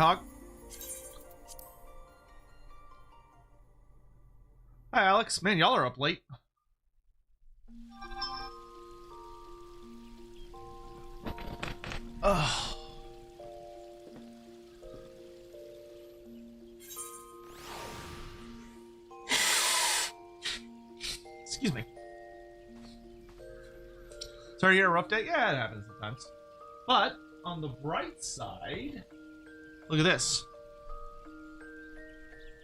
Hog. Hi, Alex. Man, y'all are up late. Ugh. Excuse me. Sorry to hear a rough day. Yeah, it happens sometimes. But on the bright side, look at this.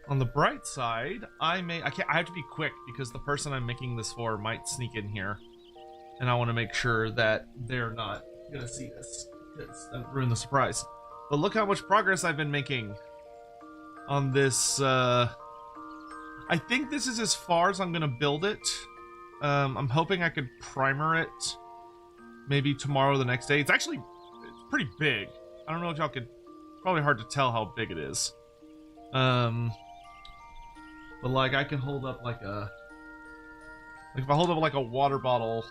On the bright side, I have to be quick because the person I'm making this for might sneak in here, and I want to make sure that they're not gonna see this because that would ruin the surprise. But look how much progress I've been making on this. I think this is as far as I'm gonna build it. I'm hoping I could primer it maybe tomorrow or the next day. It's pretty big. I don't know if y'all could, probably hard to tell how big it is. But like I can hold up like if I hold up like a water bottle,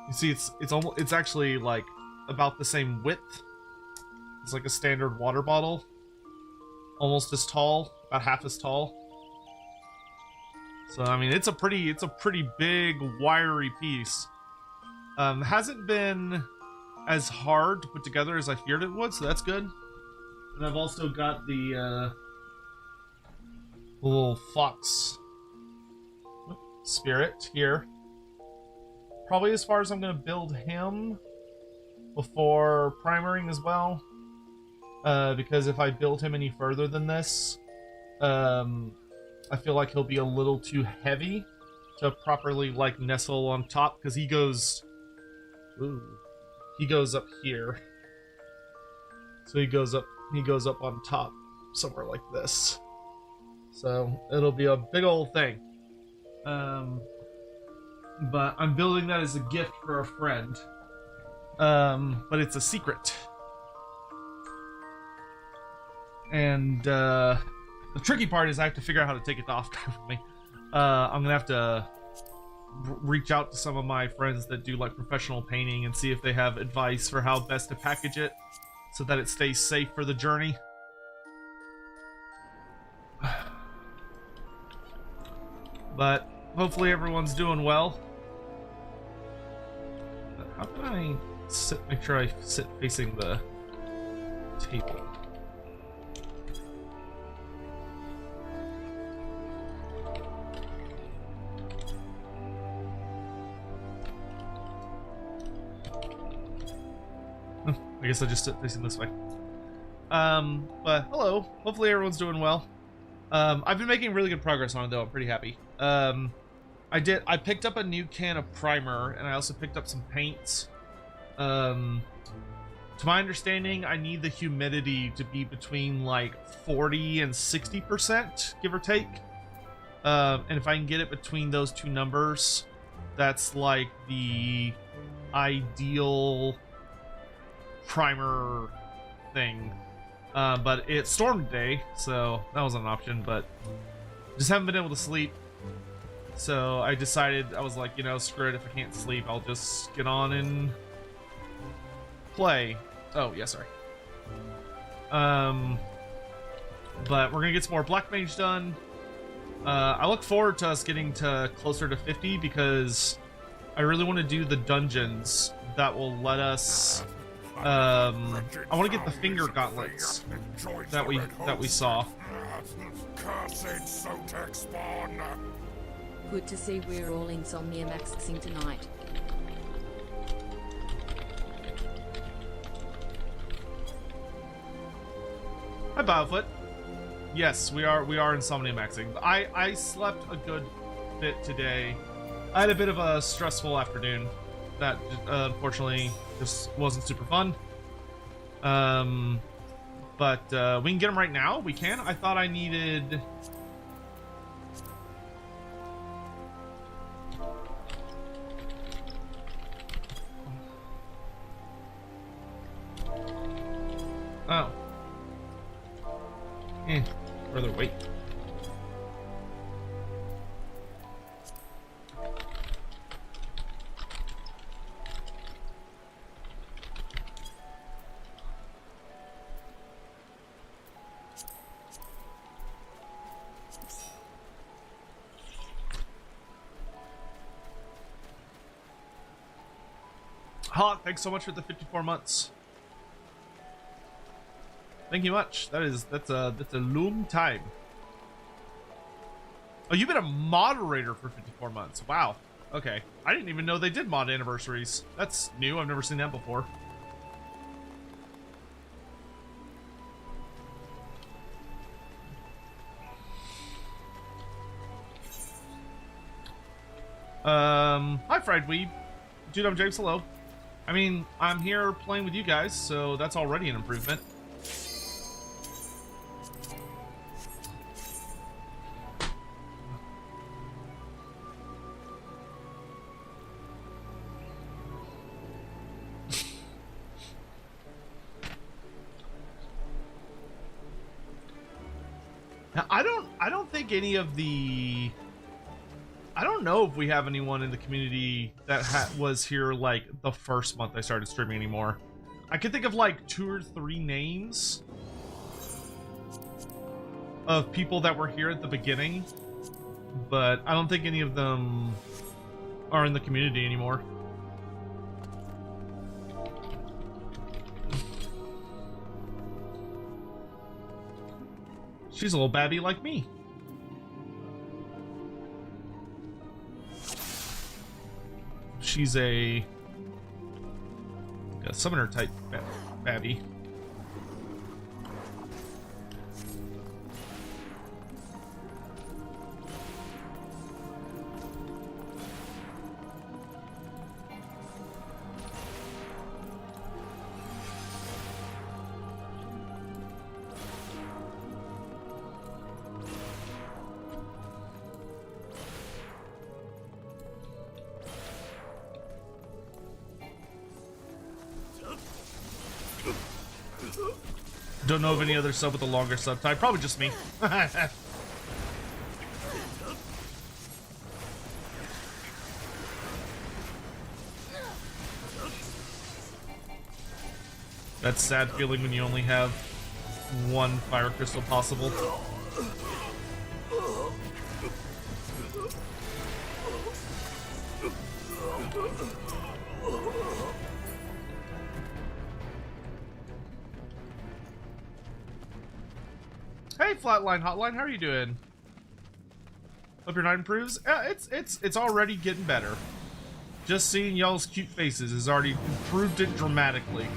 you see it's actually like about the same width. It's like a standard water bottle, almost as tall, about half as tall. So I mean, it's a pretty big wiry piece. Hasn't been as hard to put together as I feared it would, so that's good. And I've also got the little fox spirit here. Probably as far as I'm going to build him before primering as well. Because if I build him any further than this, I feel like he'll be a little too heavy to properly like nestle on top, because he goes up here. So he goes up on top somewhere like this. So it'll be a big old thing. But I'm building that as a gift for a friend. But it's a secret. And the tricky part is I have to figure out how to take it off for me. I'm gonna have to reach out to some of my friends that do like professional painting and see if they have advice for how best to package it so that it stays safe for the journey. But hopefully everyone's doing well. How can I make sure I sit facing the table? I guess I just sit facing this way. But hello. Hopefully everyone's doing well. I've been making really good progress on it though. I'm pretty happy. I picked up a new can of primer, and I also picked up some paints. To my understanding, I need the humidity to be between like 40 and 60%, give or take. And if I can get it between those two numbers, that's like the ideal primer thing. But it stormed today, so that was an option, but just haven't been able to sleep. So I decided, I was like, you know, screw it, if I can't sleep, I'll just get on and play. Oh, yeah, sorry. But we're gonna get some more Black Mage done. I look forward to us getting to closer to 50 because I really want to do the dungeons that will let us I want to get the finger gauntlets that we saw. Cursed Sotek spawn. Good to see we're all insomnia maxing tonight. Hi, Biofoot. Yes, we are insomnia maxing. I slept a good bit today. I had a bit of a stressful afternoon that unfortunately just wasn't super fun. But we can get them right now. We can. I thought I needed. Oh. Further wait. Hawk, thanks so much for the 54 months. Thank you much. That's a long time. Oh, you've been a moderator for 54 months. Wow. Okay. I didn't even know they did mod anniversaries. That's new. I've never seen that before. Hi, Fried Weeb. Dude, I'm James. Hello. I mean, I'm here playing with you guys, so that's already an improvement. Now, I don't think any of the... I don't know if we have anyone in the community that was here like the first month I started streaming anymore. I can think of like 2 or 3 names of people that were here at the beginning, but I don't think any of them are in the community anymore. She's a little babby like me. She's a summoner type babby. Don't know of any other sub with a longer sub time. Probably just me. That's sad feeling when you only have 1 fire crystal possible. Hey, Flatline Hotline, how are you doing? Hope your night improves. It's already getting better. Just seeing y'all's cute faces has already improved it dramatically.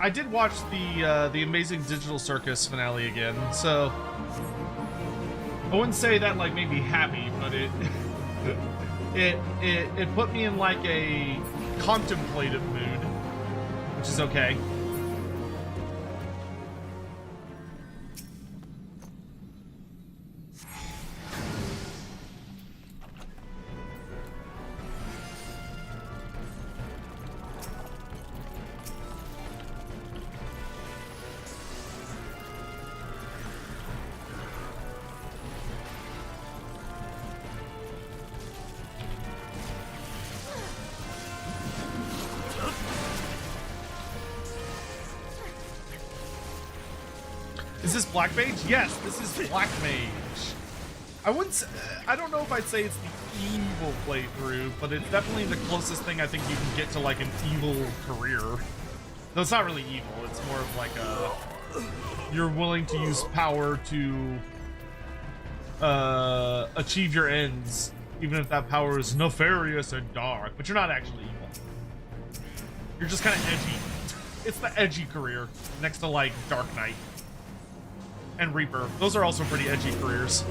I did watch the Amazing Digital Circus finale again, so I wouldn't say that like made me happy, but it put me in like a contemplative mood, which is okay. Is this Black Mage? Yes, this is Black Mage. I wouldn't say, I don't know if I'd say it's the evil playthrough, but it's definitely the closest thing I think you can get to like an evil career. No, it's not really evil. It's more of like a, you're willing to use power to achieve your ends, even if that power is nefarious and dark, but you're not actually evil. You're just kind of edgy. It's the edgy career next to like Dark Knight and Reaper. Those are also pretty edgy careers.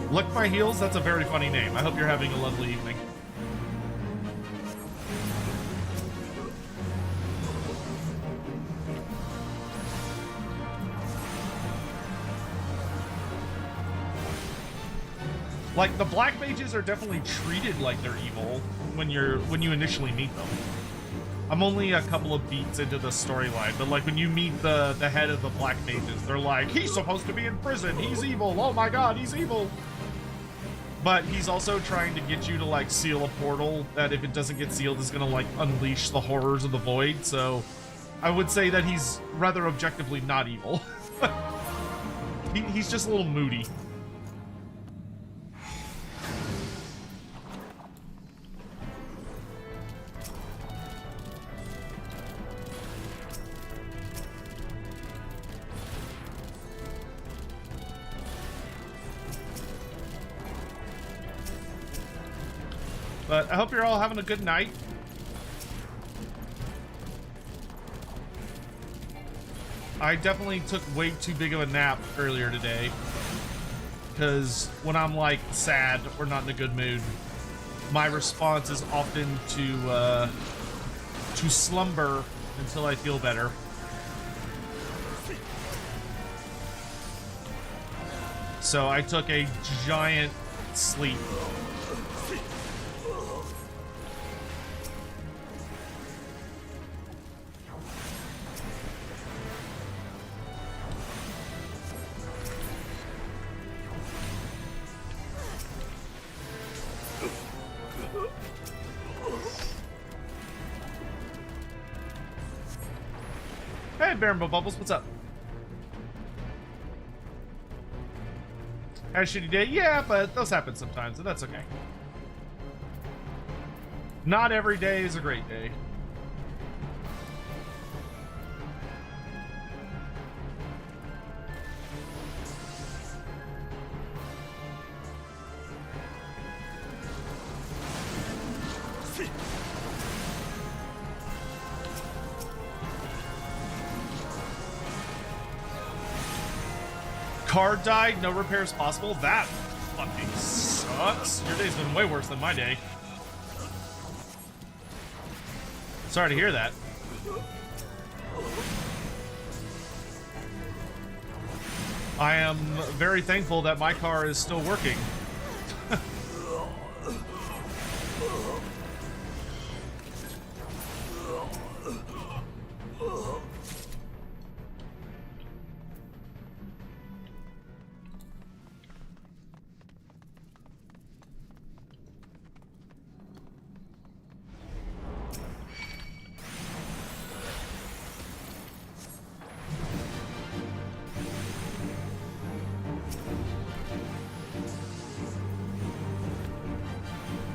Lick My Heels, that's a very funny name. I hope you're having a lovely evening. Like, the Black Mages are definitely treated like they're evil when you initially meet them. I'm only a couple of beats into the storyline, but like when you meet the head of the Black Mages, they're like, he's supposed to be in prison, he's evil, oh my god, he's evil. But he's also trying to get you to like seal a portal that if it doesn't get sealed is gonna like unleash the horrors of the void, so I would say that he's rather objectively not evil. He's just a little moody. But I hope you're all having a good night. I definitely took way too big of a nap earlier today. Because when I'm like sad or not in a good mood, my response is often to slumber until I feel better. So I took a giant sleep. Hey, Barenbo Bubbles, what's up? Had a shitty day? Yeah, but those happen sometimes, and that's okay. Not every day is a great day. Car died, no repairs possible. That fucking sucks. Your day's been way worse than my day. Sorry to hear that. I am very thankful that my car is still working.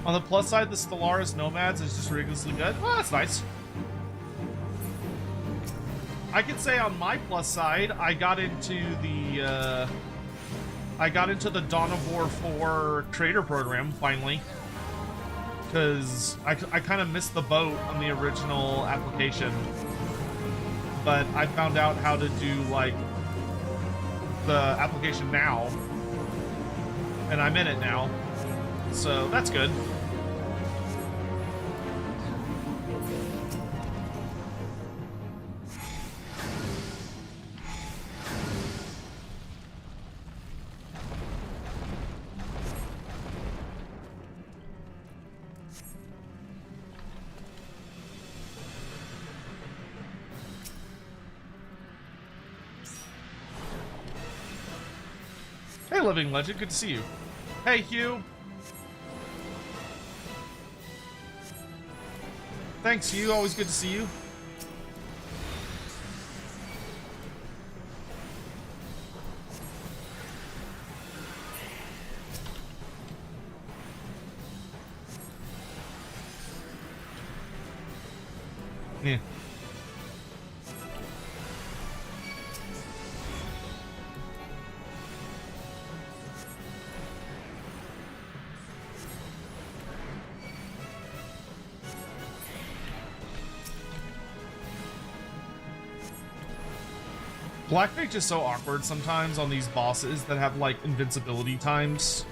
On the plus side, the Stellaris Nomads is just ridiculously good. Well, that's nice. I could say on my plus side, I got into the Dawn of War 4 trader program finally, because I kind of missed the boat on the original application, but I found out how to do like the application now, and I'm in it now, so that's good. Hey, Living Legend, good to see you. Hey, Hugh. Thanks, Hugh. Always good to see you. Yeah. Black Mage is so awkward sometimes on these bosses that have like invincibility times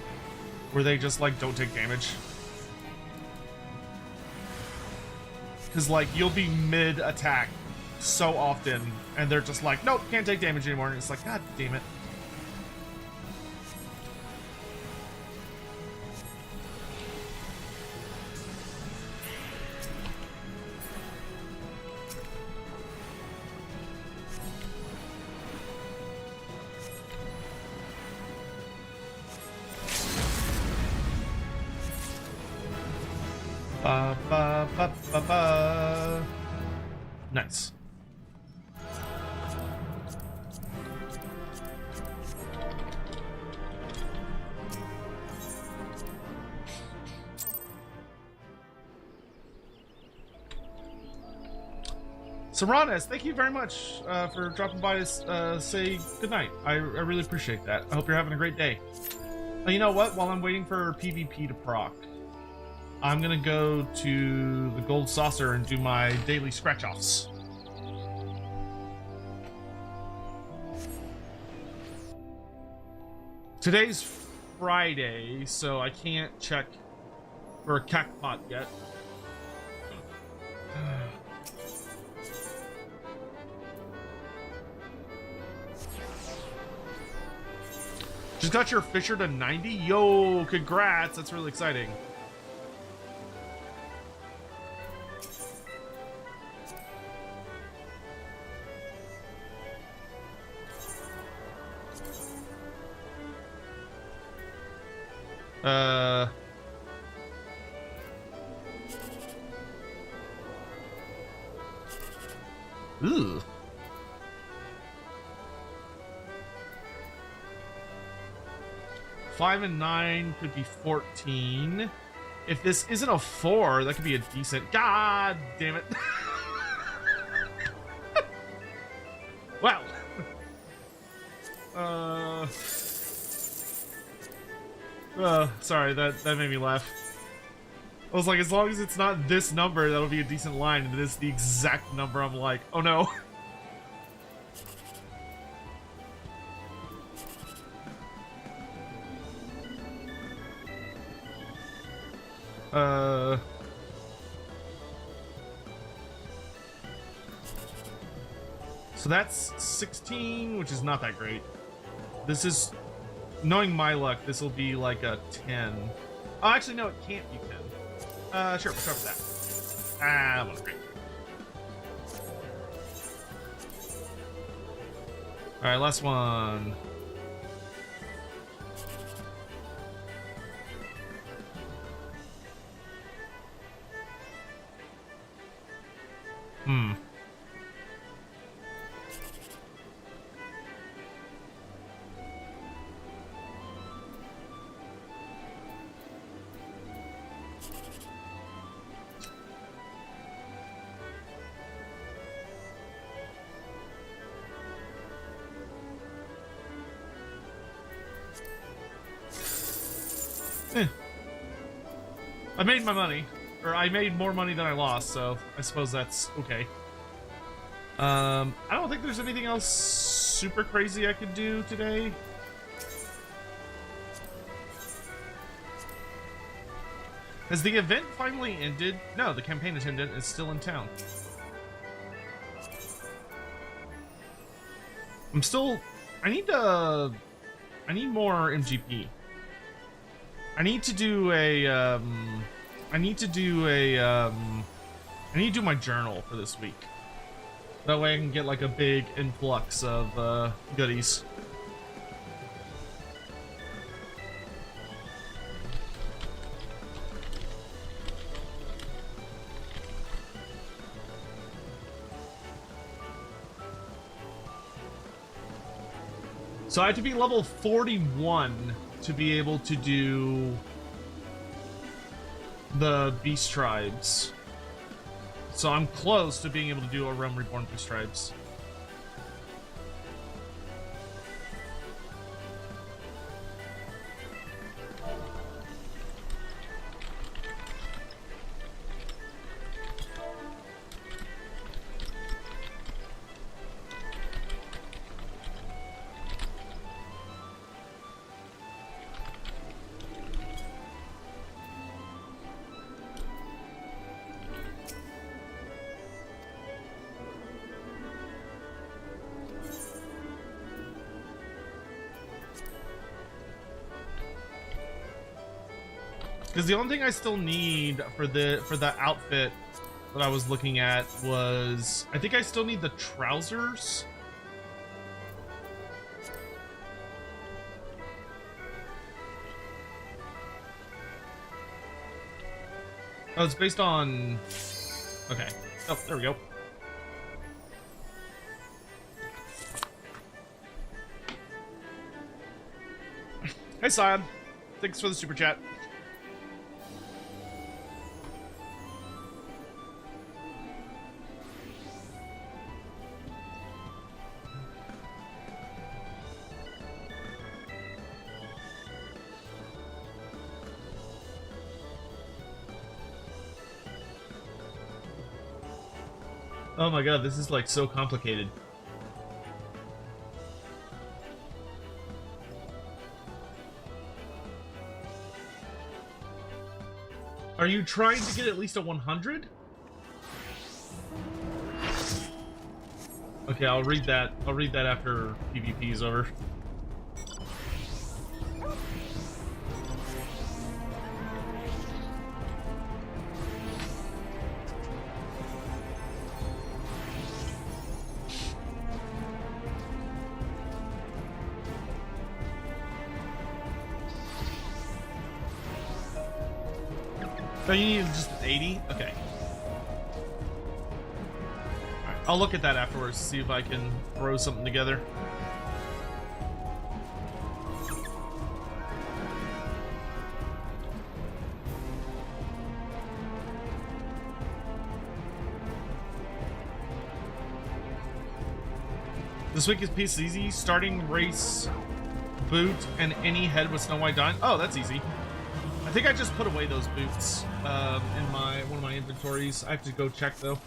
where they just like don't take damage. Because like you'll be mid attack so often and they're just like, nope, can't take damage anymore, and it's like, god damn it. Ba, ba, ba, ba, ba. Nice. Saranas, thank you very much for dropping by to say goodnight. I really appreciate that. I hope you're having a great day. You know what? While I'm waiting for PvP to proc, I'm gonna go to the Gold Saucer and do my daily scratch-offs. Today's Friday, so I can't check for a cacpot yet. Just got your Fisher to 90? Yo, congrats. That's really exciting. Ooh. Five and 9 could be 14. If this isn't a 4, that could be a decent. God damn it. Wow. Sorry, that made me laugh. I was like, as long as it's not this number, that'll be a decent line, and it is the exact number. I'm like, oh no. So that's 16, which is not that great. This is, knowing my luck, this will be like a 10. Oh, actually, no, it can't be 10. Sure, we'll start with that. Ah, well, great. All right, last one. I made my money, or I made more money than I lost, so I suppose that's okay. I don't think there's anything else super crazy I could do today. Has the event finally ended? No, the campaign attendant is still in town. I need more MGP. I need to do my journal for this week. That way I can get like a big influx of goodies. So I have to be level 41 to be able to do the Beast Tribes. So I'm close to being able to do a Realm Reborn Beast Tribes. Because the only thing I still need for the outfit that I was looking at was, I think I still need the trousers. Oh, it's based on... Okay. Oh, there we go. Hey, Sion. Thanks for the super chat. Oh my god, this is like so complicated. Are you trying to get at least a 100? Okay, I'll read that. I'll read that after PvP is over. So you need just 80? Okay. Alright, I'll look at that afterwards to see if I can throw something together. This week is piece easy. Starting race, boot, and any head with Snow White dine. Oh, that's easy. I think I just put away those boots in one of my inventories. I have to go check though.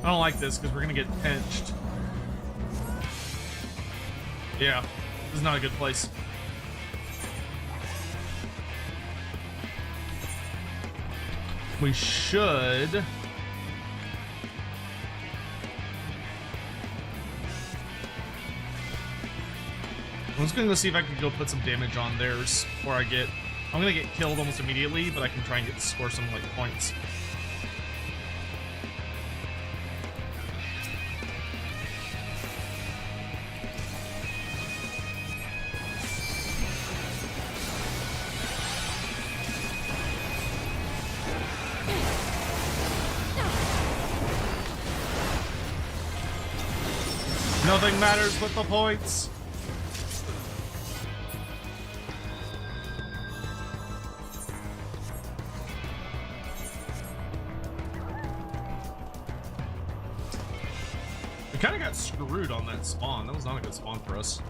I don't like this because we're gonna get pinched. Yeah. This is not a good place. We should... I'm just gonna go see if I can go put some damage on theirs before I get... I'm gonna get killed almost immediately, but I can try and score some, like, points. Nothing matters but the points. We kind of got screwed on that spawn. That was not a good spawn for us.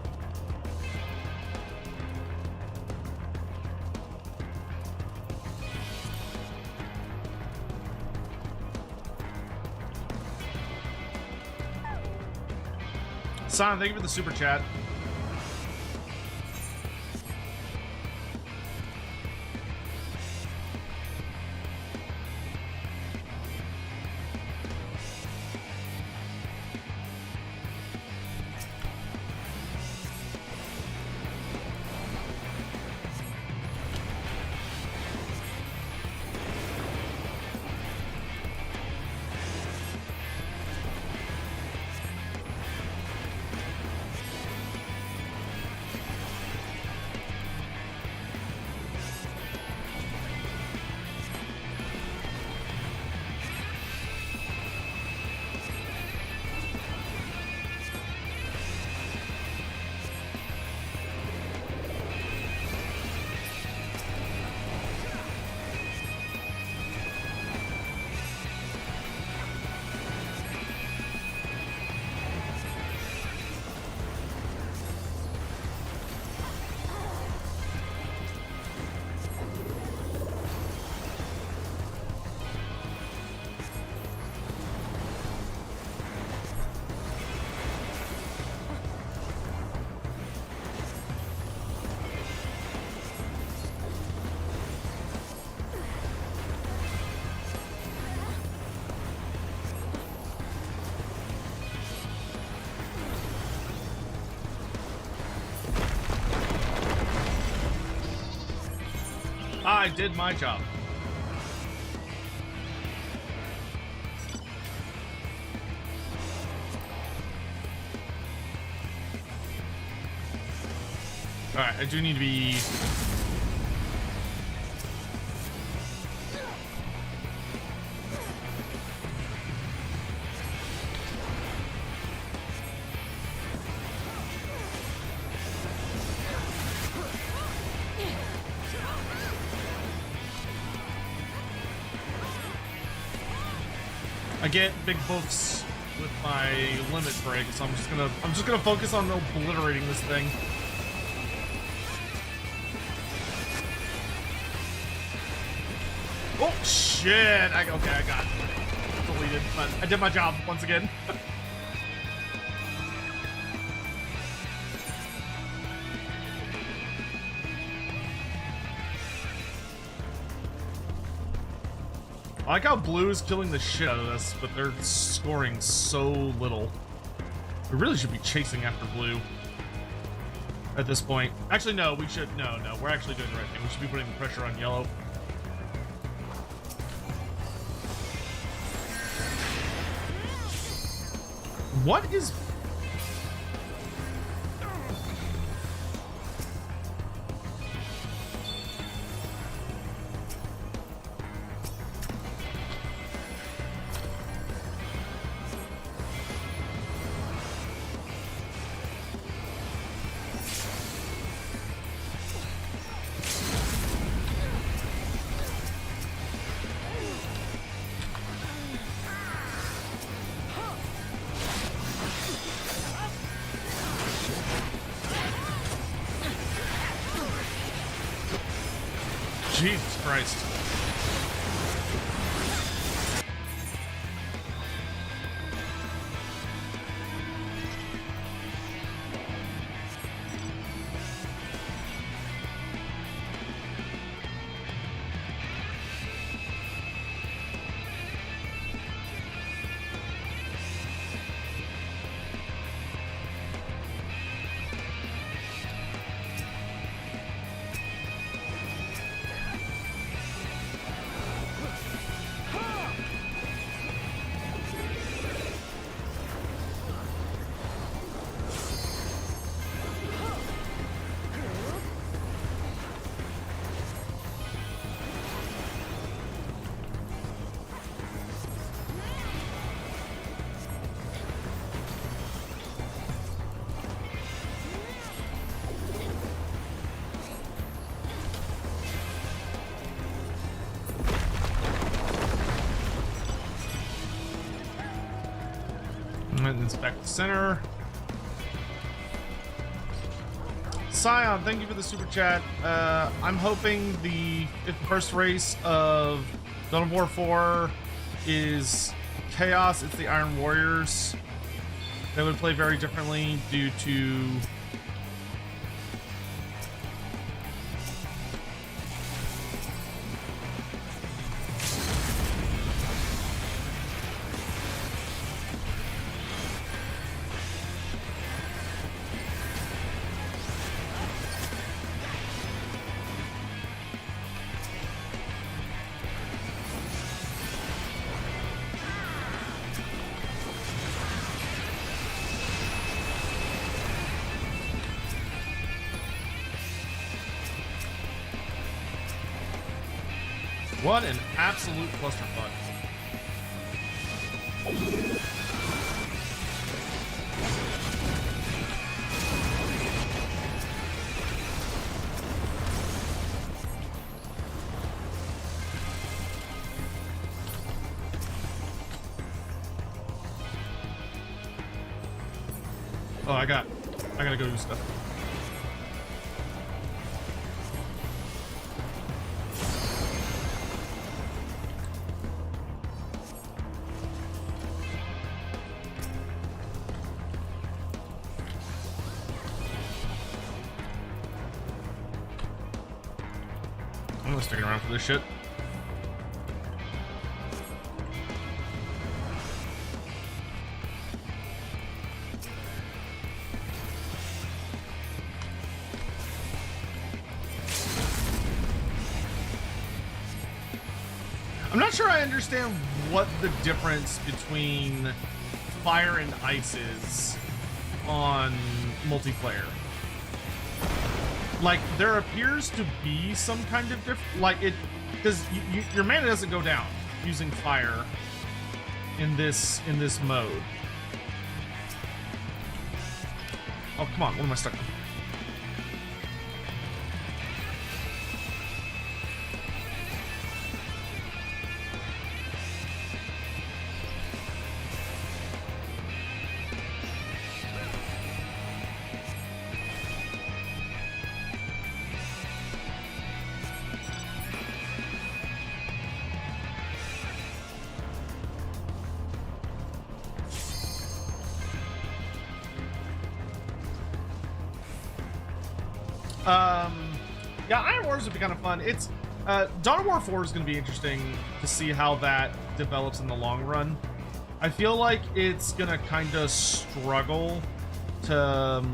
Son, thank you for the super chat. I did my job. Alright, I do need to be... I get big buffs with my limit break, so I'm just gonna focus on obliterating this thing. Oh shit! Okay, I got deleted, but I did my job once again. I like how blue is killing the shit out of this, but they're scoring so little. We really should be chasing after blue at this point. Actually, no, we should. No, we're actually doing the right thing. We should be putting the pressure on yellow. What is... Jesus Christ. And it's back to center. Scion, thank you for the super chat. I'm hoping if the first race of Dawn of War 4 is Chaos, it's the Iron Warriors. They would play very differently due to what an absolute clusterfuck. Oh, I gotta go do stuff. I'm not sticking around for this shit. not sure I understand what the difference between fire and ice is on multiplayer. Like, there appears to be some kind of because your mana doesn't go down using fire in this mode. Oh, come on, what am I stuck on? Yeah, Iron Wars would be kind of fun. It's Dawn of War 4 is going to be interesting to see how that develops in the long run. I feel like it's going to kind of struggle to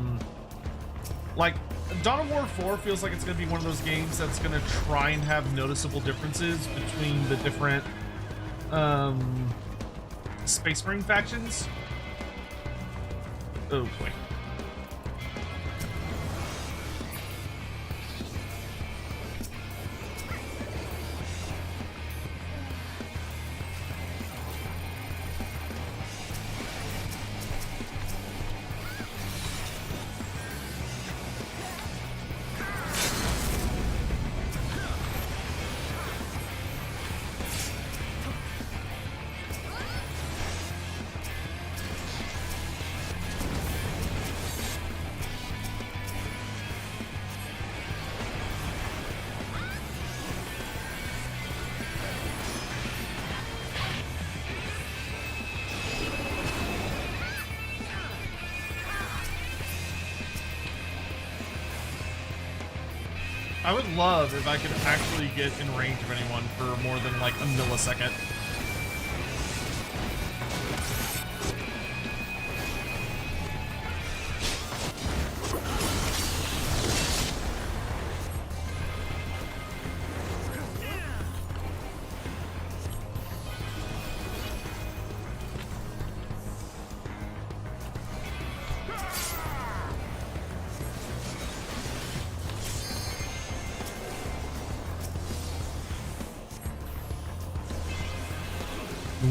like Dawn of War 4 feels like it's going to be one of those games that's going to try and have noticeable differences between the different Space Marine factions. Oh boy. I would love if I could actually get in range of anyone for more than like a millisecond.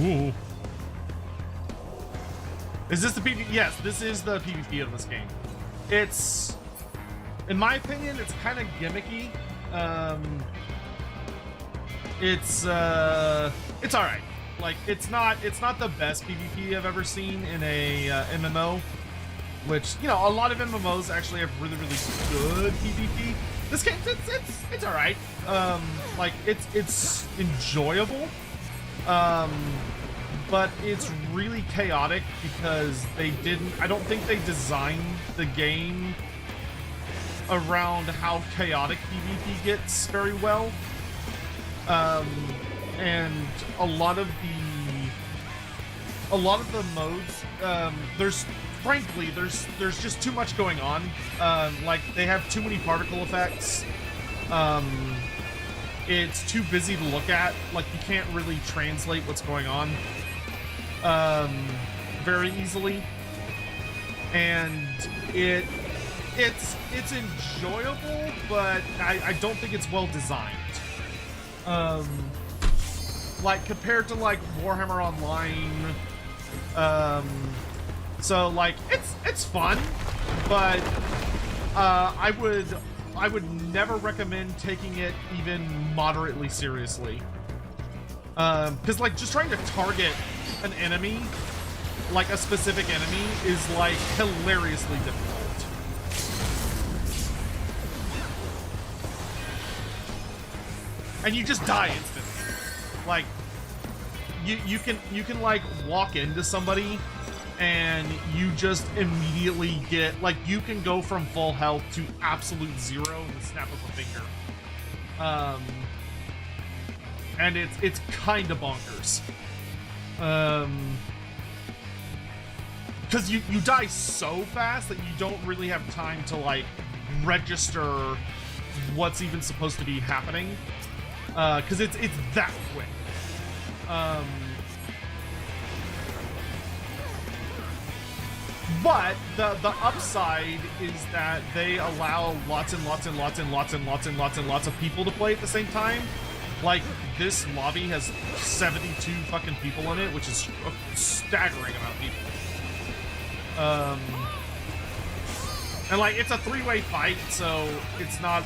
Ooh. Is this the PvP? Yes, this is the PvP of this game. It's, in my opinion, it's kind of gimmicky. It's all right. Like, it's not the best PvP I've ever seen in a MMO. Which, you know, a lot of MMOs actually have really, really good PvP. This game, it's all right. Like, it's enjoyable. But it's really chaotic because I don't think they designed the game around how chaotic PvP gets very well. And a lot of the modes, there's just too much going on. Like, they have too many particle effects. It's too busy to look at. Like, you can't really translate what's going on very easily, and it's enjoyable, but I don't think it's well designed. Like, compared to like Warhammer Online, so like it's fun, but I would never recommend taking it even moderately seriously. Because like just trying to target an enemy, like a specific enemy, is like hilariously difficult. And you just die instantly. Like you can like walk into somebody and you just immediately get, like, you can go from full health to absolute zero in the snap of a finger. And it's kind of bonkers. Because you die so fast that you don't really have time to, like, register what's even supposed to be happening. Because it's that quick. But the upside is that they allow lots and lots and lots and lots and lots and lots and lots of people to play at the same time. Like, this lobby has 72 fucking people in it, which is a staggering amount of people. And like, it's a three-way fight, so it's not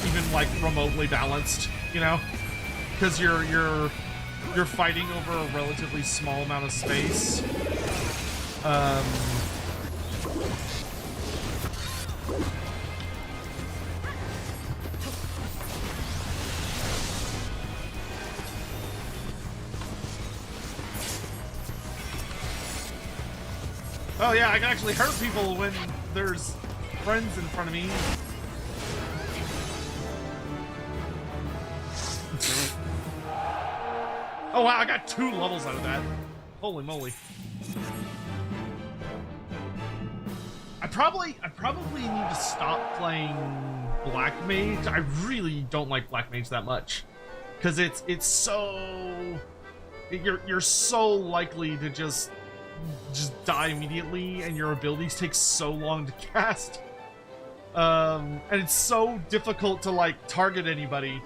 even like remotely balanced, you know? Because you're fighting over a relatively small amount of space. Oh yeah, I can actually hurt people when there's friends in front of me. Oh wow, I got 2 levels out of that. Holy moly. I probably need to stop playing Black Mage. I really don't like Black Mage that much. Cause it's so you're so likely to just die immediately, and your abilities take so long to cast. And it's so difficult to like target anybody.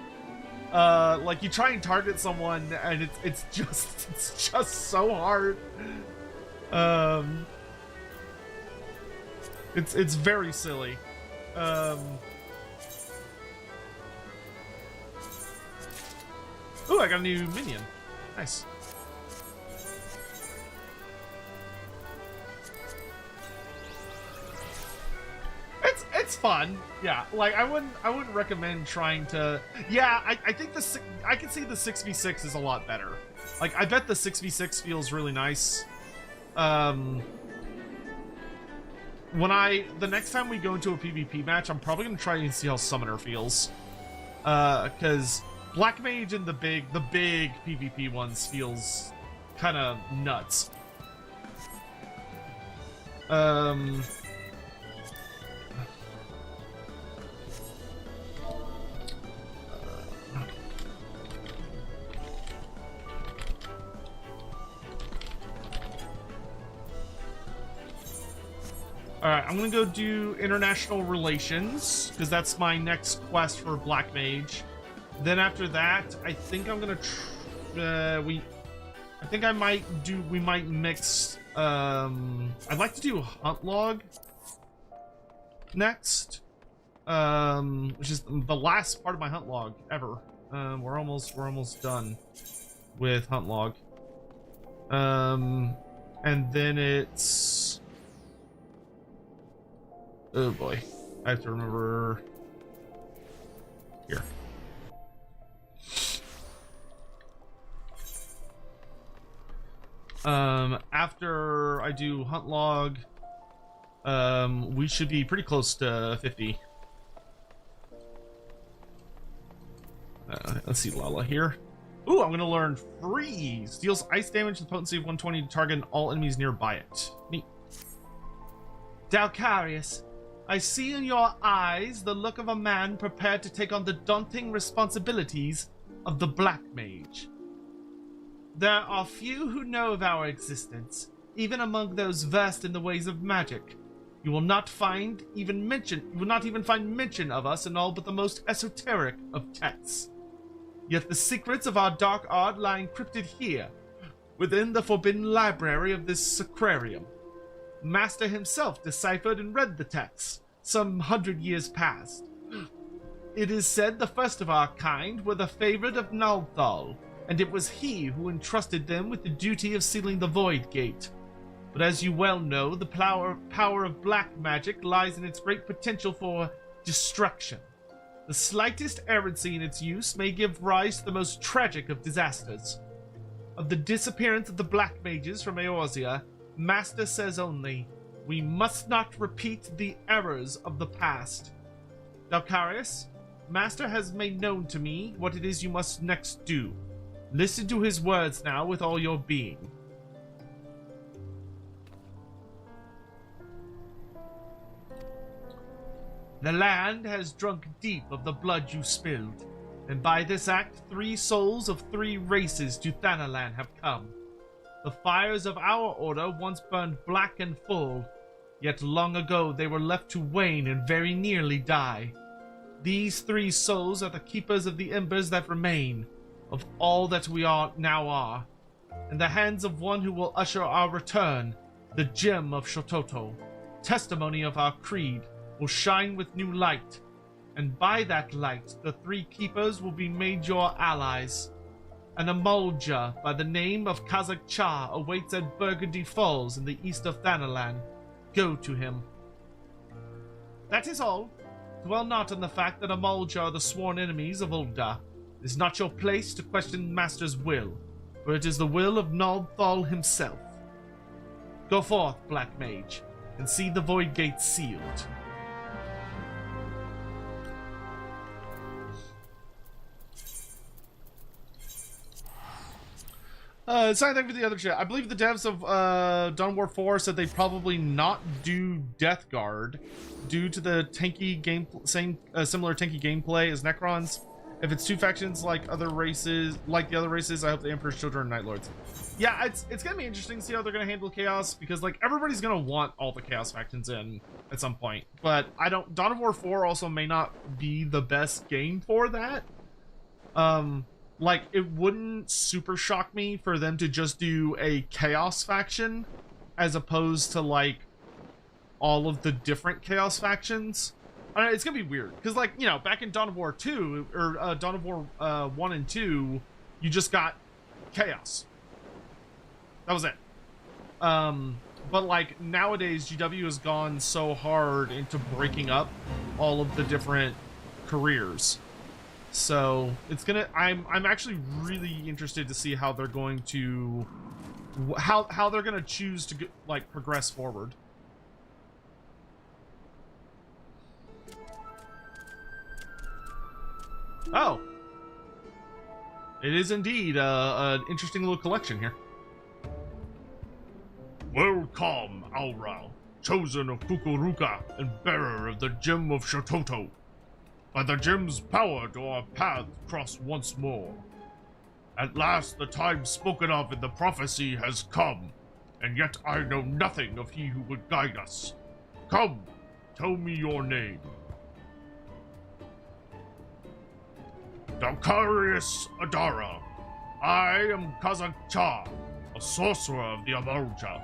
Like you try and target someone, and it's just so hard. It's very silly. Ooh, I got a new minion. Nice. It's fun, yeah. Like I wouldn't recommend trying to. Yeah, I think I can see the 6v6 is a lot better. Like I bet the 6v6 feels really nice. The next time we go into a PvP match, I'm probably gonna try and see how Summoner feels. Because Black Mage and the big PvP ones feels kind of nuts. Alright, I'm gonna go do international relations, because that's my next quest for Black Mage. Then after that, I think I'm gonna we might mix, I'd like to do Hunt Log next, which is the last part of my Hunt Log ever. We're almost done with Hunt Log. And then it's, oh boy, I have to remember here. After I do Hunt Log, we should be pretty close to 50. Let's see Lala here. Ooh, I'm gonna learn Freeze. Deals ice damage with potency of 120 to target all enemies nearby it. Neat. Dalcarius, I see in your eyes the look of a man prepared to take on the daunting responsibilities of the Black Mage. There are few who know of our existence, even among those versed in the ways of magic. You will not even find mention of us in all but the most esoteric of texts. Yet the secrets of our dark art lie encrypted here, within the forbidden library of this sacrarium. Master himself deciphered and read the texts, some 100 years past. It is said the first of our kind were the favored of Nalthal, and it was he who entrusted them with the duty of sealing the Void Gate. But as you well know, the power of black magic lies in its great potential for destruction. The slightest errancy in its use may give rise to the most tragic of disasters. Of the disappearance of the Black Mages from Eorzea, Master says only, we must not repeat the errors of the past. Dalcarius, Master has made known to me what it is you must next do. Listen to his words now with all your being. The land has drunk deep of the blood you spilled. And by this act, 3 souls of 3 races to Thanalan have come. The fires of our order once burned black and full, yet long ago they were left to wane and very nearly die. These 3 souls are the keepers of the embers that remain, of all that we now are. In the hands of one who will usher our return, the gem of Shototo, testimony of our creed, will shine with new light. And by that light, the 3 keepers will be made your allies. An Amolja by the name of Kazakh Cha awaits at Burgundy Falls in the east of Thanalan. Go to him. That is all. Dwell not on the fact that Amolja are the sworn enemies of Ul'dah. It is not your place to question Master's will, for it is the will of Nald'thal himself. Go forth, Black Mage, and see the Void Gate sealed. Same thing for the other chat. I believe the devs of Dawn of War 4 said they'd probably not do Death Guard due to the tanky similar tanky gameplay as Necrons. If it's 2 factions like the other races, I hope the Emperor's Children and Night Lords. Yeah, it's gonna be interesting to see how they're gonna handle Chaos, because like everybody's gonna want all the Chaos factions in at some point. But Dawn of War 4 also may not be the best game for that. Like, it wouldn't super shock me for them to just do a Chaos faction as opposed to, like, all of the different Chaos factions. I don't know, it's gonna be weird. Because, like, you know, back in Dawn of War 2, or Dawn of War 1 and 2, you just got Chaos. That was it. But, like, nowadays, GW has gone so hard into breaking up all of the different careers. So it's gonna. I'm actually really interested to see how they're going to, how they're gonna choose to like progress forward. Oh, it is indeed an interesting little collection here. Welcome, Aura, chosen of Kukuruka and bearer of the Gem of Shototo. By the gem's power do our paths cross once more. At last the time spoken of in the prophecy has come, and yet I know nothing of he who would guide us. Come, tell me your name. Dalkarius Adara. I am Kazakh Cha, a sorcerer of the Amolja,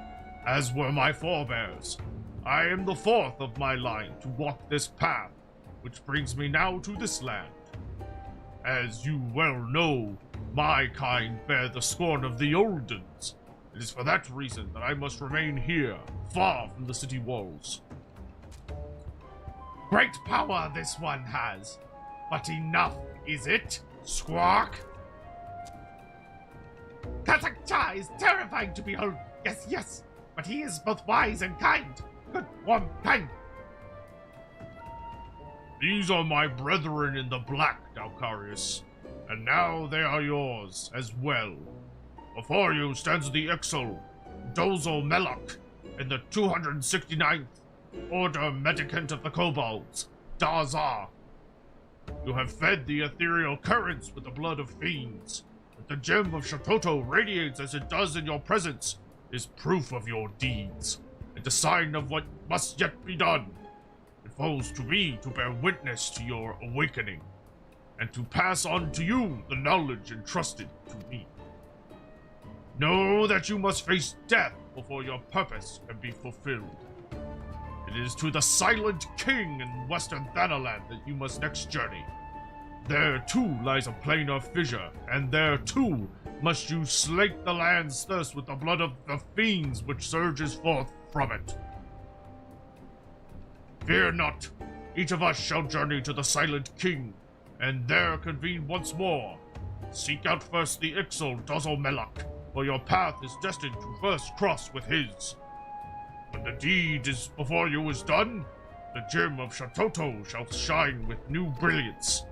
as were my forebears. I am the 4th of my line to walk this path, which brings me now to this land. As you well know, my kind bear the scorn of the Oldens. It is for that reason that I must remain here, far from the city walls. Great power this one has, but enough, is it, Squawk? Kazakh Cha is terrifying to behold, yes, but he is both wise and kind. Good, warm, kind. These are my brethren in the black, Dalkarius, and now they are yours as well. Before you stands the Exil, Dozo Melok, in the 269th Order Medicant of the Kobolds, Dazar. You have fed the ethereal currents with the blood of fiends, but the gem of Shototo radiates as it does in your presence is proof of your deeds, and a sign of what must yet be done. It falls to me to bear witness to your awakening, and to pass on to you the knowledge entrusted to me. Know that you must face death before your purpose can be fulfilled. It is to the Silent King in Western Thanalan that you must next journey. There too lies a plain of fissure, and there too must you slake the land's thirst with the blood of the fiends which surges forth from it. Fear not, each of us shall journey to the Silent King, and there convene once more. Seek out first the Ixal Dozomelak, for your path is destined to first cross with his. When the deed is before you is done, the gem of Shototo shall shine with new brilliance.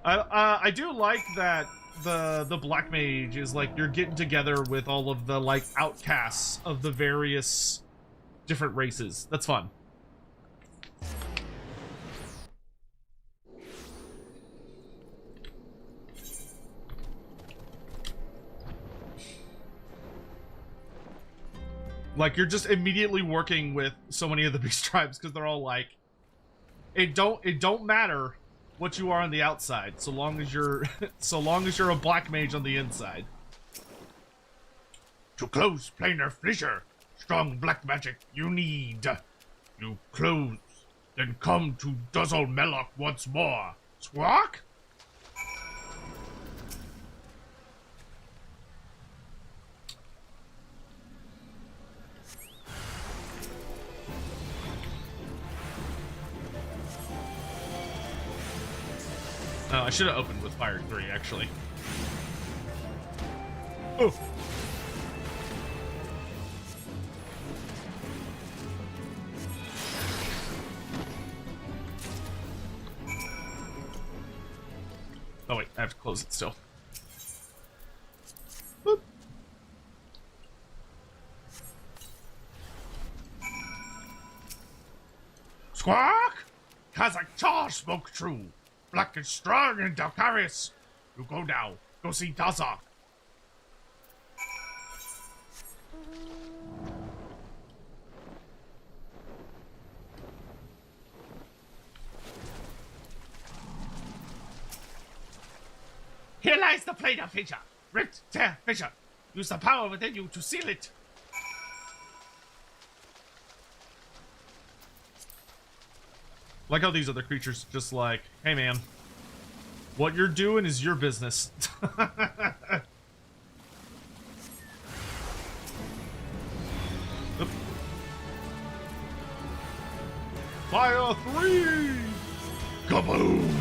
I do like that the Black Mage is like you're getting together with all of the like outcasts of the various different races. That's fun. Like, you're just immediately working with so many of the beast tribes because they're all like, it don't matter what you are on the outside, so long as you're a black mage on the inside. To close planar fissure, strong black magic you need. You close, then come to Duzzle Melloc once more. Squawk? Oh, I should have opened with Fire 3, actually. Oh! Oh wait, I have to close it still. Boop. Squawk? Kazakh Char spoke true. Black is strong in Dalcaris. You go now. Go see Daza. Here lies the plate of fissure. Rift, tear, fissure. Use the power within you to seal it. Like how these other creatures just like, hey man, what you're doing is your business. Oop. Fire 3! Kaboom!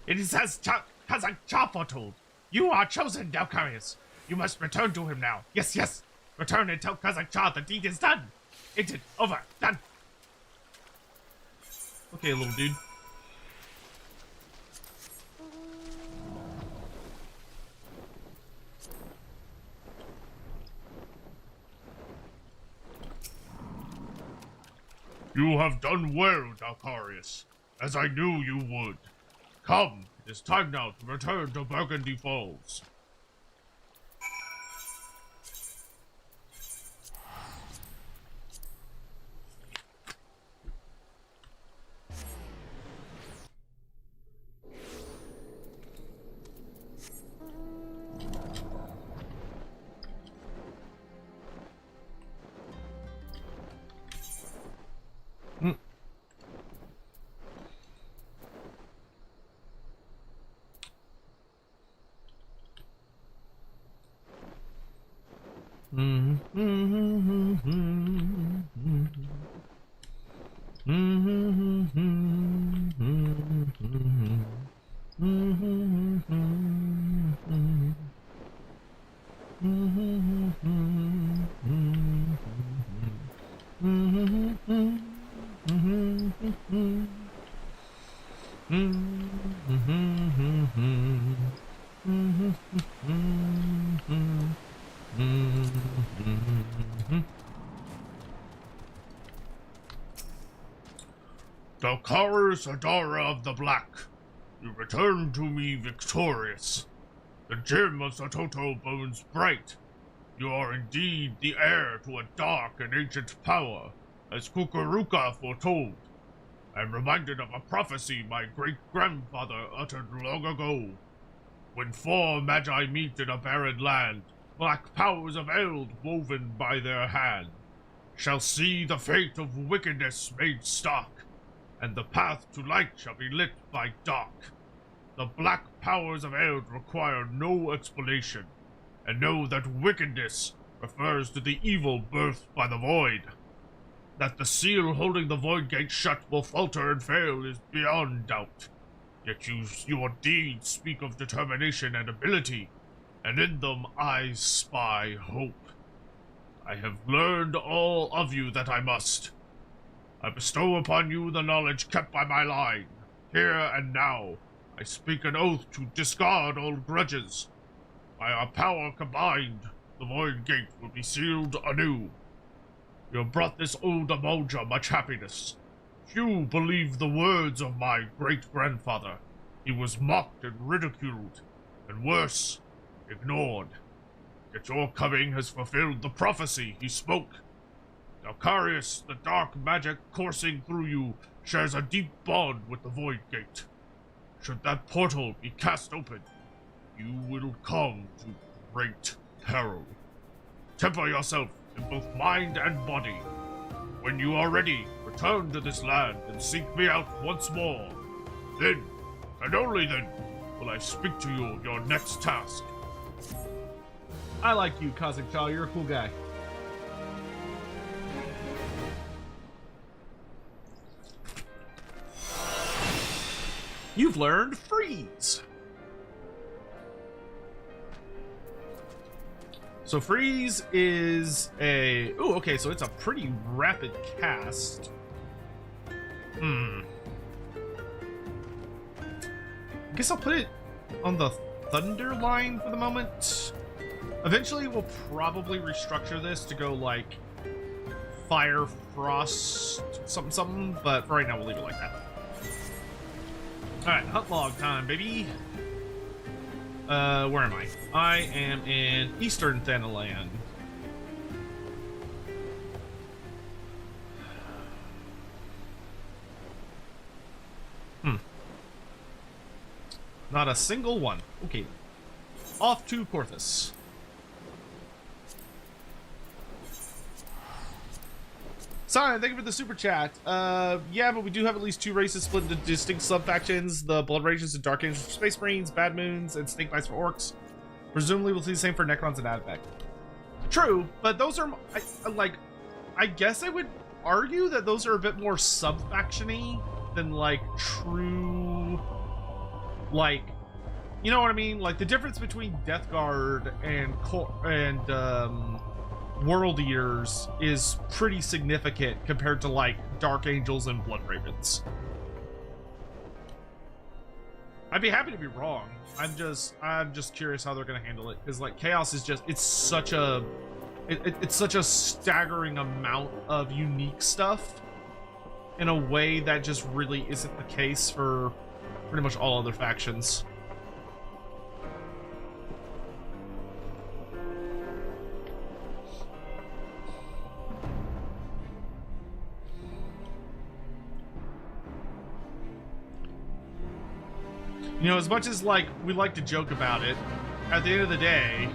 It is as Kazakh Char foretold. You are chosen, Dalcarius. You must return to him now. Yes, yes. Return and tell Kazakh Char the deed is done. Entered. Over. Done. Okay, little dude. You have done well, Dalcarius, as I knew you would. Come, it is time now to return to Burgundy Falls. Dalcarius, Adara of the Black, you return to me victorious. The gem of Sototo burns bright. You are indeed the heir to a dark and ancient power, as Kukuruka foretold. I am reminded of a prophecy my great-grandfather uttered long ago. When four magi meet in a barren land, black powers of eld woven by their hand shall see the fate of wickedness made stark, and the path to light shall be lit by dark. The black powers of eld require no explanation, and know that wickedness refers to the evil birthed by the void. That the seal holding the void gate shut will falter and fail is beyond doubt. Yet your deeds speak of determination and ability, and in them I spy hope. I have learned all of you that I must. I bestow upon you the knowledge kept by my line. Here and now, I speak an oath to discard all grudges. By our power combined, the Void Gate will be sealed anew. You have brought this old Amoja much happiness. Few believe the words of my great-grandfather. He was mocked and ridiculed, and worse, ignored. Yet your coming has fulfilled the prophecy he spoke. Dalcarius, the dark magic coursing through you, shares a deep bond with the Void Gate. Should that portal be cast open, you will come to great peril. Temper yourself in both mind and body. When you are ready, return to this land and seek me out once more. Then, and only then, will I speak to you of your next task. I like you, Cosmic Shaw. You're a cool guy. You've learned Freeze. So Freeze is a... Ooh, okay, so it's a pretty rapid cast. I guess I'll put it on the Thunder line for the moment. Eventually, we'll probably restructure this to go, like, Fire, Frost, something, but for right now, we'll leave it like that. Alright, hunt log time, baby. Where am I? I am in Eastern Thanalan. Not a single one. Okay. Off to Korthus. Simon, thank you for the super chat. Yeah, but we do have at least 2 races split into distinct sub-factions. The Blood Rages and Dark Angels for Space Marines, Bad Moons, and Snake Bites for Orcs. Presumably we'll see the same for Necrons and Advec. True, but those are, I guess I would argue that those are a bit more sub-faction-y than, like, true, like, you know what I mean? Like, the difference between Death Guard and World Eaters is pretty significant compared to, like, Dark Angels and Blood Ravens. I'd be happy to be wrong. I'm just curious how they're gonna handle it, because, like, Chaos is just, it's such a staggering amount of unique stuff in a way that just really isn't the case for pretty much all other factions. You know, as much as, like, we like to joke about it, at the end of the day,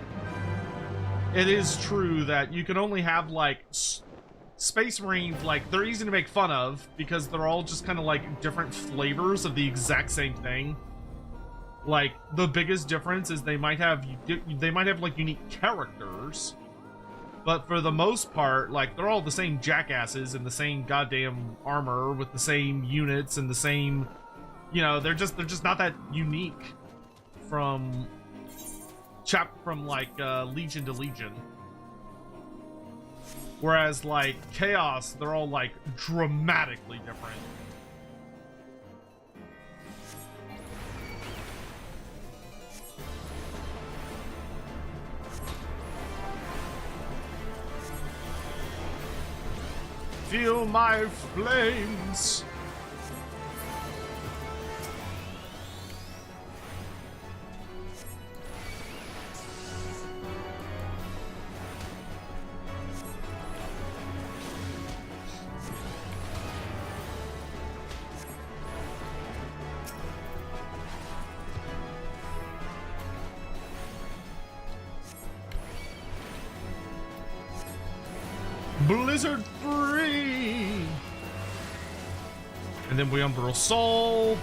it is true that you can only have, like, Space Marines, like, they're easy to make fun of because they're all just kind of, like, different flavors of the exact same thing. Like, the biggest difference is they might have, like, unique characters, but for the most part, like, they're all the same jackasses in the same goddamn armor with the same units and the same... You know, they're just not that unique from Legion to Legion. Whereas, like, Chaos, they're all, like, dramatically different. Feel my flames! Blizzard 3! And then we Umbral Soul.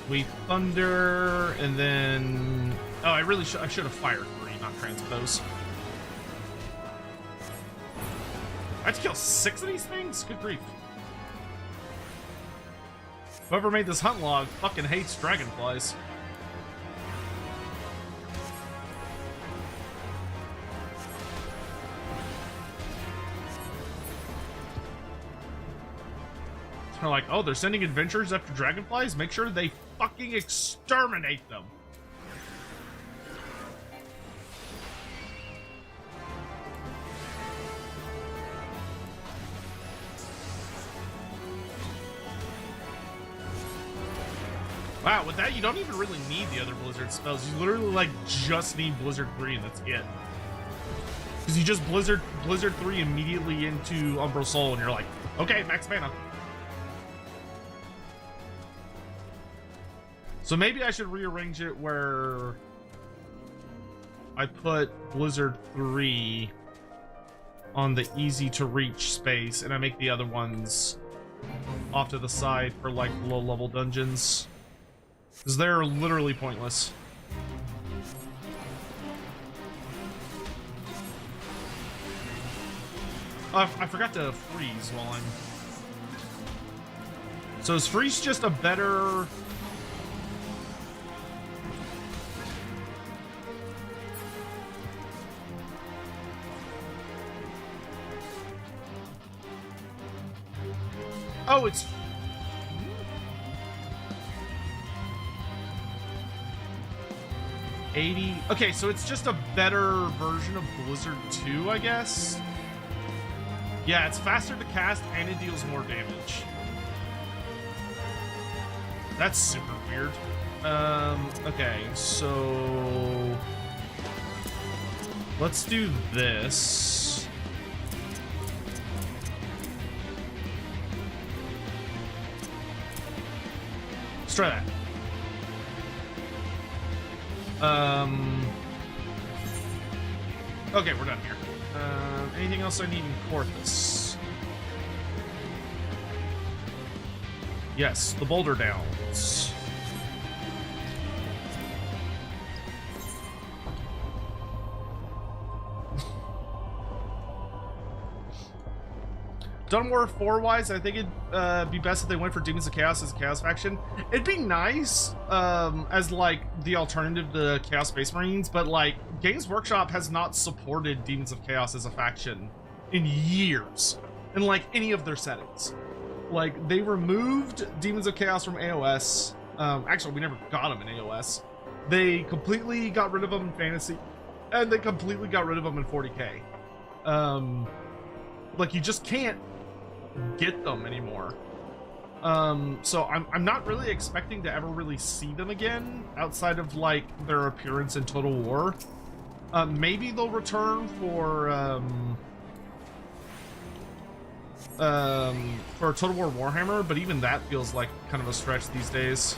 We Thunder, and then... Oh, I should have fired 3, not Transpose. I have to kill 6 of these things? Good grief. Whoever made this hunt log fucking hates dragonflies. They're like, oh, they're sending adventurers after dragonflies? Make sure they fucking exterminate them. Wow, with that, you don't even really need the other Blizzard spells. You literally, like, just need Blizzard 3 and that's it. Because you just Blizzard 3 immediately into Umbral Soul and you're like, okay, max mana. So maybe I should rearrange it where I put Blizzard 3 on the easy to reach space and I make the other ones off to the side for, like, low level dungeons. Because they're literally pointless. I forgot to freeze while I'm... So is freeze just a better... Oh, it's... Okay, so it's just a better version of Blizzard 2, I guess? Yeah, it's faster to cast and it deals more damage. That's super weird. Okay, so... let's do this. Let's try that. Okay, we're done here. Anything else I need in Corthus? Yes, the Boulder Downs. Dawn War 4 wise, I think it'd be best if they went for Demons of Chaos as a Chaos faction. It'd be nice as like the alternative to Chaos Space Marines, but like Games Workshop has not supported Demons of Chaos as a faction in years in like any of their settings. Like they removed Demons of Chaos from AOS. Actually, we never got them in AOS. They completely got rid of them in Fantasy, and they completely got rid of them in 40k. Like you just can't get them anymore. So I'm not really expecting to ever really see them again outside of like their appearance in Total War. Maybe they'll return for Total War Warhammer, but even that feels like kind of a stretch these days.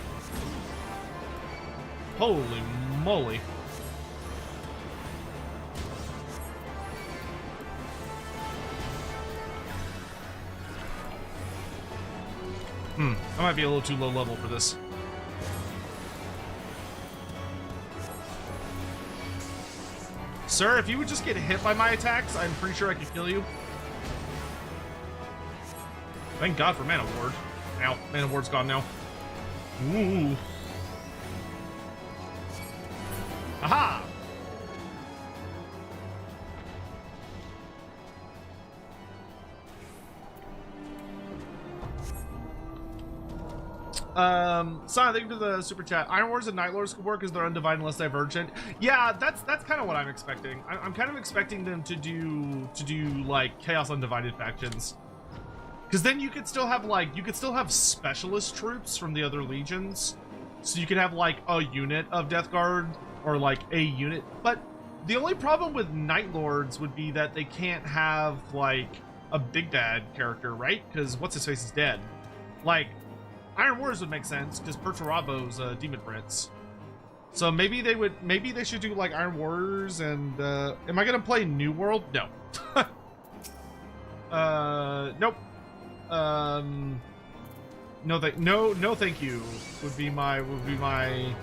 Holy moly. I might be a little too low level for this. Sir, if you would just get hit by my attacks, I'm pretty sure I could kill you. Thank God for Mana Ward. Ow, Mana Ward's gone now. Ooh. Aha! Thank you for the super chat. Iron Wars and Night Lords could work as they're undivided and less divergent. Yeah, that's kind of what I'm expecting. I'm kind of expecting them to do like Chaos Undivided factions, because then you could still have specialist troops from the other legions, so you could have like a unit of Death Guard or like a unit. But the only problem with Night Lords would be that they can't have like a big bad character, right? Because what's his face is dead. Like Iron Wars would make sense because Perturabo's Demon Prince. So maybe they should do like Iron Wars and am I gonna play New World? No. Nope. No thank you would be my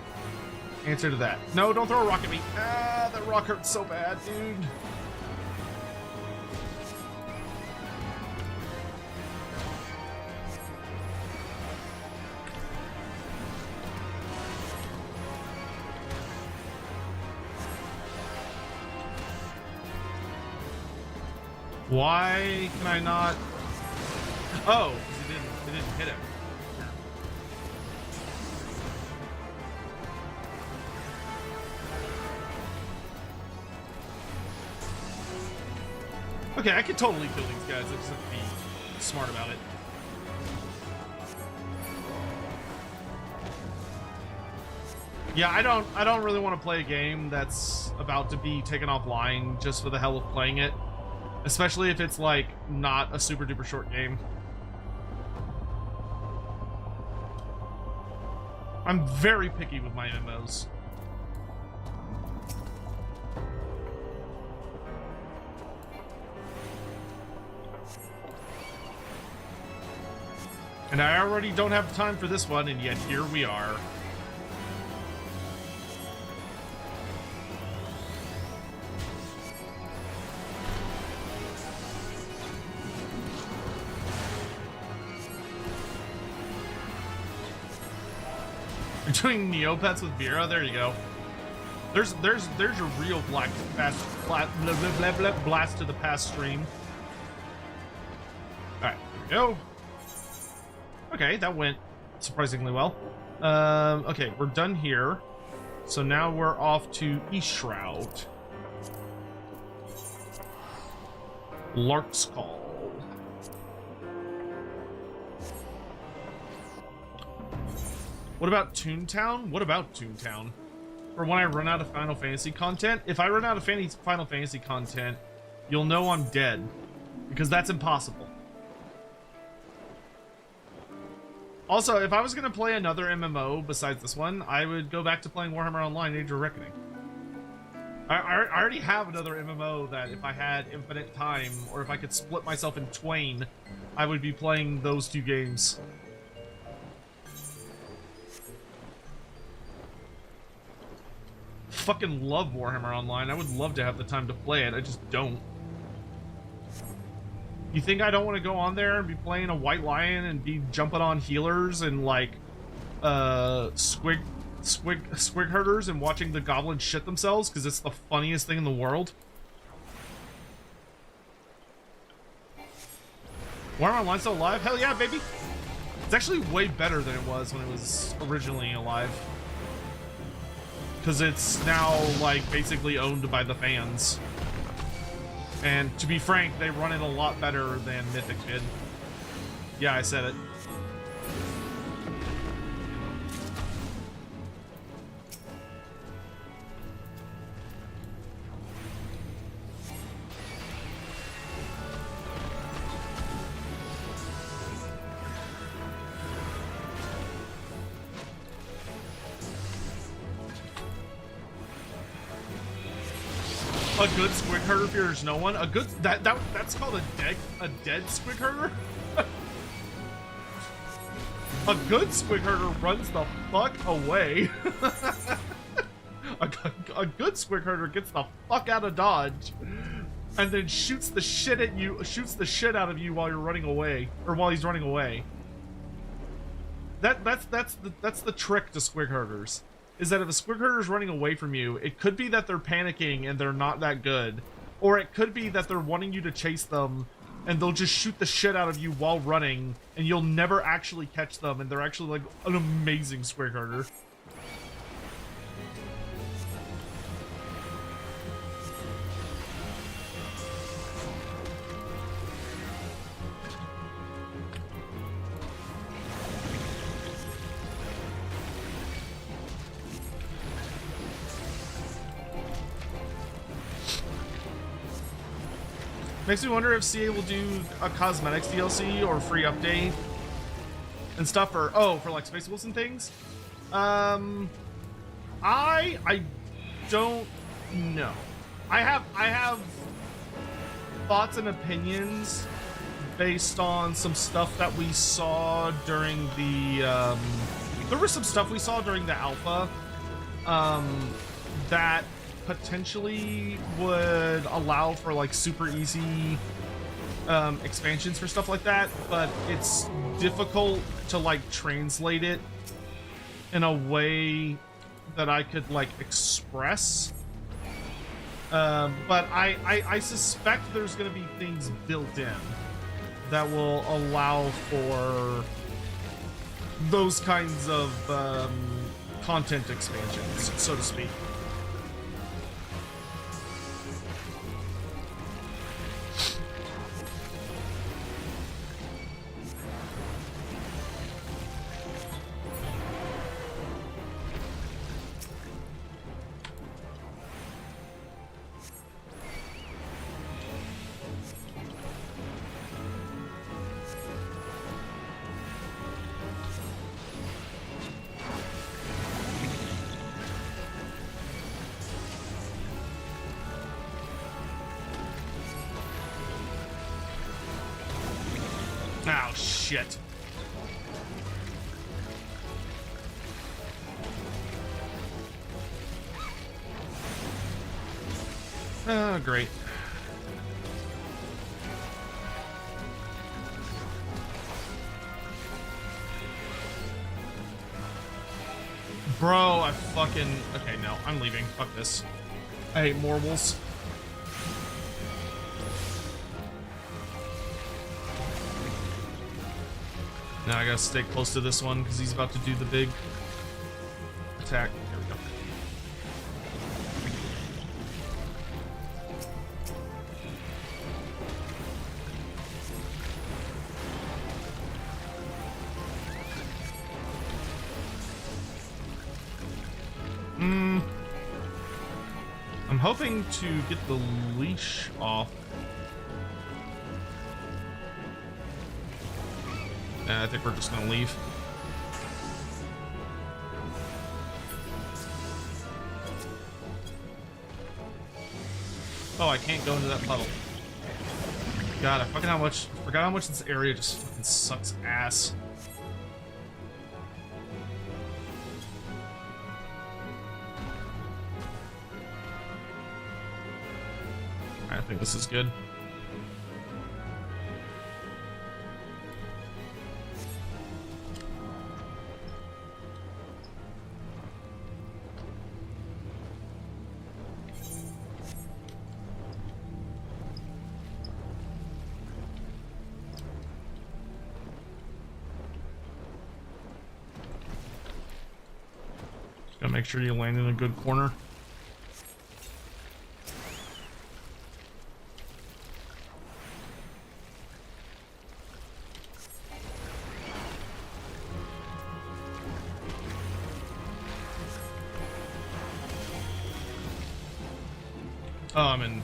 answer to that. No, don't throw a rock at me. Ah, that rock hurts so bad, dude. Why can I not? Oh, because it didn't. It didn't hit him. Okay, I could totally kill these guys. I just have to be smart about it. Yeah, I don't really want to play a game that's about to be taken offline just for the hell of playing it. Especially if it's like not a super duper short game. I'm very picky with my MMOs. And I already don't have time for this one, and yet here we are. You're doing Neopets with Vera? There you go. There's your real blast to the past stream. Alright, here we go. Okay, that went surprisingly well. Okay, we're done here. So now we're off to East Shroud. Lark's Call. What about Toontown? What about Toontown? For when I run out of Final Fantasy content? If I run out of Final Fantasy content, you'll know I'm dead. Because that's impossible. Also, if I was going to play another MMO besides this one, I would go back to playing Warhammer Online Age of Reckoning. I already have another MMO that if I had infinite time, or if I could split myself in twain, I would be playing those two games. Fucking love Warhammer Online. I would love to have the time to play it. I just don't. You think I don't want to go on there and be playing a White Lion and be jumping on healers and like squig herders and watching the goblins shit themselves because it's the funniest thing in the world? Warhammer Online still alive? Hell yeah, baby! It's actually way better than it was when it was originally alive. Because it's now like basically owned by the fans. And to be frank, they run it a lot better than Mythic did. Yeah, I said it. A good squig herder fears no one. A good that's called a dead squig herder. A good squig herder runs the fuck away. a good squig herder gets the fuck out of dodge, and then shoots the shit out of you while you're running away, or while he's running away. That's the trick to squig herders. Is that if a squig herder is running away from you, it could be that they're panicking and they're not that good. Or it could be that they're wanting you to chase them and they'll just shoot the shit out of you while running and you'll never actually catch them and they're actually like an amazing squig herder. Makes me wonder if CA will do a cosmetics DLC or free update and stuff for for like Space Wolves and things. I don't know. I have thoughts and opinions based on some stuff that we saw during the there was some stuff we saw during the alpha that potentially would allow for like super easy expansions for stuff like that, but it's difficult to like translate it in a way that I could like express. But I suspect there's gonna be things built in. that will allow for those kinds of content expansions, so to speak. Oh, shit. Oh, great. Bro, I fucking... Okay, no, I'm leaving. Fuck this. I hate mortals. Now I gotta stay close to this one because he's about to do the big attack. There we go. I'm hoping to get the leash off. I think we're just gonna leave. Oh, I can't go into that puddle. God, I forgot how much this area just fucking sucks ass. I think this is good. Gotta make sure you land in a good corner. Oh, I'm in.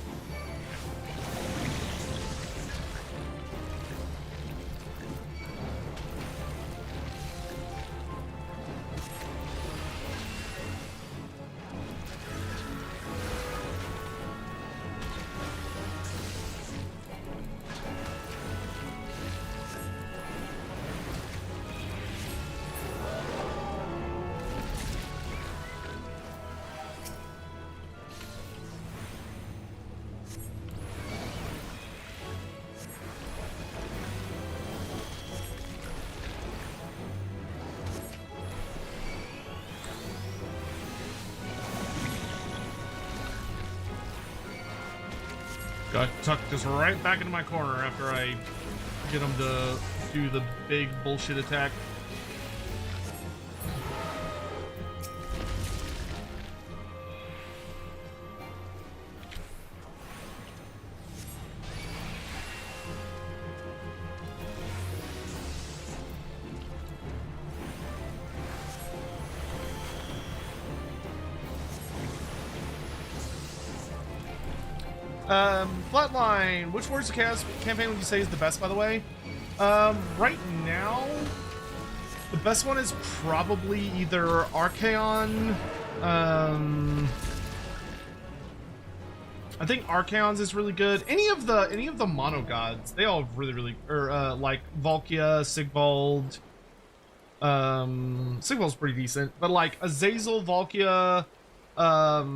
Got tucked just right back into my corner after I get him to do the big bullshit attack. Flatline, which Warriors of Chaos campaign would you say is the best, by the way? Right now, the best one is probably either Archaon. I think Archaon's is really good. Any of the mono gods, they all really like Valkia, Sigvald. Sigvald's pretty decent, but like Azazel, Valkia,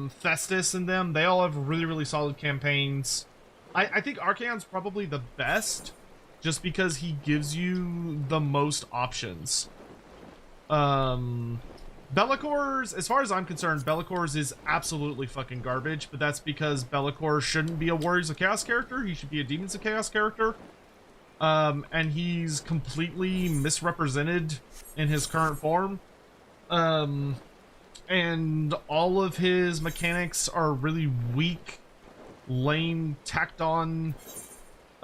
Festus and them, they all have really solid campaigns. I think Archaon's probably the best just because he gives you the most options. Be'lakor's, as far as I'm concerned, Be'lakor's is absolutely fucking garbage, but that's because Be'lakor shouldn't be a Warriors of Chaos character. He should be a Demons of Chaos character. and he's completely misrepresented in his current form. And all of his mechanics are really weak, lame, tacked on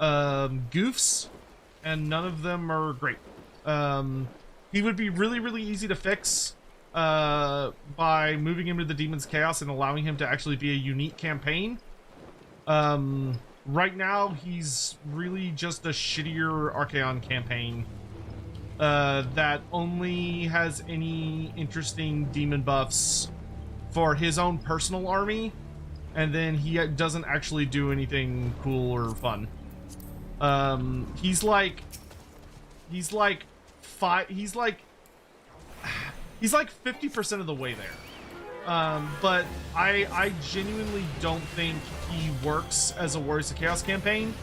goofs, and none of them are great. He would be really, really easy to fix by moving him to the Demon's Chaos and allowing him to actually be a unique campaign. Right now, he's really just a shittier Archaon campaign that only has any interesting demon buffs for his own personal army, and then he doesn't actually do anything cool or fun. He's like 50% of the way there. But I genuinely don't think he works as a Warriors of Chaos campaign,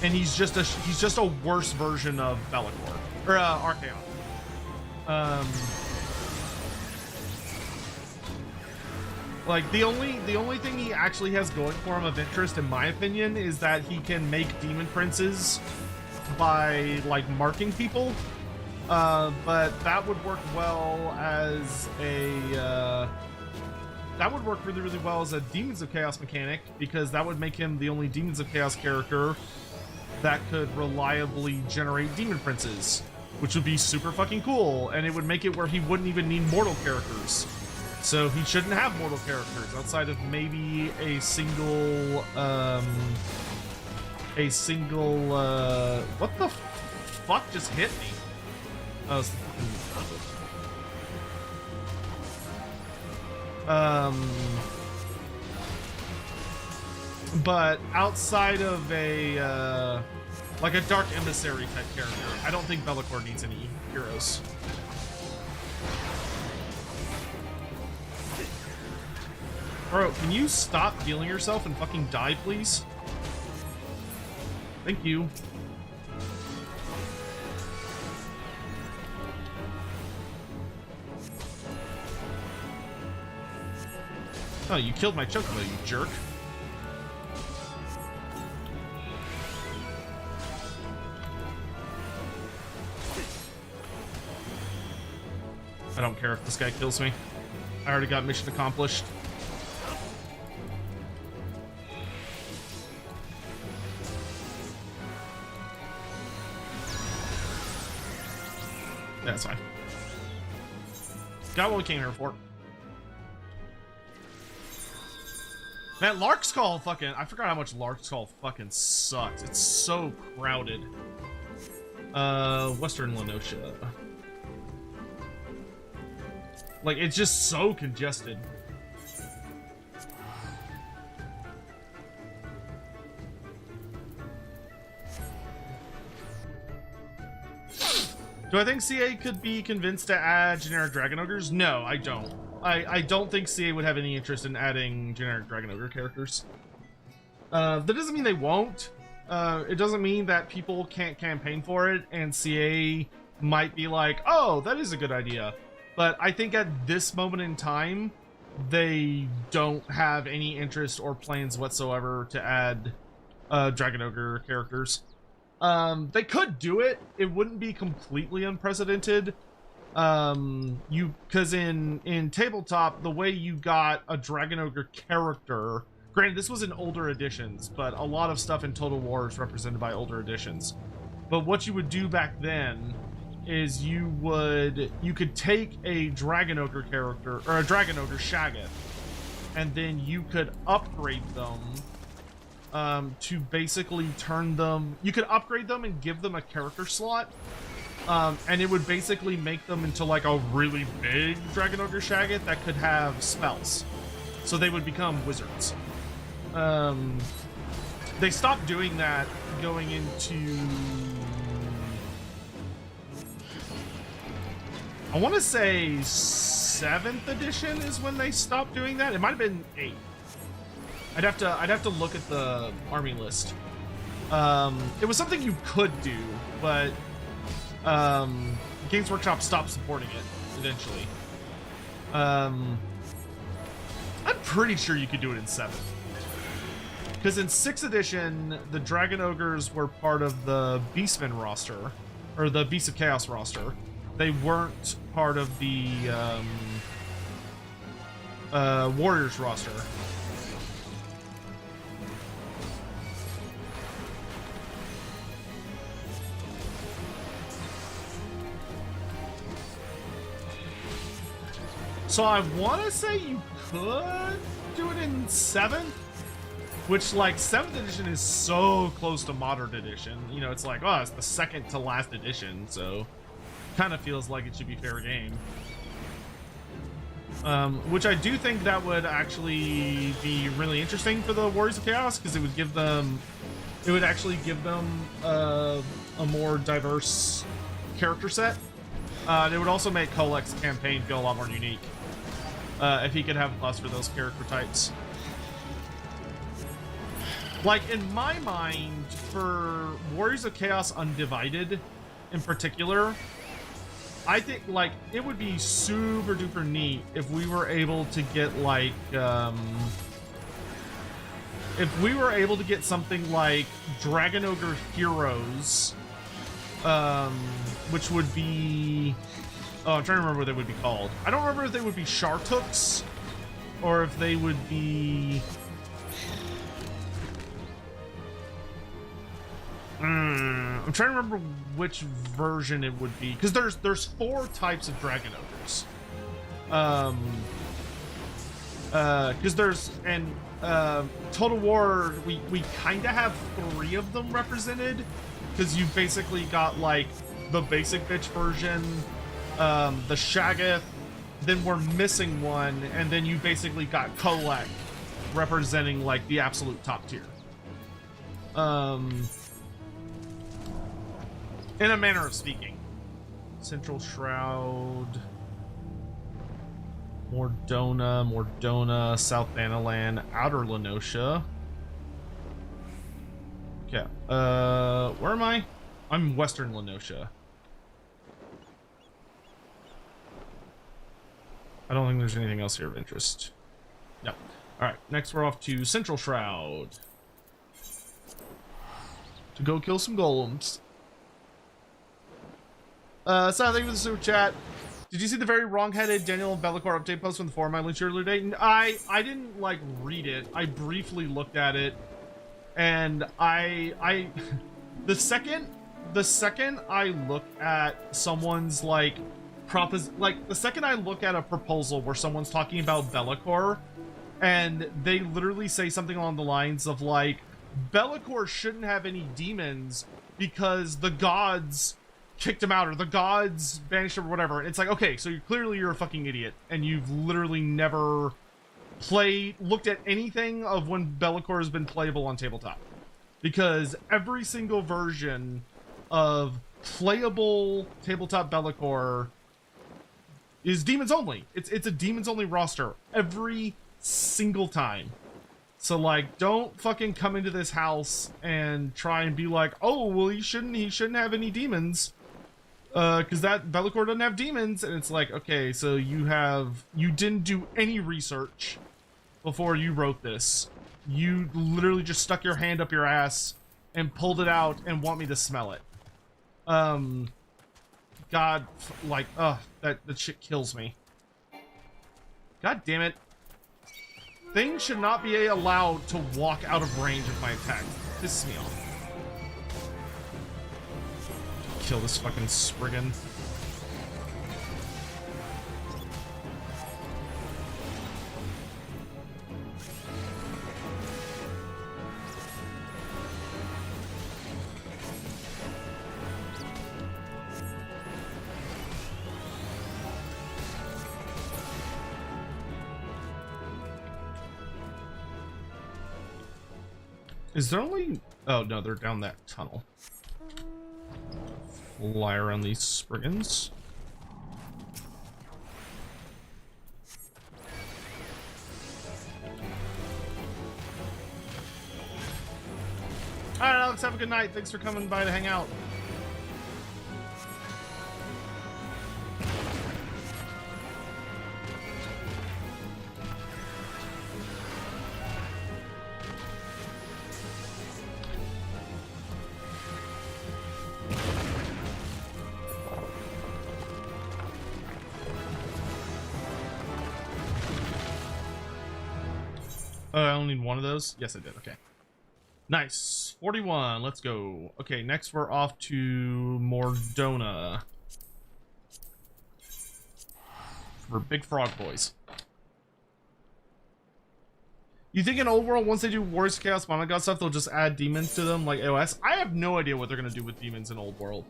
and he's just a worse version of Be'lakor or Archaon. Like the only thing he actually has going for him of interest, in my opinion, is that he can make demon princes by like marking people. But that would work well as a that would work really, really well as a Demons of Chaos mechanic, because that would make him the only Demons of Chaos character that could reliably generate demon princes, which would be super fucking cool, and it would make it where he wouldn't even need mortal characters. So he shouldn't have mortal characters outside of maybe a single what the fuck just hit me? Oh, it's the but outside of a like a Dark Emissary type character, I don't think Be'lakor needs any heroes. Bro, can you stop healing yourself and fucking die, please? Thank you. Oh, you killed my Chocobo, you jerk. I don't care if this guy kills me. I already got mission accomplished. That's fine. Got what we came here for. Man, Lark's Call fucking... I forgot how much Lark's Call fucking sucks. It's so crowded. Western Lenosha. Like, it's just so congested. Do I think CA could be convinced to add generic Dragon Ogres? No, I don't. I don't think CA would have any interest in adding generic Dragon Ogre characters. That doesn't mean they won't. It doesn't mean that people can't campaign for it, and CA might be like, oh, that is a good idea. But I think at this moment in time, they don't have any interest or plans whatsoever to add Dragon Ogre characters. They could do it. It wouldn't be completely unprecedented. Because in tabletop, the way you got a Dragon Ogre character, granted this was in older editions, but a lot of stuff in Total War is represented by older editions. But what you would do back then is you could take a Dragon Ogre character, or a Dragon Ogre Shaggoth, and then you could upgrade them to basically turn them... You could upgrade them and give them a character slot, and it would basically make them into like a really big Dragon Ogre Shaggoth that could have spells. So they would become wizards. They stopped doing that going into... I want to say 7th edition is when they stopped doing that. It might have been 8th. I'd have to look at the army list. It was something you could do, but Games Workshop stopped supporting it eventually. I'm pretty sure you could do it in 7th. Because in 6th edition, the Dragon Ogres were part of the Beastmen roster, or the Beasts of Chaos roster. They weren't part of the Warriors roster. So I want to say you could do it in 7th, which, like, 7th edition is so close to modern edition. You know, it's like, oh, it's the second to last edition, so kind of feels like it should be fair game. Which I do think that would actually be really interesting for the Warriors of Chaos, because it would give them, it would actually give them a more diverse character set. It would also make Kolek's campaign feel a lot more unique. If he could have plus for those character types. Like, in my mind, for Warriors of Chaos Undivided, in particular, I think, like, it would be super duper neat if we were able to get, like, if we were able to get something like Dragon Ogre Heroes, which would be... Oh, I'm trying to remember what they would be called. I don't remember if they would be Shartooks or if they would be... I'm trying to remember which version it would be, because there's 4 types of Dragon Ogres. Because there's Total War, we kind of have 3 of them represented, because you basically got like the basic bitch version, the Shaggoth, then we're missing one, and then you basically got Kolek representing like the absolute top tier. In a manner of speaking. Central Shroud, Mordona, South Analand, Outer Lenosha. Okay, where am I? I'm Western Lenosha. I don't think there's anything else here of interest. No. Alright, next we're off to Central Shroud. To go kill some golems. So thank you for the super chat. Did you see the very wrong-headed Daniel Bellicor update post from the forum I linked earlier today? I didn't, like, read it. I briefly looked at it. And the second I look at someone's, like, the second I look at a proposal where someone's talking about Bellicor, and they literally say something along the lines of, like, Bellicor shouldn't have any demons because the gods kicked him out, or the gods banished him, or whatever. It's like, okay, so you're a fucking idiot, and you've literally never looked at anything of when Bellicor has been playable on tabletop. Because every single version of playable tabletop Bellicor is demons only. It's a demons only roster every single time. So, like, don't fucking come into this house and try and be like, oh, well, he shouldn't have any demons. Because that Bellicor doesn't have demons. And it's like, okay, so you didn't do any research before you wrote this. You literally just stuck your hand up your ass and pulled it out and want me to smell it. God, like, that shit kills me. God damn it. Things should not be allowed to walk out of range of my attack. Pisses me off. Kill this fucking Spriggan. Is there only... Oh, no, they're down that tunnel. Fly around these Spriggans. Alright, Alex, have a good night. Thanks for coming by to hang out. I only need one of those? Yes, I did. Okay. Nice. 41. Let's go. Okay, next we're off to Mordona. For big frog boys. You think in Old World, once they do Warriors of Chaos Mono God stuff, they'll just add demons to them like AOS? I have no idea what they're going to do with demons in Old World.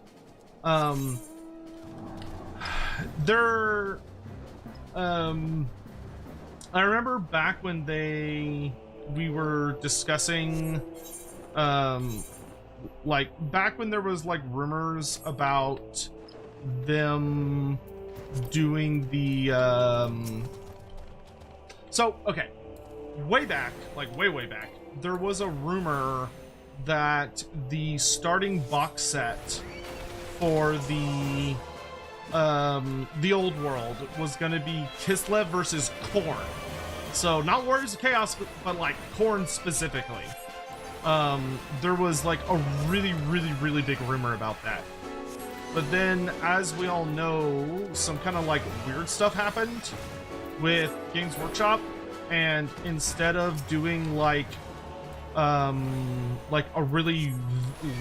They're... I remember back when we were discussing, like, back when there was, like, rumors about them doing the, so, okay, way back, like, way back, there was a rumor that the starting box set for the Old World was going to be Kislev versus Khorne. So not Warriors of Chaos, but like Khorne specifically. There was like a really big rumor about that. But then, as we all know, some kind of like weird stuff happened with Games Workshop, and instead of doing like a really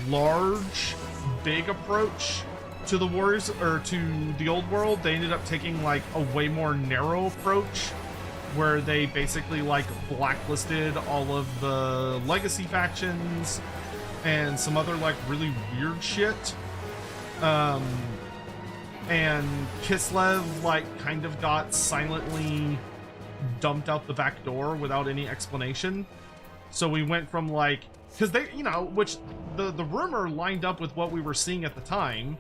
large, big approach to the Warriors or to the Old World, they ended up taking like a way more narrow approach, where they basically like blacklisted all of the legacy factions and some other like really weird shit. And Kislev like kind of got silently dumped out the back door without any explanation. So we went from like, because they, you know, which the rumor lined up with what we were seeing at the time,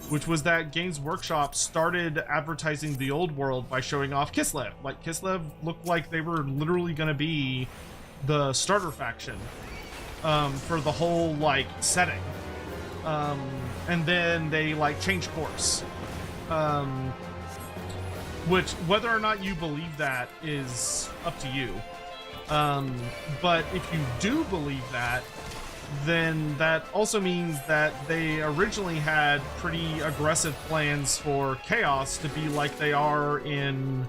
which was that Games Workshop started advertising the Old World by showing off Kislev. Like, Kislev looked like they were literally going to be the starter faction for the whole, like, setting. And then they, like, changed course. Which, whether or not you believe that is up to you. But if you do believe that, then that also means that they originally had pretty aggressive plans for Chaos to be like they are in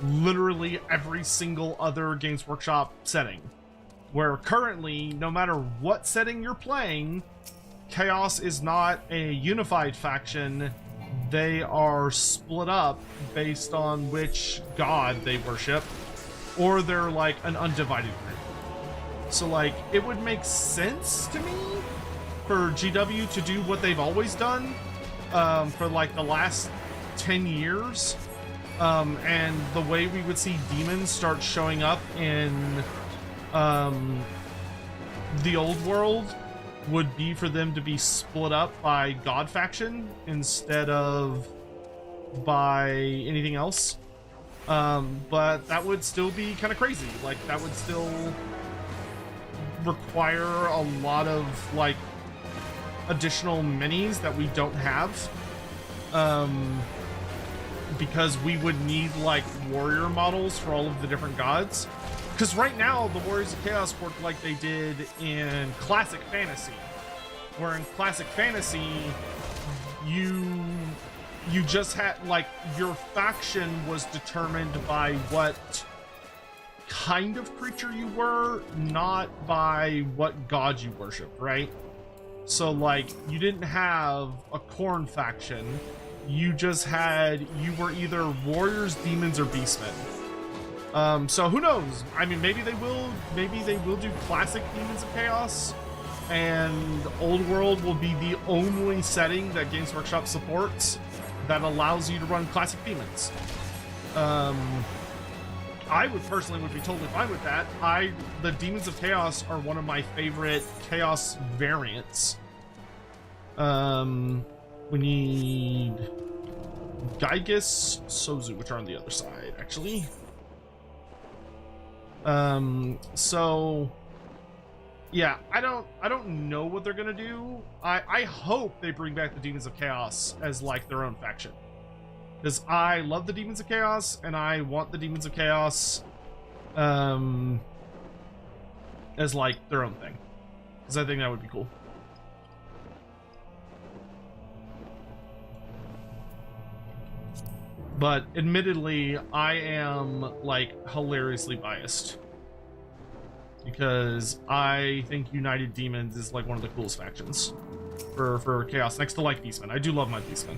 literally every single other Games Workshop setting. Where currently, no matter what setting you're playing, Chaos is not a unified faction. They are split up based on which god they worship, or they're like an undivided group. So, like, it would make sense to me for GW to do what they've always done for, like, the last 10 years. And the way we would see demons start showing up in the Old World would be for them to be split up by God faction instead of by anything else. But that would still be kind of crazy. Like, that would still require a lot of like additional minis that we don't have, because we would need like warrior models for all of the different gods, because right now the Warriors of Chaos work like they did in Classic Fantasy, where in Classic Fantasy you just had like your faction was determined by what kind of creature you were, not by what god you worshiped, right? So like you didn't have a Khorne faction, you just had, you were either warriors, demons, or beastmen. So who knows? I mean, maybe they will do classic Demons of Chaos, and Old World will be the only setting that Games Workshop supports that allows you to run classic demons. I would personally be totally fine with that. The Demons of Chaos are one of my favorite Chaos variants. We need Gygus, Sozu, which are on the other side, actually. So yeah, I don't know what they're gonna do. I hope they bring back the Demons of Chaos as like their own faction, because I love the Demons of Chaos and I want the Demons of Chaos as like their own thing, because I think that would be cool. But admittedly, I am like hilariously biased because I think United Demons is like one of the coolest factions for Chaos, next to like Beastmen. I do love my Beastmen.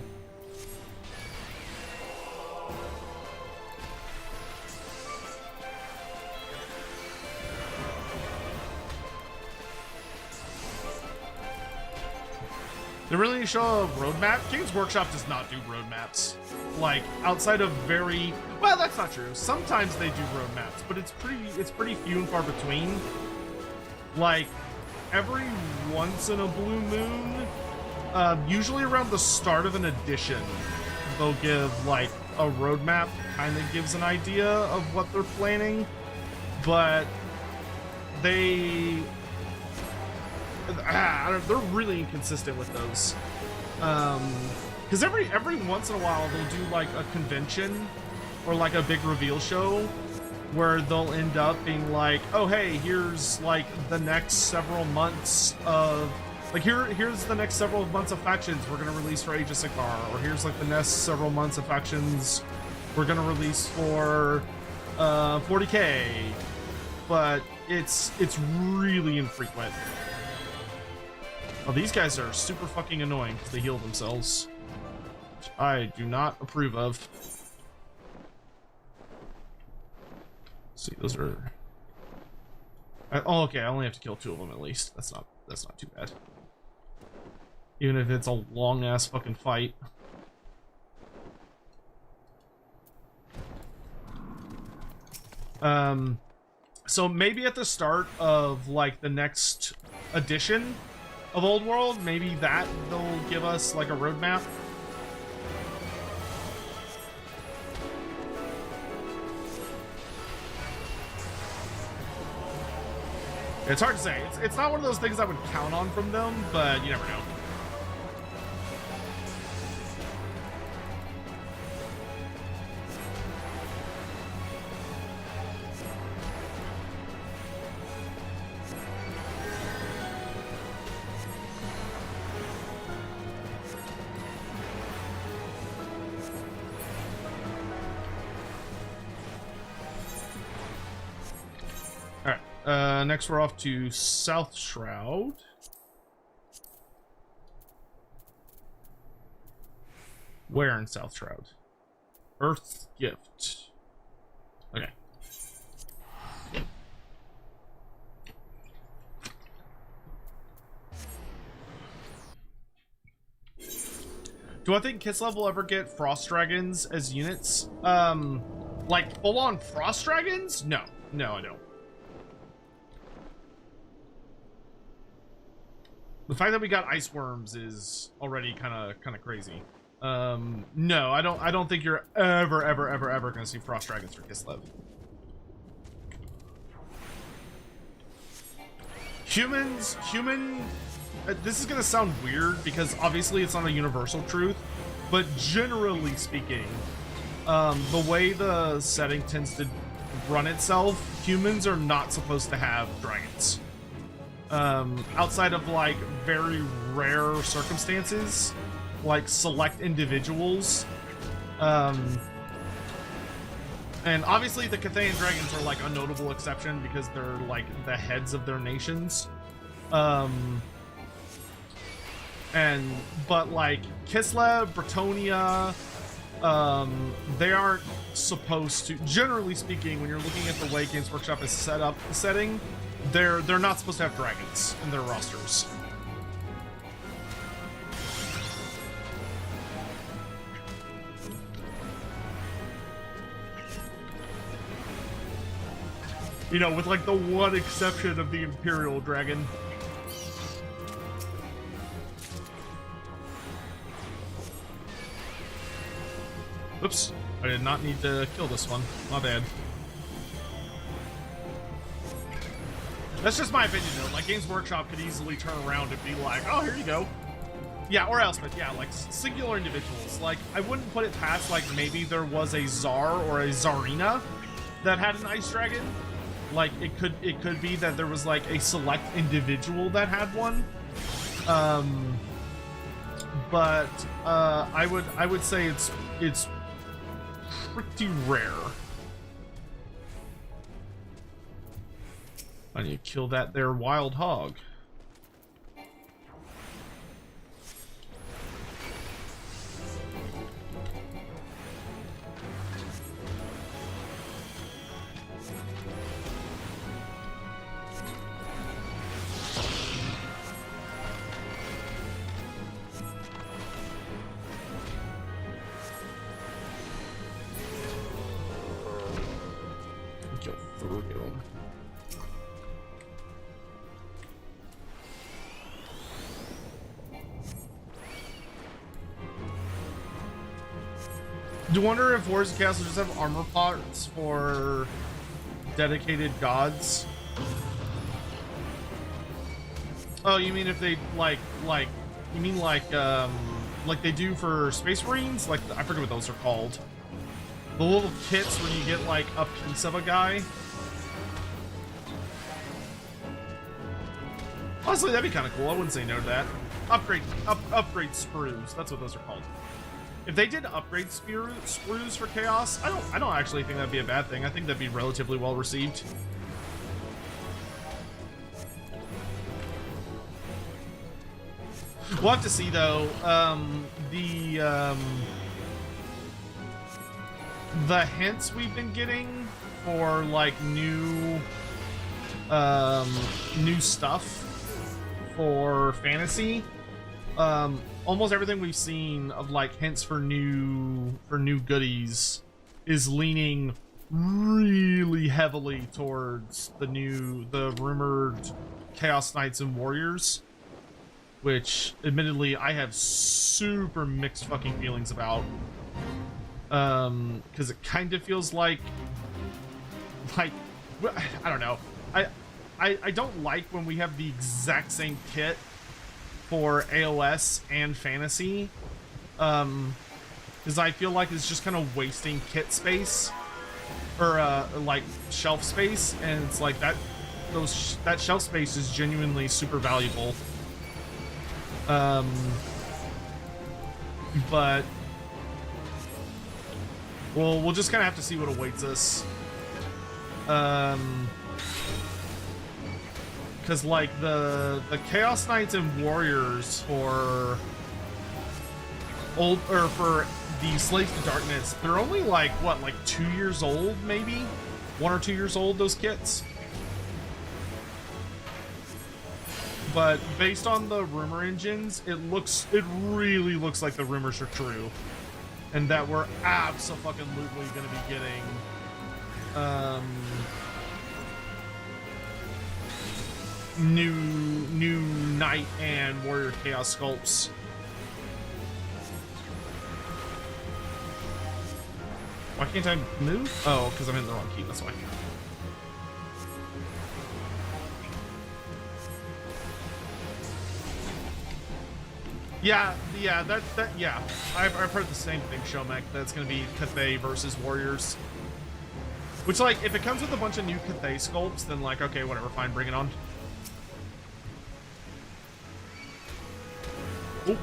They really need to show a roadmap. Games Workshop does not do roadmaps. Like, outside of very... Well, that's not true. Sometimes they do roadmaps, but it's pretty few and far between. Like, every once in a blue moon, usually around the start of an edition, they'll give, like, a roadmap that kind of gives an idea of what they're planning. But they're really inconsistent with those. Because every once in a while they'll do like a convention or like a big reveal show where they'll end up being like, oh hey, here's like the next several months of like here's the next several months of factions we're gonna release for Age of Sigmar, or here's like the next several months of factions we're gonna release for 40k. But it's really infrequent. Oh, these guys are super fucking annoying because they heal themselves, which I do not approve of. Let's see, those are... oh, okay, I only have to kill 2 of them at least. That's not too bad. Even if it's a long-ass fucking fight. So maybe at the start of, like, the next edition of Old World, maybe that they'll give us like a roadmap. It's hard to say. It's not one of those things I would count on from them, but you never know. Next we're off to South Shroud. Where in South Shroud? Earth's Gift. Okay. Do I think Kislev will ever get Frost Dragons as units? Like full-on Frost Dragons? No. No, I don't. The fact that we got Ice Worms is already kind of crazy. No, I don't think you're ever gonna see Frost Dragons for Kislev. This is gonna sound weird because obviously it's not a universal truth, but generally speaking, the way the setting tends to run itself, humans are not supposed to have dragons. Outside of like very rare circumstances, like select individuals. And obviously the Cathayan dragons are like a notable exception because they're like the heads of their nations. But like Kislev, Bretonia, they aren't supposed to, generally speaking, when you're looking at the way Games Workshop is set up the setting, they're not supposed to have dragons in their rosters. You know, with like the one exception of the Imperial Dragon. Oops, I did not need to kill this one. My bad. That's just my opinion, though. Like, Games Workshop could easily turn around and be like, oh, here you go. Yeah, or else, but yeah, like, singular individuals. Like, I wouldn't put it past, like, maybe there was a Tsar or a Tsarina that had an Ice Dragon. Like, it could be that there was, like, a select individual that had one. But I would say it's pretty rare. I need to kill that there wild hog. Kill 3 of them. Do you wonder if Wars and Castles just have armor pots for dedicated gods? Oh, you mean if they you mean like they do for Space Marines? Like I forget what those are called. The little kits where you get like a piece of a guy. Honestly, that'd be kind of cool. I wouldn't say no to that. Upgrade sprues. That's what those are called. If they did upgrade sprues for Chaos, I don't actually think that'd be a bad thing. I think that'd be relatively well received. We'll have to see though. The hints we've been getting for like new stuff for fantasy, almost everything we've seen of like hints for new goodies is leaning really heavily towards the rumored Chaos Knights and Warriors, which admittedly I have super mixed fucking feelings about. Because it kind of feels like I don't know. I don't like when we have the exact same kit for AOS and fantasy. Because I feel like it's just kind of wasting kit space or like shelf space, and it's like that shelf space is genuinely super valuable. But we'll just kind of have to see what awaits us. Because like the Chaos Knights and Warriors for the Slaves to Darkness, they're only like what, like 2 years old, maybe 1 or 2 years old, those kits. But based on the rumor engines, it really looks like the rumors are true. And that we're absolutely gonna be getting new Knight and Warrior Chaos sculpts. Why can't I move? Oh, because I'm in the wrong key, that's why. Yeah, I've heard the same thing, Shomek, that it's gonna be Cathay versus Warriors. Which, like, if it comes with a bunch of new Cathay sculpts, then like, okay, whatever, fine, bring it on. Oh.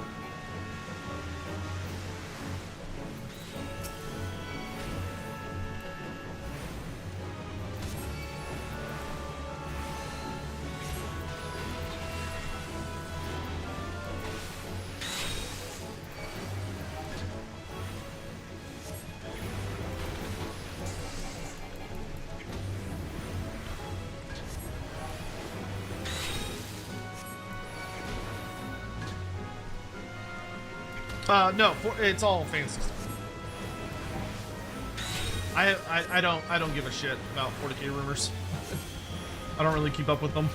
No, it's all fantasy stuff. I don't give a shit about 40k rumors. I don't really keep up with them.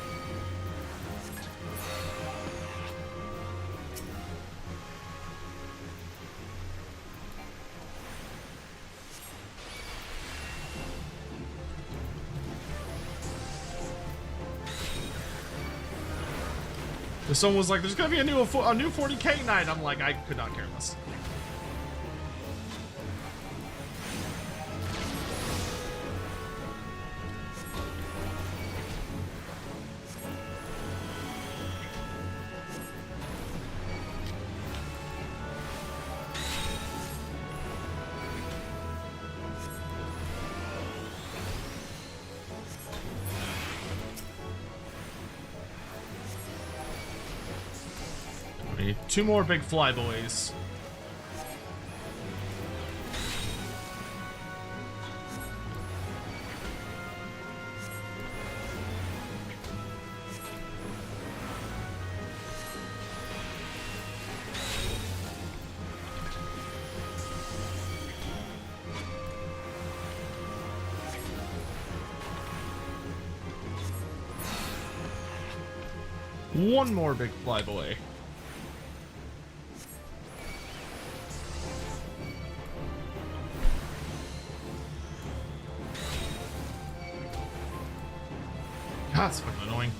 If someone was like, "There's gonna be a new 40k night," I'm like, I could not care less. Okay, 2 more big flyboys. One more big flyboy. God, that's fucking annoying.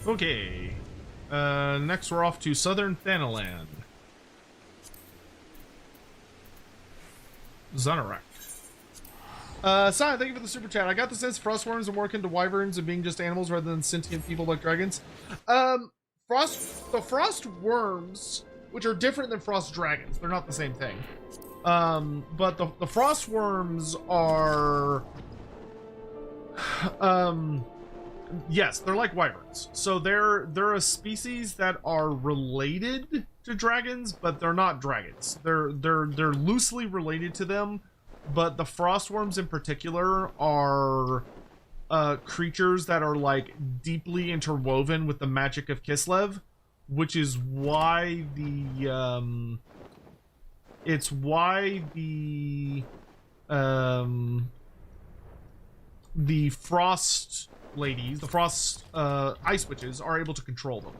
Okay. Next we're off to Southern Thanalan. Zonarak. Sign, thank you for the super chat. I got the sense frostworms are more akin to wyverns and being just animals rather than sentient people like dragons. The frost worms, which are different than frost dragons, they're not the same thing. But the frost worms are yes, they're like wyverns. So they're a species that are related to dragons, but they're not dragons. They're loosely related to them, but the frostworms in particular are creatures that are like deeply interwoven with the magic of Kislev, which is why the frost ladies, the frost ice witches, are able to control them.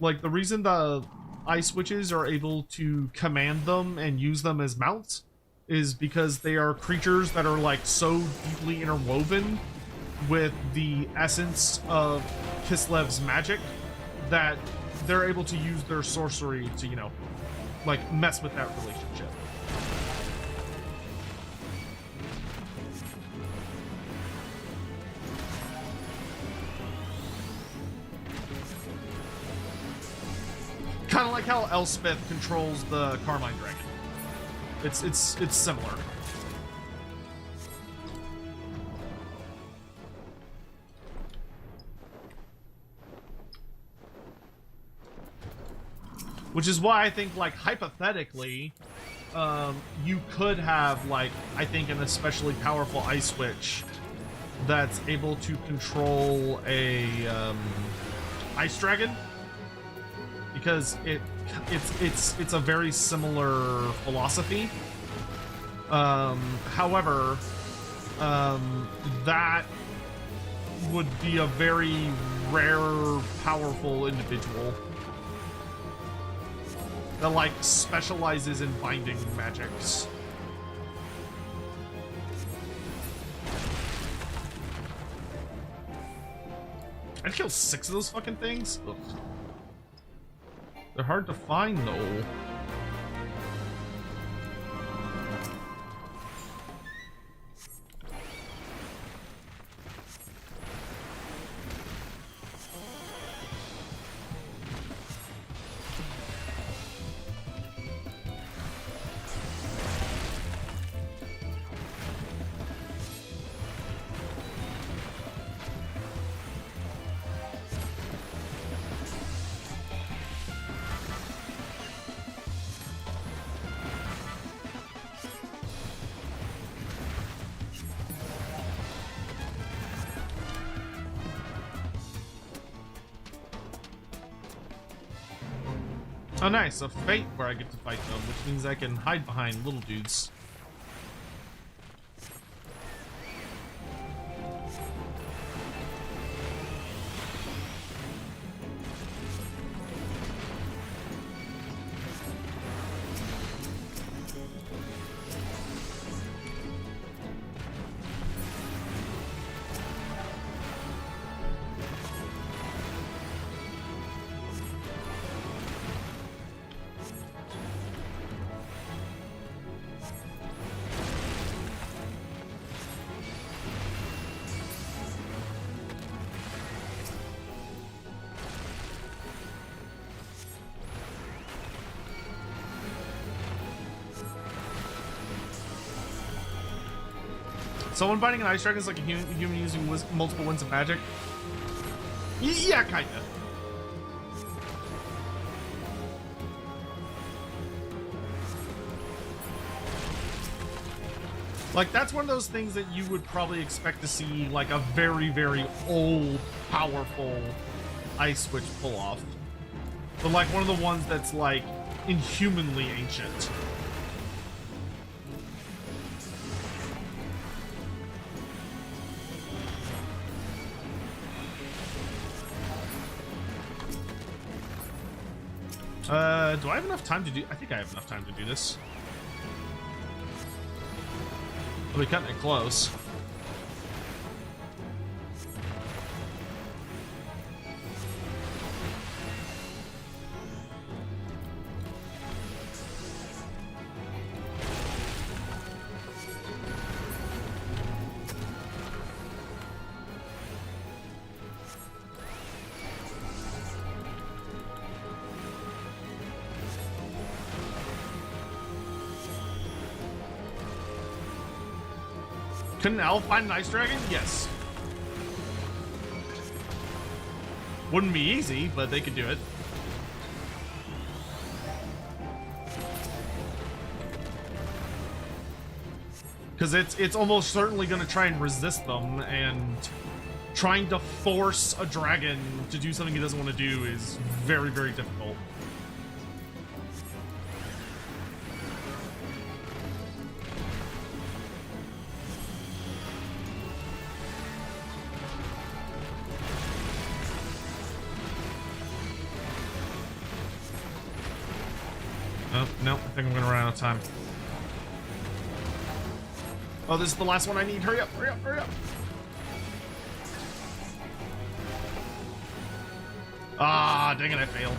Like, the reason the ice witches are able to command them and use them as mounts is because they are creatures that are like so deeply interwoven with the essence of Kislev's magic that they're able to use their sorcery to, you know, like, mess with that relationship. Kind of like how Elspeth controls the Carmine Dragon. It's similar. Which is why I think, like, hypothetically, you could have, like, I think an especially powerful Ice Witch that's able to control a Ice Dragon. Because it's a very similar philosophy. However, that would be a very rare, powerful individual that, like, specializes in binding magics. I'd kill 6 of those fucking things? Ugh. They're hard to find, though. Oh, nice, a fate where I get to fight them, which means I can hide behind little dudes. Someone biting an ice dragon is like a human using multiple winds of magic. Yeah, kinda. Like, that's one of those things that you would probably expect to see, like, a very, very old, powerful ice switch pull off. But, like, one of the ones that's, like, inhumanly ancient. Do I have enough time to do... I think I have enough time to do this. I'll be cutting it close. Couldn't an elf find an ice dragon? Yes. Wouldn't be easy, but they could do it. Because it's almost certainly going to try and resist them, and trying to force a dragon to do something he doesn't want to do is very, very difficult. No, I think I'm gonna run out of time. Oh, this is the last one I need. Hurry up, hurry up, hurry up. Ah, dang it, I failed.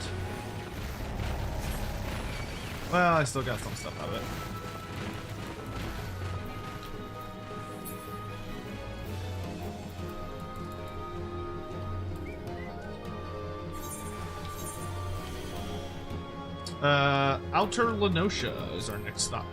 Well, I still got some stuff out of it. Outer Lenosha is our next stop.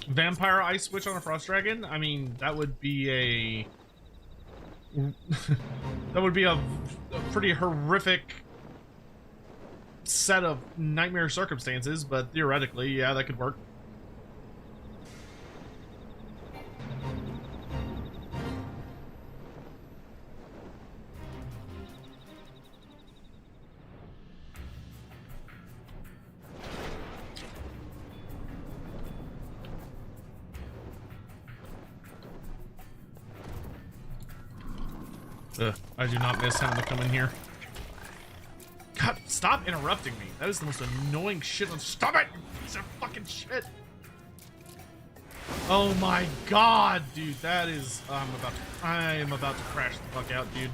Vampire ice switch on a frost dragon? I mean, that would be a that would be a pretty horrific set of nightmare circumstances, but theoretically, yeah, that could work. I do not miss having to come in here. God, stop interrupting me. That is the most annoying shit. Stop it, you piece of fucking shit. Oh my god, dude. That is... I am about to crash the fuck out, dude.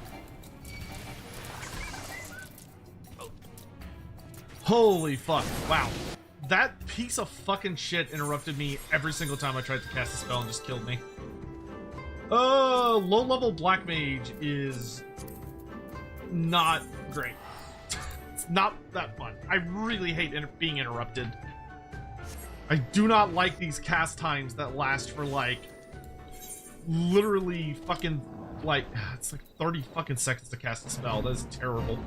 Holy fuck. Wow. That piece of fucking shit interrupted me every single time I tried to cast a spell and just killed me. Low-level Black Mage is not great. It's not that fun. I really hate being interrupted. I do not like these cast times that last for, like, literally fucking, like, it's like 30 fucking seconds to cast a spell. That is terrible.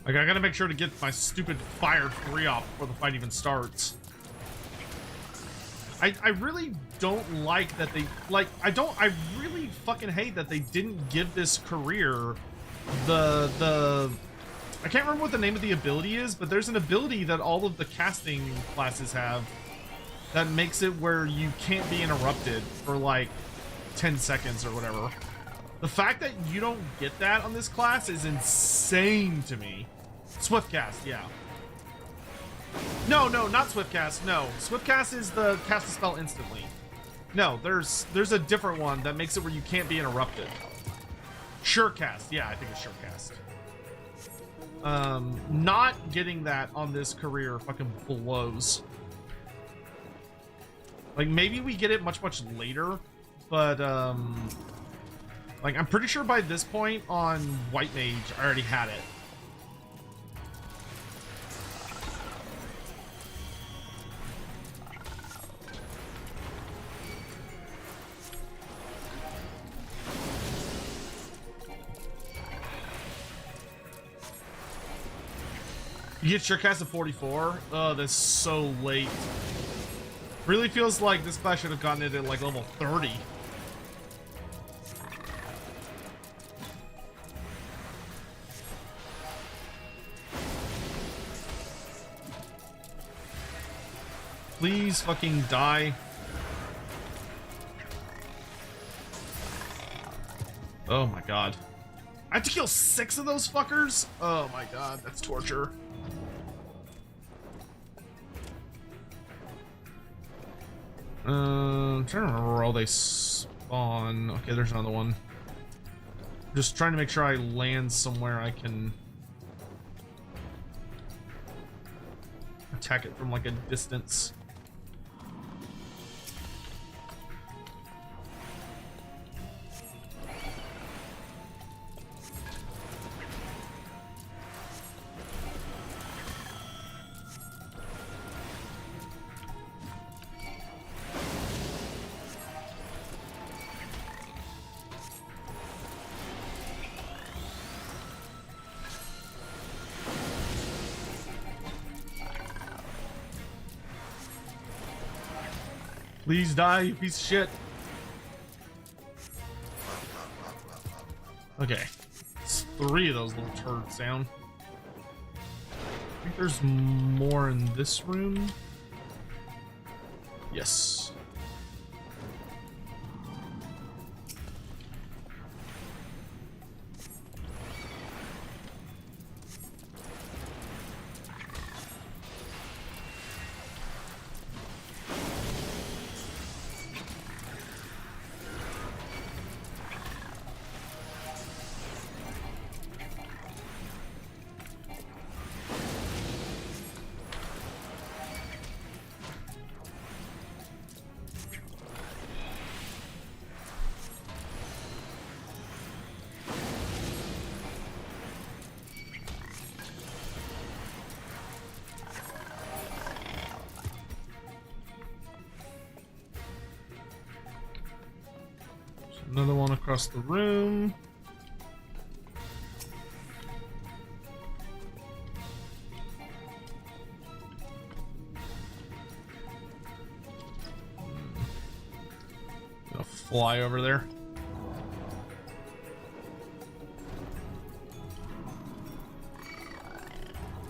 Like, I gotta make sure to get my stupid fire 3 off before the fight even starts. I really don't like that they, like, I really fucking hate that they didn't give this career the I can't remember what the name of the ability is, but there's an ability that all of the casting classes have that makes it where you can't be interrupted for like 10 seconds or whatever. The fact that you don't get that on this class is insane to me. Swiftcast, yeah. No, not Swiftcast, no. Swiftcast is the cast a spell instantly. No, there's a different one that makes it where you can't be interrupted. Surecast, yeah, I think it's Surecast. Not getting that on this career fucking blows. Like, maybe we get it much later, but, like, I'm pretty sure by this point on White Mage, I already had it. You get Surecast at 44? Oh, that's so late. Really feels like this class should have gotten it at like level 30. Please fucking die. Oh my god. I have to kill 6 of those fuckers? Oh my god, that's torture. I'm trying to remember where all they spawn. Okay, there's another one. Just trying to make sure I land somewhere I can attack it from like a distance. Please die, you piece of shit. Okay. It's 3 of those little turds down. I think there's more in this room. Yes. Another one across the room. Gonna fly over there.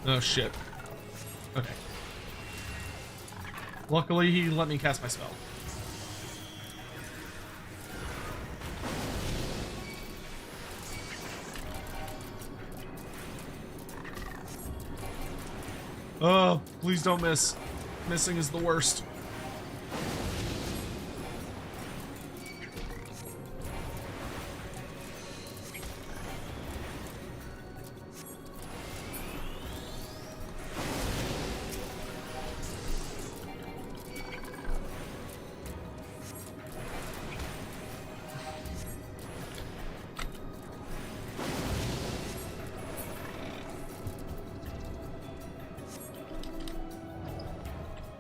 Oh shit. Okay. Luckily he let me cast my spell. Oh, please don't miss. Missing is the worst.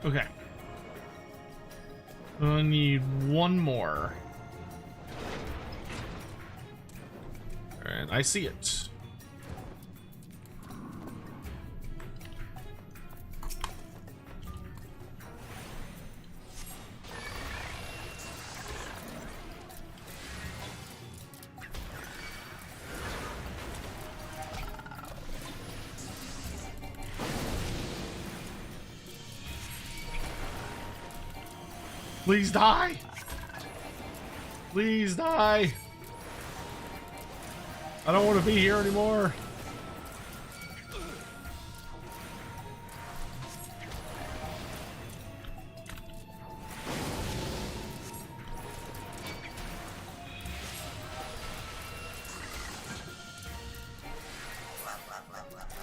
Okay. I need one more. And I see it. Please die. Please die. I don't want to be here anymore.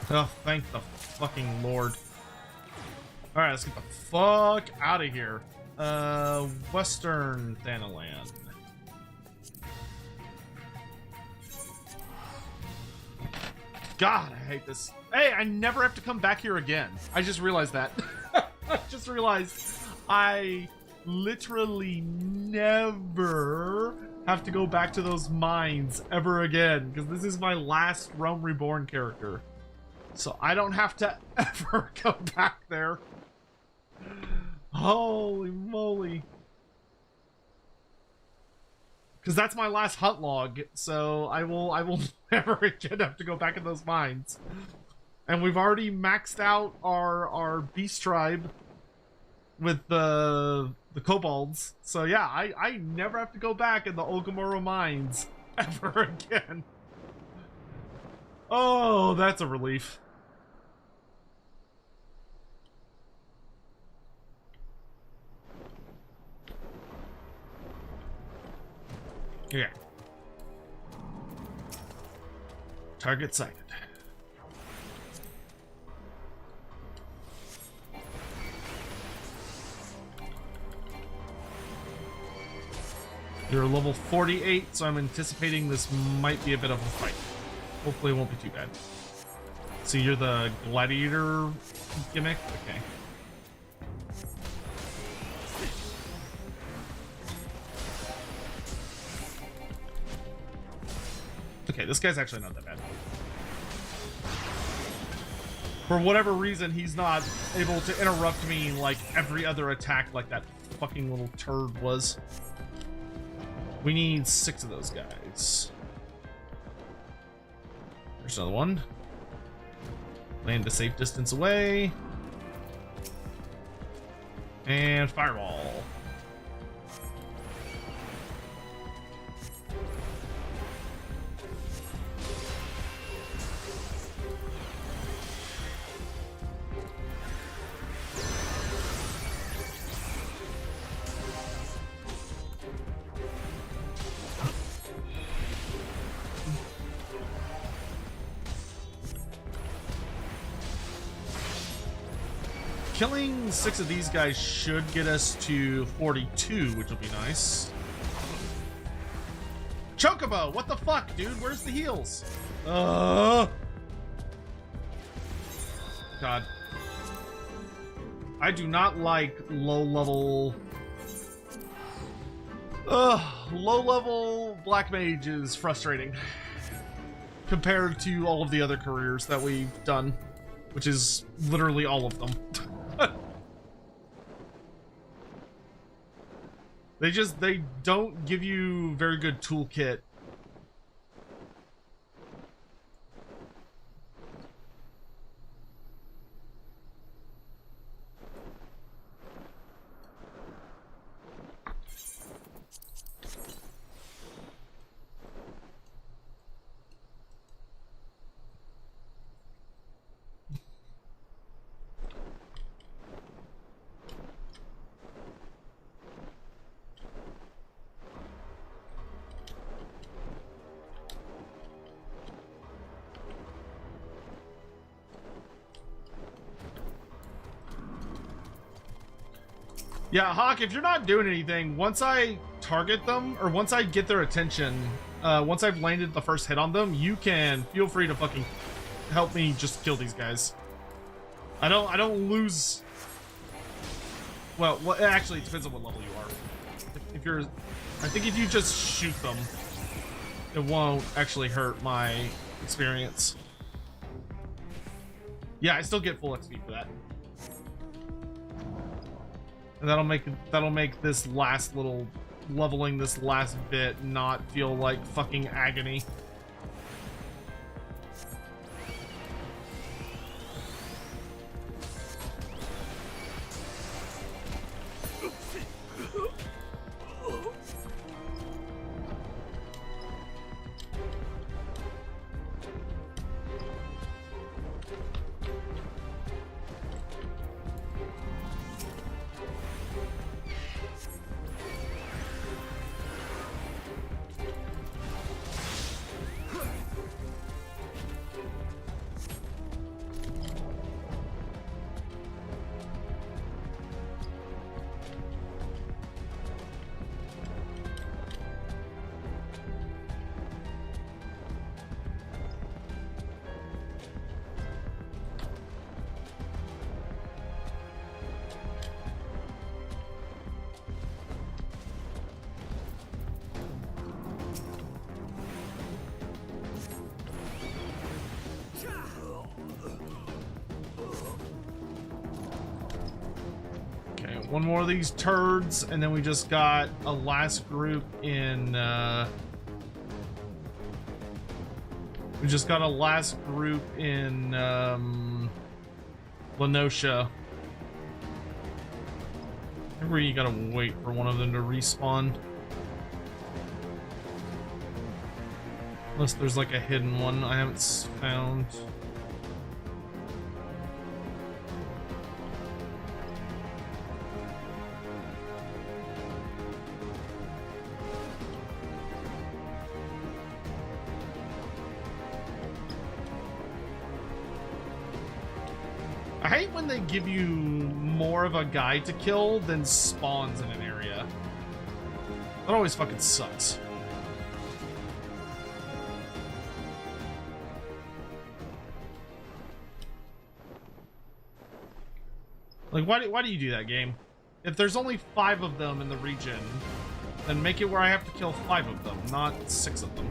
Oh, thank the fucking Lord. Alright, let's get the fuck out of here. Western Thanaland. God, I hate this. Hey, I never have to come back here again. I just realized that. I just realized I literally never have to go back to those mines ever again, because this is my last Realm Reborn character. So I don't have to ever go back there. Holy moly. Because that's my last hunt log, so I will never again have to go back in those mines. And we've already maxed out our beast tribe with the kobolds. So yeah, I never have to go back in the Ogamoro mines ever again. Oh, that's a relief. Yeah. Target sighted. You're level 48, so I'm anticipating this might be a bit of a fight. Hopefully it won't be too bad. So you're the gladiator gimmick? Okay. Okay, this guy's actually not that bad. For whatever reason, he's not able to interrupt me like every other attack like that fucking little turd was. We need 6 of those guys. There's another one. Land a safe distance away. And fireball. Killing 6 of these guys should get us to 42, which will be nice. Chocobo, what the fuck, dude? Where's the heals? God. I do not like low-level... low-level Black Mage is frustrating. Compared to all of the other careers that we've done. Which is literally all of them. They don't give you very good toolkit. Yeah, Hawk, if you're not doing anything, once I target them, or once I get their attention, once I've landed the first hit on them, you can feel free to fucking help me just kill these guys. I don't lose... Well, actually, it depends on what level you are. If you're... I think if you just shoot them, it won't actually hurt my experience. Yeah, I still get full XP for that. And that'll make this last little leveling this last bit not feel like fucking agony. one more of these turds, and then we just got a last group in, we just got a last group in, Lenosha. Maybe you gotta wait for one of them to respawn. Unless there's like a hidden one I haven't found. I hate when they give you more of a guy to kill than spawns in an area. That always fucking sucks. Like, why do you do that, game? If there's only 5 of them in the region, then make it where I have to kill 5 of them, not 6 of them.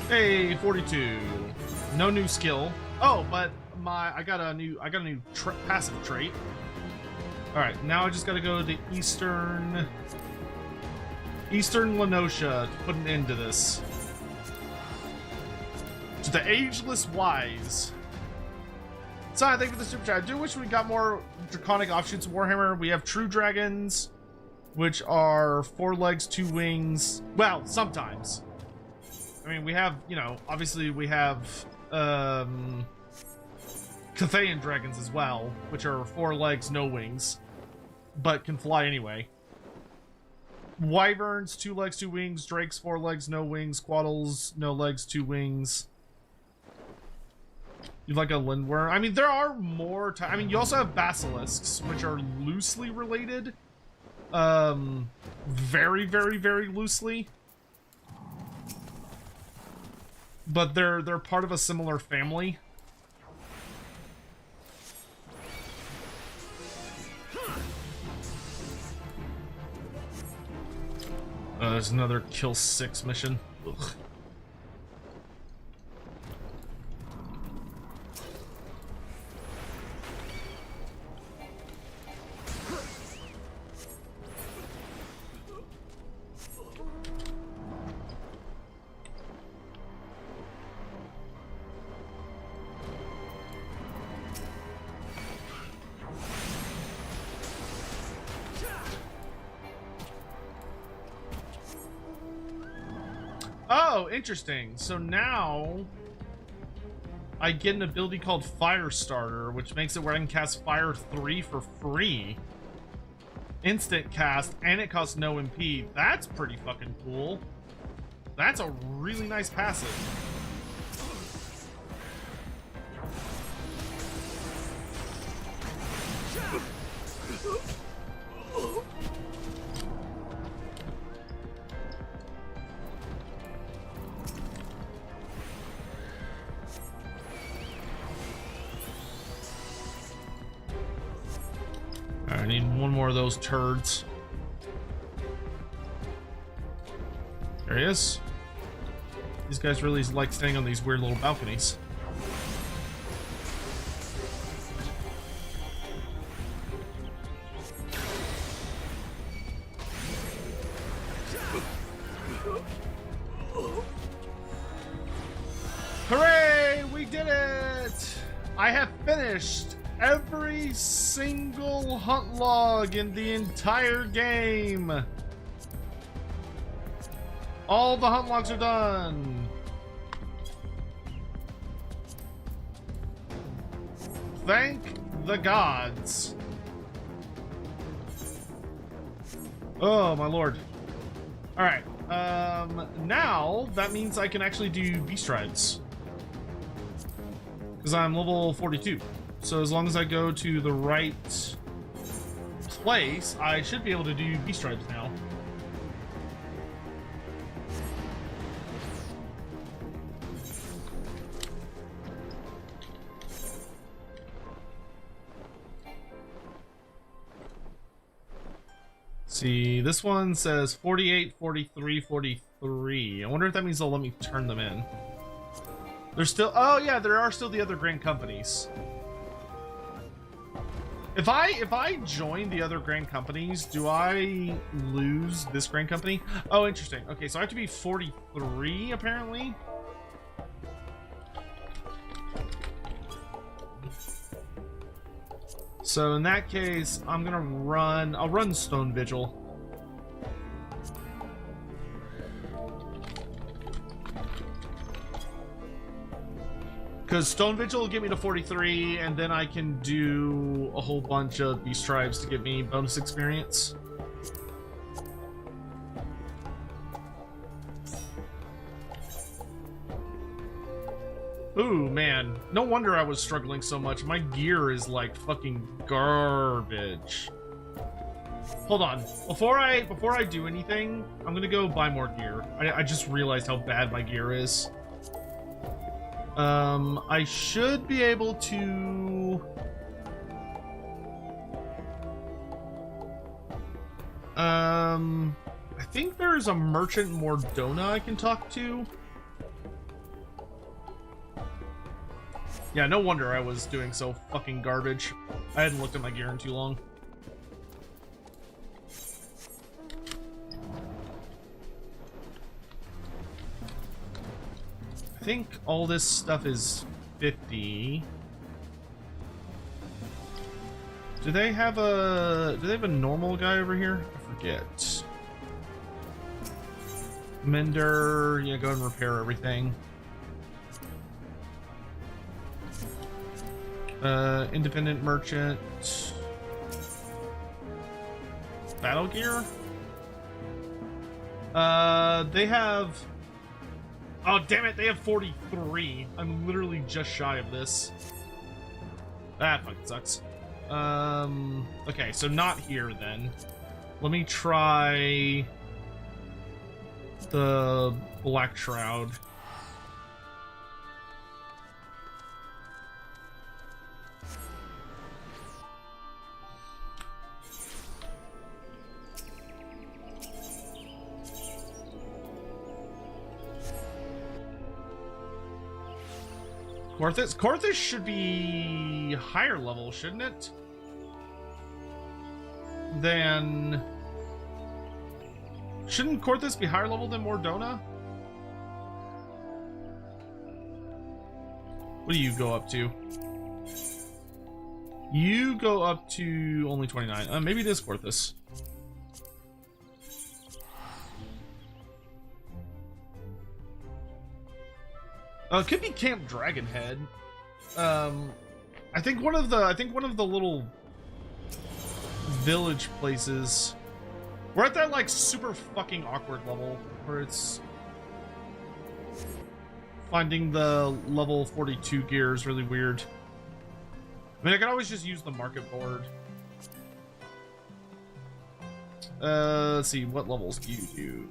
Hey, 42. No new skill. Oh, but I got a new passive trait. All right, now I just got to go to Eastern Lenosha to put an end to this. To the ageless wise. So thank you for the super chat. I do wish we got more draconic offshoots of Warhammer. We have true dragons, which are 4 legs, 2 wings. Well, sometimes. I mean, we have, you know, obviously we have Cathayan dragons as well, which are 4 legs, no wings, but can fly anyway. Wyverns, 2 legs, 2 wings. Drakes, 4 legs, no wings. Quaddles, no legs, 2 wings. You like a lindworm? I mean, there are more. I mean, you also have basilisks, which are loosely related. Very, very, very loosely. But they're part of a similar family. There's another kill 6 mission. Ugh. Oh, interesting. So now I get an ability called Firestarter, which makes it where I can cast Fire 3 for free. Instant cast, and it costs no MP. That's pretty fucking cool. That's a really nice passive. I need one more of those turds. There he is. These guys really like staying on these weird little balconies. Hooray! We did it! I have finished every single hunt log in the entire game. All the hunt logs are done. Thank the gods. Oh my lord. All right. Now that means I can actually do beast rides because I'm level 42. So as long as I go to the right place, I should be able to do beast rides now. See, this one says 48, 43, 43. 43. I wonder if that means they'll let me turn them in. There's still... Oh, yeah, there are still the other grand companies. If I join the other grand companies, do I lose this grand company? Oh, interesting. Okay, so I have to be 43, apparently. So in that case, I'll run Stone Vigil. Because Stone Vigil will get me to 43, and then I can do a whole bunch of Beast Tribes to give me bonus experience. Ooh, man. No wonder I was struggling so much. My gear is like fucking garbage. Hold on. Before I do anything, I'm gonna go buy more gear. I just realized how bad my gear is. I should be able to... I think there's a merchant in Mordona I can talk to. Yeah, no wonder I was doing so fucking garbage. I hadn't looked at my gear in too long. I think all this stuff is 50. Do they have a normal guy over here? I forget. Mender, yeah, go ahead and repair everything. Independent merchant. Battle gear? They have... Oh, damn it, they have 43. I'm literally just shy of this. That fucking sucks. Okay, so not here then. Let me try the Black Shroud. Korthus should be higher level, shouldn't it? Then... Shouldn't Korthus be higher level than Mordona? What do you go up to? You go up to only 29. Maybe it is Korthus. It could be Camp Dragonhead. I think one of the little village places. We're at that like super fucking awkward level where it's finding the level 42 gear is really weird. I mean, I can always just use the market board. Let's see, what levels do you do?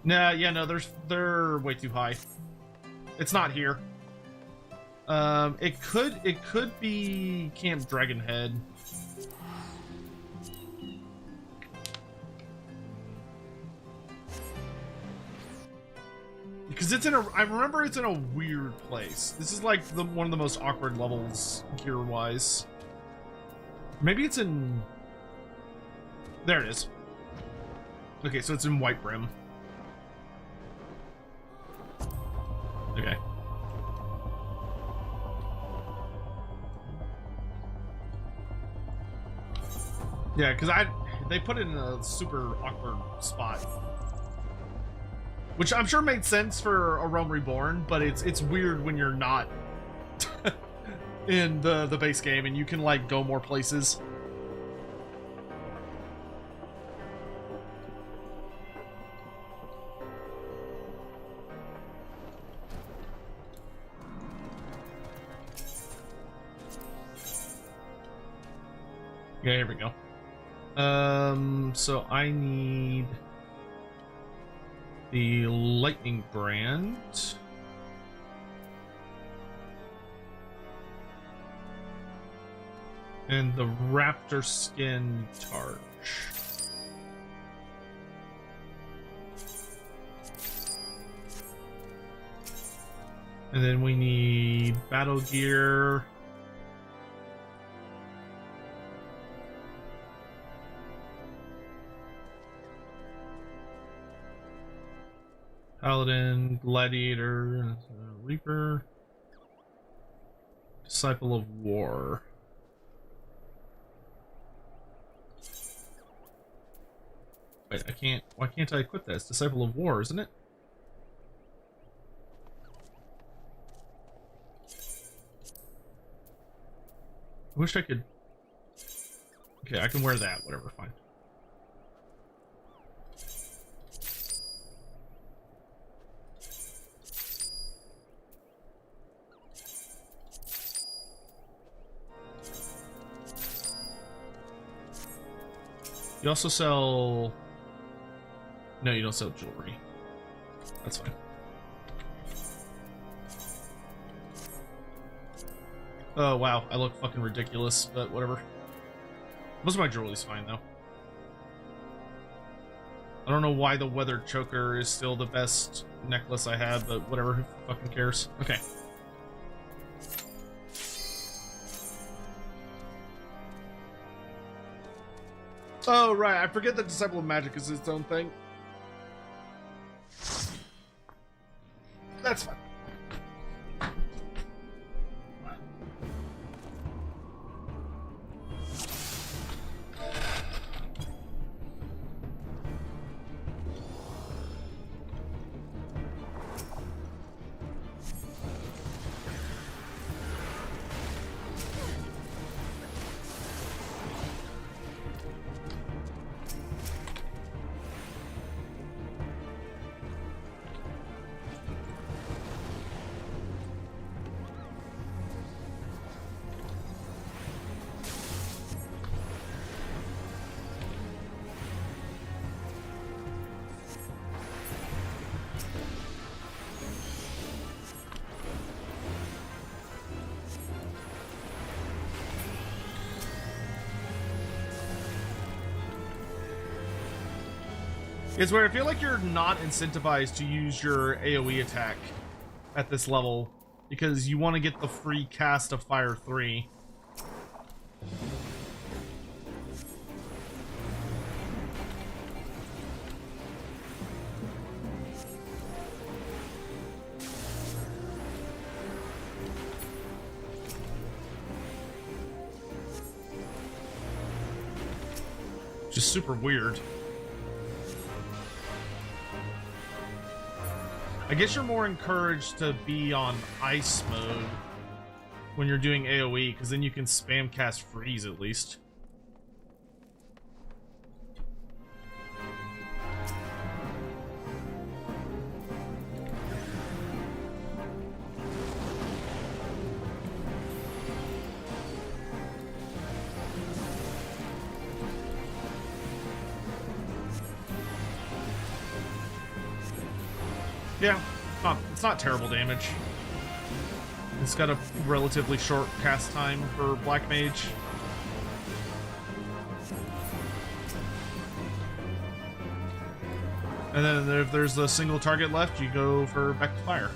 Nah, yeah, no, they're way too high. It's not here. It could be Camp Dragonhead. Because it's in a, I remember it's in a weird place. This is like one of the most awkward levels gear-wise. Maybe it's in... There it is. Okay, so it's in White Brim. Okay. Yeah, because they put it in a super awkward spot. Which I'm sure made sense for A Realm Reborn, but it's weird when you're not in the base game and you can like go more places. Okay, here we go. So I need the Lightning Brand. And the Raptor Skin Targe. And then we need battle gear. Paladin, Gladiator, Reaper, Disciple of War. Wait, I can't. Why can't I equip that? It's Disciple of War, isn't it? I wish I could. Okay, I can wear that. Whatever, fine. You also sell... No, you don't sell jewelry. That's fine. Oh, wow. I look fucking ridiculous, but whatever. Most of my jewelry's fine, though. I don't know why the weathered choker is still the best necklace I have, but whatever. Who fucking cares? Okay. Oh, right. I forget that Disciple of Magic is its own thing. That's fine. It's where I feel like you're not incentivized to use your AoE attack at this level because you want to get the free cast of Fire 3. Just super weird. I guess you're more encouraged to be on ice mode when you're doing AoE, because then you can spam cast freeze at least. Yeah, it's not terrible damage. It's got a relatively short cast time for Black Mage. And then if there's a single target left, you go for back to fire.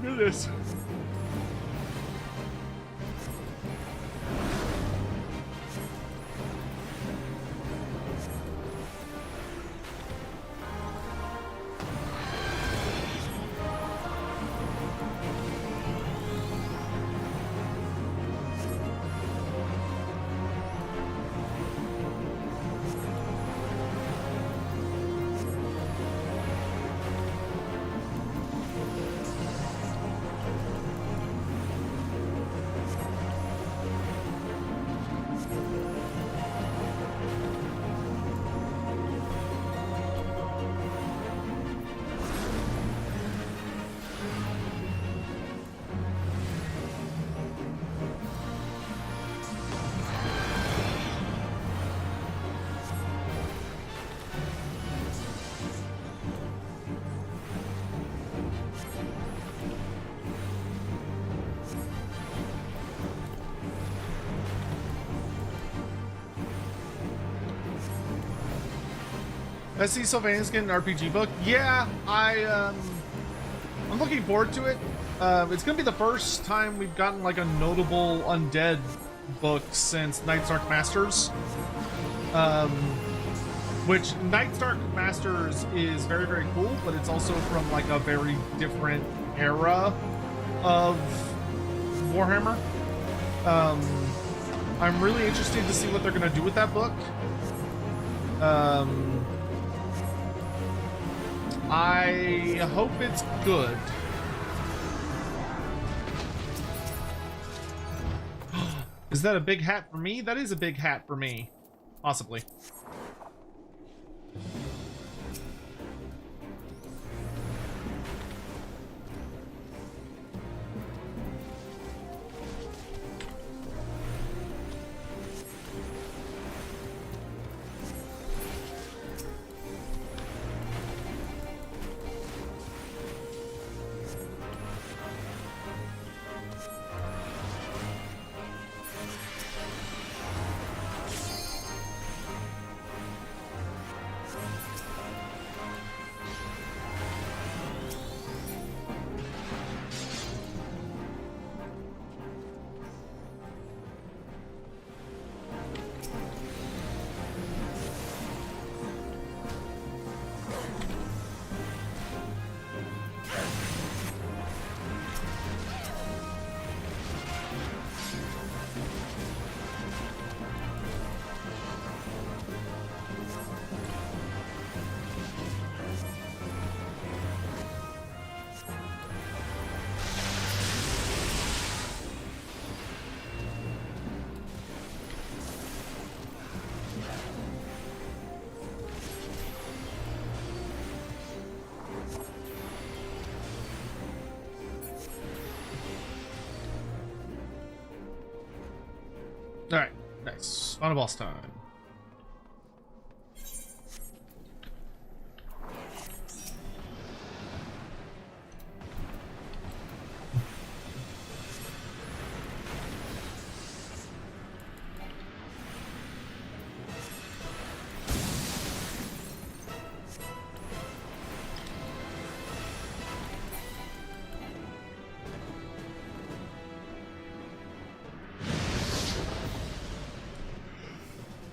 goodness. I see Sylvania's getting an RPG book. Yeah, I'm looking forward to it. It's gonna be the first time we've gotten like a notable undead book since Night's Dark Masters. Which Night's Dark Masters is very, very cool, but it's also from like a very different era of Warhammer. I'm really interested to see what they're gonna do with that book. I hope it's good. Is that a big hat for me? That is a big hat for me. Possibly. Alright, nice. On a boss time.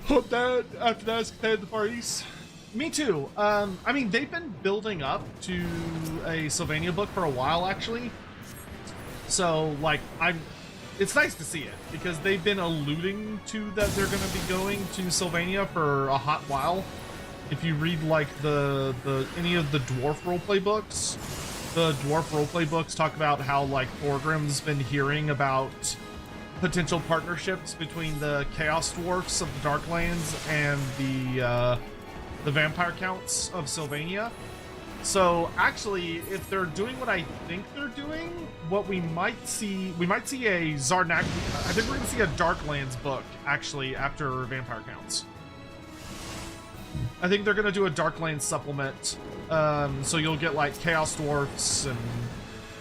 Hope that after that is compared to the Far East. Me too. I mean, they've been building up to a Sylvania book for a while, actually. So, like, it's nice to see it because they've been alluding to that they're going to be going to Sylvania for a hot while. If you read like any of the dwarf roleplay books, the dwarf roleplay books talk about how like Thorgrim's been hearing about potential partnerships between the Chaos Dwarfs of the Darklands and the Vampire Counts of Sylvania. So actually, if they're doing what I think they're doing, what we might see a Zarnak. I think we're gonna see a Darklands book actually after Vampire Counts. I think they're gonna do a Darklands supplement. So you'll get like Chaos Dwarfs and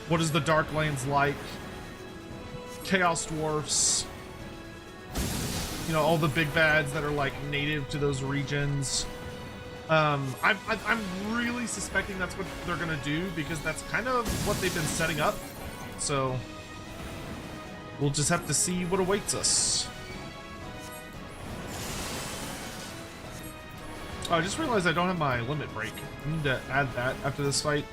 what is the Darklands like? Chaos Dwarfs, you know, all the big bads that are like native to those regions. I'm really suspecting that's what they're gonna do because that's kind of what they've been setting up so we'll just have to see what awaits us. Oh, I just realized I don't have my limit break. I need to add that after this fight.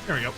There we go.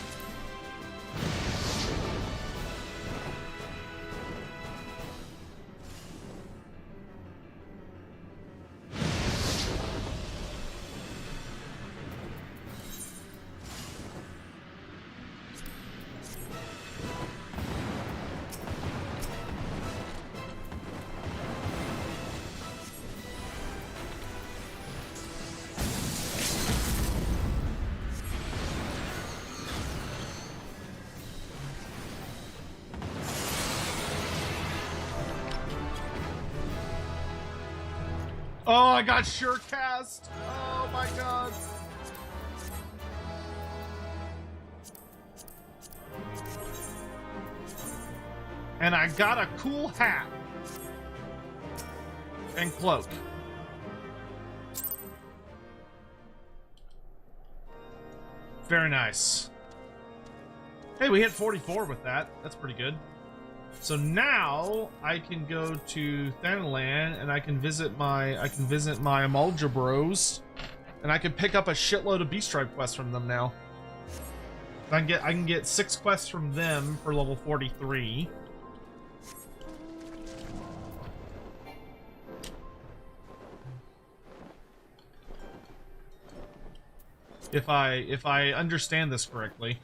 Oh, I got sure cast. Oh my god. And I got a cool hat and cloak. Very nice. Hey, we hit 44 with that. That's pretty good. So now I can go to Thanalan and I can visit my Amalja bros, and I can pick up a shitload of Beast Tribe quests from them now. I can get 6 quests from them for level 43. If I understand this correctly.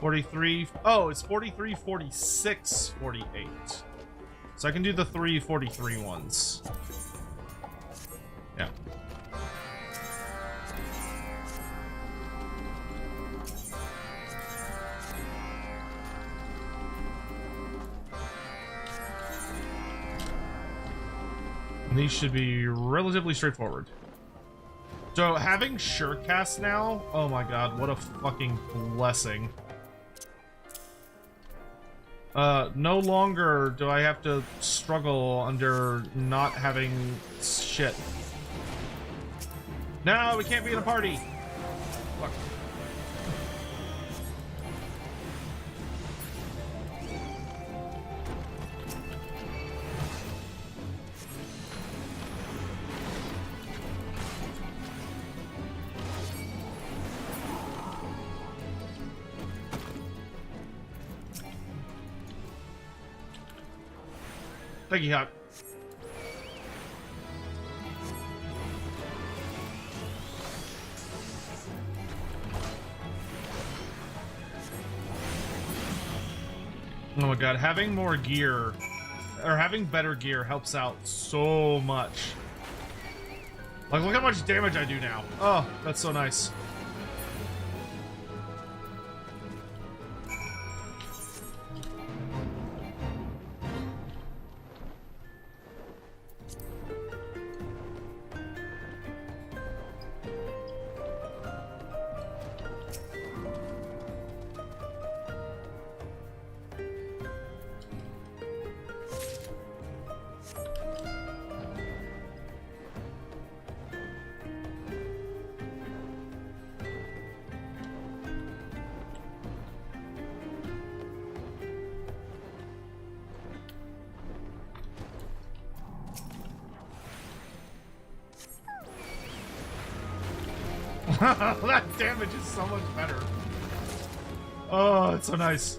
43. Oh, it's 43, 46, 48. So I can do the 343 ones. Yeah. These should be relatively straightforward. So having Surecast now, oh my god, what a fucking blessing. No longer do I have to struggle under not having shit. No, we can't be in a party. Fuck. Thank you, Hawk. Oh my god, having more gear, or having better gear helps out so much. Like, look how much damage I do now. Oh, that's so nice. That damage is so much better. Oh, it's so nice.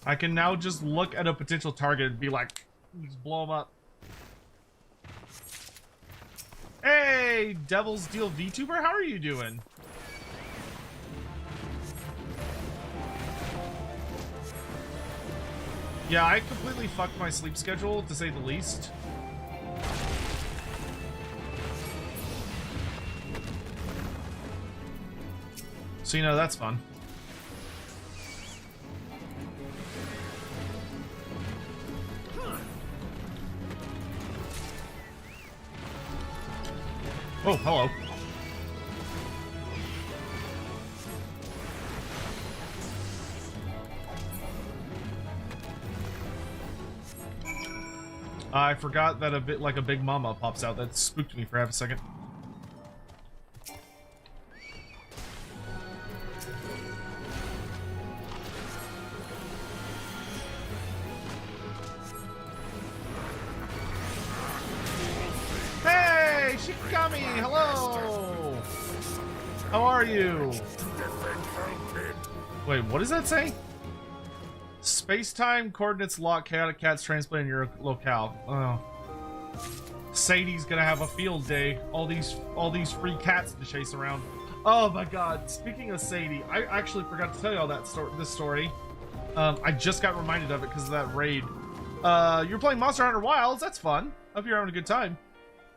I can now just look at a potential target and be like, just blow them up. Hey, Devil's Deal VTuber, how are you doing? Yeah, I completely fucked my sleep schedule, to say the least. So, you know, that's fun. Oh, hello. I forgot that a bit like a big mama pops out. That spooked me for half a second. Hey, Shikigami! Hello! How are you? Wait, what does that say? Space-time coordinates lock, chaotic cats transplant in your locale. Oh. Sadie's gonna have a field day. All these free cats to chase around. Oh my god, speaking of Sadie, I actually forgot to tell you all that this story. I just got reminded of it because of that raid. You're playing Monster Hunter Wilds, that's fun. Hope you're having a good time.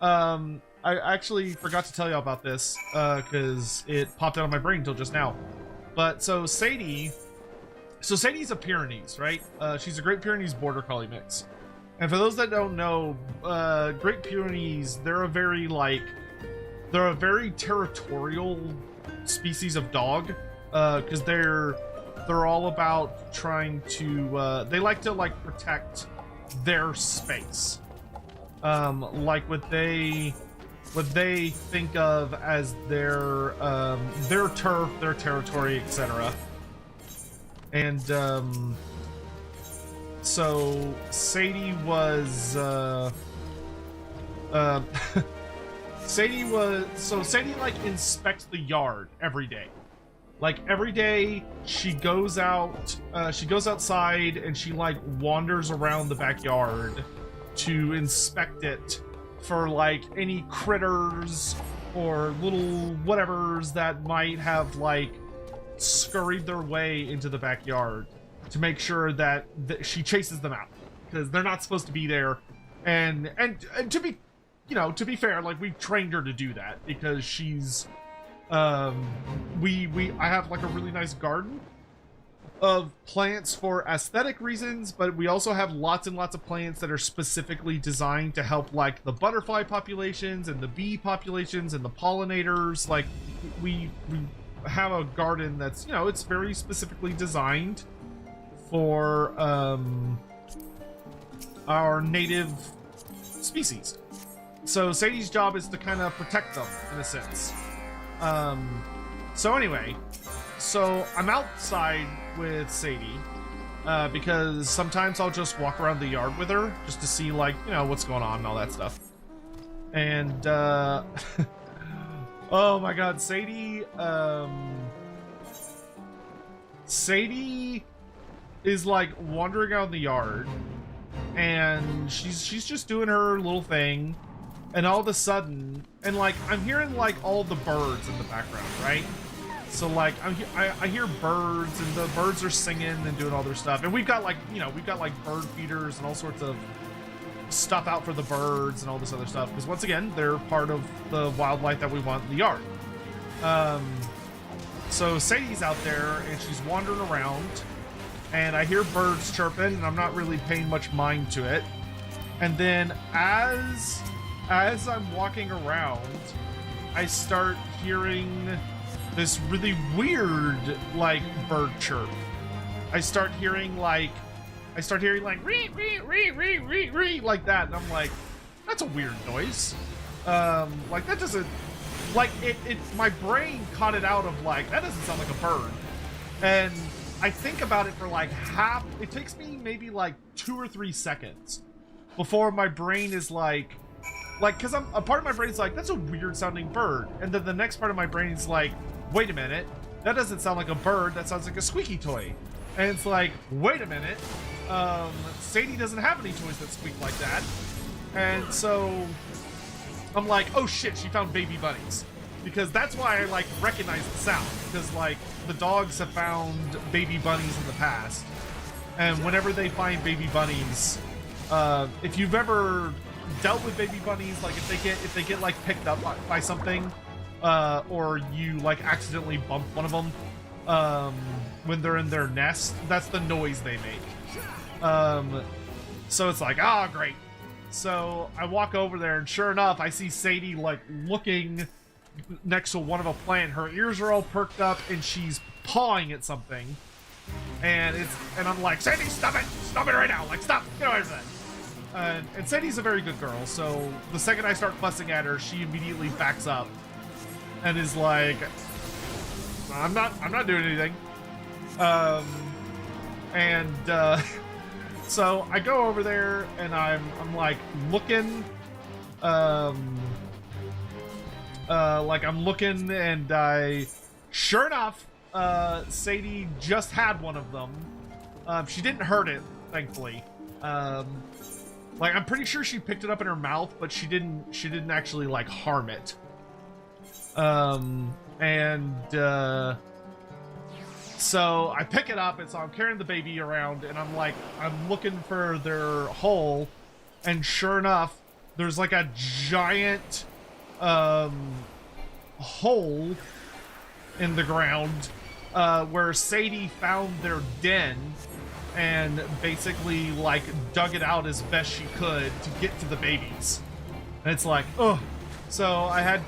I actually forgot to tell you about this, because it popped out of my brain until just now. But so Sadie's a Pyrenees, right? She's a Great Pyrenees Border Collie mix. And for those that don't know, Great Pyrenees, they're a very territorial species of dog, because they're all about trying to, they like to protect their space. Like what they think of as their turf, their territory, etc. And so Sadie was Sadie inspects the yard every day. Every day she goes outside and she wanders around the backyard to inspect it for any critters or little whatevers that might have scurried their way into the backyard, to make sure that she chases them out, because they're not supposed to be there. And to be, to be fair, we trained her to do that, because she's I have a really nice garden of plants for aesthetic reasons, but we also have lots and lots of plants that are specifically designed to help the butterfly populations and the bee populations and the pollinators. We have a garden that's, it's very specifically designed for our native species. So Sadie's job is to kind of protect them in a sense. So anyway, so I'm outside with Sadie, because sometimes I'll just walk around the yard with her just to see what's going on and all that stuff. And oh my god, Sadie is wandering out in the yard, and she's just doing her little thing, and all of a sudden, and I'm hearing all the birds in the background, right? So I hear birds, and the birds are singing and doing all their stuff, and we've got bird feeders and all sorts of stuff out for the birds and all this other stuff, because once again, they're part of the wildlife that we want in the yard. So Sadie's out there and she's wandering around, and I hear birds chirping, and I'm not really paying much mind to it. And then as I'm walking around, I start hearing this really weird bird chirp. I start hearing ree ree ree ree ree ree like that, and I'm like, that's a weird noise. That doesn't my brain caught it out of that doesn't sound like a bird. And I think about it for it takes me maybe 2 or 3 seconds before my brain is because a part of my brain is that's a weird sounding bird, and then the next part of my brain is wait a minute, that doesn't sound like a bird, that sounds like a squeaky toy. And it's wait a minute, Sadie doesn't have any toys that squeak like that. And so I'm oh shit, she found baby bunnies, because that's why I recognize the sound, because the dogs have found baby bunnies in the past, and whenever they find baby bunnies, if you've ever dealt with baby bunnies, if they get picked up by something, or you accidentally bump one of them, when they're in their nest. That's the noise they make. So it's like, ah, great. So I walk over there, and sure enough, I see Sadie like looking next to one of a plant. Her ears are all perked up, and she's pawing at something. And I'm like, Sadie, stop it right now! Like, stop, get away from that. And Sadie's a very good girl, so the second I start fussing at her, she immediately backs up and is like, I'm not doing anything. So I go over there and I'm like looking, like I'm looking, and sure enough, Sadie just had one of them. She didn't hurt it, thankfully. Like I'm pretty sure she picked it up in her mouth, but she didn't actually like harm it. So I pick it up, and so I'm carrying the baby around, and I'm looking for their hole, and sure enough, there's like a giant hole in the ground where Sadie found their den and basically like dug it out as best she could to get to the babies. And it's like, oh, so I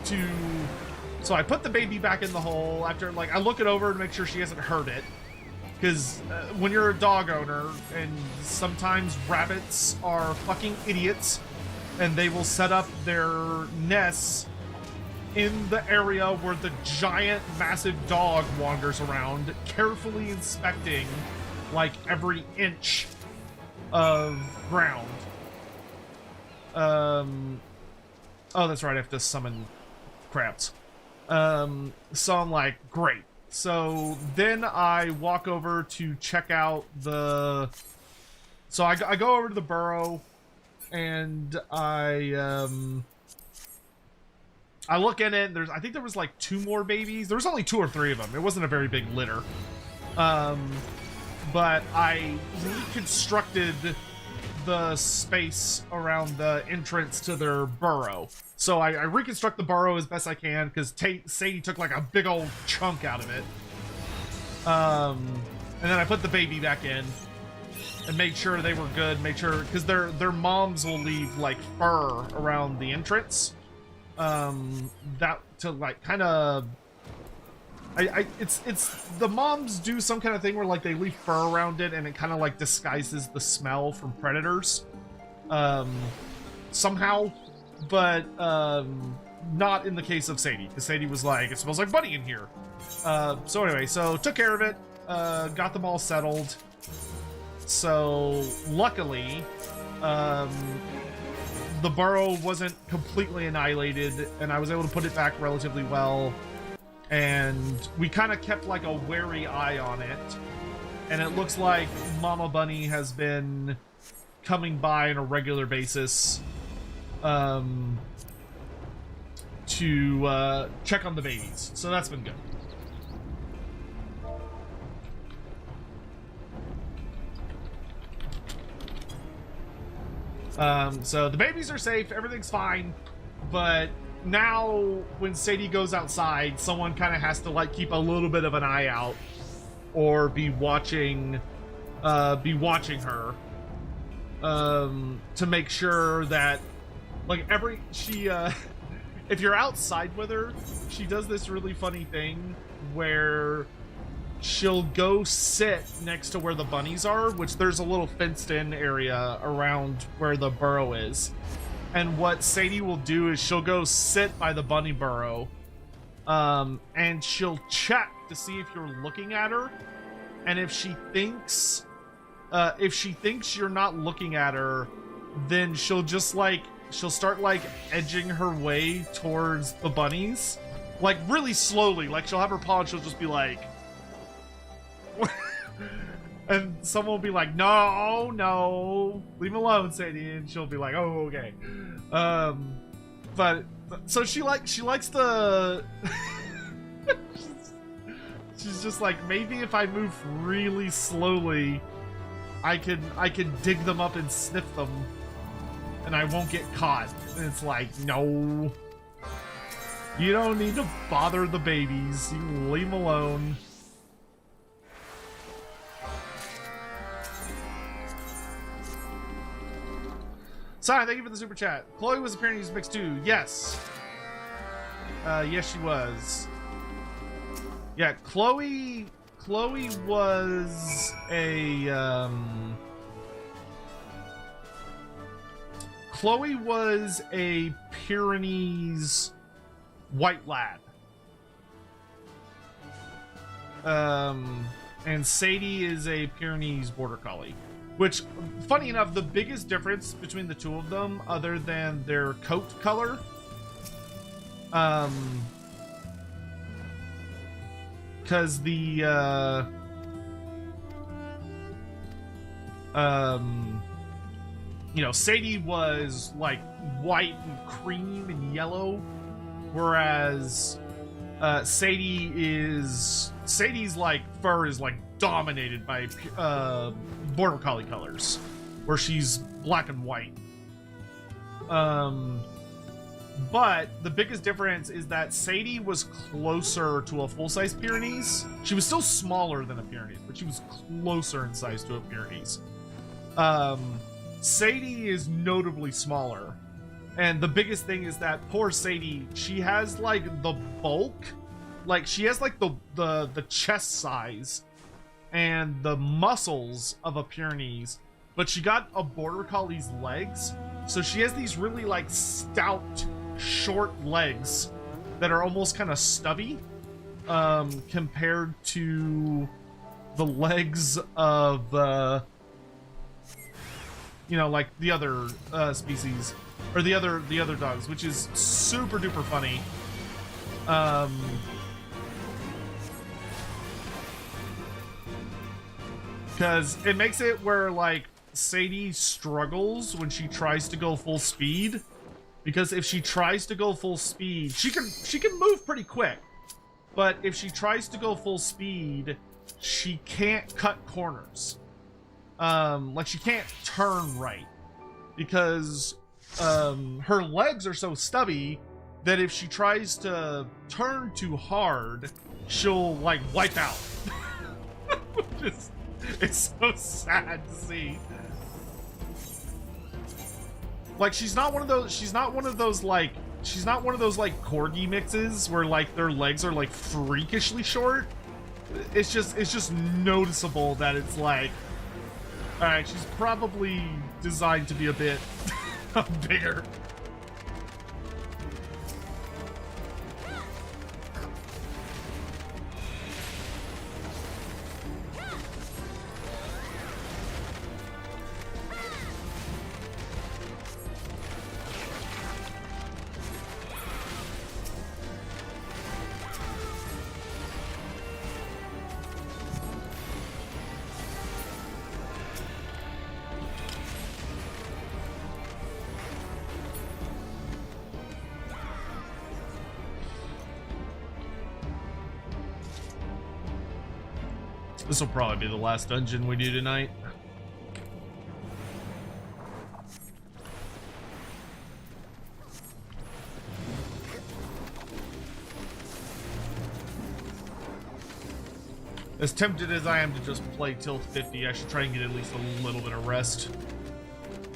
put the baby back in the hole after, like, I look it over to make sure she hasn't hurt it. Because when you're a dog owner, and sometimes rabbits are fucking idiots, and they will set up their nests in the area where the giant, massive dog wanders around, carefully inspecting, like, every inch of ground. Oh, that's right, I have to summon crabs. So I'm like, great. So then I walk over to check out so I go over to the burrow, and I look in it, and I think there was like 2 more babies. There was only 2 or 3 of them. It wasn't a very big litter. But I reconstructed the space around the entrance to their burrow. So I reconstruct the burrow as best I can, because Sadie took like a big old chunk out of it. And then I put the baby back in and made sure they were good. Made sure, because their moms will leave like fur around the entrance. That to like kind of. It's the moms do some kind of thing where like they leave fur around it, and it kind of like disguises the smell from predators. Somehow. But not in the case of Sadie, because Sadie was like, it smells like Bunny in here. So anyway, so took care of it, got them all settled. So luckily, the burrow wasn't completely annihilated, and I was able to put it back relatively well. And we kind of kept like a wary eye on it. And it looks like Mama Bunny has been coming by on a regular basis to check on the babies, so that's been good. So the babies are safe, everything's fine, but now when Sadie goes outside, someone kind of has to like keep a little bit of an eye out, or be watching her, to make sure that like if you're outside with her, she does this really funny thing where she'll go sit next to where the bunnies are, which there's a little fenced-in area around where the burrow is. And what Sadie will do is she'll go sit by the bunny burrow, and she'll check to see if you're looking at her. And if she thinks you're not looking at her, then she'll start like edging her way towards the bunnies, like really slowly. Like she'll have her paw and she'll just be like, and someone will be like, no, leave him alone, Sadie, and she'll be like, oh, okay. But so she likes the. She's just like, maybe if I move really slowly, I could dig them up and sniff them, and I won't get caught. And it's like, no, you don't need to bother the babies. You leave them alone. Sign, thank you for the super chat. Chloe was a Pyrenees mix too. Yes. Yes, she was. Yeah, Chloe was a Chloe was a Pyrenees white lab. And Sadie is a Pyrenees border collie. Which, funny enough, the biggest difference between the two of them, other than their coat color, because the, you know, Sadie was like white and cream and yellow, whereas Sadie's like fur is like dominated by border collie colors, where she's black and white. But the biggest difference is that Sadie was closer to a full-size Pyrenees. She was still smaller than a Pyrenees, but she was closer in size to a Pyrenees. Sadie is notably smaller. And the biggest thing is that poor Sadie, she has like the bulk, like she has like the chest size and the muscles of a Pyrenees, but she got a border collie's legs, so she has these really like stout, short legs that are almost kind of stubby, compared to the legs of you know, like the other species, or the other dogs, which is super duper funny. Because it makes it where like Sadie struggles when she tries to go full speed, because if she tries to go full speed, she can move pretty quick, but if she tries to go full speed, she can't cut corners. Like she can't turn right, because her legs are so stubby that if she tries to turn too hard, she'll like wipe out. It's so sad to see. Like she's not one of those like corgi mixes where like their legs are like freakishly short. It's just noticeable that it's like, all right, she's probably designed to be a bit bigger. This will probably be the last dungeon we do tonight. As tempted as I am to just play till 50, I should try and get at least a little bit of rest.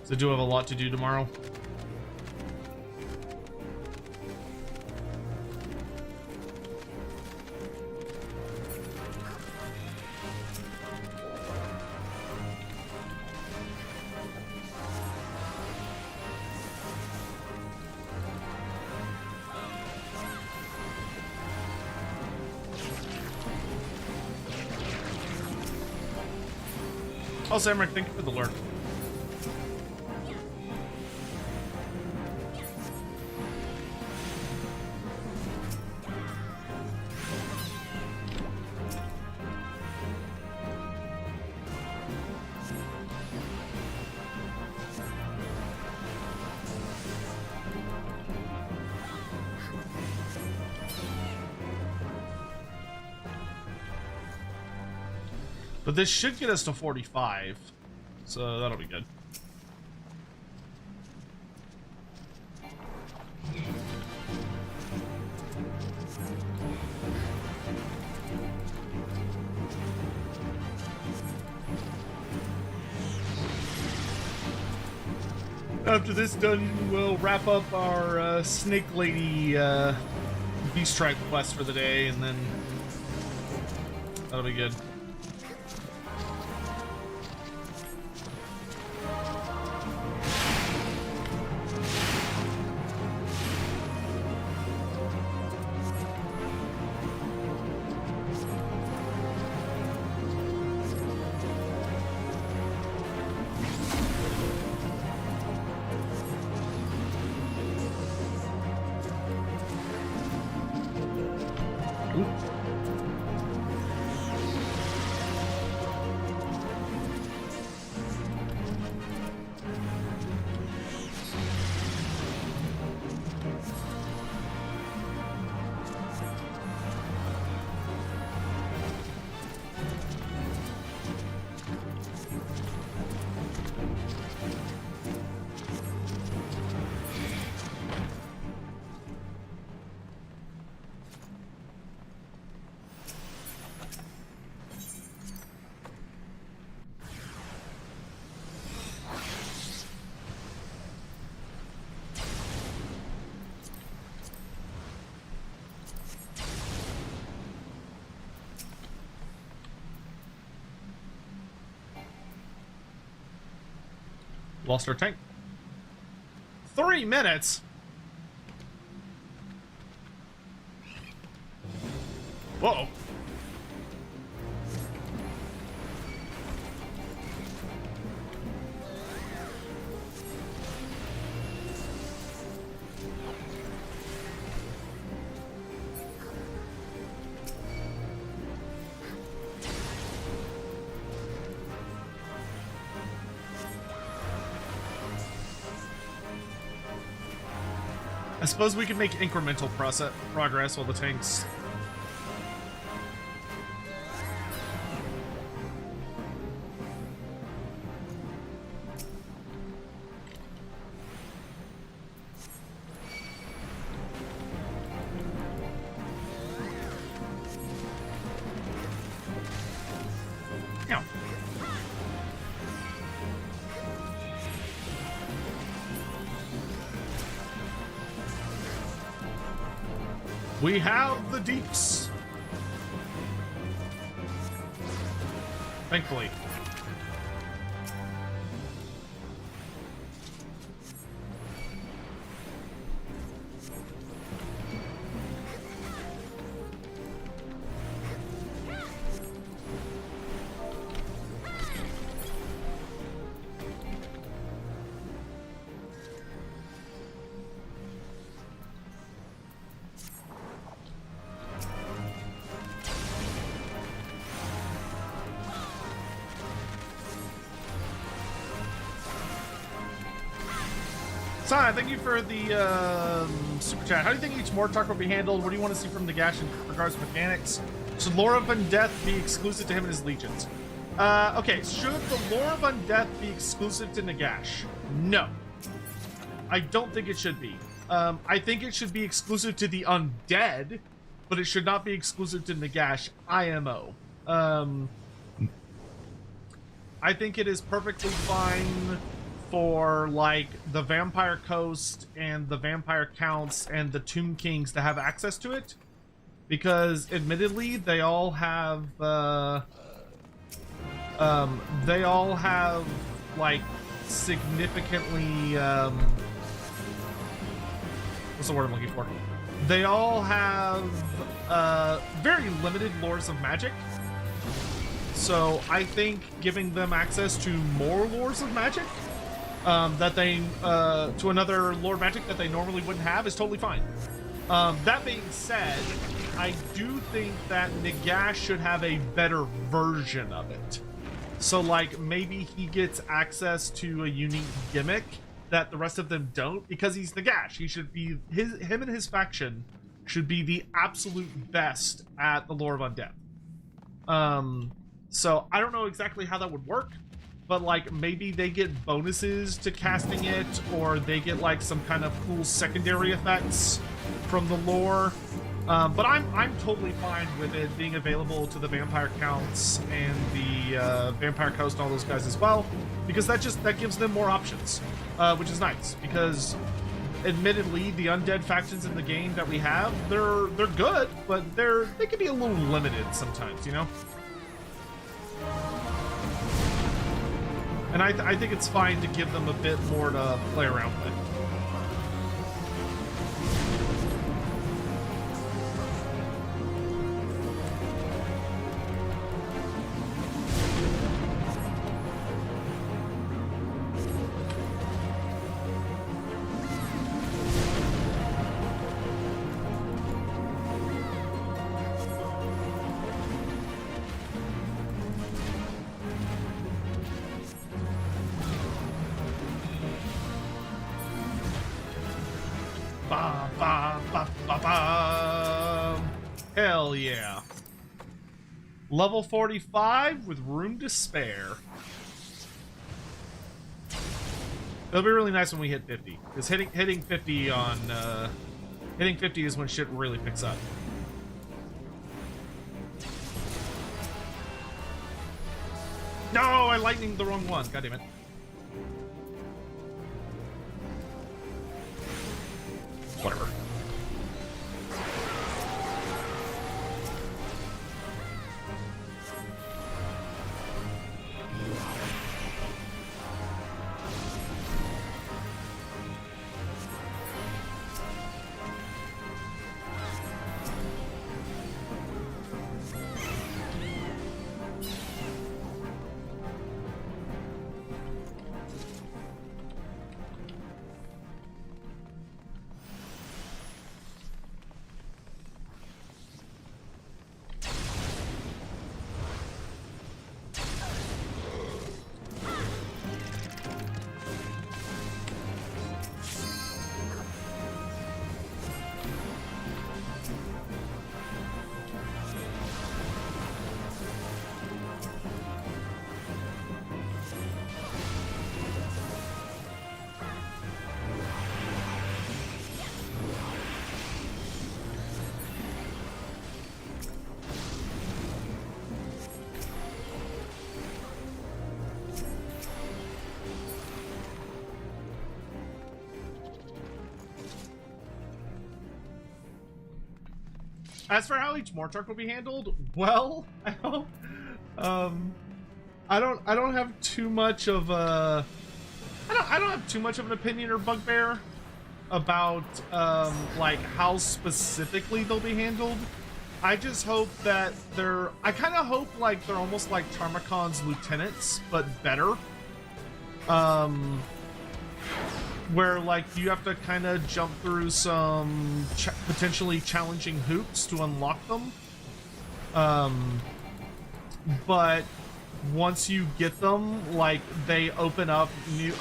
So I do have a lot to do tomorrow. Oh, Samric, thank you for the lurk. But this should get us to 45, so that'll be good. After this dungeon, we'll wrap up our Snake Lady Beast Tribe quest for the day, and then that'll be good. Lost our tank. 3 minutes? Whoa. I suppose we can make incremental progress while the tanks... Ow. We have the deeps. Thankfully. Sign, thank you for the super chat. How do you think each Mortark will be handled? What do you want to see from Nagash in regards to mechanics? Should Lore of Undeath be exclusive to him and his legions? Okay, should the Lore of Undeath be exclusive to Nagash? No. I don't think it should be. I think it should be exclusive to the Undead, but it should not be exclusive to Nagash IMO. I think it is perfectly fine for like the Vampire Coast and the Vampire Counts and the Tomb Kings to have access to it, because admittedly they all have like significantly what's the word I'm looking for? They all have very limited lores of magic. So I think giving them access to more lores of magic that they to another lore magic that they normally wouldn't have is totally fine. That being said, I do think that Nagash should have a better version of it. So like maybe he gets access to a unique gimmick that the rest of them don't, because he's Nagash. He should be him and his faction should be the absolute best at the Lore of Undeath. So I don't know exactly how that would work, but like maybe they get bonuses to casting it, or they get like some kind of cool secondary effects from the lore. But I'm totally fine with it being available to the Vampire Counts and the Vampire Coast and all those guys as well, because that gives them more options, which is nice. Because admittedly, the undead factions in the game that we have, they're good, but they can be a little limited sometimes, you know. And I think it's fine to give them a bit more to play around with. Ba, ba, ba, ba, ba. Hell yeah. Level 45 with room to spare. It'll be really nice when we hit 50, because hitting 50 on hitting 50 is when shit really picks up. No, I lightninged the wrong one. God damn it. Whatever. As for how each Mortark will be handled, well, I hope, I don't have too much of a, I don't have too much of an opinion or bugbear about, like, how specifically they'll be handled. I just hope that I kind of hope, like, they're almost like Tarmacon's lieutenants, but better. Where, like, you have to kind of jump through some potentially challenging hoops to unlock them. But once you get them, like, they open up new...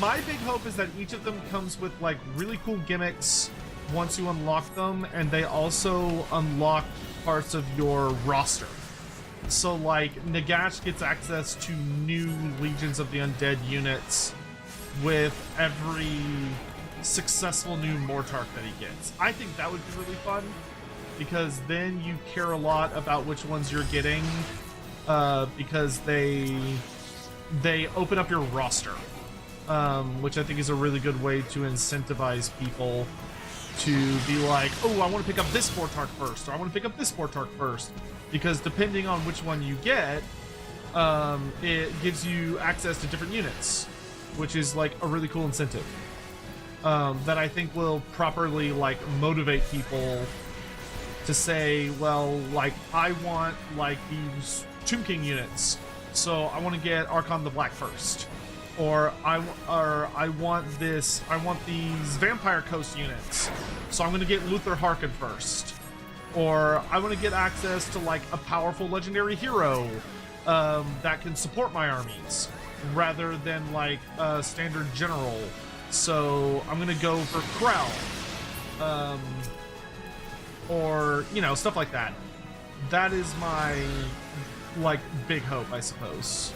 my big hope is that each of them comes with, like, really cool gimmicks once you unlock them, and they also unlock parts of your roster. So, like, Nagash gets access to new Legions of the Undead units with every successful new Mortark that he gets. I think that would be really fun, because then you care a lot about which ones you're getting, because they open up your roster, which I think is a really good way to incentivize people to be like, oh, I want to pick up this Mortark first, or I want to pick up this Mortark first, because depending on which one you get, it gives you access to different units, which is like a really cool incentive that I think will properly like motivate people to say, well, like, I want like these Tomb King units, so I want to get Archon the Black first, or I want these Vampire Coast units, so I'm going to get Luther Harkin first, or I want to get access to like a powerful legendary hero that can support my armies, rather than like a standard general. So I'm gonna go for Krell, or, you know, stuff like that. That is my like big hope, I suppose.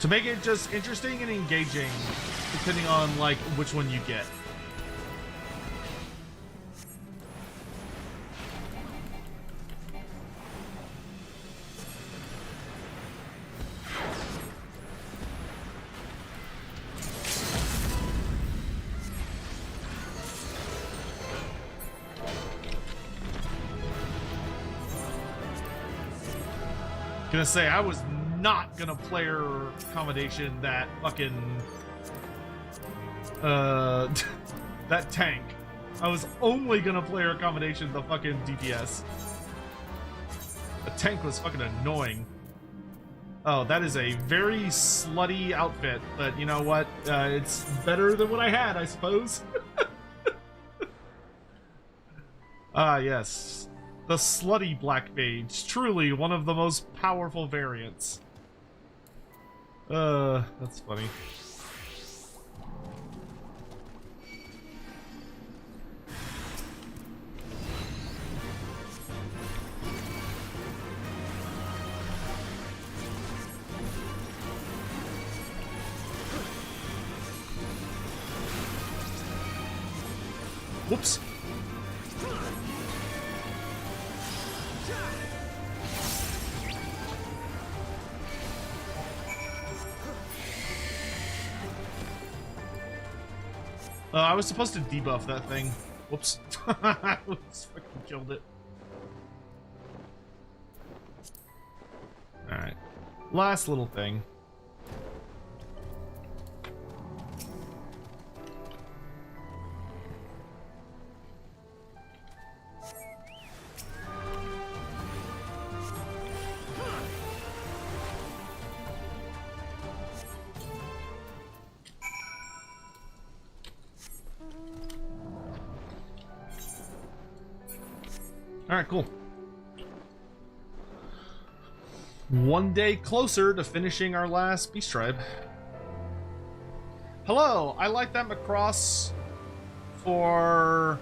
to make it just interesting and engaging, depending on like which one you get. Gonna say I was not gonna player accommodation that fucking that tank. I was only gonna player accommodation the fucking DPS. The tank was fucking annoying. Oh, that is a very slutty outfit, but you know what? It's better than what I had, I suppose. Ah, yes. The slutty Black Mage, truly one of the most powerful variants. That's funny. Whoops. I was supposed to debuff that thing. Whoops. I almost fucking killed it. Alright. Last little thing. Alright, cool. One day closer to finishing our last beast tribe. Hello, I like that Macross for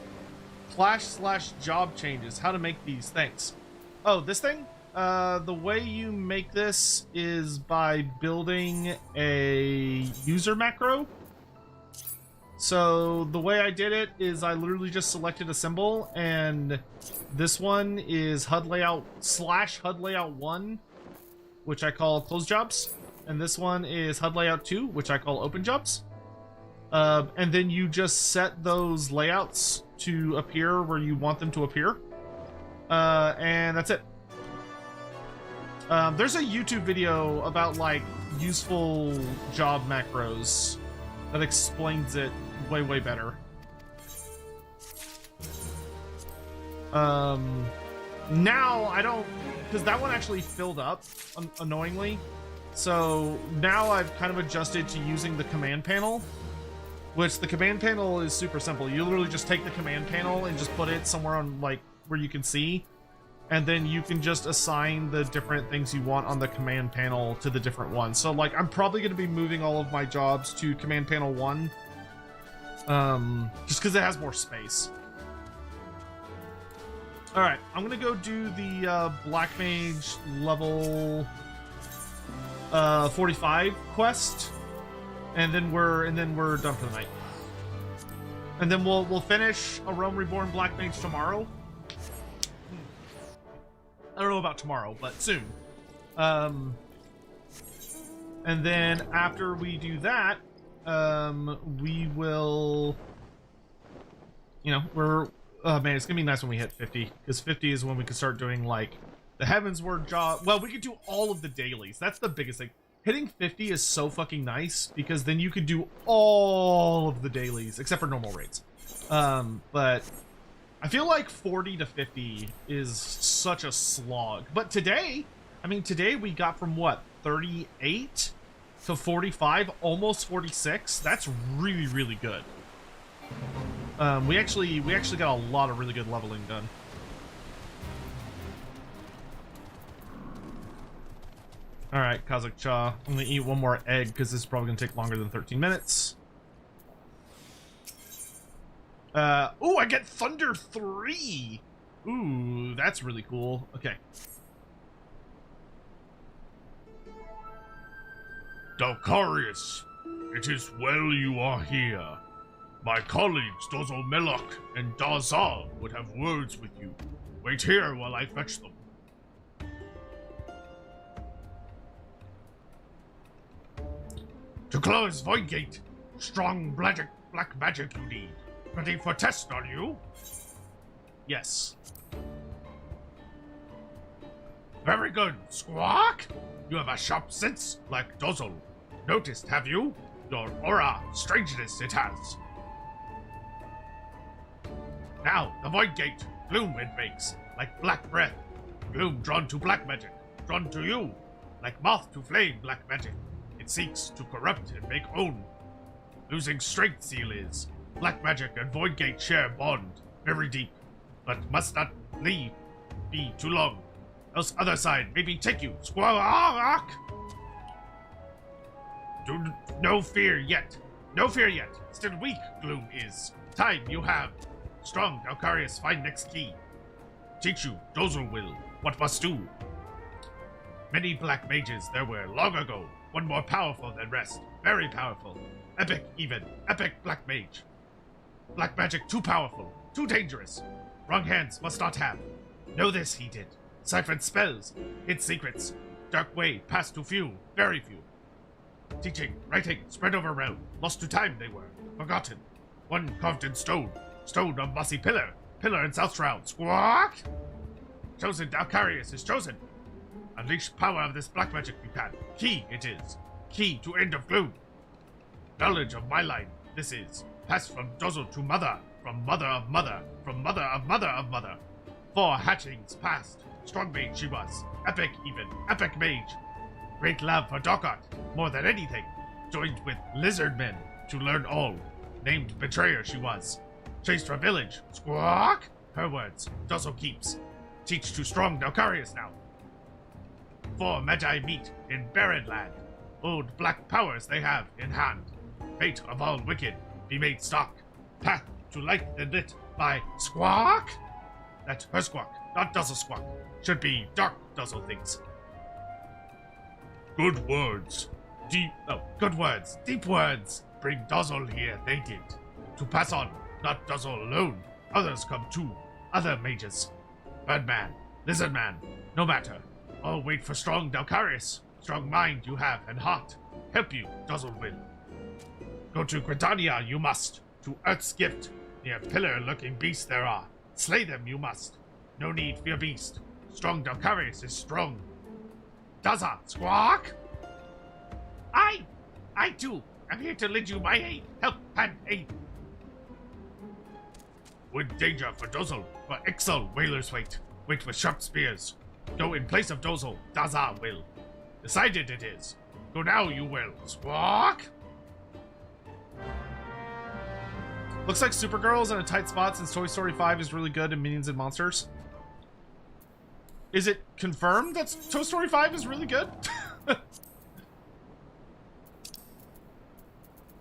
clash/job changes. How to make these? Thanks. Oh, this thing? The way you make this is by building a user macro. So the way I did it is I literally just selected a symbol, and this one is HUD layout /HUD layout 1, which I call closed jobs, and this one is HUD layout 2, which I call open jobs. And then you just set those layouts to appear where you want them to appear, and that's it. There's a YouTube video about like useful job macros that explains it way better. Now I don't, because that one actually filled up annoyingly, so now I've kind of adjusted to using the command panel, which the command panel is super simple. You literally just take the command panel and just put it somewhere on like where you can see, and then you can just assign the different things you want on the command panel to the different ones. So like I'm probably going to be moving all of my jobs to command panel 1, just because it has more space. All right, I'm gonna go do the Black Mage level 45 quest, and then we're done for the night. And then we'll finish a Realm Reborn Black Mage tomorrow. I don't know about tomorrow, but soon. And then after we do that, we will, you know, oh man, it's gonna be nice when we hit 50, because 50 is when we can start doing like the Heavensward job. Well, we could do all of the dailies. That's the biggest thing. Hitting 50 is so fucking nice, because then you could do all of the dailies except for normal raids. But I feel like 40 to 50 is such a slog. But today, I mean, today we got from what, 38 to 45, almost 46. That's really good. We actually got a lot of really good leveling done. All right, Kazakh Cha. I'm gonna eat one more egg because this is probably gonna take longer than 13 minutes. Oh, I get Thunder 3. Ooh, that's really cool. Okay. Dalcarius, it is well you are here. My colleagues Dozo Melok and Dazal would have words with you. Wait here while I fetch them. To close Void Gate, strong black magic you need. Ready for test, are you? Yes. Very good, Squawk! You have a sharp sense, like Dozzle. Noticed, have you? Your aura, strangeness it has. Now, the Void Gate, gloom it makes, like black breath. Gloom drawn to black magic, drawn to you, like moth to flame black magic. It seeks to corrupt and make own. Losing strength seal is. Black magic and Void Gate share bond, very deep, but must not leave be too long. Else other side maybe take you, Squawk! No fear yet. No fear yet. Still weak, gloom is. Time you have. Strong, Dalcarius find next key. Teach you, Dozo will, what must do. Many black mages there were long ago, one more powerful than rest. Very powerful. Epic even. Epic black mage. Black magic too powerful, too dangerous. Wrong hands must not have. Know this he did. Siphoned spells, hid secrets. Dark way passed to few, very few. Teaching, writing, spread over realm. Lost to time they were, forgotten. One carved in stone. Stone on mossy pillar. Pillar in south shroud. Squawk! Chosen, Dalcarius is chosen. Unleash power of this black magic you can. Key it is. Key to end of gloom. Knowledge of my line, this is. Passed from Dozo to mother. From mother of mother. From mother of mother of mother. 4 hatchings past. Strong mage she was. Epic even. Epic mage. Great love for dark art. More than anything. Joined with lizard men to learn all. Named betrayer she was. Chased from village. Squawk! Her words. Dozo keeps. Teach to strong Dalcarius now. 4 Magi meet in barren land. Old black powers they have in hand. Fate of all wicked be made stock. Path to light and lit by Squawk? That's her squawk, not Dozzle squawk. Should be dark Dozzle things. Good words. Good words. Deep words. Bring Dozzle here, they did. To pass on, not Dozzle alone. Others come too. Other mages. Birdman, Lizardman, no matter. All wait for strong Dalcarius. Strong mind you have and heart. Help you, Dozzle will. Go to Gridania you must. To Earth's gift. Near pillar lurking beasts there are. Slay them you must. No need fear beast. Strong Dalcarius is strong. Daza, Squawk! I too, am here to lend you my aid. Help and aid. Would danger for Dozzle, for Ixal, whalers wait. Wait with sharp spears. Go in place of Dozzle, Daza will. Decided it is. Go now you will. Squawk! Looks like Supergirl's in a tight spot since Toy Story 5 is really good in Minions and Monsters. Is it confirmed that Toy Story 5 is really good?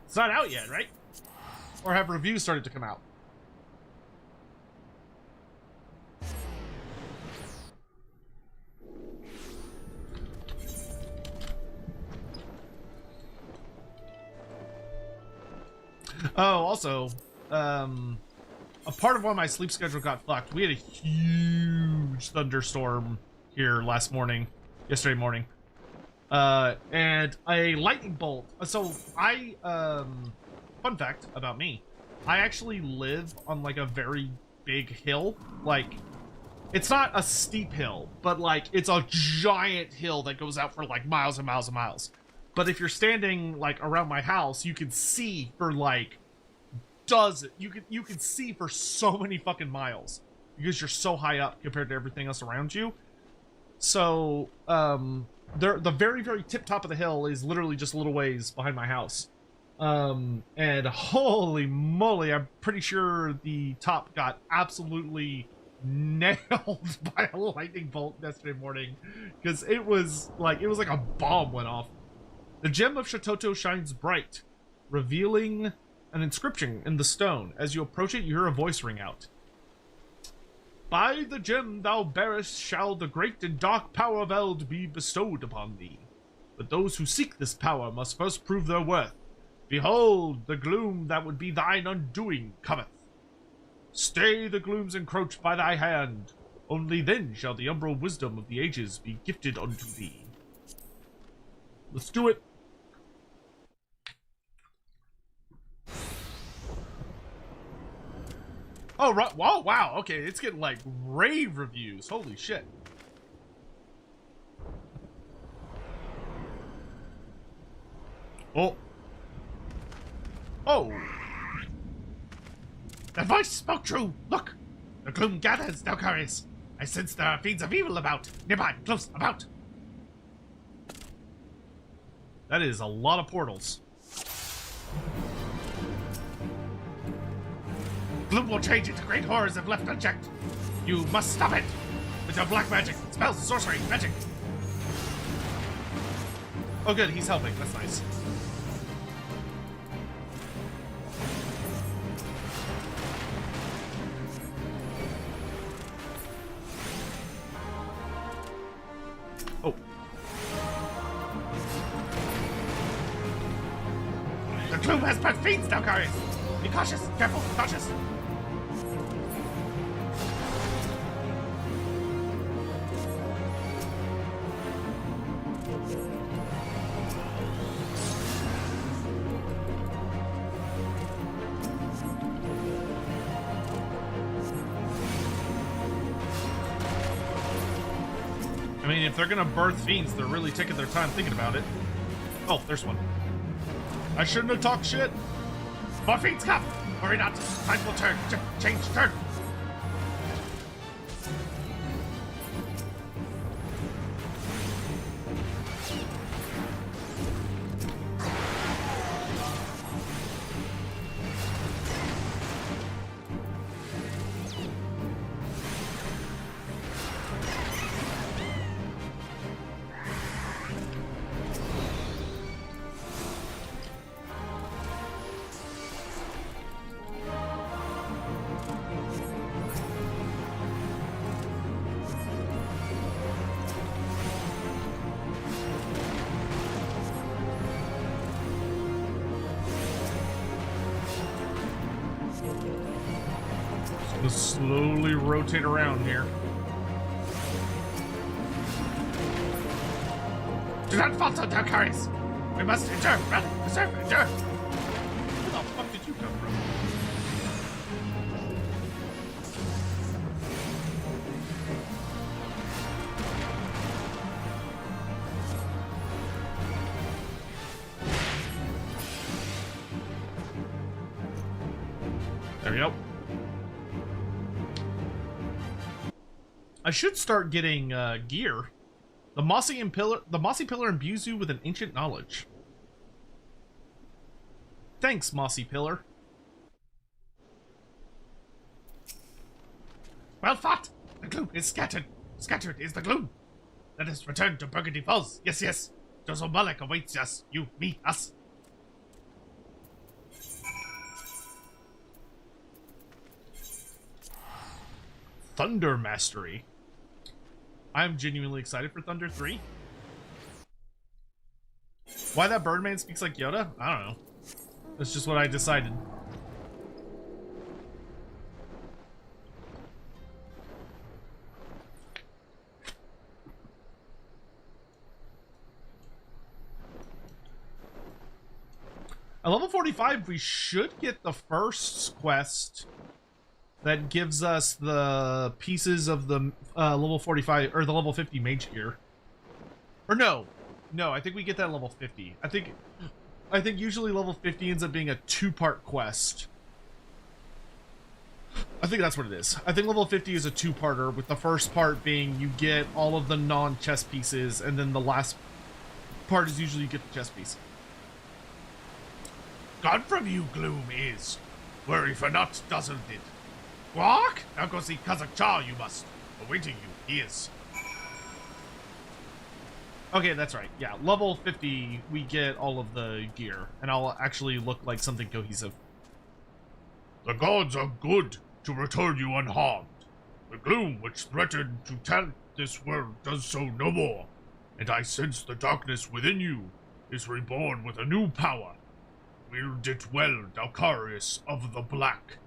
It's not out yet, right? Or have reviews started to come out? Oh, also, a part of why my sleep schedule got fucked. We had a huge thunderstorm here yesterday morning. And a lightning bolt. So fun fact about me, I actually live on like a very big hill. Like, it's not a steep hill, but like it's a giant hill that goes out for like miles and miles and miles. But if you're standing like around my house, you can see for like you can see for so many fucking miles because you're so high up compared to everything else around you. So the very, very tip top of the hill is literally just a little ways behind my house. And holy moly, I'm pretty sure the top got absolutely nailed by a lightning bolt yesterday morning, because it was like a bomb went off. The gem of Shatoto shines bright, revealing an inscription in the stone. As you approach it, you hear a voice ring out. By the gem thou bearest shall the great and dark power of Eld be bestowed upon thee. But those who seek this power must first prove their worth. Behold, the gloom that would be thine undoing cometh. Stay the glooms encroached by thy hand. Only then shall the umbral wisdom of the ages be gifted unto thee. Let's do it. Oh, right. Whoa, wow. Okay, it's getting like rave reviews. Holy shit. Oh. Oh. That voice spoke true. Look. The gloom gathers, Dalcarius. I sense there are fiends of evil about. Nearby, close, about. That is a lot of portals. Gloom will change into great horrors if left unchecked. You must stop it. With your black magic, spells, sorcery, magic. Oh good, he's helping. That's nice. Oh. The gloom has bred fiends, Dalcarius. Be cautious, careful, cautious. I mean, if they're gonna birth fiends, they're really taking their time thinking about it. Oh, there's one. I shouldn't have talked shit. More fiends come! Worry not. Time will turn. Change, turn. Just slowly rotate around here. Do not falter, Dalcarius. We must endure, run, preserve, endure. Where the fuck did you come from? There we go. I should start getting gear. The mossy pillar imbues you with an ancient knowledge. Thanks, mossy pillar. Well fought. The gloom is scattered. Scattered is the gloom. Let us return to Burgundy Falls. Yes, yes. Dozo Malek awaits us. You, me, us. Thunder Mastery. I'm genuinely excited for Thunder 3. Why that Birdman speaks like Yoda? I don't know. That's just what I decided. At level 45, we should get the first quest that gives us the pieces of the level 45 or the level 50 mage gear. Or no, I think we get that at level 50. I think usually level 50 ends up being a two-part quest. I think that's what it is. I think level 50 is a two-parter, with the first part being you get all of the non-chess pieces, and then the last part is usually you get the chess piece. Gone from you, gloom is. Worry for naught doesn't it? Walk! Now go see Kazakh Cha, you must. Awaiting you, he is. Okay, that's right. Yeah, level 50, we get all of the gear, and I'll actually look like something cohesive. The gods are good to return you unharmed. The gloom which threatened to tempt this world does so no more. and I sense the darkness within you is reborn with a new power. Wield it well, Dalcarius of the Black,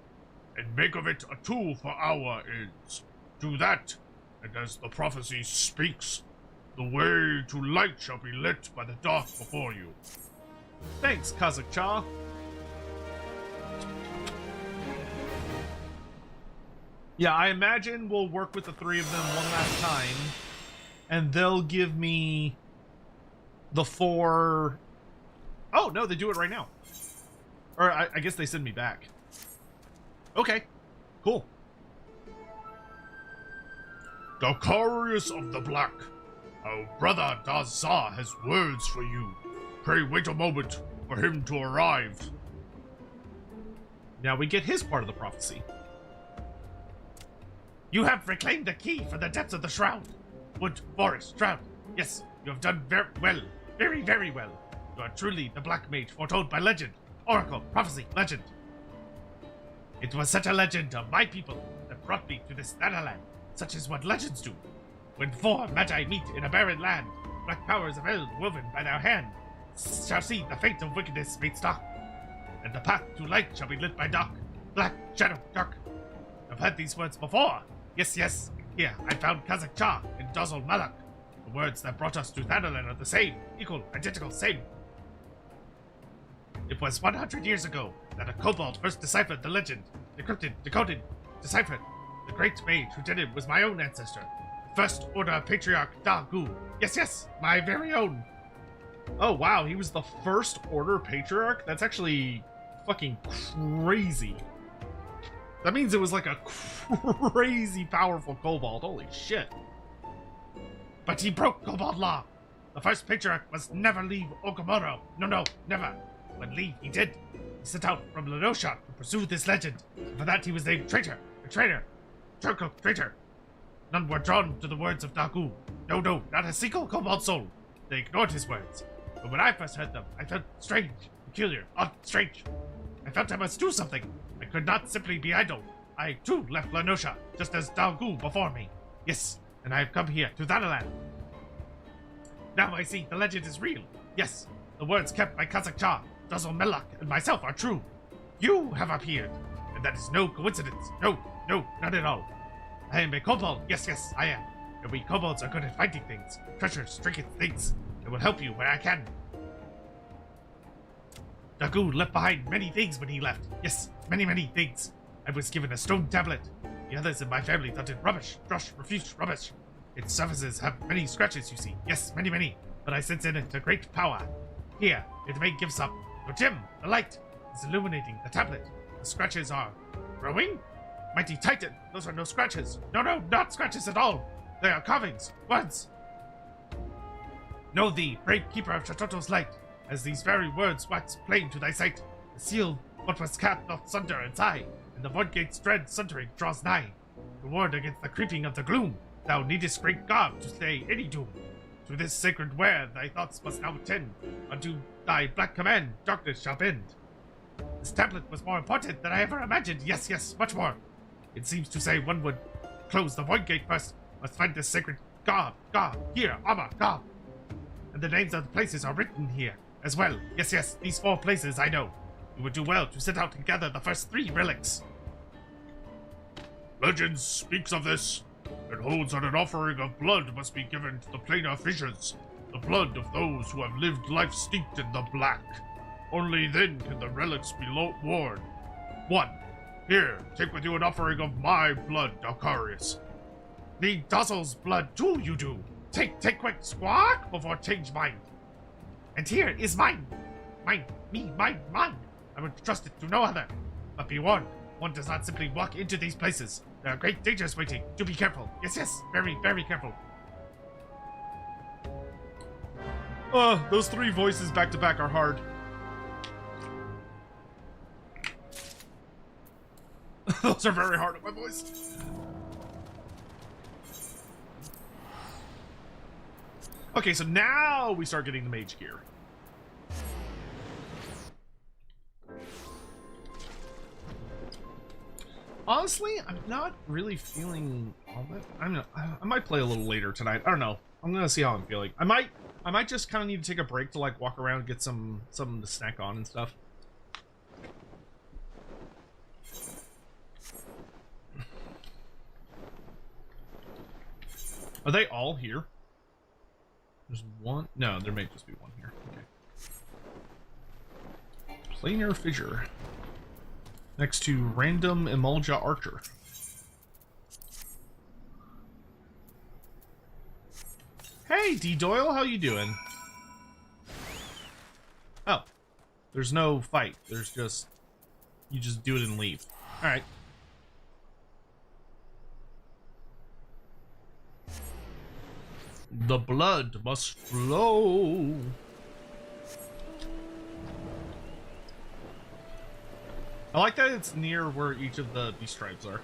and make of it a tool for our ends. Do that, and as the prophecy speaks, the way to light shall be lit by the dark before you. Thanks, Kazakh-Cha. Yeah, I imagine we'll work with the three of them one last time, and they'll give me the 4... Oh, no, they do it right now. Or I guess they send me back. Okay, cool. Dalcarius of the Black, our brother Dazza has words for you. Pray wait a moment for him to arrive. Now we get his part of the prophecy. You have reclaimed the key for the depths of the shroud. Wood, forest, shroud. Yes, you have done very well. Very, very well. You are truly the Black Mage foretold by legend, oracle, prophecy, legend. It was such a legend of my people that brought me to this Netherland. Such is what legends do. When 4 Magi meet in a barren land, black powers of eld woven by their hand shall see the fate of wickedness made stark, and the path to light shall be lit by dark, black, shadow, dark. I've heard these words before. Yes, yes. Here, I found Kazakh-Cha and Dozul Malak. The words that brought us to Thanalan are the same, equal, identical, same. It was 100 years ago that a kobold first deciphered the legend, decrypted, decoded, deciphered. The great mage who did it was my own ancestor, the First Order Patriarch Da-Gu. Yes, yes, my very own. Oh, wow, he was the First Order Patriarch? That's actually fucking crazy. That means it was like a crazy powerful kobold. Holy shit. But he broke kobold law. The first patriarch must never leave Okamoro. No, never. When leave, he did. He set out from Lenosha to pursue this legend. For that he was named traitor, betrayer, Turco traitor. None were drawn to the words of Dagu. No, not a single kobold soul. They ignored his words. But when I first heard them, I felt strange, peculiar, odd, strange. I felt I must do something. I could not simply be idle. I, too, left Lenosha, just as Dagu before me. Yes, and I have come here, to Thanalan. Now I see the legend is real. Yes, the words kept by Kazakh-Cha, Dozul Malak, and myself are true. You have appeared, and that is no coincidence. No, not at all. I am a kobold. Yes, I am. And we kobolds are good at finding things, treasures, trinkets, things. I will help you where I can. Dagu left behind many things when he left. Yes, many things. I was given a stone tablet. The others in my family thought it rubbish, brush, refuse, rubbish. Its surfaces have many scratches, you see. Yes, many. But I sense in it a great power. Here, it may give some. Your gem, the light, is illuminating the tablet. The scratches are growing? Mighty Titan, those are no scratches. No, not scratches at all. They are carvings, words. Know thee, brave keeper of Shatoto's light, as these very words wax plain to thy sight. The seal, what was cast doth sunder and sigh, and the void gate's dread sundering draws nigh. To ward against the creeping of the gloom, thou needest great garb to stay any doom. To this sacred ware thy thoughts must now attend. Unto thy black command darkness shall bend. This tablet was more important than I ever imagined. Yes, much more. It seems to say one would close the void gate first, must find this sacred garb, here, armor, garb. And the names of the places are written here as well. Yes, these 4 places I know. You would do well to set out and gather the first 3 relics. Legend speaks of this, and holds that an offering of blood must be given to the planar fissures, the blood of those who have lived life steeped in the black. Only then can the relics be worn. 1. Here, take with you an offering of my blood, Dalcarius. Need Dozul's blood too, you do. Take quick, squawk, before change mind. And here is mine. Mine. I would trust it to no other. But be warned, one does not simply walk into these places. There are great dangers waiting. Do be careful. Yes, very careful. Those 3 voices back to back are hard. Those are very hard on my voice. Okay, so now we start getting the mage gear. Honestly, I'm not really feeling all that. I might play a little later tonight. I don't know. I'm gonna see how I'm feeling. I might just kind of need to take a break to like walk around, get something to snack on and stuff. Are they all here? There's one. No, there may just be one here. Okay. Planar fissure. Next to random Emulja Archer. Hey, D Doyle, how you doing? Oh, there's no fight. There's just you just do it and leave. All right. The blood must flow. I like that it's near where each of the beast tribes are.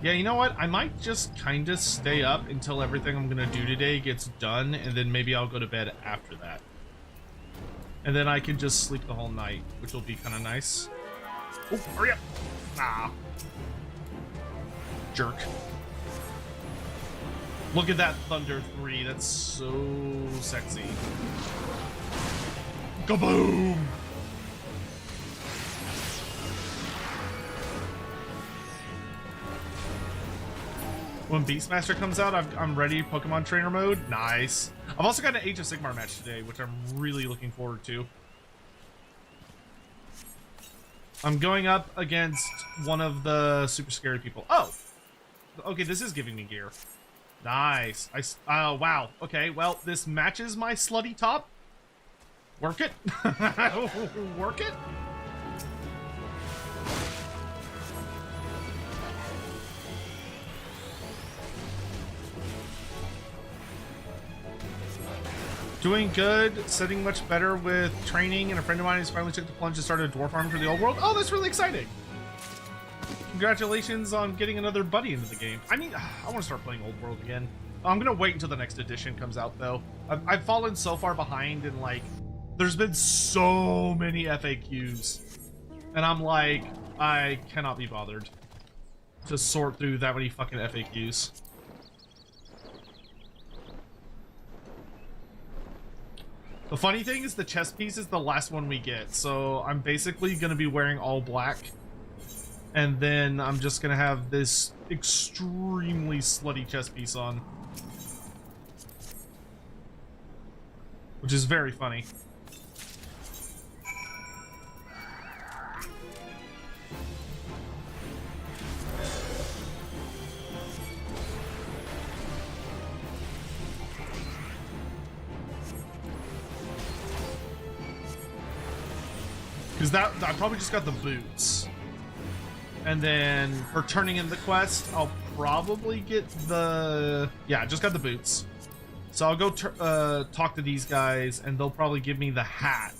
Yeah, you know what? I might just kind of stay up until everything I'm gonna do today gets done, and then maybe I'll go to bed after that. And then I can just sleep the whole night, which will be kind of nice. Oh, hurry up! Ah. Jerk. Look at that Thunder 3. That's so sexy. Kaboom! When Beastmaster comes out, I'm ready Pokemon Trainer mode. Nice. I've also got an Age of Sigmar match today, which I'm really looking forward to. I'm going up against one of the super scary people. Oh! Okay, this is giving me gear. Nice. Oh, wow. Okay, well, this matches my slutty top. Work it. Work it. Doing good, setting much better with training, and a friend of mine has finally took the plunge and started a dwarf farm for the old world. Oh, that's really exciting. Congratulations on getting another buddy into the game. I want to start playing old world again. I'm gonna wait until the next edition comes out though. I've fallen so far behind, and like, there's been so many FAQs, and I'm like, I cannot be bothered to sort through that many fucking FAQs. The funny thing is the chest piece is the last one we get, so I'm basically going to be wearing all black, and then I'm just going to have this extremely slutty chest piece on, which is very funny. Because I probably just got the boots. And then for turning in the quest, I'll probably get the... Yeah, I just got the boots. So I'll go talk to these guys, and they'll probably give me the hat.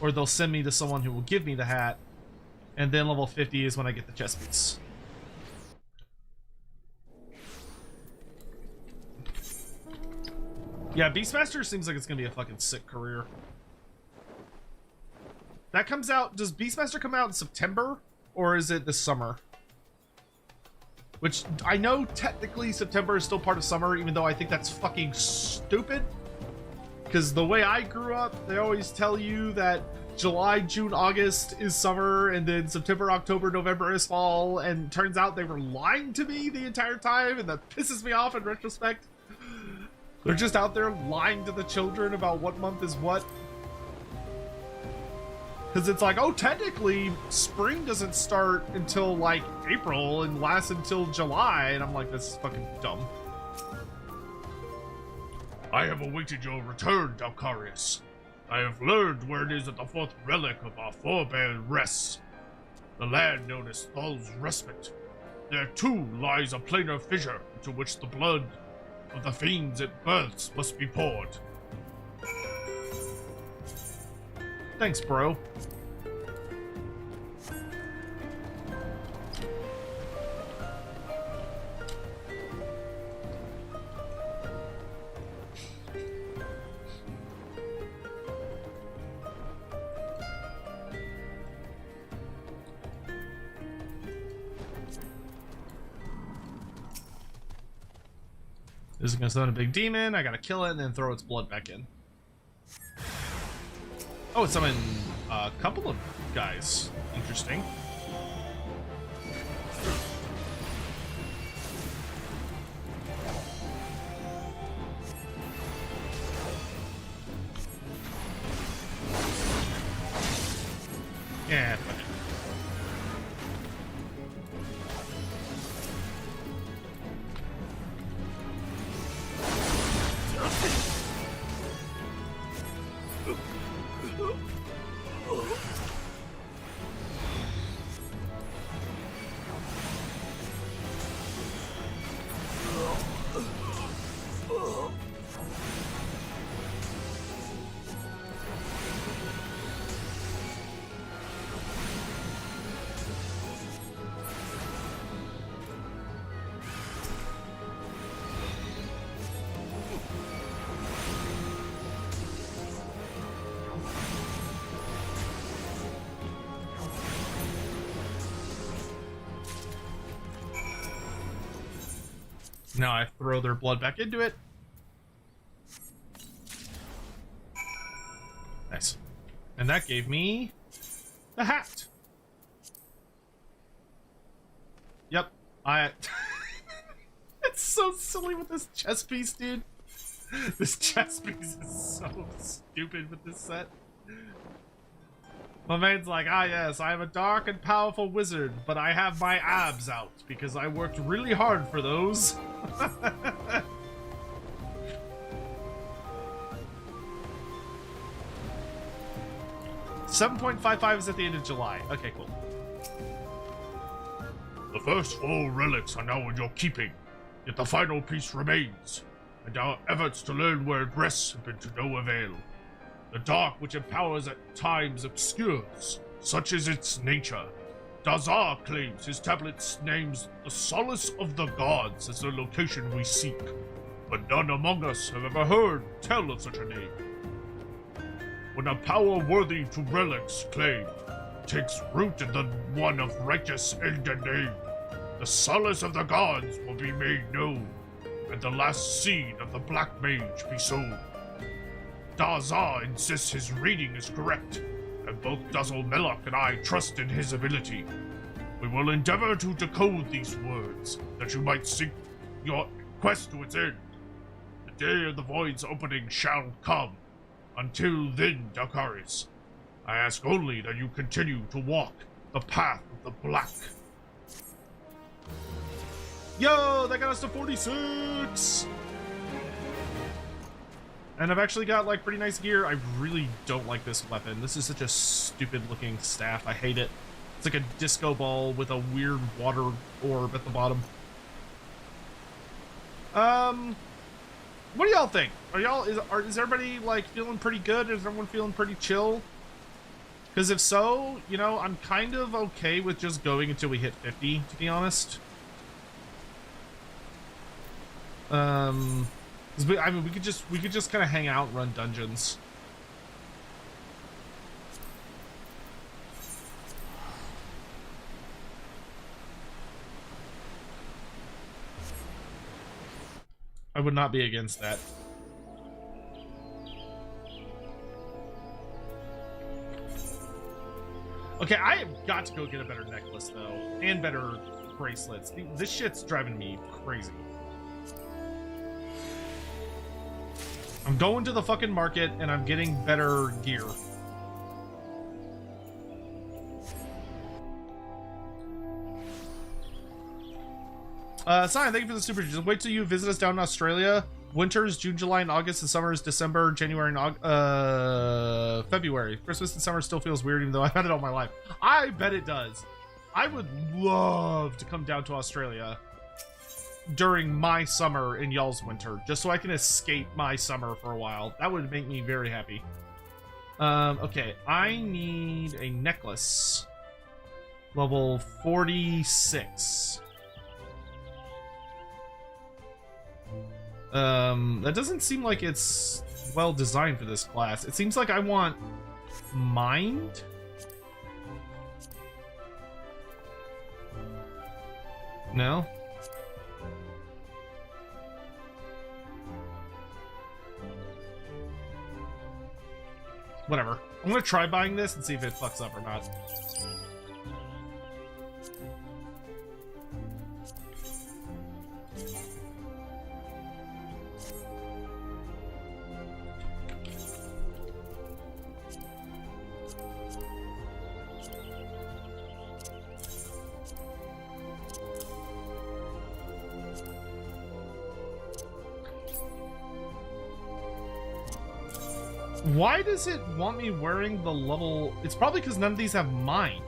Or they'll send me to someone who will give me the hat. And then level 50 is when I get the chest piece. Yeah, Beastmaster seems like it's going to be a fucking sick career. That comes out... Does Beastmaster come out in September? Or is it this summer? Which, I know technically September is still part of summer, even though I think that's fucking stupid. Because the way I grew up, they always tell you that July, June, August is summer, and then September, October, November is fall, and turns out they were lying to me the entire time, and that pisses me off in retrospect. They're just out there lying to the children about what month is what. Because it's like, oh, technically, spring doesn't start until, like, April and lasts until July. And I'm like, this is fucking dumb. I have awaited your return, Dalcarius. I have learned where it is that the fourth relic of our forebear rests. The land known as Thal's Respite. There, too, lies a planar fissure into which the blood of the fiends it births must be poured. Thanks, bro. This is gonna summon a big demon. I gotta kill it and then throw its blood back in. Oh, it summoned a couple of guys. Interesting. Yeah, fuck it. Now I throw their blood back into it. Nice. And that gave me the hat. Yep. It's so silly with this chess piece, dude. This chess piece is so stupid with this set. My man's like, ah yes, I am a dark and powerful wizard, but I have my abs out because I worked really hard for those. 7.55 is at the end of July. Okay, cool. The first 4 relics are now in your keeping, yet the final piece remains, and our efforts to learn where it rests have been to no avail. The dark which empowers at times obscures, such is its nature. Dazar claims his tablet names the Solace of the Gods as the location we seek, but none among us have ever heard tell of such a name. When a power worthy to relics claim takes root in the one of righteous end and name, the Solace of the Gods will be made known, and the last seed of the Black Mage be sown. Dazar insists his reading is correct, and both Dazzle Melloc and I trust in his ability. We will endeavor to decode these words, that you might seek your quest to its end. The day of the Void's opening shall come. Until then, Dakaris, I ask only that you continue to walk the path of the Black. Yo, that got us to 46! And I've actually got, like, pretty nice gear. I really don't like this weapon. This is such a stupid-looking staff. I hate it. It's like a disco ball with a weird water orb at the bottom. What do y'all think? Are y'all, is everybody, like, feeling pretty good? Is everyone feeling pretty chill? Because if so, you know, I'm kind of okay with just going until we hit 50, to be honest. I mean, we could just kind of hang out and run dungeons. I would not be against that. Okay, I have got to go get a better necklace though, and better bracelets. This shit's driving me crazy. I'm going to the fucking market and I'm getting better gear. Sign, thank you for the super. Just wait till you visit us down in Australia. Winters, June, July, and August. And summers, December, January, and February. Christmas and summer still feels weird, even though I've had it all my life. I bet it does. I would love to come down to Australia during my summer and y'all's winter, just so I can escape my summer for a while. That would make me very happy. Okay, I need a necklace. Level 46. That doesn't seem like it's well designed for this class. It seems like I want mind. No? whatever. I'm gonna try buying this and see if it fucks up or not. Why does it want me wearing the level? It's probably because none of these have mind.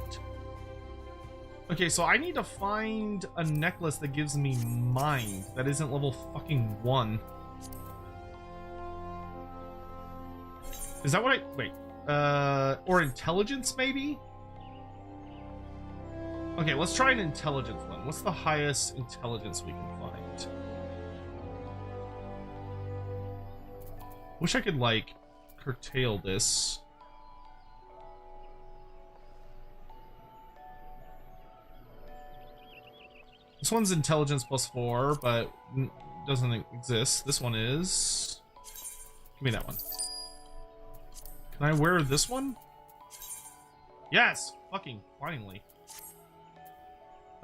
Okay, so I need to find a necklace that gives me mind that isn't level fucking 1. Is that what I... Wait. Or intelligence, maybe? Okay, let's try an intelligence one. What's the highest intelligence we can find? Wish I could, like, curtail this. This one's intelligence +4, but doesn't exist. This one is... Give me that one. Can I wear this one? Yes! Fucking finally.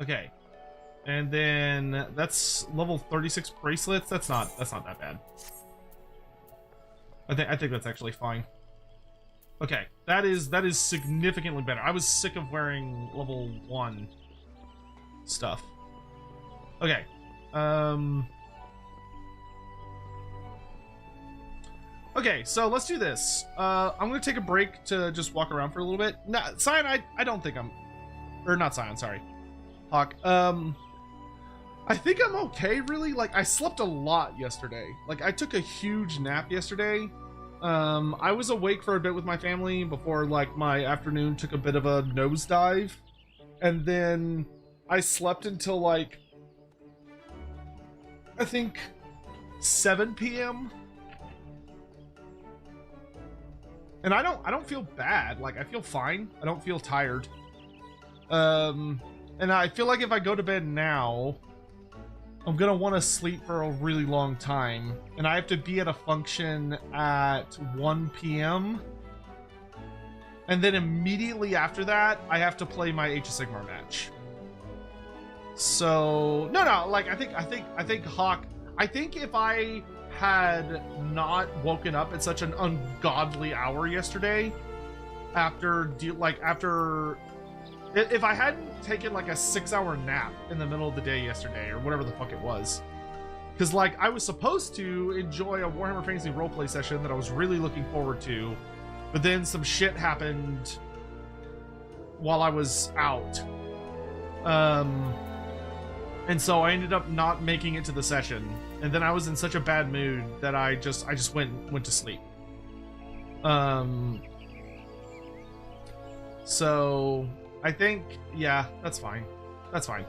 Okay. And then that's level 36 bracelets. That's not that bad. I think that's actually fine. Okay, that is significantly better. I was sick of wearing level 1 stuff. Okay. Okay, so let's do this. I'm gonna take a break to just walk around for a little bit. No, Cyan, I don't think I'm... Or not Cyan, sorry. Hawk. I think I'm okay, really. Like, I slept a lot yesterday. Like, I took a huge nap yesterday. I was awake for a bit with my family before, like, my afternoon took a bit of a nosedive. And then I slept until, like, I think 7 p.m. And I don't feel bad. Like, I feel fine. I don't feel tired. And I feel like if I go to bed now, I'm gonna want to sleep for a really long time, and I have to be at a function at 1 p.m. and then immediately after that, I have to play my Age of Sigmar match. So no, like I think Hawk. I think if I had not woken up at such an ungodly hour yesterday, if I hadn't taken like a 6-hour nap in the middle of the day yesterday, or whatever the fuck it was, because like I was supposed to enjoy a Warhammer Fantasy roleplay session that I was really looking forward to, but then some shit happened while I was out, and so I ended up not making it to the session, and then I was in such a bad mood that I just went to sleep. So I think, yeah, that's fine. That's fine.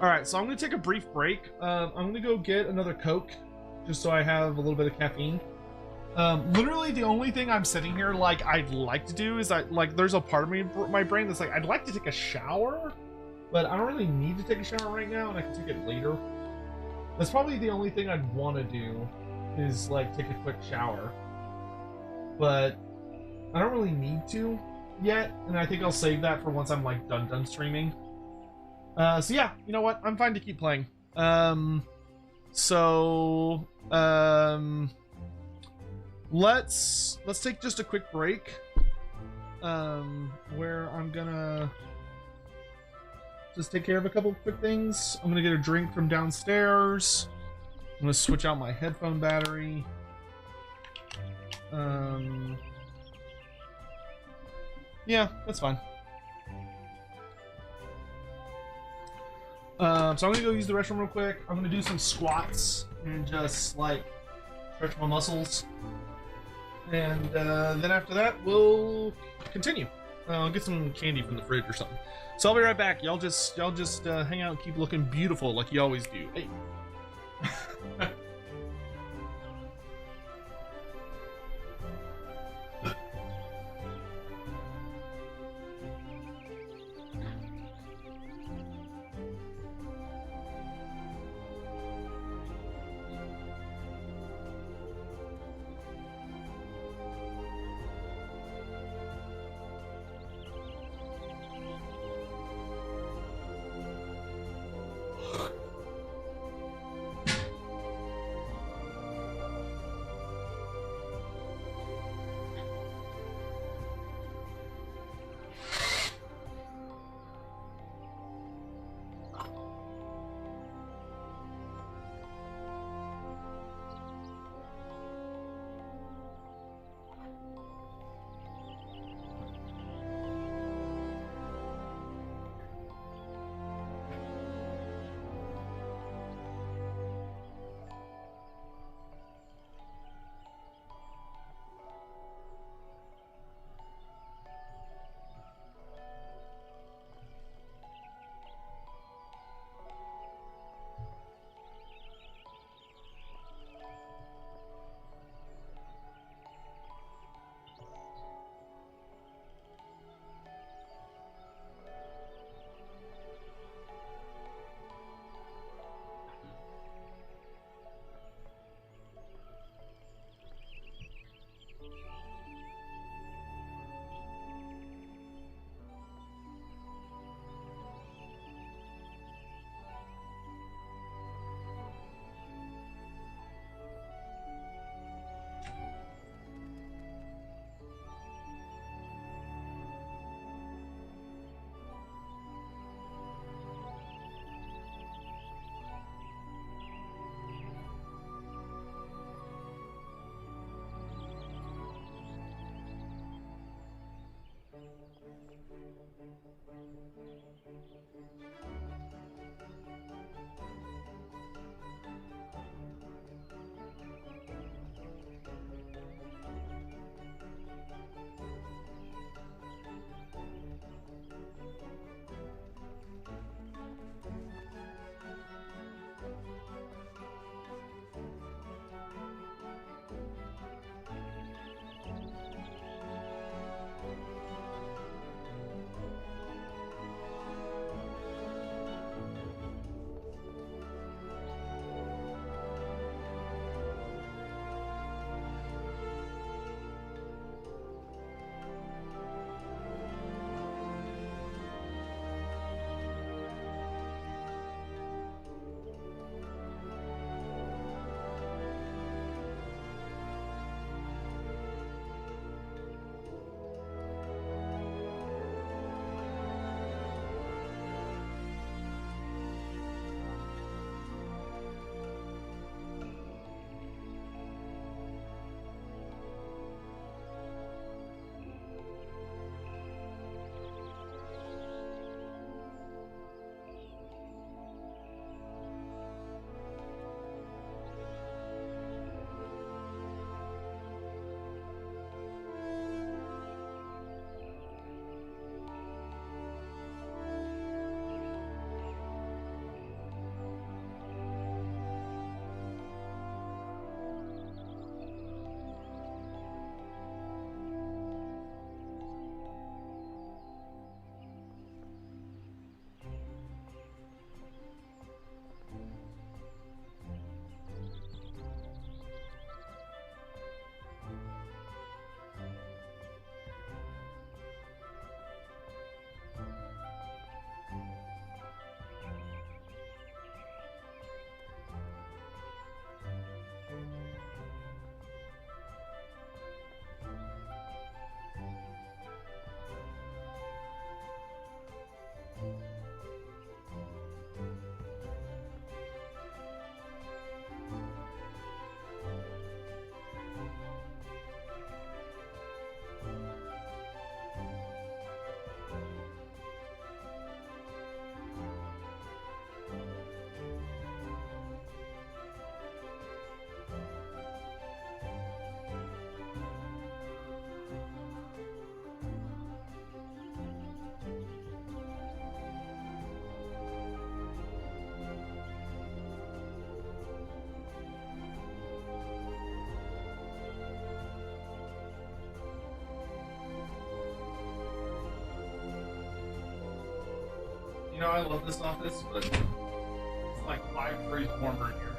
All right, so I'm gonna take a brief break. I'm gonna go get another Coke, just so I have a little bit of caffeine. Literally, the only thing I'm sitting here like I'd like to do is there's a part of me, my brain that's like I'd like to take a shower, but I don't really need to take a shower right now, and I can take it later. That's probably the only thing I'd want to do, is like take a quick shower, but I don't really need to yet, and I think I'll save that for once I'm like done streaming. So yeah, you know what? I'm fine to keep playing. Let's take just a quick break. Where I'm gonna just take care of a couple of quick things. I'm gonna get a drink from downstairs. I'm gonna switch out my headphone battery. Yeah, that's fine. So I'm gonna go use the restroom real quick. I'm gonna do some squats and just like stretch my muscles, and then after that we'll continue. I'll get some candy from the fridge or something. So I'll be right back. Y'all just hang out and keep looking beautiful like you always do. Hey. You know, I love this office, but it's like 5 degrees warmer here.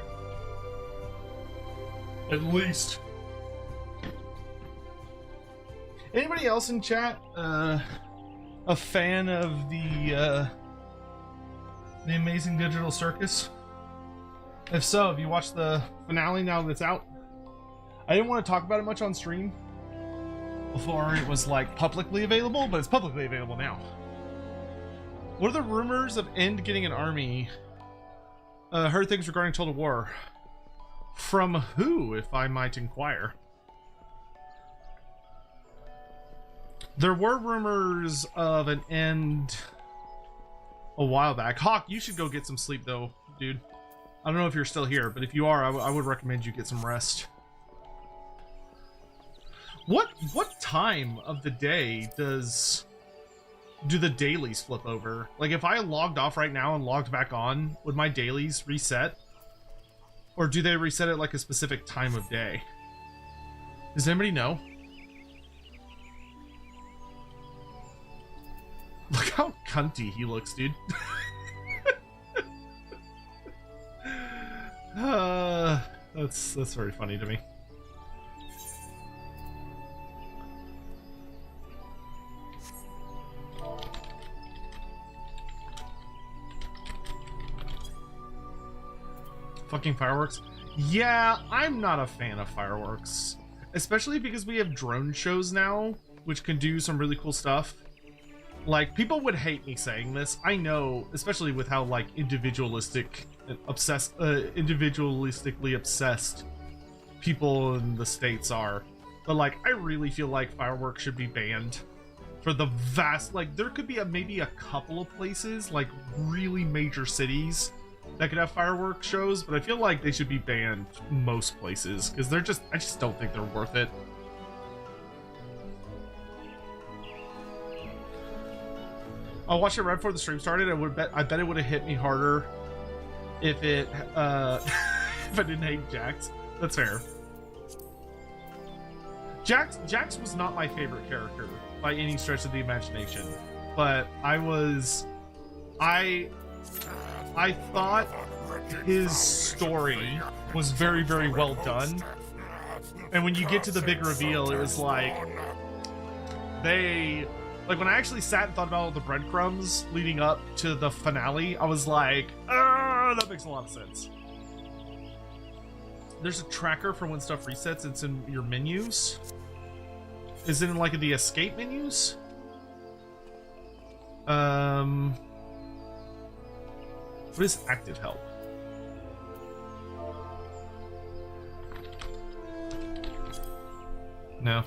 At least. Anybody else in chat a fan of the Amazing Digital Circus? If so, have you watched the finale now that it's out? I didn't want to talk about it much on stream before it was like publicly available, but it's publicly available now. What are the rumors of End getting an army? Heard things regarding Total War. From who, if I might inquire? There were rumors of an End a while back. Hawk, you should go get some sleep though, dude. I don't know if you're still here, but if you are, I would recommend you get some rest. What time of the day do the dailies flip over? Like, if I logged off right now and logged back on, would my dailies reset? Or do they reset at like a specific time of day? Does anybody know? Look how cunty he looks, dude. That's very funny to me. Fucking fireworks. Yeah, I'm not a fan of fireworks, especially because we have drone shows now, which can do some really cool stuff. Like, people would hate me saying this, I know, especially with how like individualistically obsessed people in the States are, but like, I really feel like fireworks should be banned for the vast, like, there could be maybe a couple of places, like really major cities that could have fireworks shows, but I feel like they should be banned most places because I just don't think they're worth it. I watched it right before the stream started. I bet it would have hit me harder if it if I didn't hate Jax. That's fair. Jax was not my favorite character by any stretch of the imagination, but I thought his story was very, very well done. And when you get to the big reveal, it was like when I actually sat and thought about all the breadcrumbs leading up to the finale, I was like, that makes a lot of sense. There's a tracker for when stuff resets. It's in your menus. Is it in like the escape menus? What is active help? No.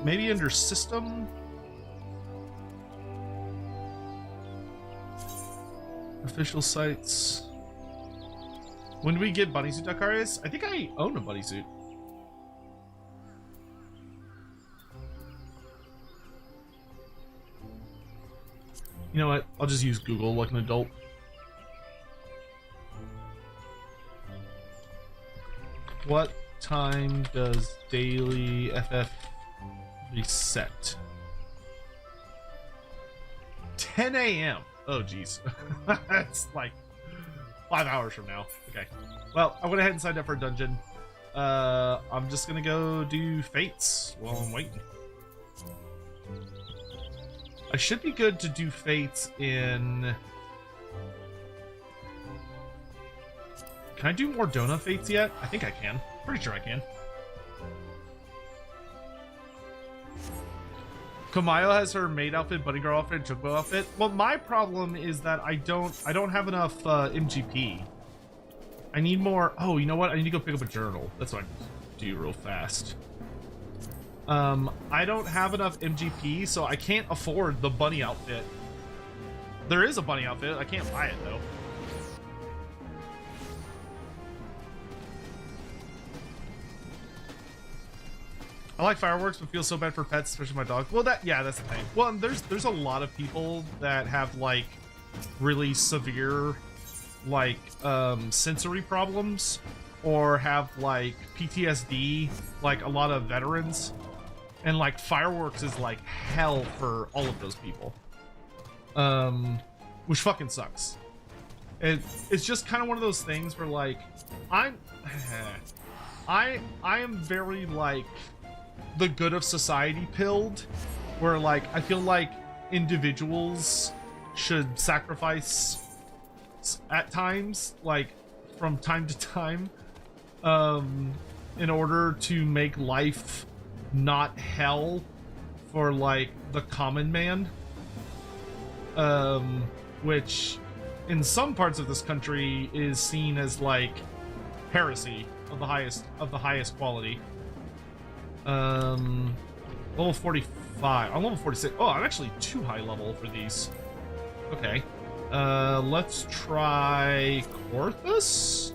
Maybe under system? Official sites. When do we get bunny suit Dakarius? I think I own a bunny suit. You know what? I'll just use Google like an adult. What time does daily FF reset? 10 a.m. Oh, geez. That's like 5 hours from now. Okay. Well, I went ahead and signed up for a dungeon. I'm just gonna go do fates while I'm waiting. I should be good to do fates in... Can I do more donut fates yet? I think I can. Pretty sure I can. Kamayo has her maid outfit, bunny girl outfit, and chocobo outfit. Well, my problem is that I don't have enough MGP. I need more. Oh, you know what? I need to go pick up a journal. That's what I do real fast. I don't have enough MGP, so I can't afford the bunny outfit. There is a bunny outfit. I can't buy it though. I like fireworks, but feel so bad for pets, especially my dog. Well, that's the thing. Well, there's a lot of people that have like really severe like sensory problems or have like PTSD, like a lot of veterans, and like fireworks is like hell for all of those people, which fucking sucks. It's just kind of one of those things where like I am very like the good of society pilled, where like I feel like individuals should sacrifice at times, like from time to time, in order to make life not hell for like the common man, which in some parts of this country is seen as like heresy of the highest quality. Level 45. I'm level 46. Oh, I'm actually too high level for these. Okay. Let's try Corthus.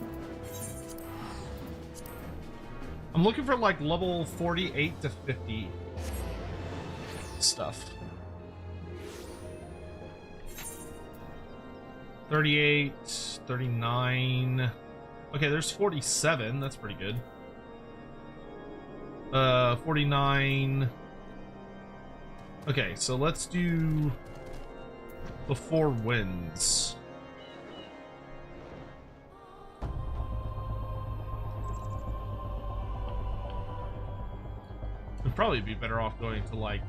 I'm looking for like level 48 to 50 stuff. 38, 39. Okay, there's 47. That's pretty good. 49. Okay, so let's do the 4 winds. We'd probably be better off going to like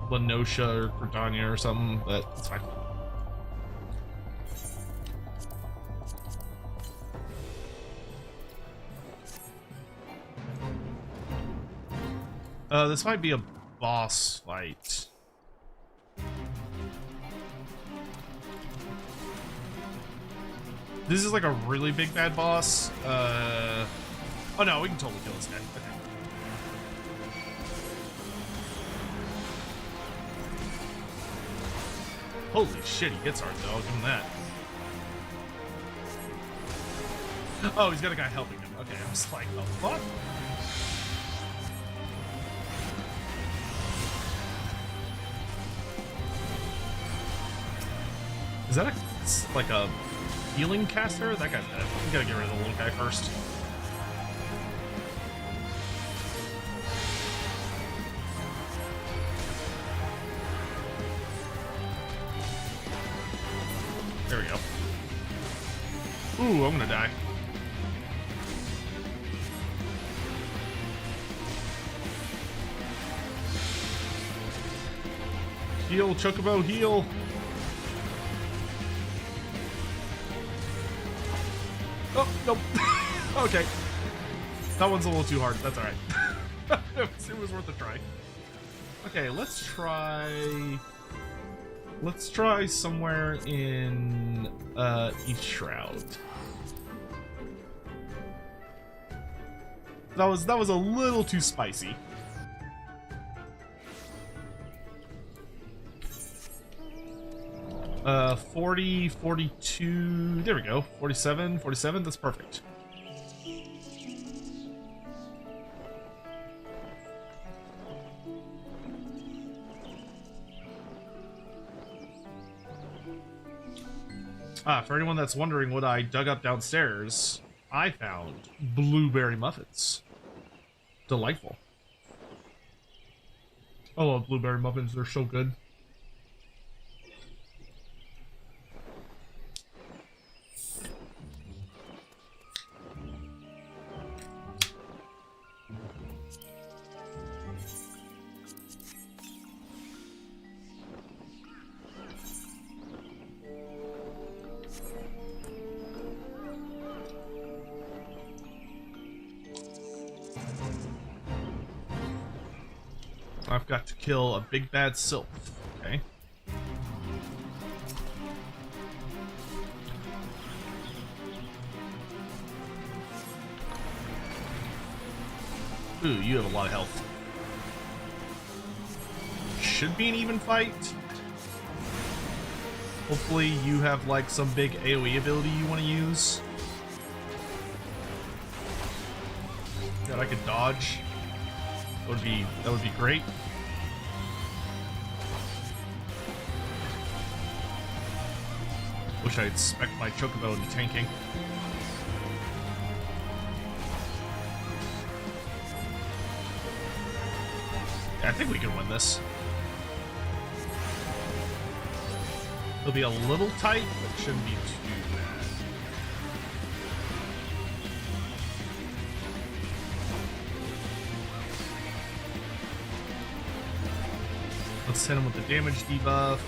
Lenosha or Gridania or something, but it's fine. This might be a boss fight. This is like a really big bad boss. Oh no, we can totally kill this guy. Okay. Holy shit, he hits hard though. I'll give him that. Oh, he's got a guy helping him. Okay, I was like, oh fuck. Is that like a healing caster? That guy's dead. We gotta get rid of the little guy first. There we go. Ooh, I'm gonna die. Heal, Chocobo, heal! Oh, nope. Okay. That one's a little too hard. That's alright. It was worth a try. Okay, let's try... Let's try somewhere in East Shroud. That was a little too spicy. Uh, 40, 42, there we go. 47, 47, that's perfect. Ah, for anyone that's wondering what I dug up downstairs, I found blueberry muffins. Delightful. I love blueberry muffins, they're so good. I've got to kill a big bad sylph. Okay. Ooh, you have a lot of health. Should be an even fight. Hopefully you have like some big AoE ability you want to use. That I could dodge. That would be great. Wish I'd spec my Chocobo into tanking. Yeah, I think we can win this. It'll be a little tight, but shouldn't be too bad. Let's hit him with the damage debuff.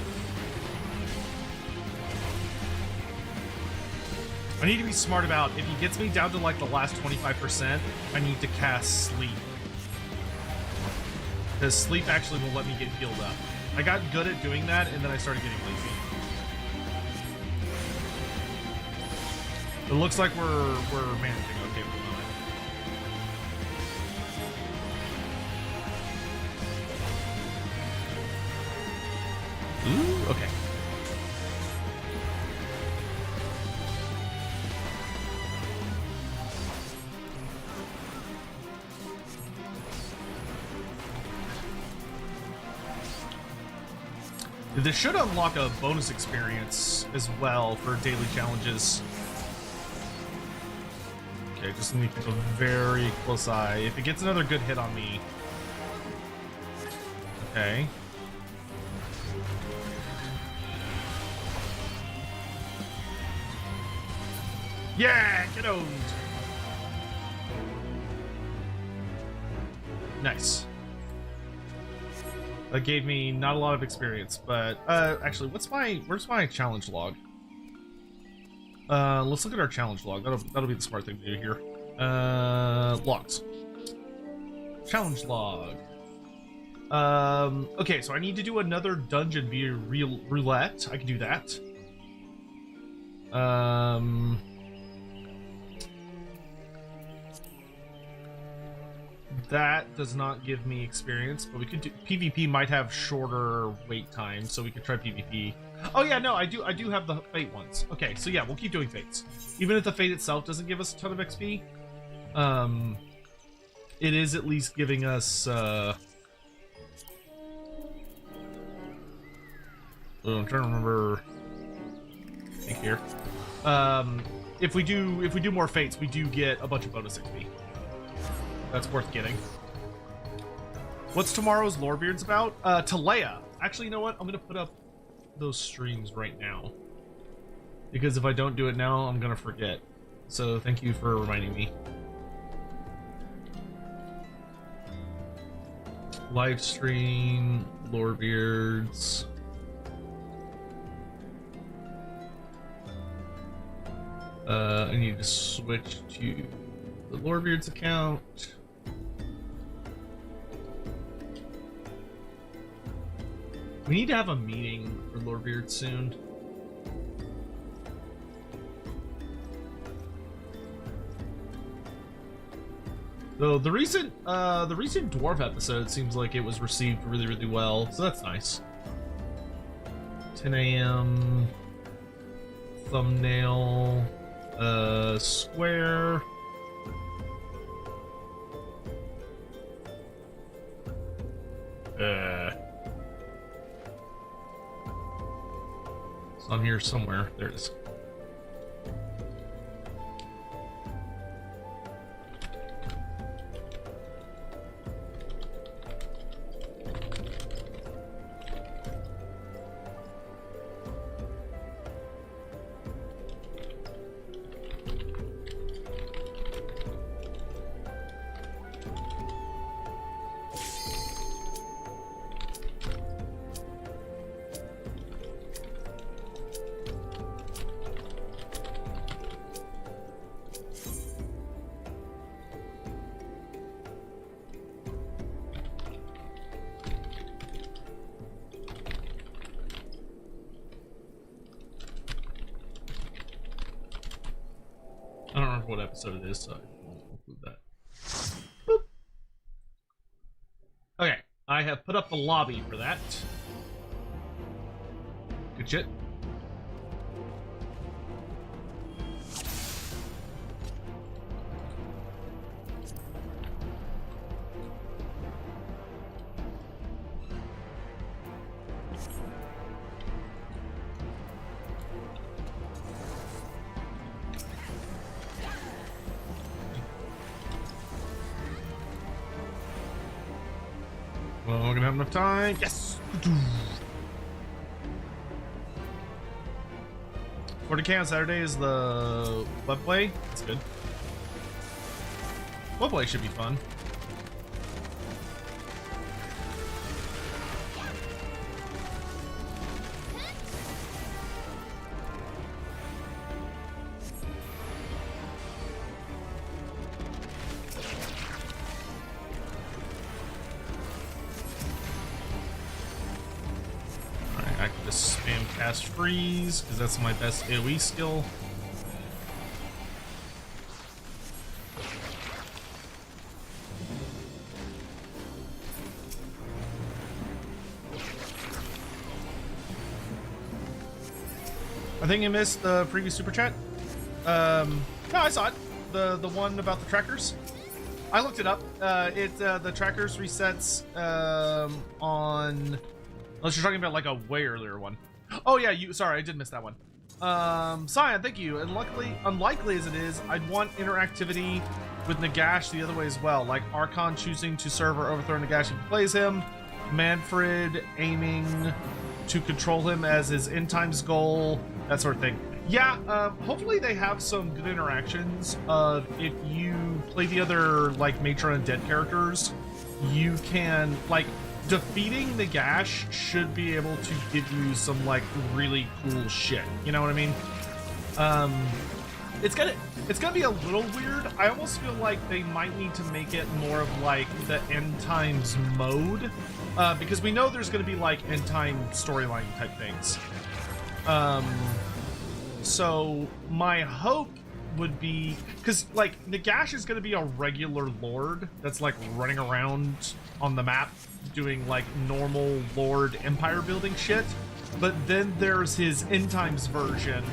I need to be smart about, if he gets me down to like the last 25%, I need to cast Sleep. Because Sleep actually will let me get healed up. I got good at doing that, and then I started getting lazy. It looks like we're managing okay for the moment. Ooh, okay. This should unlock a bonus experience as well for daily challenges. Okay, just need to keep a very close eye. If it gets another good hit on me. Okay. Yeah, get owned. Nice. That gave me not a lot of experience, but actually, where's my challenge log? Let's look at our challenge log. That'll be the smart thing to do here. Logs. Challenge log. Okay, so I need to do another dungeon via roulette. I can do that. That does not give me experience, but we could do PvP. Might have shorter wait time, so we could try PvP. Oh yeah, no, I do have the fate ones. Okay, so yeah, we'll keep doing fates. Even if the fate itself doesn't give us a ton of XP, it is at least giving us I'm trying to remember. I think here. If we do more fates, we do get a bunch of bonus XP. That's worth getting. What's tomorrow's Lorebeards about? Talea. Actually, you know what? I'm gonna put up those streams right now, because if I don't do it now, I'm gonna forget. So thank you for reminding me. Live stream Lorebeards. I need to switch to the Lorebeards account. We need to have a meeting for Lorebeard soon. Though the recent dwarf episode seems like it was received really, really well, so that's nice. 10 a.m. thumbnail, square. It's on here somewhere. There it is. I don't remember what episode it is, so I won't include that. Boop. Okay, I have put up the lobby for that. Good shit. Well, we're gonna have enough time. Yes! 40k on Saturday is the webplay. That's good. Webplay should be fun. I can just spam cast freeze because that's my best AoE skill. I think you missed the previous super chat. No, I saw it. The one about the trackers. I looked it up. The trackers resets on. Unless you're talking about like a way earlier one. Oh yeah, sorry, I did miss that one. Cyan, thank you. And luckily, unlikely as it is, I'd want interactivity with Nagash the other way as well. Like Archon choosing to serve or overthrow Nagash if he plays him. Manfred aiming to control him as his end times goal. That sort of thing. Yeah, hopefully they have some good interactions of if you play the other like Matron and Dead characters, you can like defeating Nagash should be able to give you some like really cool shit. You know what I mean? It's gonna be a little weird. I almost feel like they might need to make it more of like the end times mode, because we know there's gonna be like end time storyline type things. So my hope would be, because like Nagash is gonna be a regular lord that's like running around on the map doing like normal lord empire building shit. But then there's his end times version,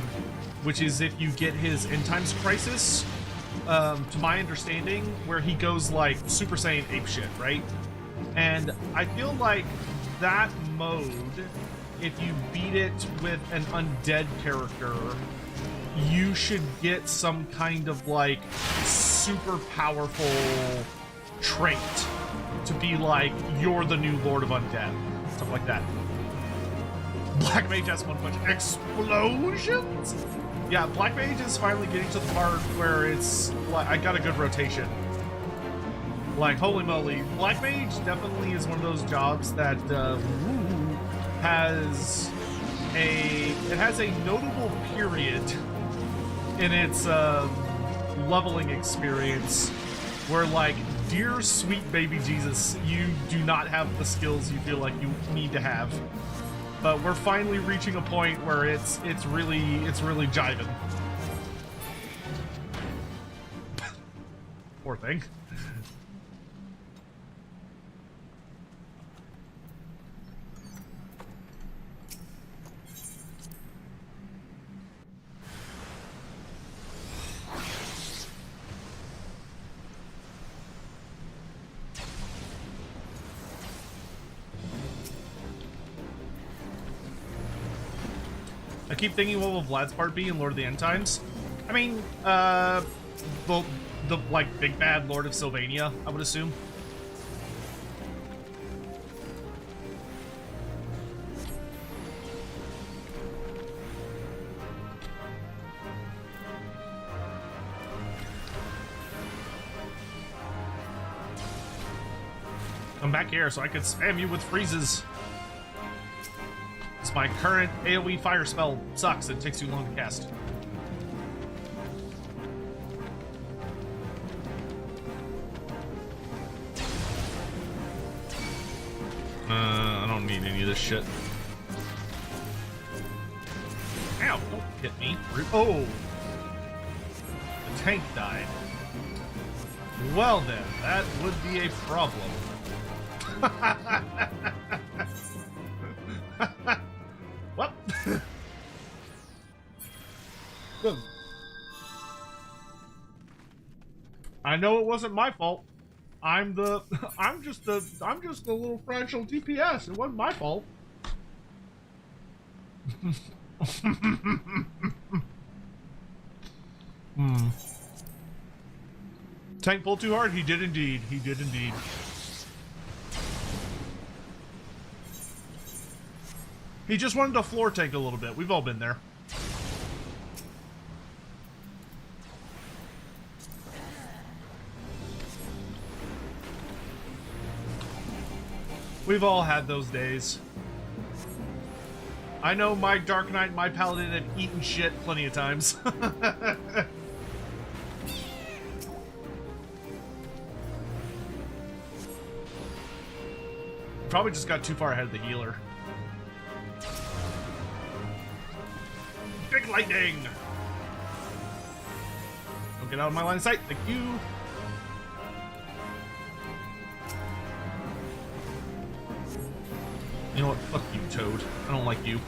which is if you get his end times crisis, to my understanding, where he goes like Super Saiyan apeshit, right? And I feel like that mode, if you beat it with an undead character, you should get some kind of like super powerful trait to be like, you're the new Lord of Undead. Stuff like that. Black Mage has one punch. Explosions? Yeah, Black Mage is finally getting to the part where it's like, I got a good rotation. Like, holy moly. Black Mage definitely is one of those jobs that has a notable period in its leveling experience where, like, dear sweet baby Jesus, you do not have the skills you feel like you need to have. But we're finally reaching a point where it's really jiving. Poor thing. I keep thinking, what will Vlad's part be in Lord of the End Times? I mean, the like big bad Lord of Sylvania, I would assume. Come back here so I can spam you with freezes. My current AoE fire spell sucks. It takes too long to cast. I don't need any of this shit. Ow, don't hit me. Oh! The tank died. Well then, that would be a problem. What? Good. I know it wasn't my fault. I'm just a little fragile DPS. It wasn't my fault. Tank pulled too hard? He did indeed. He did indeed. He just wanted to floor tank a little bit. We've all been there. We've all had those days. I know my Dark Knight and my Paladin have eaten shit plenty of times. Probably just got too far ahead of the healer. Big lightning! Don't get out of my line of sight. Thank you. You know what? Fuck you, Toad. I don't like you.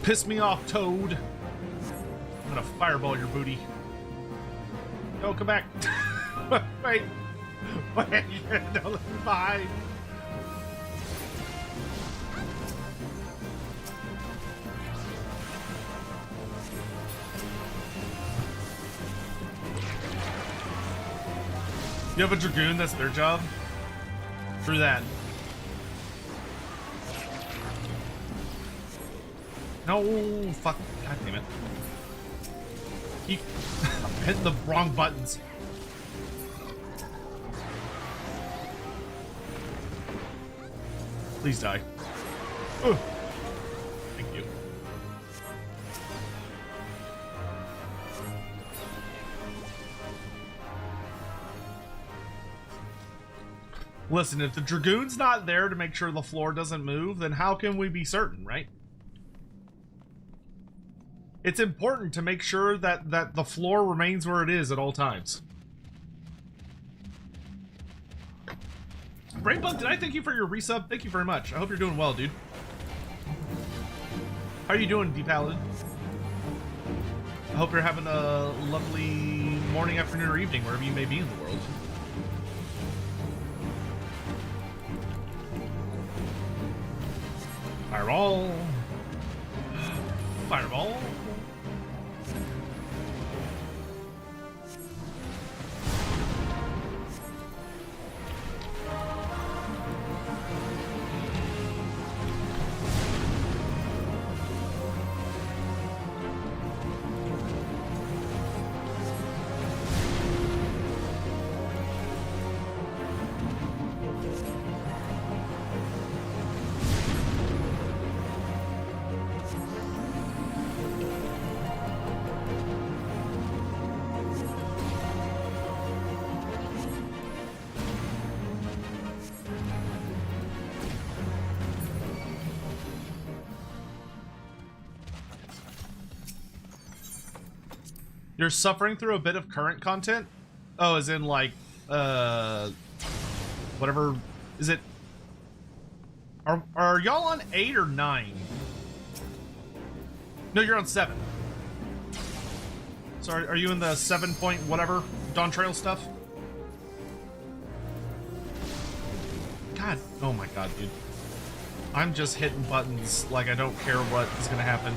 Piss me off, Toad. I'm gonna fireball your booty. No, come back. Wait. Wait. Don't let me behind. You have a Dragoon, that's their job? Through that. No, fuck. God damn it. Keep hitting the wrong buttons. Please die. Ugh. Thank you. Listen, if the Dragoon's not there to make sure the floor doesn't move, then how can we be certain, right? It's important to make sure that the floor remains where it is at all times. Brainbug, did I thank you for your resub? Thank you very much. I hope you're doing well, dude. How are you doing, D-Paladin? I hope you're having a lovely morning, afternoon, or evening, wherever you may be in the world. Fireball. Fireball. You're suffering through a bit of current content? Oh, as in like, whatever, is it, are y'all on 8 or 9? No, you're on 7. So are you in the 7 point whatever, Dawn Trail stuff? God, oh my god, dude. I'm just hitting buttons like I don't care what is gonna happen.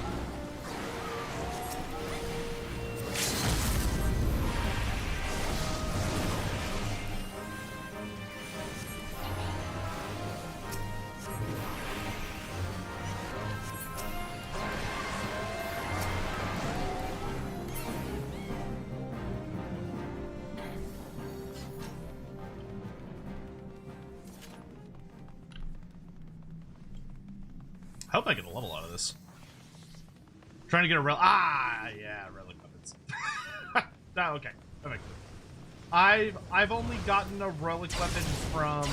I hope I get a level out of this. Trying to get a relic. Ah, yeah, relic weapons. Ah, okay, perfect. I've only gotten a relic weapon from.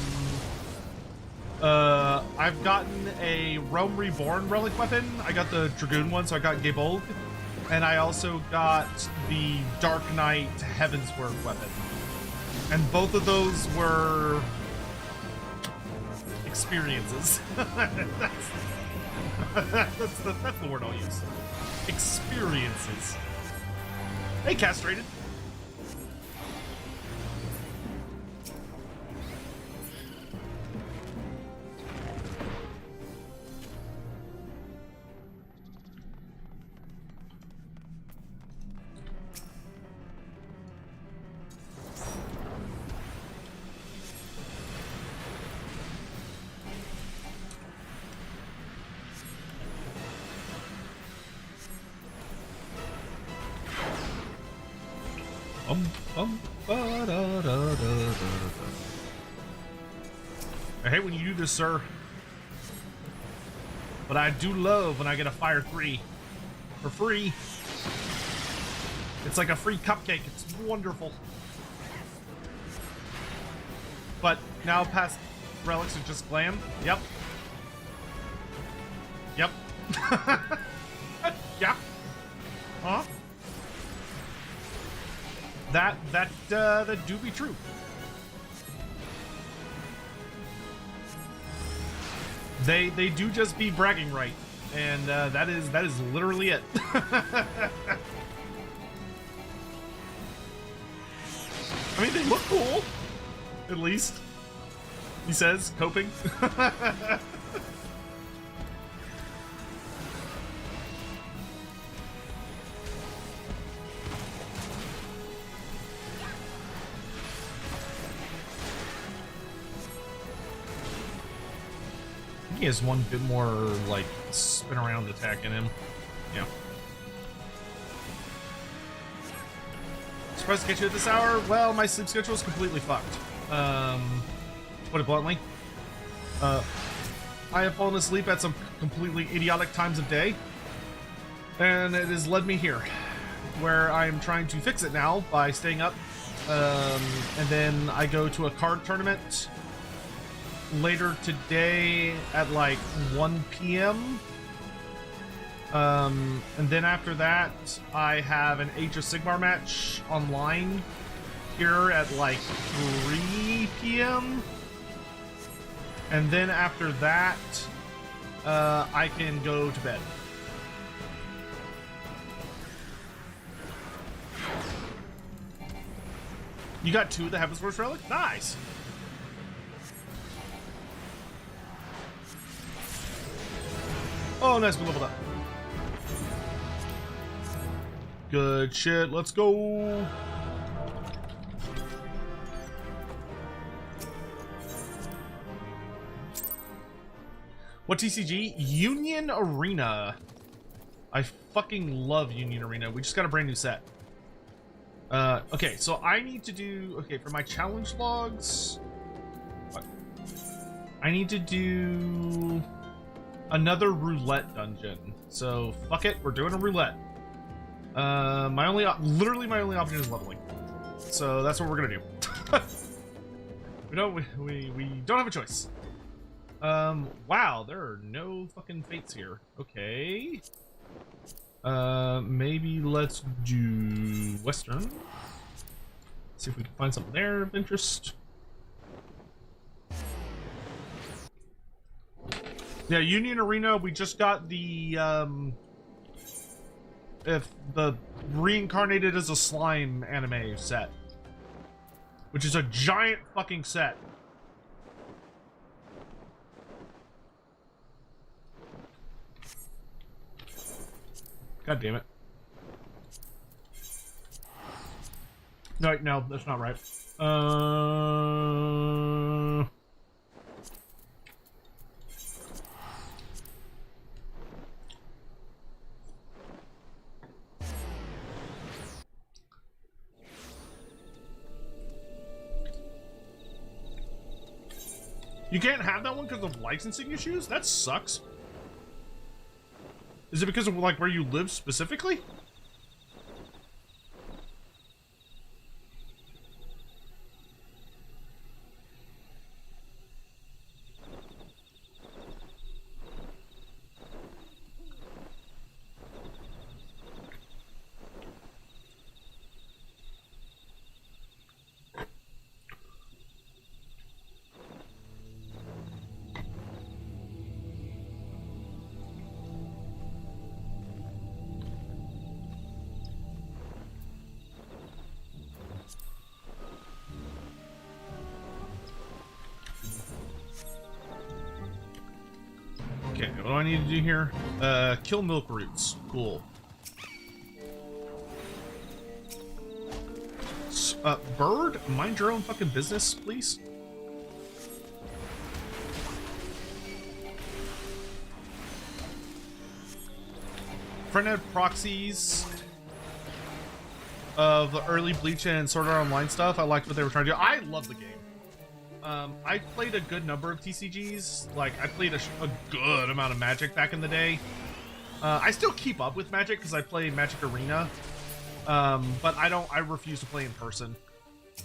I've gotten a Realm Reborn relic weapon. I got the Dragoon one, so I got Gabolg, and I also got the Dark Knight Heavensward weapon. And both of those were experiences. That's the word I'll use. Experiences. Hey, castrated. I hate when you do this, sir. But I do love when I get a Fire 3 for free. It's like a free cupcake. It's wonderful. But now past relics are just glam. Yep. Yep. Yeah. Huh? That do be true. They do just be bragging right, and that is literally it. I mean, they look cool, at least. He says, coping. He has one bit more, like, spin around attack in him. Yeah. Surprised to get you at this hour? Well, my sleep schedule is completely fucked. Put it bluntly. I have fallen asleep at some completely idiotic times of day. And it has led me here, where I am trying to fix it now by staying up. And then I go to a card tournament later today at like 1 p.m. And then after that, I have an Age of Sigmar match online here at like 3 p.m. And then after that, I can go to bed. You got 2 of the Heaven's Force Relic? Nice! Oh, nice, we leveled up. Good shit, let's go! What TCG? Union Arena. I fucking love Union Arena. We just got a brand new set. Okay, so I need to do... Okay, for my challenge logs... What? I need to do... another roulette dungeon. So, fuck it, we're doing a roulette. Literally my only option is leveling. So that's what we're gonna do. we don't have a choice. Wow, there are no fucking fates here. Okay. Maybe let's do Western. See if we can find something there of interest. Yeah, Union Arena, we just got the, if the Reincarnated as a Slime anime set. Which is a giant fucking set. God damn it. No, that's not right. You can't have that one because of licensing issues? That sucks. Is it because of, like, where you live specifically? Okay, what do I need to do here? Kill milk roots. Cool. Bird, mind your own fucking business, please. Friend had proxies of the early Bleach and Sword Art Online stuff. I liked what they were trying to do. I love the game. I played a good number of TCGs. Like, I played a good amount of Magic back in the day. I still keep up with Magic because I play Magic Arena. But I refuse to play in person.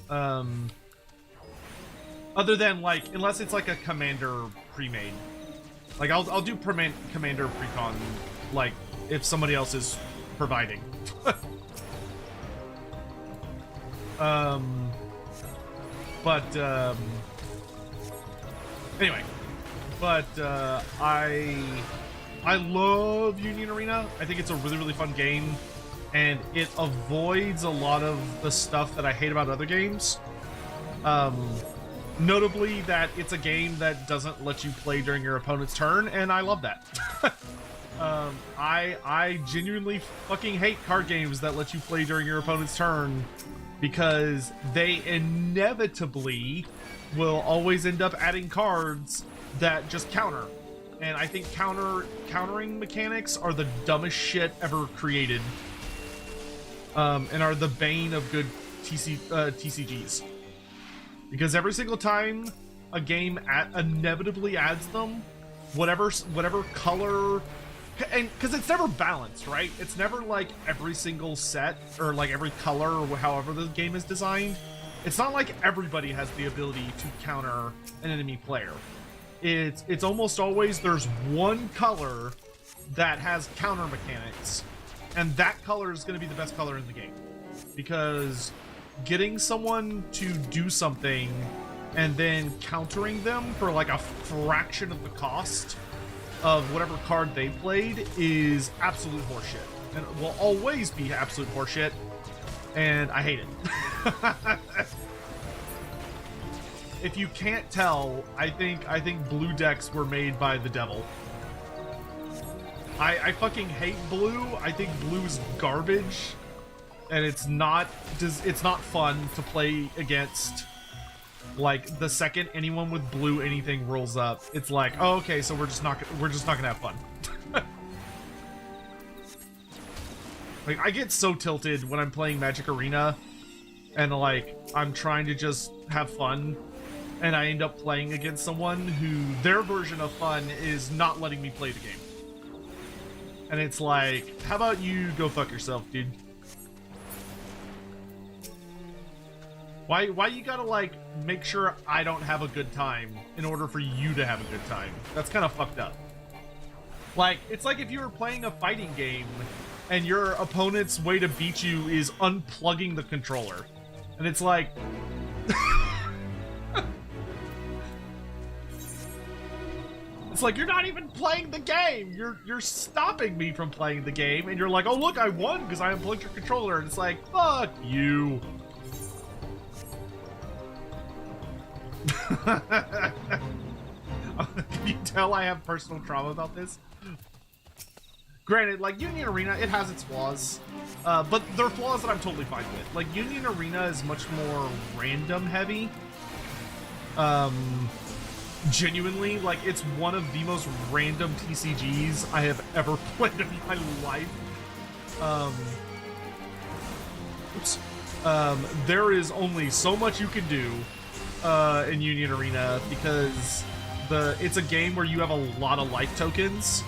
Other than, like, unless it's like a Commander pre-made. Like, I'll do Commander pre-con, like, if somebody else is providing. Anyway, I love Union Arena. I think it's a really, really fun game, and it avoids a lot of the stuff that I hate about other games. Notably that it's a game that doesn't let you play during your opponent's turn, and I love that. I genuinely fucking hate card games that let you play during your opponent's turn, because they inevitably will always end up adding cards that just counter. And I think countering mechanics are the dumbest shit ever created. And are the bane of good TCGs. Because every single time a game inevitably adds them, whatever color... And because it's never balanced, right? It's never like every single set or like every color or however the game is designed. It's not like everybody has the ability to counter an enemy player. It's almost always there's one color that has counter mechanics, and that color is going to be the best color in the game. Because getting someone to do something and then countering them for like a fraction of the cost of whatever card they played is absolute horseshit. And it will always be absolute horseshit, and I hate it. If you can't tell, I think blue decks were made by the devil. I fucking hate blue. I think blue is garbage, and it's not fun to play against. Like, the second anyone with blue anything rolls up, it's like, oh, okay, so we're just not gonna have fun. Like, I get so tilted when I'm playing Magic Arena, and like I'm trying to just have fun, and I end up playing against someone who their version of fun is not letting me play the game. And it's like, how about you go fuck yourself, dude? Why you gotta, like, make sure I don't have a good time in order for you to have a good time? That's kind of fucked up. Like, it's like if you were playing a fighting game and your opponent's way to beat you is unplugging the controller. And it's like... It's like, you're not even playing the game! You're stopping me from playing the game, and you're like, oh look, I won because I unplugged your controller, and it's like, fuck you. Can you tell I have personal trauma about this? Granted, like, Union Arena, it has its flaws, but they're flaws that I'm totally fine with. Like, Union Arena is much more random heavy. Genuinely, like, it's one of the most random TCGs I have ever played in my life. There is only so much you can do in Union Arena because it's a game where you have a lot of life tokens.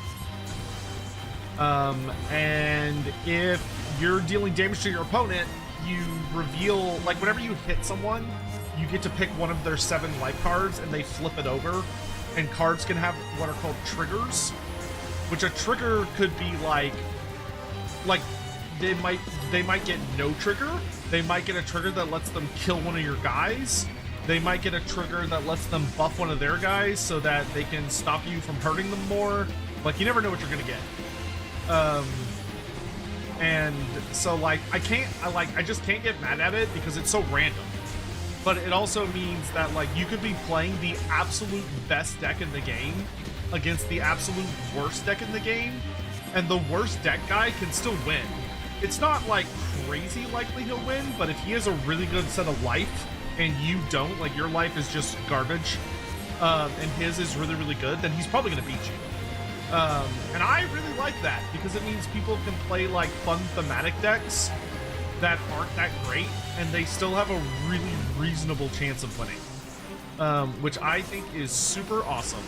And if you're dealing damage to your opponent, you reveal, like, whenever you hit someone, you get to pick one of their 7 life cards and they flip it over, and cards can have what are called triggers, which a trigger could be like they might get no trigger. They might get a trigger that lets them kill one of your guys. They might get a trigger that lets them buff one of their guys so that they can stop you from hurting them more. Like, you never know what you're gonna get. And so, like, I just can't get mad at it because it's so random. But it also means that, like, you could be playing the absolute best deck in the game against the absolute worst deck in the game, and the worst deck guy can still win. It's not, like, crazy likely he'll win, but if he has a really good set of life and you don't, like, your life is just garbage, and his is really, really good, then he's probably gonna beat you. And I really like that because it means people can play, like, fun thematic decks that aren't that great, and they still have a really reasonable chance of winning, which I think is super awesome.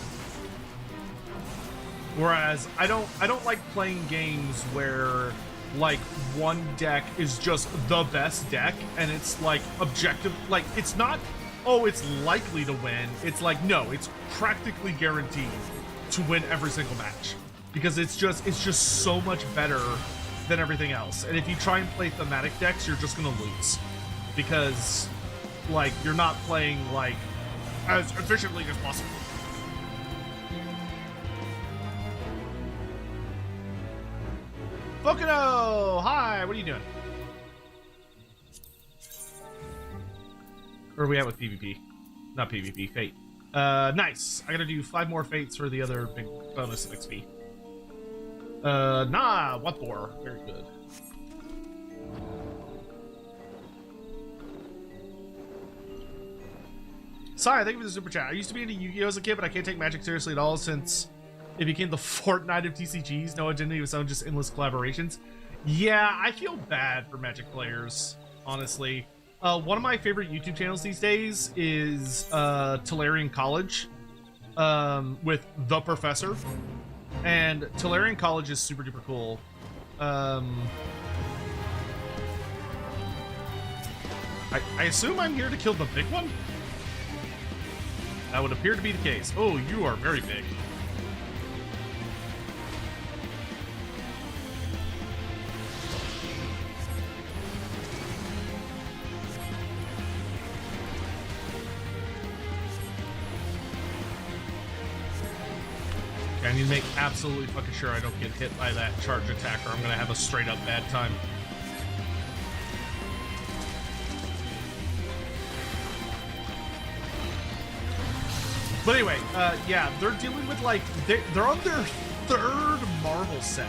Whereas I don't like playing games where, like, one deck is just the best deck and it's like objective, like, it's not, oh, it's likely to win. It's like, no, it's practically guaranteed to win every single match because it's just so much better than everything else. And if you try and play thematic decks, you're just gonna lose because, like, you're not playing, like, as efficiently as possible. Fokino! Hi, what are you doing? Where are we at with PvP? Not PvP, Fate. Nice. I gotta do 5 more Fates for the other big bonus of XP. Nah, what for? Very good. Sorry, thank you for the super chat. I used to be into Yu-Gi-Oh! As a kid, but I can't take Magic seriously at all since it became the Fortnite of TCGs. No identity of its own, just endless collaborations. Yeah, I feel bad for Magic players, honestly. One of my favorite YouTube channels these days is Tolarian College with The Professor. And Tolarian College is super duper cool. I assume I'm here to kill the big one? That would appear to be the case. Oh, you are very big. Okay, I need to make absolutely fucking sure I don't get hit by that charge attack, or I'm gonna have a straight up bad time. But anyway, yeah, they're dealing with like they're on their third Marvel set.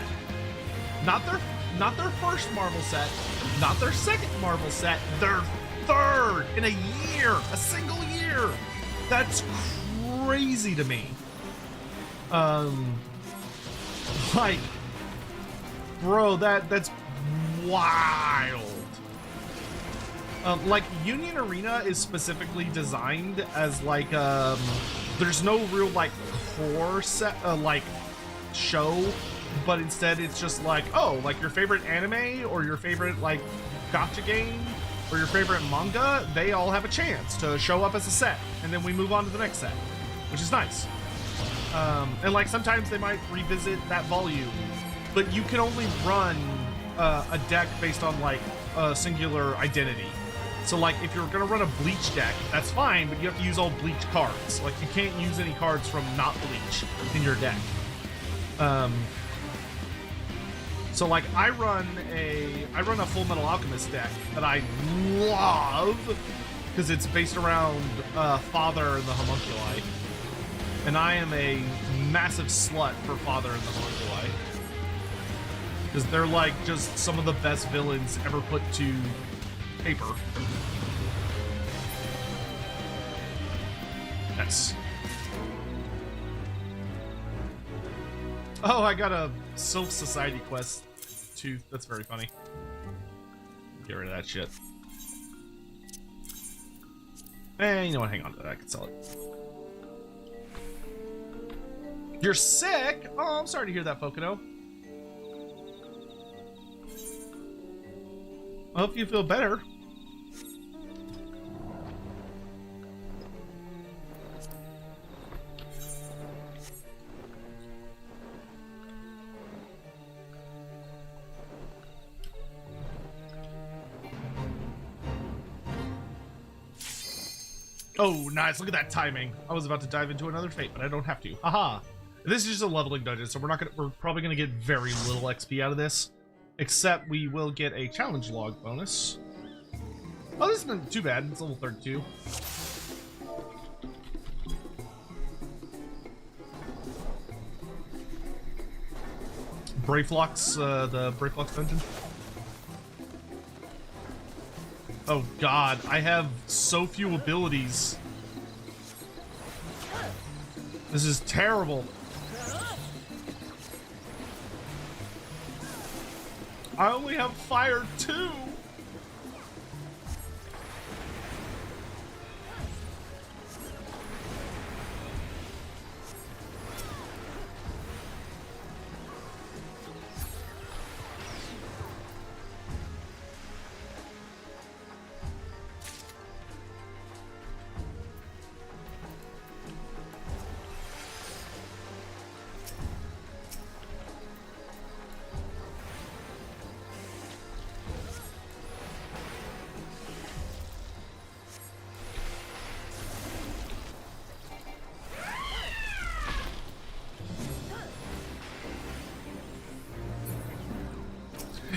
Not their first Marvel set, not their second Marvel set, their third in a year, a single year. That's crazy to me. Like, bro, that's wild. Like, Union Arena is specifically designed as like, there's no real like core set, like show, but instead it's just like, oh, like your favorite anime or your favorite like gacha game or your favorite manga, they all have a chance to show up as a set, and then we move on to the next set, which is nice. And like sometimes they might revisit that volume, but you can only run a deck based on like a singular identity. So like if you're gonna run a Bleach deck, that's fine, but you have to use all Bleach cards. Like you can't use any cards from not Bleach in your deck. So like I run a Full Metal Alchemist deck that I love because it's based around Father and the Homunculi. And I am a massive slut for Father and the Homunculi. Because they're like just some of the best villains ever put to paper. Yes. Oh, I got a Silk Society quest too. That's very funny. Get rid of that shit. Eh, you know what? Hang on to that. I can sell it. You're sick? Oh, I'm sorry to hear that, Pocono. I hope you feel better. Oh, nice. Look at that timing. I was about to dive into another fate, but I don't have to. Haha. This is just a leveling dungeon, so we're probably gonna get very little XP out of this. Except we will get a challenge log bonus. Oh, this isn't too bad. It's level 32. Brayflox, the Brayflox dungeon. Oh god, I have so few abilities. This is terrible. I only have fire 2.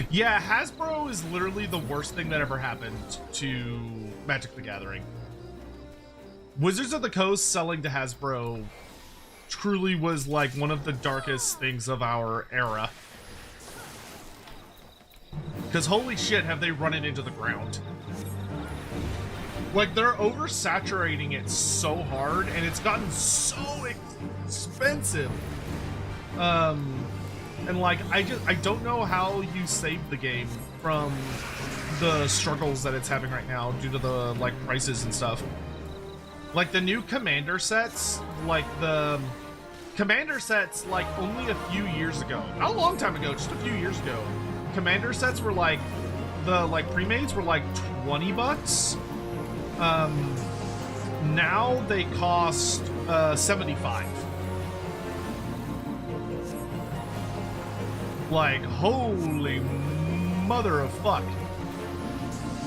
Yeah, Hasbro is literally the worst thing that ever happened to Magic the Gathering. Wizards of the Coast selling to Hasbro truly was like one of the darkest things of our era. Because holy shit, have they run it into the ground. Like, they're oversaturating it so hard, and it's gotten so expensive. And like, I don't know how you save the game from the struggles that it's having right now due to the like prices and stuff. Like the new commander sets, like the commander sets, like only a few years ago, not a long time ago, just a few years ago, commander sets were like, the like pre-mades were like $20. Now they cost $75. Like, holy mother of fuck.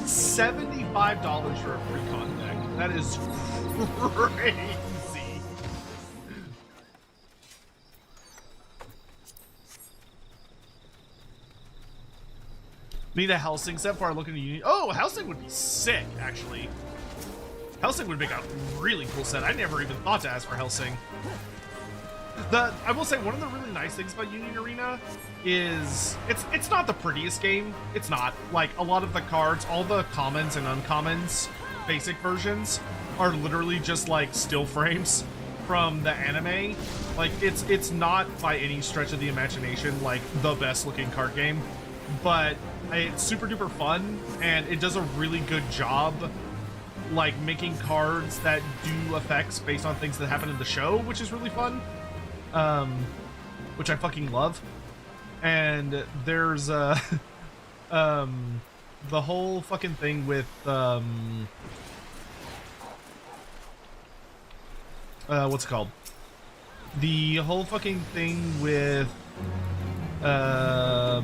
$75 for a pre-con deck. That is crazy. Need a Helsing set before I look into Union. Oh, Helsing would be sick, actually. Helsing would make a really cool set. I never even thought to ask for Helsing. I will say one of the really nice things about Union Arena is it's not the prettiest game. It's not. Like, a lot of the cards, all the commons and uncommons, basic versions, are literally just like still frames from the anime. Like, it's not by any stretch of the imagination like the best looking card game, but it's super duper fun, and it does a really good job like making cards that do effects based on things that happen in the show, which is really fun. Which I fucking love. And there's the whole fucking thing with what's it called? The whole fucking thing with the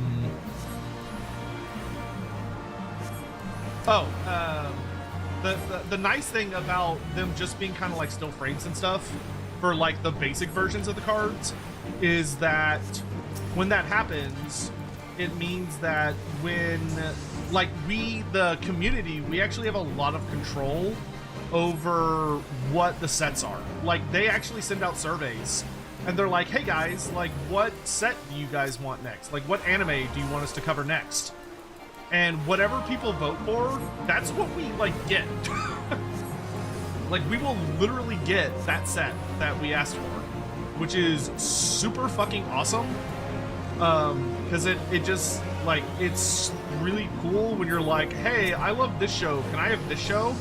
nice thing about them just being kind of like still frames and stuff for like the basic versions of the cards is that when that happens, it means that when like we, the community, we actually have a lot of control over what the sets are. Like, they actually send out surveys and they're like, hey guys, like, what set do you guys want next? Like, what anime do you want us to cover next? And whatever people vote for, that's what we like get. Like, we will literally get that set that we asked for, which is super fucking awesome. Because it just, like, it's really cool when you're like, hey, I love this show, can I have this show?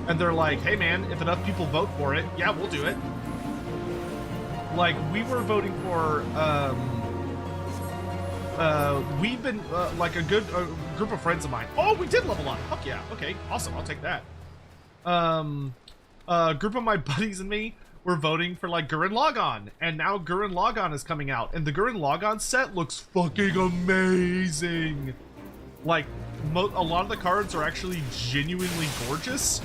And they're like, hey man, if enough people vote for it, yeah, we'll do it. Like, we were voting for, we've been, like, a group of friends of mine. Oh, we did level up. Fuck yeah. Okay, awesome. I'll take that. A group of my buddies and me were voting for, like, Gurren Lagann. And now Gurren Lagann is coming out. And the Gurren Lagann set looks fucking amazing. Like, a lot of the cards are actually genuinely gorgeous.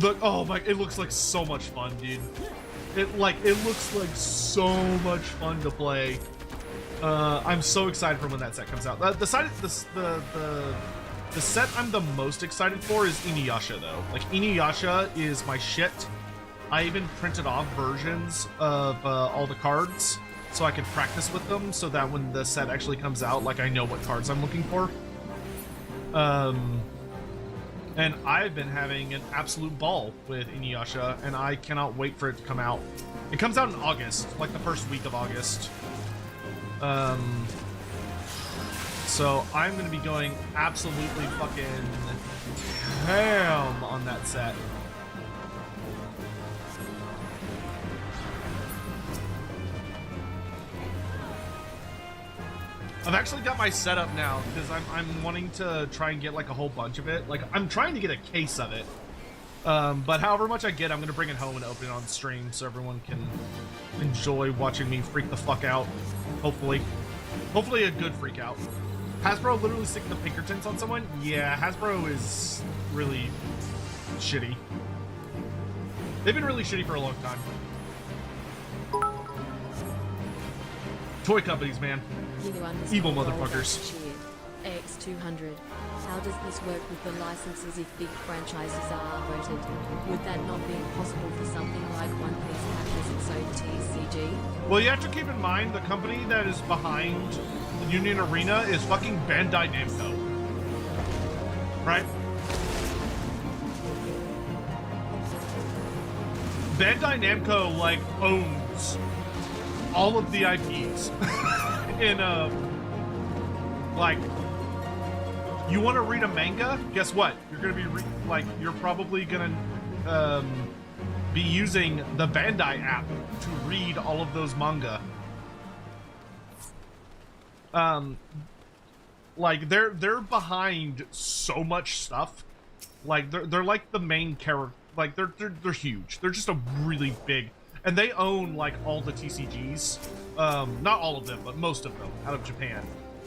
Look, oh my, it looks like so much fun, dude. It looks like so much fun to play. I'm so excited for when that set comes out. The set I'm the most excited for is Inuyasha, though. Like, Inuyasha is my shit. I even printed off versions of all the cards so I could practice with them, so that when the set actually comes out, like, I know what cards I'm looking for. And I've been having an absolute ball with Inuyasha, and I cannot wait for it to come out. It comes out in August, like the first week of August. So I'm gonna be going absolutely fucking ham on that set. I've actually got my setup now because I'm wanting to try and get like a whole bunch of it. Like, I'm trying to get a case of it. But however much I get, I'm gonna bring it home and open it on stream so everyone can enjoy watching me freak the fuck out. Hopefully a good freak out. Hasbro literally sticking the Pinkertons on someone? Yeah, Hasbro is really shitty. They've been really shitty for a long time. Toy companies, man. Evil motherfuckers. X200. How does this work with the licenses if big franchises are voted? Would that not be impossible for something like One Piece Hackers and so TCG? Well, you have to keep in mind the company that is behind the Union Arena is fucking Bandai Namco. Right? Bandai Namco, like, owns all of the IPs. In like, you want to read a manga? Guess what? You're gonna be you're probably gonna be using the Bandai app to read all of those manga. Like, they're behind so much stuff. Like, they're like the main character. Like, they're huge. They're just a really big. And they own, like, all the TCGs. Not all of them, but most of them out of Japan.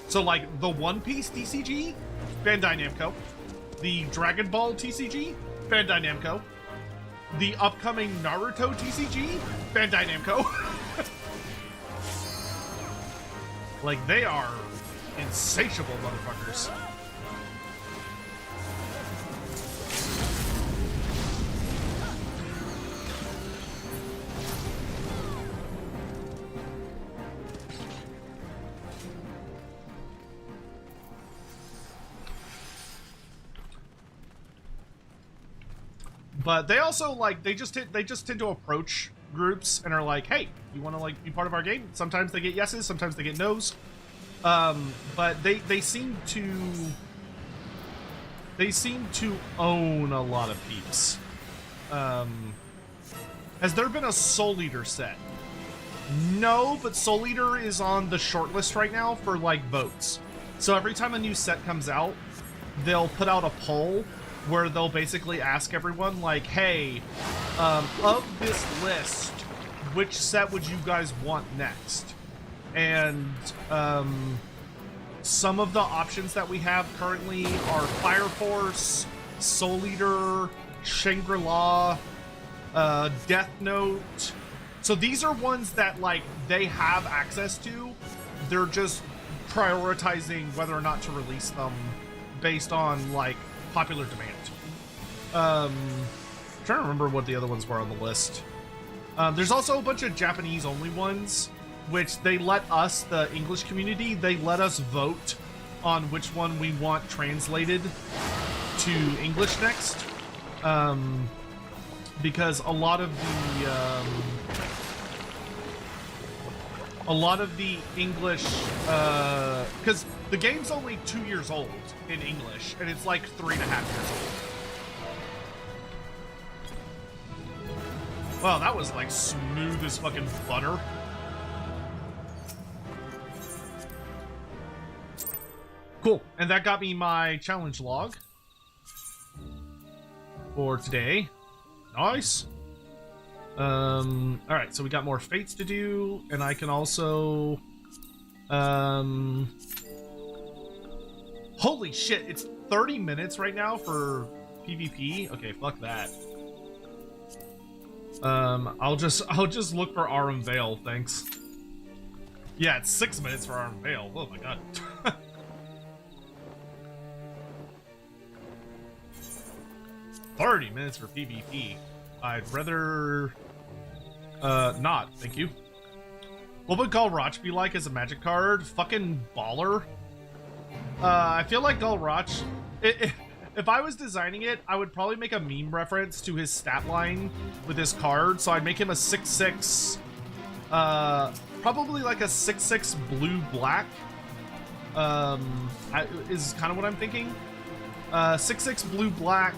So, like, the One Piece TCG, Bandai Namco. The Dragon Ball TCG, Bandai Namco. The upcoming Naruto TCG, Bandai Namco. Like, they are insatiable motherfuckers. But they also, like, they just tend to approach groups and are like, hey, you want to, like, be part of our game? Sometimes they get yeses, sometimes they get nos. But they seem to own a lot of peeps. Has there been a Soul Eater set? No, but Soul Eater is on the short list right now for, like, votes. So every time a new set comes out, they'll put out a poll where they'll basically ask everyone, like, hey, of this list, which set would you guys want next? And some of the options that we have currently are Fire Force, Soul Eater, Shangri-La, Death Note. So these are ones that, like, they have access to. They're just prioritizing whether or not to release them based on, like, popular demand. I'm trying to remember what the other ones were on the list. There's also a bunch of Japanese-only ones, which they let us, the English community, they let us vote on which one we want translated to English next. Because a lot of the English, because the game's only 2 years old in English, and it's like 3.5 years old. Wow, that was like smooth as fucking butter. Cool, and that got me my challenge log for today. Nice. Alright, so we got more fates to do, and I can also, holy shit, it's 30 minutes right now for PvP? Okay, fuck that. I'll just look for Arum Vale, thanks. Yeah, it's 6 minutes for Arum Vale. Oh my god. 30 minutes for PvP. I'd rather not, thank you. What would Galrach be like as a magic card? Fucking baller. I feel like Galrach, if I was designing it, I would probably make a meme reference to his stat line with his card. So I'd make him a 6/6, probably like a 6/6 blue-black, is kind of what I'm thinking. 6/6 blue-black.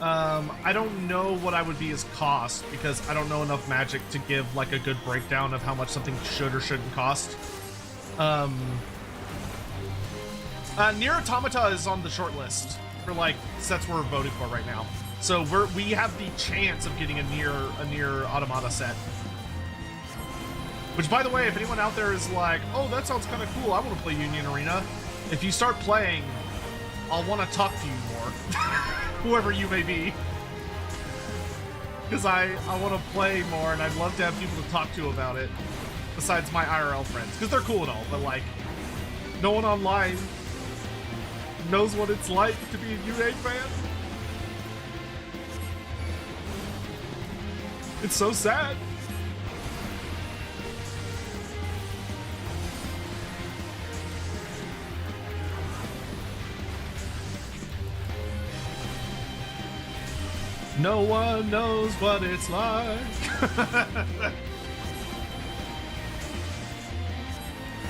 I don't know what I would be as cost, because I don't know enough Magic to give like a good breakdown of how much something should or shouldn't cost. Nier Automata is on the short list for like sets we're voting for right now. So we have the chance of getting a Nier Automata set. Which, by the way, if anyone out there is like, oh, that sounds kind of cool, I want to play Union Arena. If you start playing, I'll want to talk to you more. Whoever you may be. Because I want to play more, and I'd love to have people to talk to about it. Besides my IRL friends. Because they're cool and all, but like, no one online knows what it's like to be a UA fan. It's so sad. No one knows what it's like.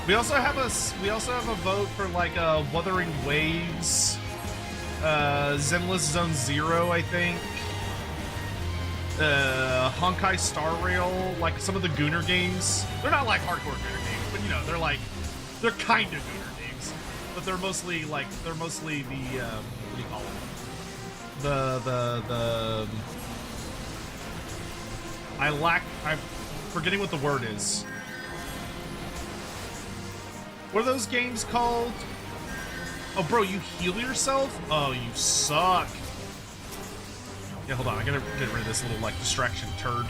We also have a vote for like Wuthering Waves, Zenless Zone Zero, I think. Honkai Star Rail, like some of the Gooner games. They're not like hardcore Gooner games, but you know, they're kind of Gooner games. But they're mostly the what do you call it? I'm forgetting what the word is. What are those games called? Oh, bro, you heal yourself? Oh, you suck. Yeah, hold on. I gotta get rid of this little, like, distraction turd.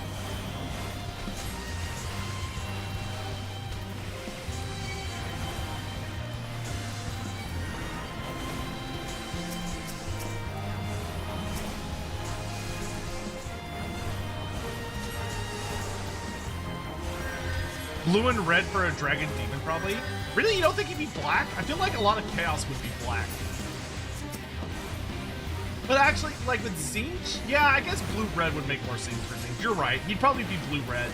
Blue and red for a dragon demon, probably. Really, you don't think he'd be black? I feel like a lot of chaos would be black. But actually, like with Zinch, yeah, I guess blue-red would make more sense for Zinch. You're right. He'd probably be blue-red.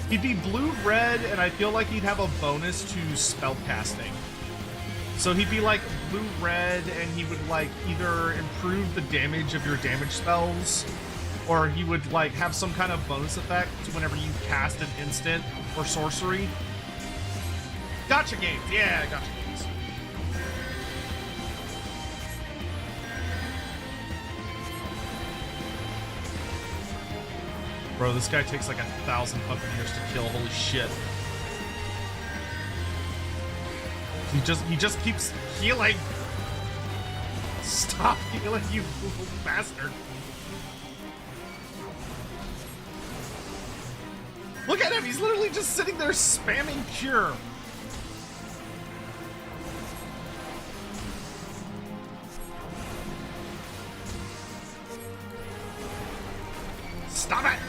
He'd be blue-red, and I feel like he'd have a bonus to spell casting. So he'd be like blue-red, and he would like either improve the damage of your damage spells, or he would like have some kind of bonus effect whenever you cast an instant or sorcery. Gotcha games, yeah, gotcha games. Bro, this guy takes like 1,000 fucking years to kill. Holy shit. He just keeps healing. Stop healing, you little bastard. Look at him, he's literally just sitting there spamming cure. Stop it!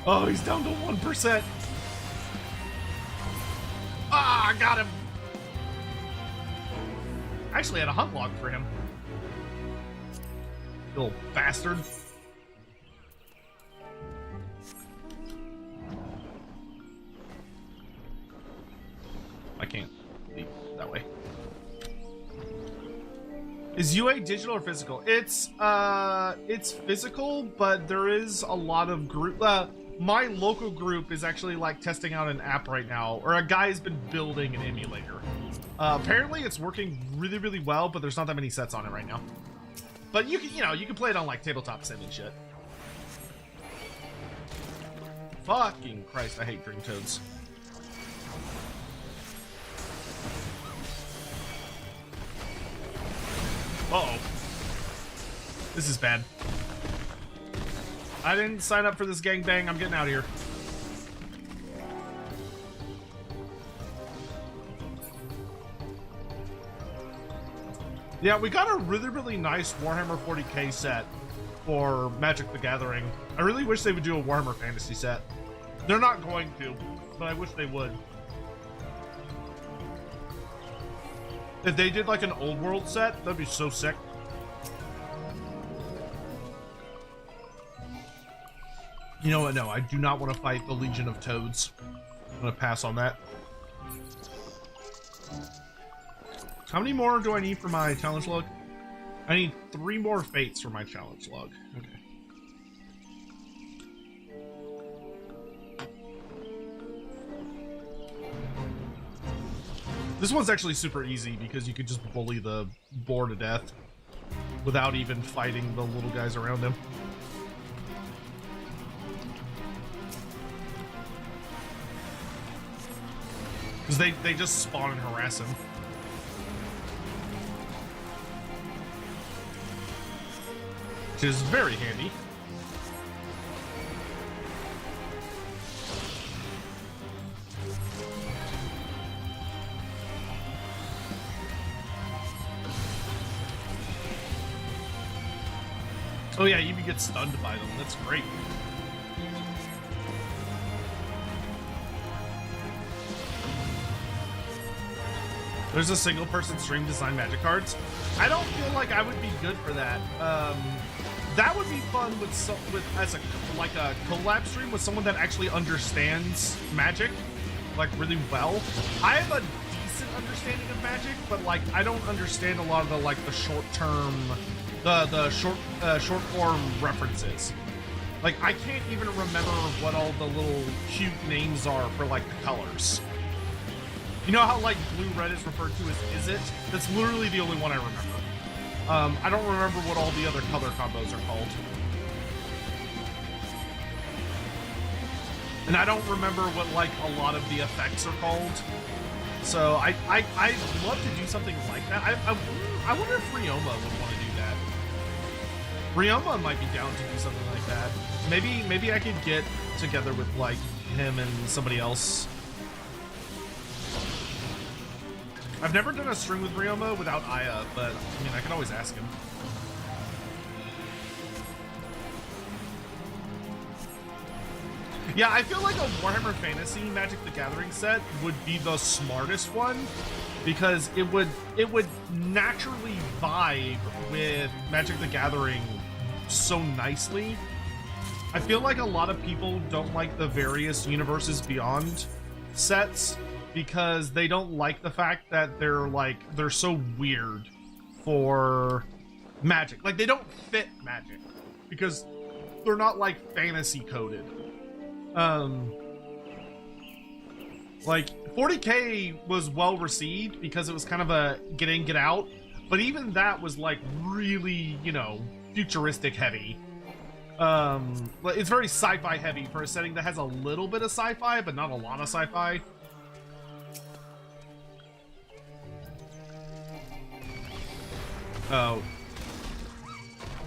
Oh, he's down to 1%. Ah, I got him. I actually had a hunt log for him. Little bastard. I can't leave that way. Is UA digital or physical? It's physical, but there is a lot of group. My local group is actually like testing out an app right now, or a guy's been building an emulator. Apparently, it's working really, really well, but there's not that many sets on it right now. But you can play it on like tabletop sim and shit. Fucking Christ, I hate dream toads. Uh-oh. This is bad. I didn't sign up for this gangbang. I'm getting out of here. Yeah, we got a really, really nice Warhammer 40k set for Magic the Gathering. I really wish they would do a Warhammer Fantasy set. They're not going to, but I wish they would. If they did like an old world set, that'd be so sick. You know what? No, I do not want to fight the Legion of Toads. I'm gonna pass on that. How many more do I need for my challenge log? I need 3 more fates for my challenge log. Okay. This one's actually super easy because you could just bully the boar to death without even fighting the little guys around him. Because they just spawn and harass him. Which is very handy. Oh yeah, you even get stunned by them. That's great. There's a single person stream design magic cards. I don't feel like I would be good for that. That would be fun with as a collab stream with someone that actually understands Magic like really well. I have a decent understanding of Magic, but like I don't understand a lot of the short term, the short form references. Like I can't even remember what all the little cute names are for like the colors. You know how like blue-red is referred to as is it? That's literally the only one I remember. I don't remember what all the other color combos are called. And I don't remember what like a lot of the effects are called. So I'd love to do something like that. I wonder if Ryoma would want to do that. Ryoma might be down to do something like that. Maybe I could get together with like him and somebody else. I've never done a stream with Ryoma without Aya, but I mean, I can always ask him. Yeah, I feel like a Warhammer Fantasy Magic the Gathering set would be the smartest one because it would naturally vibe with Magic the Gathering so nicely. I feel like a lot of people don't like the various Universes Beyond sets because they don't like the fact that they're so weird for Magic. Like, they don't fit Magic because they're not like fantasy coded. Like 40K was well received because it was kind of a get in, get out, but even that was like really, you know, futuristic heavy. It's very sci-fi heavy for a setting that has a little bit of sci-fi, but not a lot of sci-fi. Oh.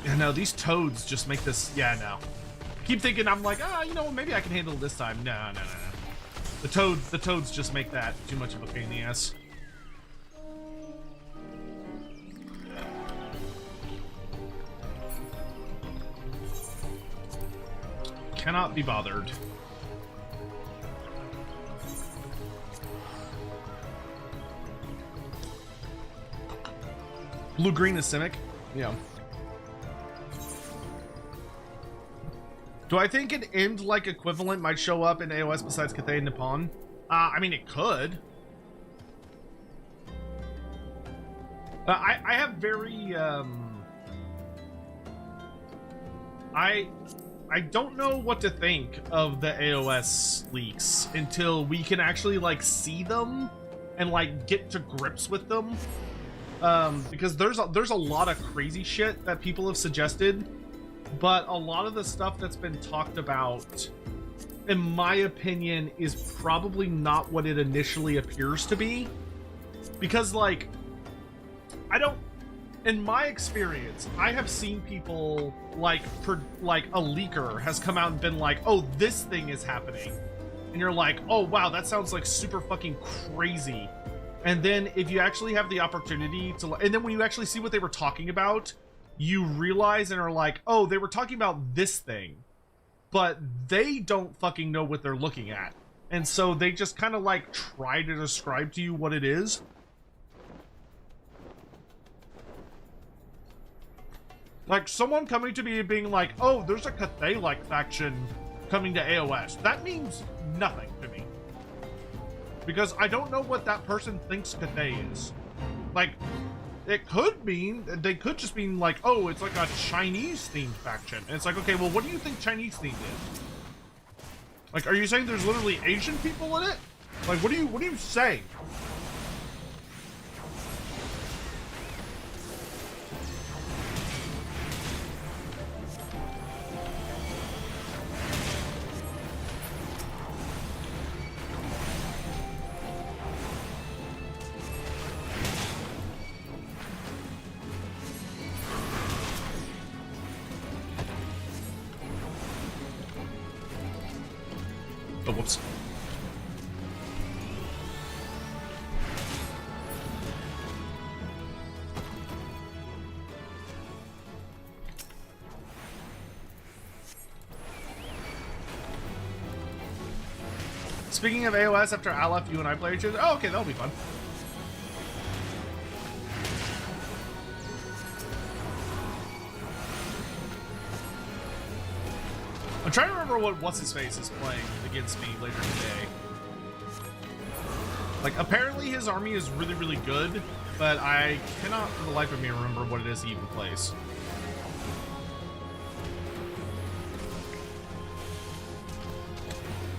Yeah, no, these toads just make this... Yeah, no. Keep thinking I'm like, you know, maybe I can handle it this time. No. The toads just make that too much of a pain in the ass. Cannot be bothered. Blue-green is Simic? Yeah. Do I think an end-like equivalent might show up in AOS besides Cathay and Nippon? I mean, it could. I have very, I don't know what to think of the AOS leaks until we can actually, like, see them and, like, get to grips with them. Because there's a lot of crazy shit that people have suggested, but a lot of the stuff that's been talked about, in my opinion, is probably not what it initially appears to be. Because, like, in my experience, I have seen people, like a leaker has come out and been like, oh, this thing is happening. And you're like, oh, wow, that sounds like super fucking crazy. And then if you actually have the opportunity to, and then when you actually see what they were talking about, you realize and are like, oh, they were talking about this thing, but they don't fucking know what they're looking at. And so they just kind of like try to describe to you what it is. Like someone coming to me being like, oh, there's a Cathay-like faction coming to AOS. That means nothing to me. Because I don't know what that person thinks Cathay is. Like, it could mean, they could just mean like, oh, it's like a Chinese-themed faction. And it's like, okay, well, what do you think Chinese-themed is? Like, are you saying there's literally Asian people in it? Like, what are you saying? Oh, whoops. Speaking of AOS, after Aleph, you and I play each other. Oh, okay, that'll be fun. I'm trying to remember what What's-His-Face is playing against me later today. Like, apparently his army is really, really good, but I cannot for the life of me remember what it is he even plays.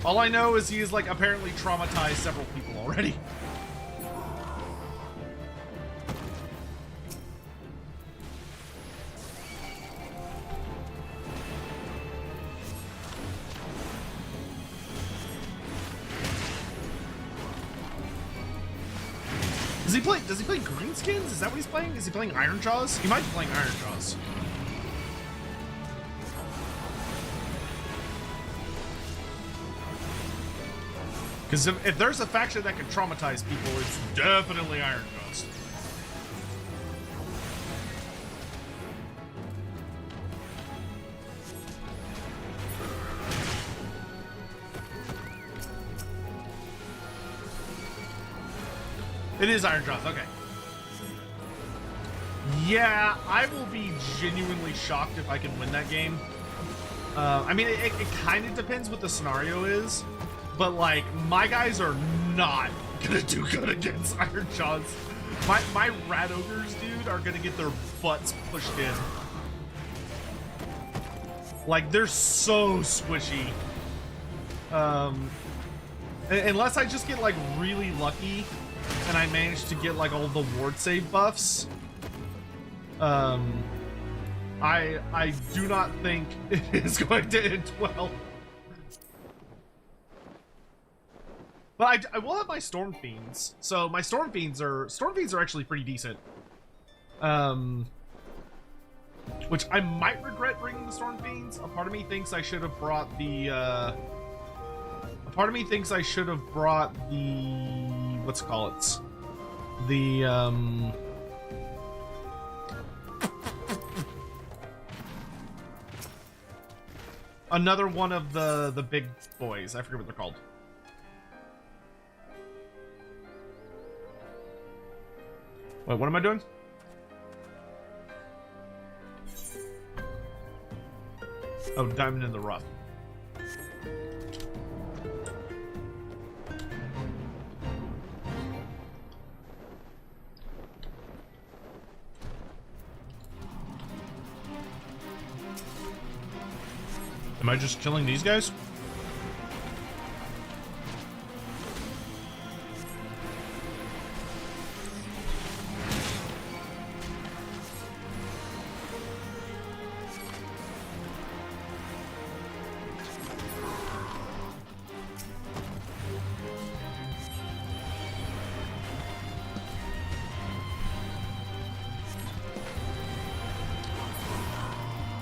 All I know is he's, like, apparently traumatized several people already. Does he play Greenskins? Is that what he's playing? Is he playing Iron Jaws? He might be playing Iron Jaws. Because if there's a faction that can traumatize people, it's definitely Iron Jaws. It is Iron Jaws, okay. Yeah, I will be genuinely shocked if I can win that game. I mean, it kind of depends what the scenario is, but like, my guys are not gonna do good against Iron Jaws. My Rat Ogres, dude, are gonna get their butts pushed in. Like, they're so squishy. Unless I just get like really lucky and I manage to get like all the ward save buffs. I do not think it is going to end well. But I will have my Storm Fiends. So my Storm Fiends are actually pretty decent. Which I might regret bringing the Storm Fiends. A part of me thinks I should have brought the what's it called? The another one of the big boys. I forget what they're called. Wait, what am I doing? Oh, Diamond in the Rough. Am I just killing these guys?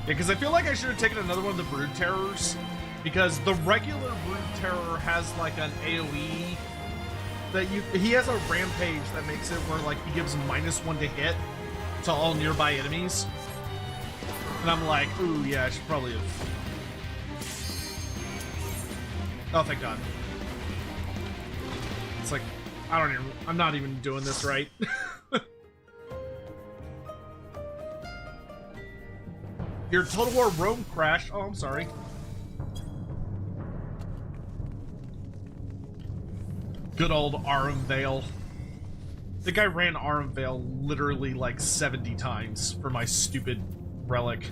Yeah, because I feel like I should have taken another one of the Brood Terrors, because the regular Brood Terror has like an AoE that he has a rampage that makes it where like he gives -1 to hit to all nearby enemies. And I'm like, ooh, yeah, I should probably have. Oh, thank God. It's like, I'm not even doing this right. Your Total War Rome crashed. Oh, I'm sorry. Good old Arum Vale. I think I ran Arum Vale literally like 70 times for my stupid relic.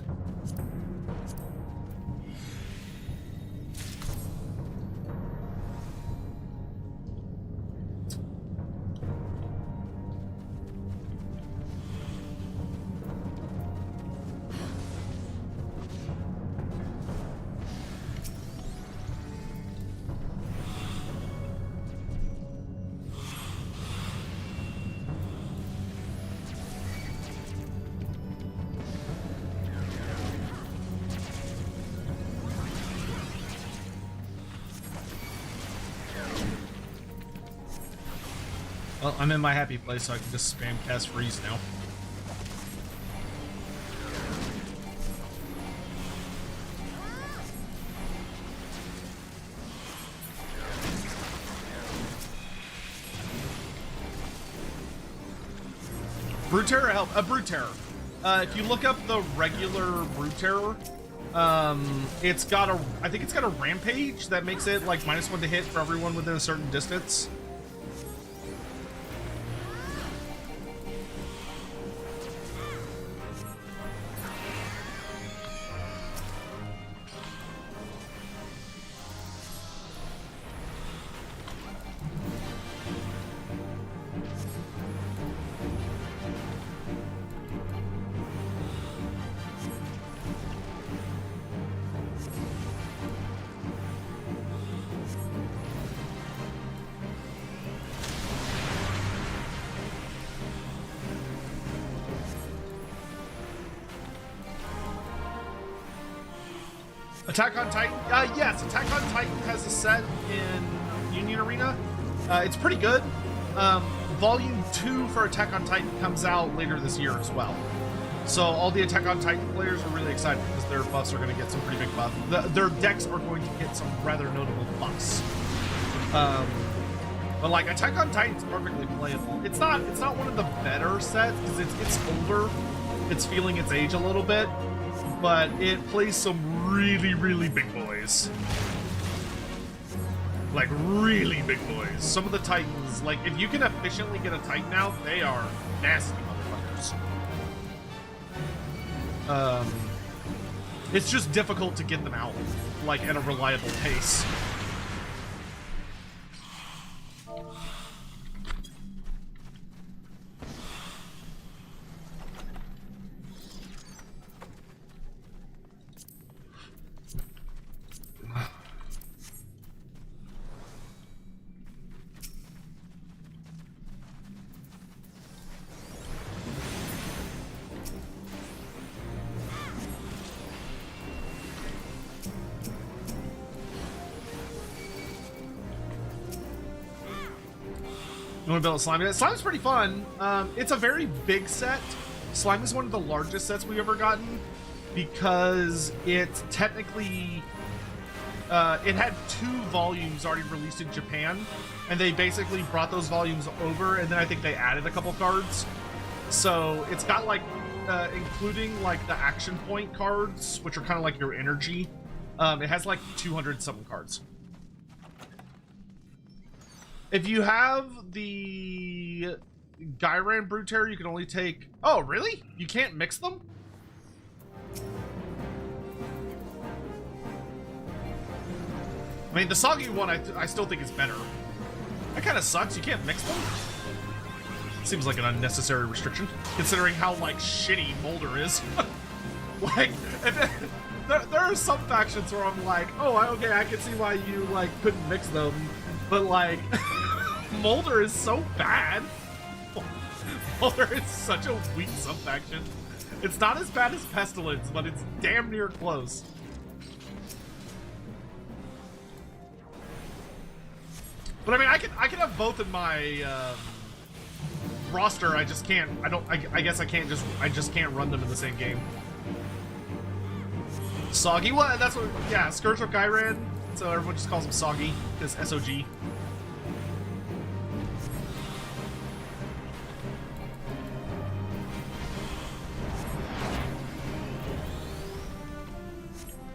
Well, I'm in my happy place, so I can just spam cast freeze now. Brood Terror help. Brood Terror. If you look up the regular Brood Terror, it's got a. I think it's got a rampage that makes it like -1 to hit for everyone within a certain distance. Attack on Titan? Yes, Attack on Titan has a set in Union Arena. It's pretty good. Volume 2 for Attack on Titan comes out later this year as well. So all the Attack on Titan players are really excited because their buffs are going to get some pretty big buffs. Their decks are going to get some rather notable buffs. But like Attack on Titan's perfectly playable. It's not one of the better sets because it's older. It's feeling its age a little bit, but it plays some really big boys. Like really big boys. Some of the Titans, like if you can efficiently get a Titan out, they are nasty motherfuckers. It's just difficult to get them out, like at a reliable pace. You want to build a slime? Slime's pretty fun. It's a very big set. Slime is one of the largest sets we've ever gotten because it's technically it had 2 volumes already released in Japan, and they basically brought those volumes over, and then I think they added a couple cards. So it's got like including like the action point cards, which are kind of like your energy. It has like 200 something cards. If you have the Gyran Brutair, you can only take... Oh, really? You can't mix them? I mean, the Soggy one I still think is better. That kind of sucks. You can't mix them? Seems like an unnecessary restriction, considering how, like, shitty Molder is. Like, there are some factions where I'm like, oh, okay, I can see why you, like, couldn't mix them. But, like... Molder is so bad. Molder is such a weak sub-faction. It's not as bad as Pestilence, but it's damn near close. But I mean, I can have both in my roster. I just can't. I guess I can't just. I just can't run them in the same game. Soggy? What? That's what. Yeah, Scourge of Gyran. So everyone just calls him Soggy because SOG.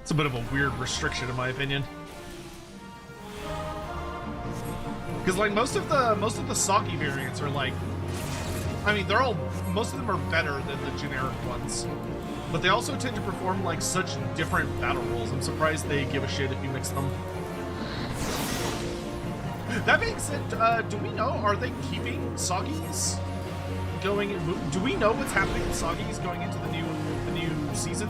It's a bit of a weird restriction in my opinion. Because like most of the Soggy variants are like, I mean most of them are better than the generic ones. But they also tend to perform like such different battle rules. I'm surprised they give a shit if you mix them. That being said, do we know, are they keeping Soggies going? Do we know what's happening with Soggies going into the new season?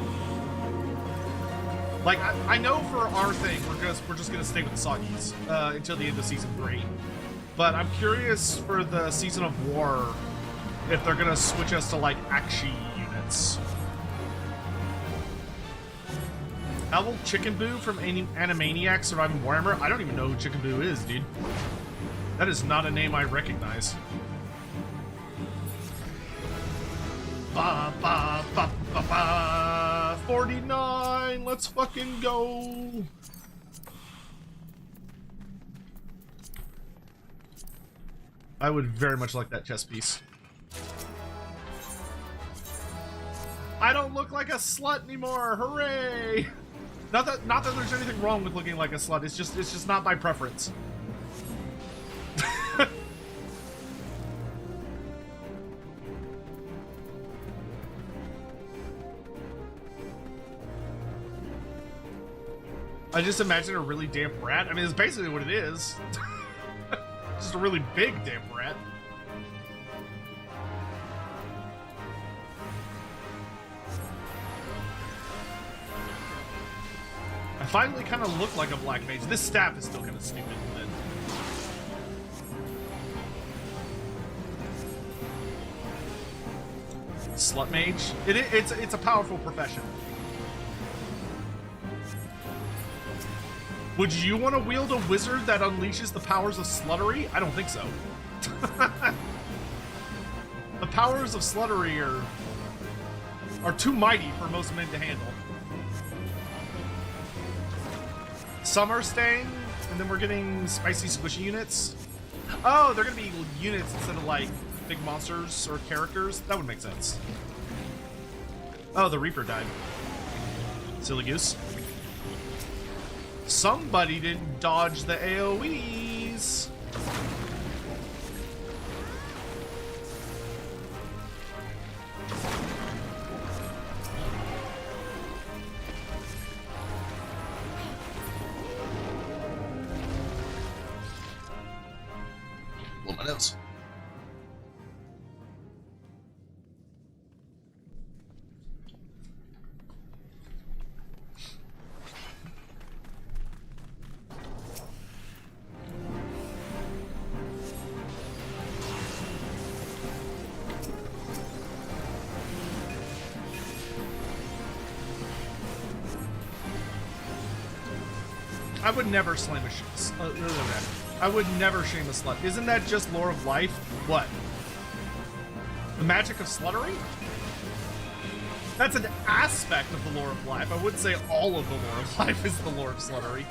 Like, I know for our thing, we're just gonna stay with the Soggies until the end of season 3. But I'm curious for the Season of War if they're gonna switch us to like Akshi units. How will Chicken Boo from Animaniacs survive in Warhammer? I don't even know who Chicken Boo is, dude. That is not a name I recognize. Ba ba ba ba ba. 49. Let's fucking go. I would very much like that chess piece. I don't look like a slut anymore. Hooray! Not that there's anything wrong with looking like a slut. It's just not my preference. I just imagine a really damp rat. I mean, it's basically what it is. Just a really big damp rat. I finally kind of look like a black mage. This staff is still kind of stupid, but... Slut mage? It's a powerful profession. Would you want to wield a wizard that unleashes the powers of sluttery? I don't think so. The powers of sluttery are too mighty for most men to handle. Some are staying, and then we're getting spicy squishy units. Oh, they're gonna be units instead of like big monsters or characters. That would make sense. Oh, the Reaper died. Silly goose. Somebody didn't dodge the AoEs. Blow my nose. I would never slam a I would never shame a slut. Isn't that just lore of life? What? The magic of sluttery? That's an aspect of the lore of life. I wouldn't say all of the lore of life is the lore of sluttery.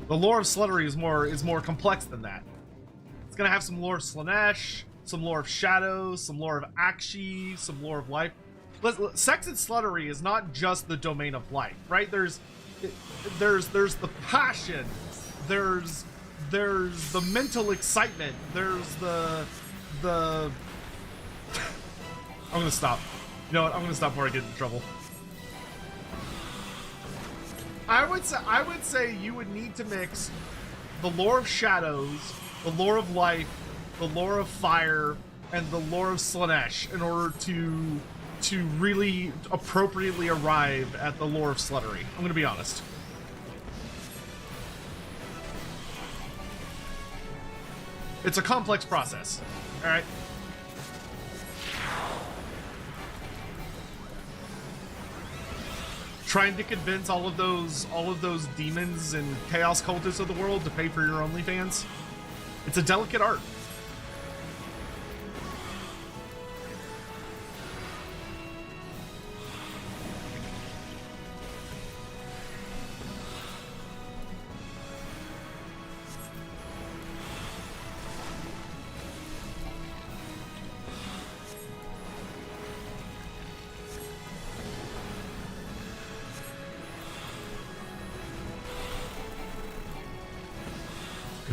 The lore of sluttery is more complex than that. It's gonna have some lore of Slanesh, some lore of shadows, some lore of Akshi, some lore of life. Sex and sluttery is not just the domain of life, right? There's the passion, there's the mental excitement, there's the I'm gonna stop. You know what? I'm gonna stop before I get in trouble. I would say you would need to mix the lore of shadows, the lore of life, the lore of fire, and the lore of Slanesh in order to really appropriately arrive at the lore of sluttery. I'm gonna be honest. It's a complex process. All right. Trying to convince all of those demons and chaos cultists of the world to pay for your OnlyFans. It's a delicate art.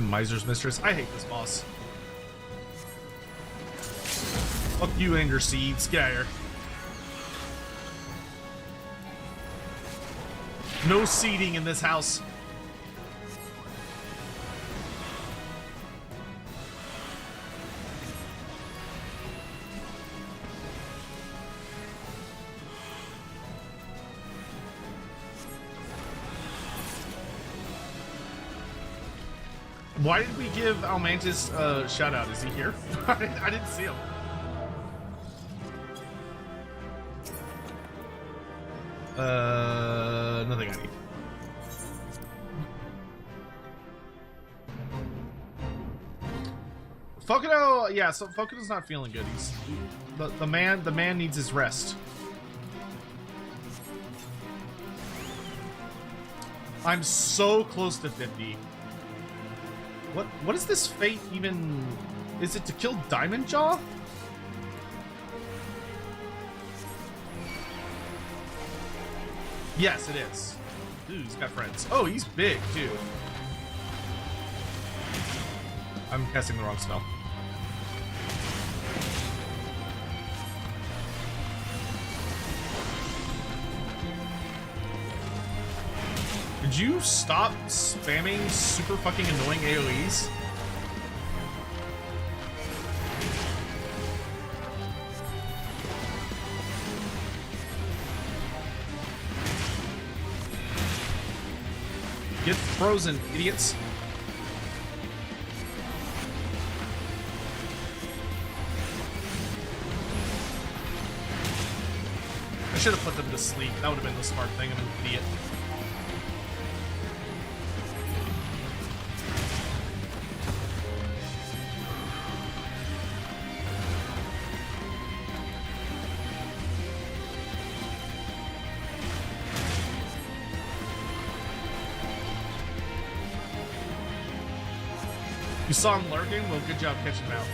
Miser's Mistress. I hate this boss. Fuck you and your seeds. Get out of here. No seeding in this house. Why did we give Almantis a shout out? Is he here? I didn't see him. Nothing I need. Fokuno, yeah, so Fokuno's not feeling good. He's the man needs his rest. I'm so close to 50. What is this fate even? Is it to kill Diamond Jaw? Yes, it is. Dude, he's got friends. Oh, he's big too. I'm casting the wrong spell. Could you stop spamming super fucking annoying AoEs? Get frozen, idiots. I should have put them to sleep. That would have been the smart thing. I'm an idiot. You saw him lurking? Well, good job catching him out.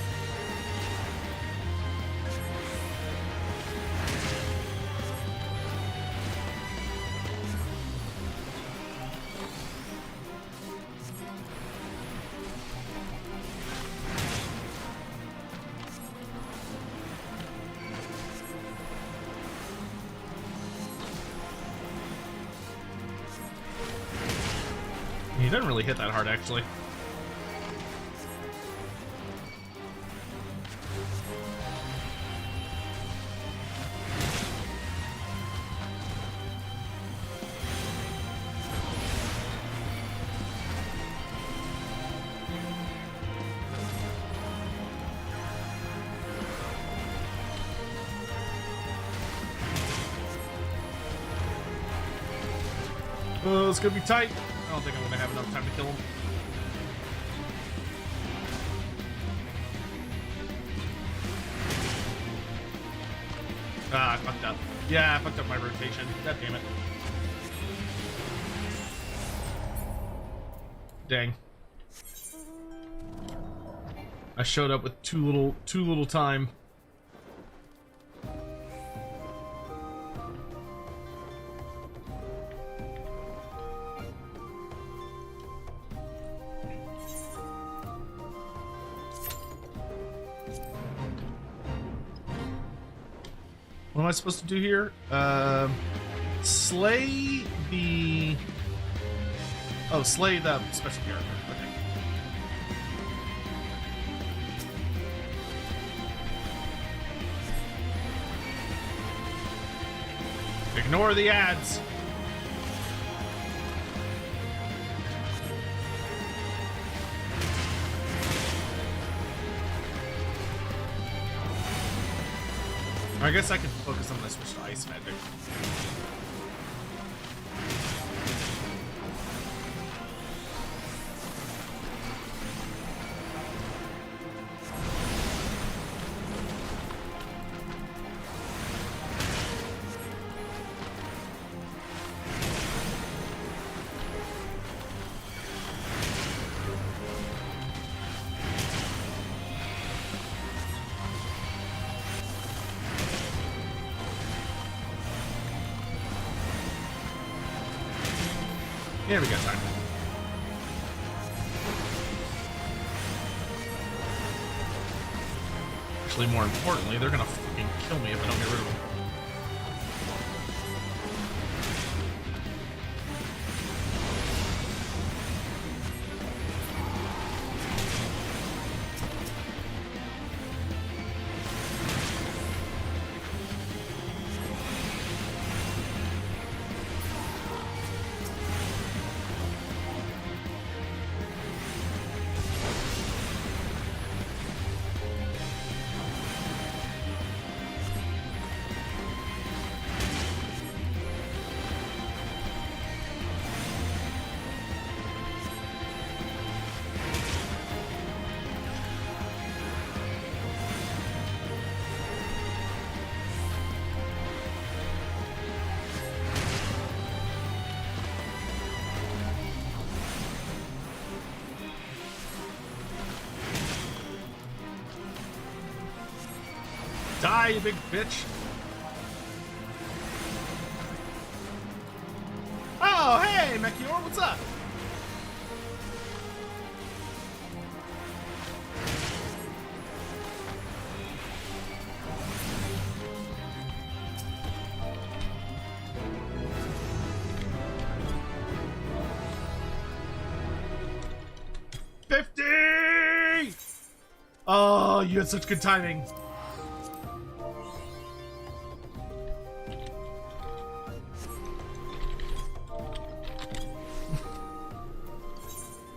He doesn't really hit that hard, actually. Oh, it's gonna be tight. I don't think I'm gonna have enough time to kill him. Ah, I fucked up. Yeah, I fucked up my rotation. God damn it. Dang. I showed up with too little time. What am I supposed to do here? Slay the... Oh, slay the special character. Okay. Ignore the ads. I guess I can focus on this switch to ice magic. Yeah, we got time. Actually, more importantly, they're gonna fucking kill me if I don't get rid of them. Die, you big bitch! Oh, hey, Mechior, what's up? $50! Oh, you had such good timing.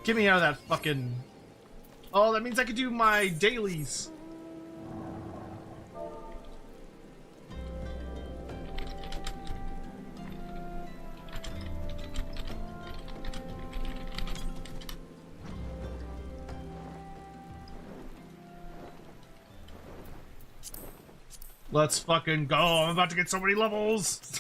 Get me out of that fucking... Oh, that means I could do my dailies. Let's fucking go. I'm about to get so many levels.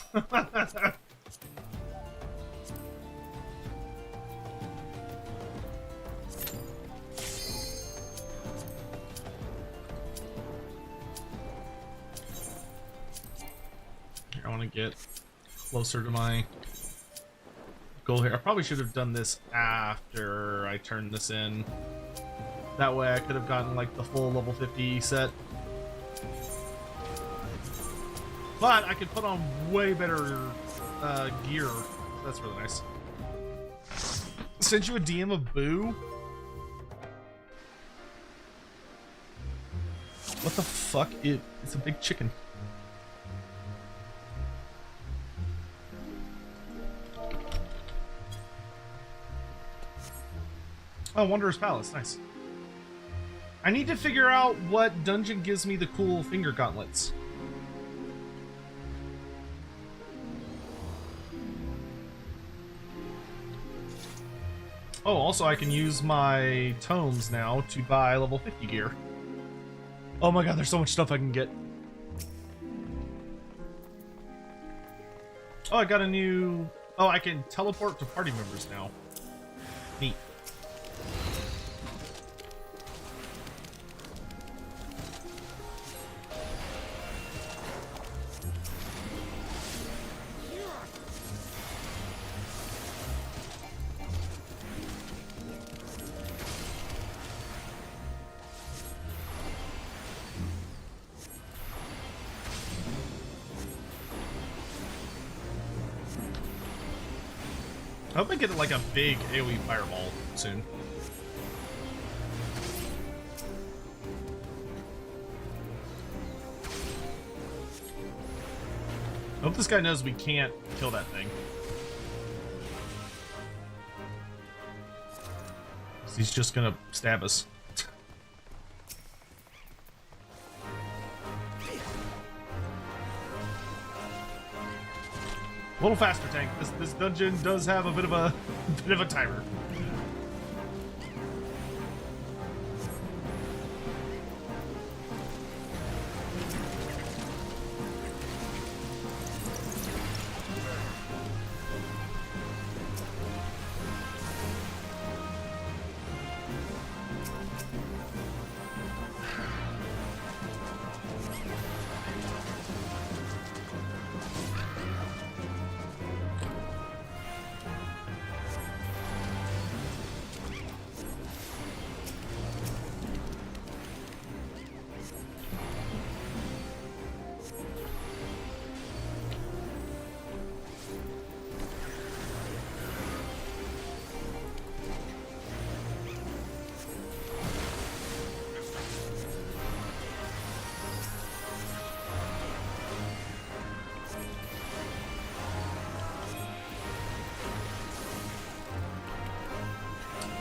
want to get closer to my goal here. I probably should have done this after I turned this in. That way I could have gotten like the full level 50 set. But I could put on way better gear. That's really nice. Sent you a DM of Boo? What the fuck? It's a big chicken. Oh, Wanderer's Palace. Nice. I need to figure out what dungeon gives me the cool finger gauntlets. Oh, also I can use my tomes now to buy level 50 gear. Oh my god, there's so much stuff I can get. Oh, I got a new... Oh, I can teleport to party members now. Neat. I hope I get like a big AoE fireball soon. I hope this guy knows we can't kill that thing. He's just gonna stab us. A little faster, tank. This dungeon does have a bit of a timer.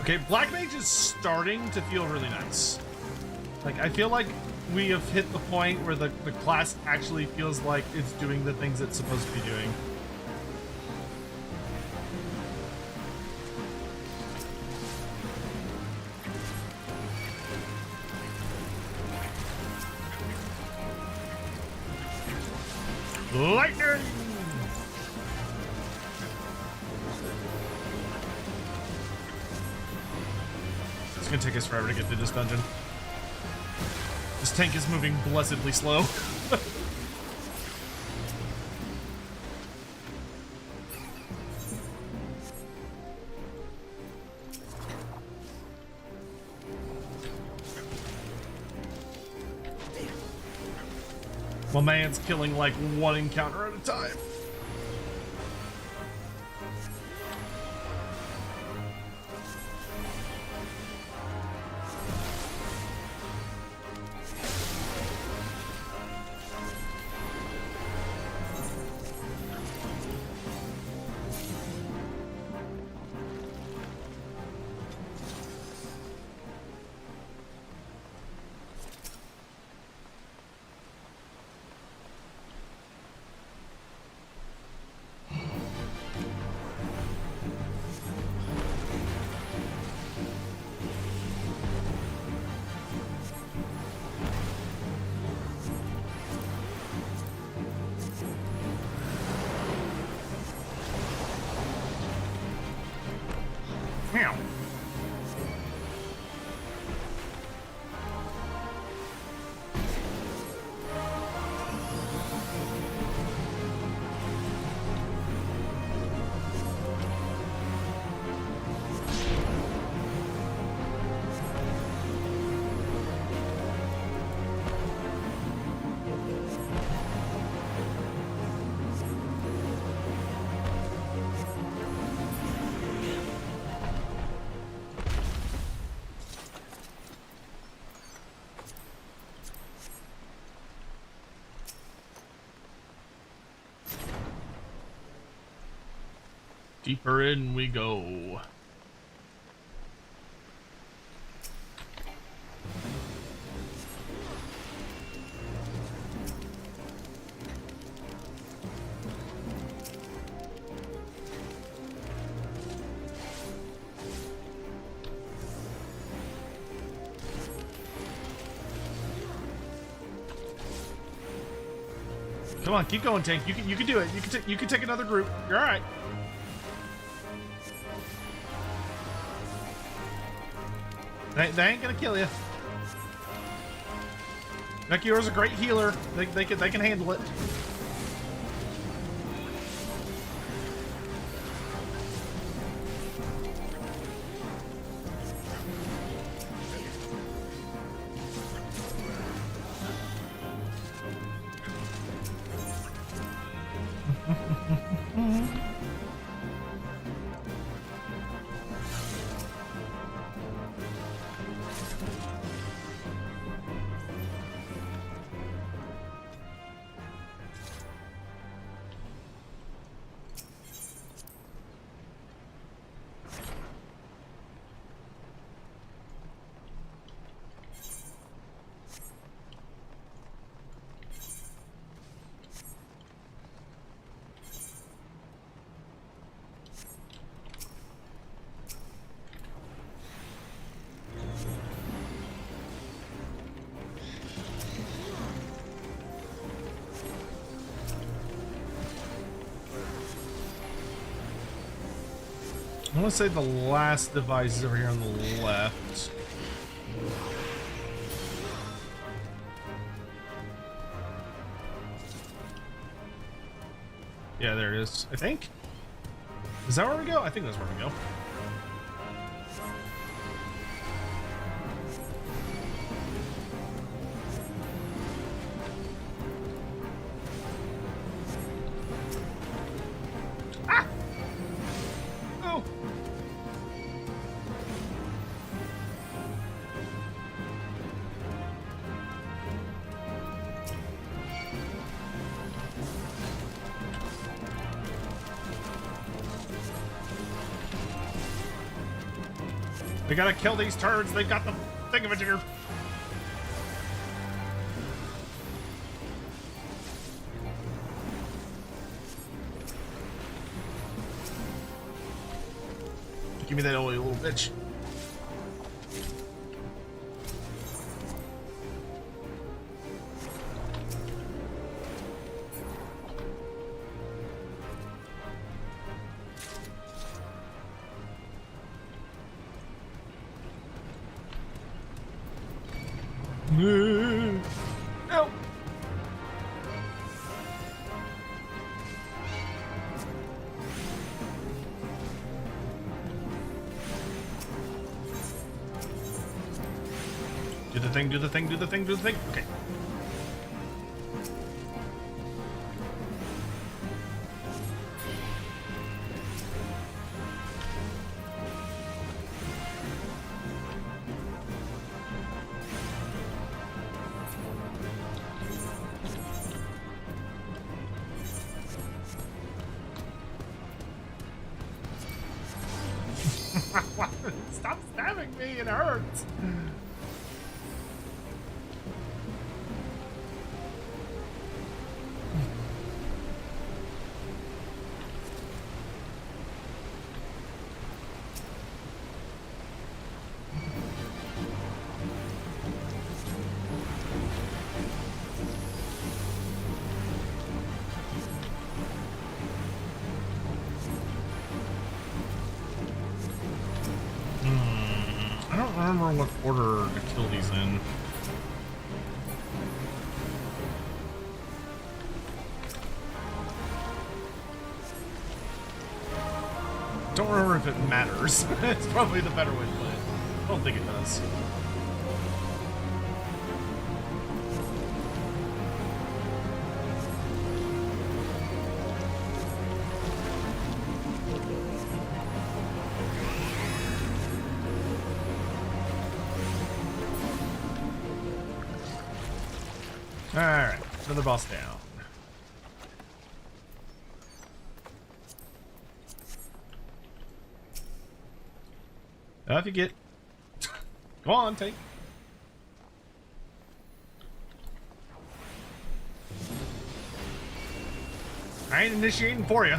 Okay, Black Mage is starting to feel really nice. Like, I feel like we have hit the point where the class actually feels like it's doing the things it's supposed to be doing. Lightning! It's gonna take us forever to get through this dungeon. This tank is moving blessedly slow. My man's killing like one encounter at a time. Deeper in we go. Come on, keep going, Tank. You can do it. You can take another group. You're all right. They ain't gonna kill you. Mekior's a great healer. They can handle it. I want to say the last device is over here on the left. Yeah, there it is. I think. Is that where we go? I think that's where we go. We gotta kill these turds. They've got the thingamajigger. Give me that oily little bitch. No. Do the thing, do the thing, do the thing, do the thing. Okay. Stop stabbing me, it hurts. I don't remember what order to kill these in. Don't remember if it matters. It's probably the better way to play it. I don't think it does. Alright, another boss down. If you get... Go on, take. I ain't initiating for you.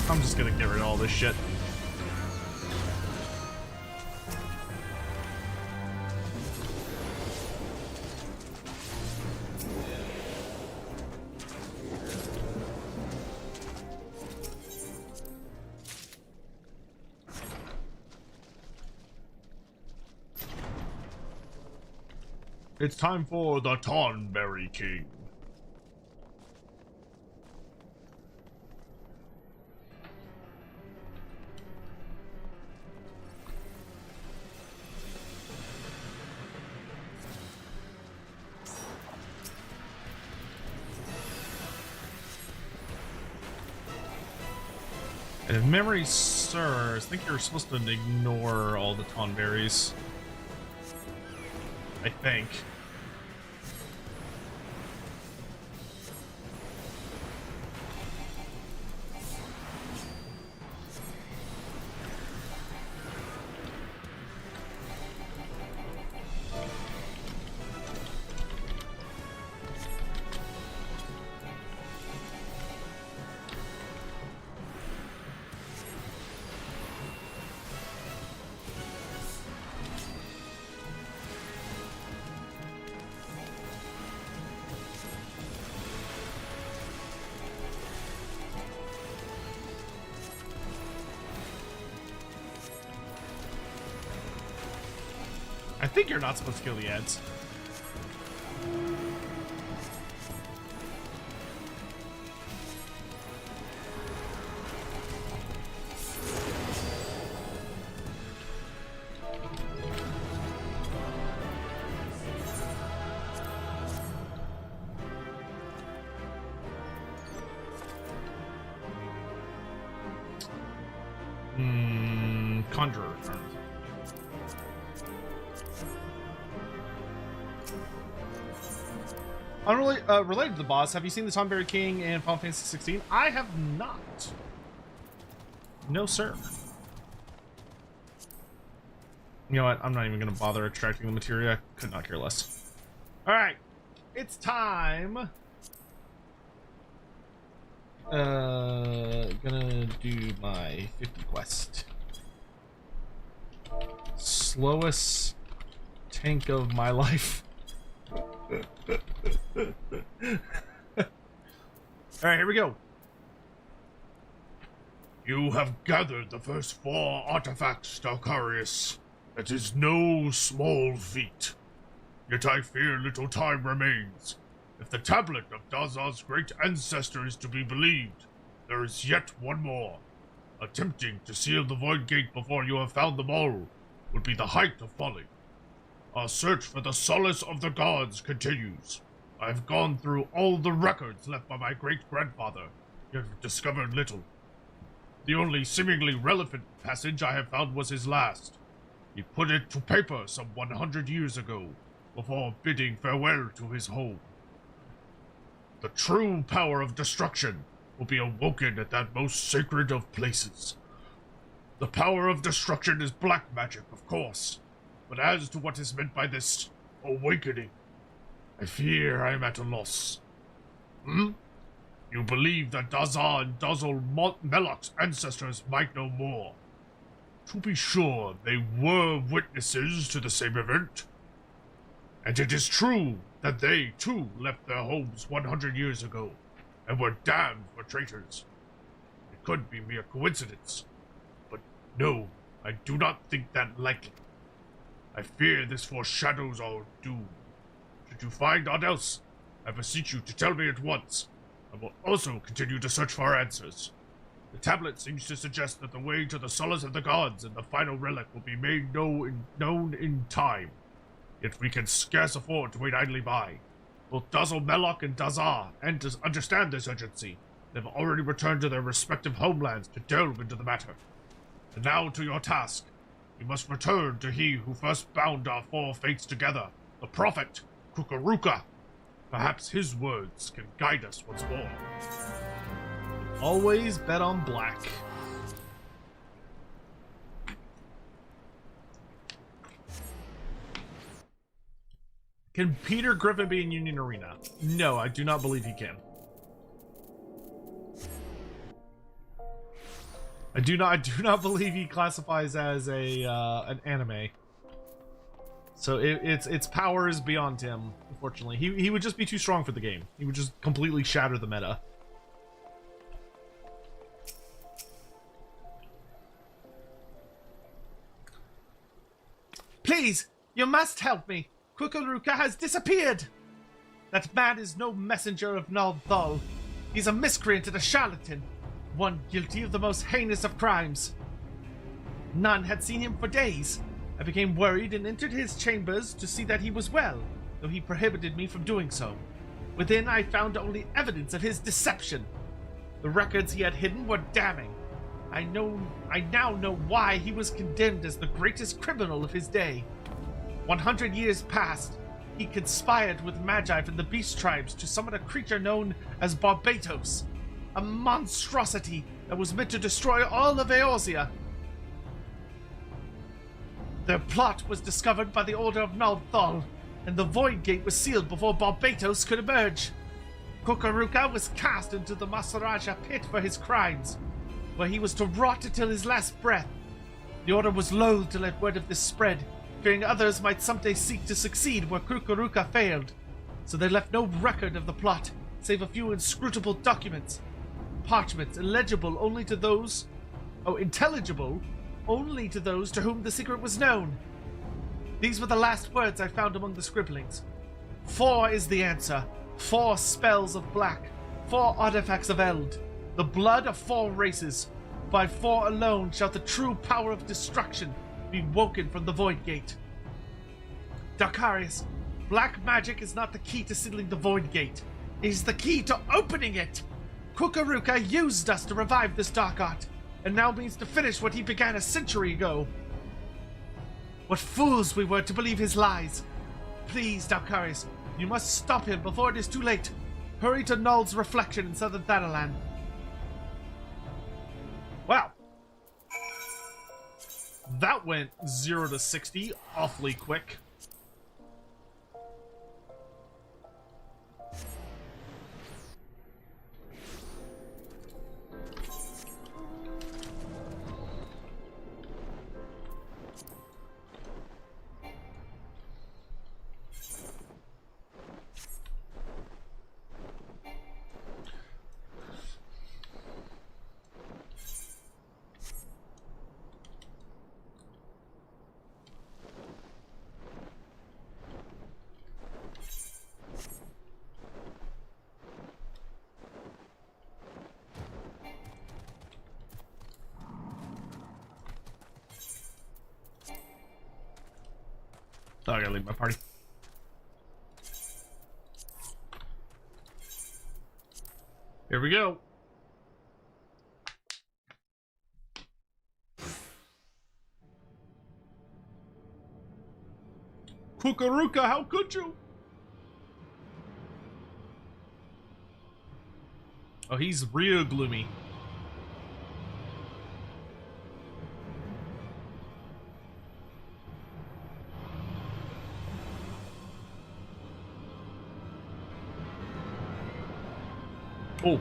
I'm just gonna get rid of all this shit. It's time for the Tonberry King. And if memory serves, I think you're supposed to ignore all the Tonberries. I think. I think you're not supposed to kill the ads. Conjurer turn. Related to the boss, have you seen the Tonberry King in Final Fantasy 16? I have not. No, sir. You know what? I'm not even going to bother extracting the materia. Could not care less. All right. It's time. Gonna do my 50 quest. Slowest tank of my life. Alright, here we go. You have gathered the first 4 artifacts, Dalcarius. That is no small feat. Yet I fear little time remains. If the tablet of Dazar's great ancestor is to be believed, there is yet one more. Attempting to seal the Void Gate before you have found them all would be the height of folly. Our search for the solace of the gods continues. I have gone through all the records left by my great-grandfather, yet have discovered little. The only seemingly relevant passage I have found was his last. He put it to paper some 100 years ago, before bidding farewell to his home. The true power of destruction will be awoken at that most sacred of places. The power of destruction is black magic, of course, but as to what is meant by this awakening, I fear I am at a loss. You believe that Dazar and Dazzle Melok's ancestors might know more. To be sure, they were witnesses to the same event. And it is true that they, too, left their homes 100 years ago, and were damned for traitors. It could be mere coincidence, but no, I do not think that likely. I fear this foreshadows our doom. Should you find aught else, I beseech you to tell me at once. I will also continue to search for answers. The tablet seems to suggest that the way to the solace of the gods and the final relic will be made known in time. Yet we can scarce afford to wait idly by. Both Dazzle Melloc and Dazar understand this urgency. They have already returned to their respective homelands to delve into the matter. And now to your task. You must return to he who first bound our four fates together, the prophet, Kukuruka. Perhaps his words can guide us once more. Always bet on black. Can Peter Griffin be in Union Arena? No, I do not believe he can. I do not believe he classifies as a an anime. So its power is beyond him, unfortunately. He would just be too strong for the game. He would just completely shatter the meta. Please, you must help me. Kukuruka has disappeared. That man is no messenger of Nalthal. He's a miscreant and a charlatan, one guilty of the most heinous of crimes. None had seen him for days. I became worried and entered his chambers to see that he was well, though he prohibited me from doing so. Within, I found only evidence of his deception. The records he had hidden were damning. I now know why he was condemned as the greatest criminal of his day. 100 years passed. He conspired with Magi from the Beast Tribes to summon a creature known as Barbatos, a monstrosity that was meant to destroy all of Eorzea. Their plot was discovered by the Order of Nalthal, and the Void Gate was sealed before Barbatos could emerge. Kukuruka was cast into the Masaraja pit for his crimes, where he was to rot until his last breath. The Order was loath to let word of this spread, fearing others might someday seek to succeed where Kukuruka failed, so they left no record of the plot, save a few inscrutable documents. Parchments intelligible only to those to whom the secret was known. These were the last words I found among the scribblings. 4 is the answer. 4 spells of black. 4 artifacts of Eld. The blood of 4 races. By 4 alone shall the true power of destruction be woken from the Void Gate. Darkarius, black magic is not the key to sealing the Void Gate. It is the key to opening it. Kukuruka used us to revive this dark art, and now means to finish what he began a century ago. What fools we were to believe his lies. Please, Darkarius, you must stop him before it is too late. Hurry to Null's reflection in southern Thanalan. Wow. That went 0 to 60 awfully quick. Oh, I gotta leave my party. Here we go. Kukuruka, how could you? Oh, he's real gloomy. Oh.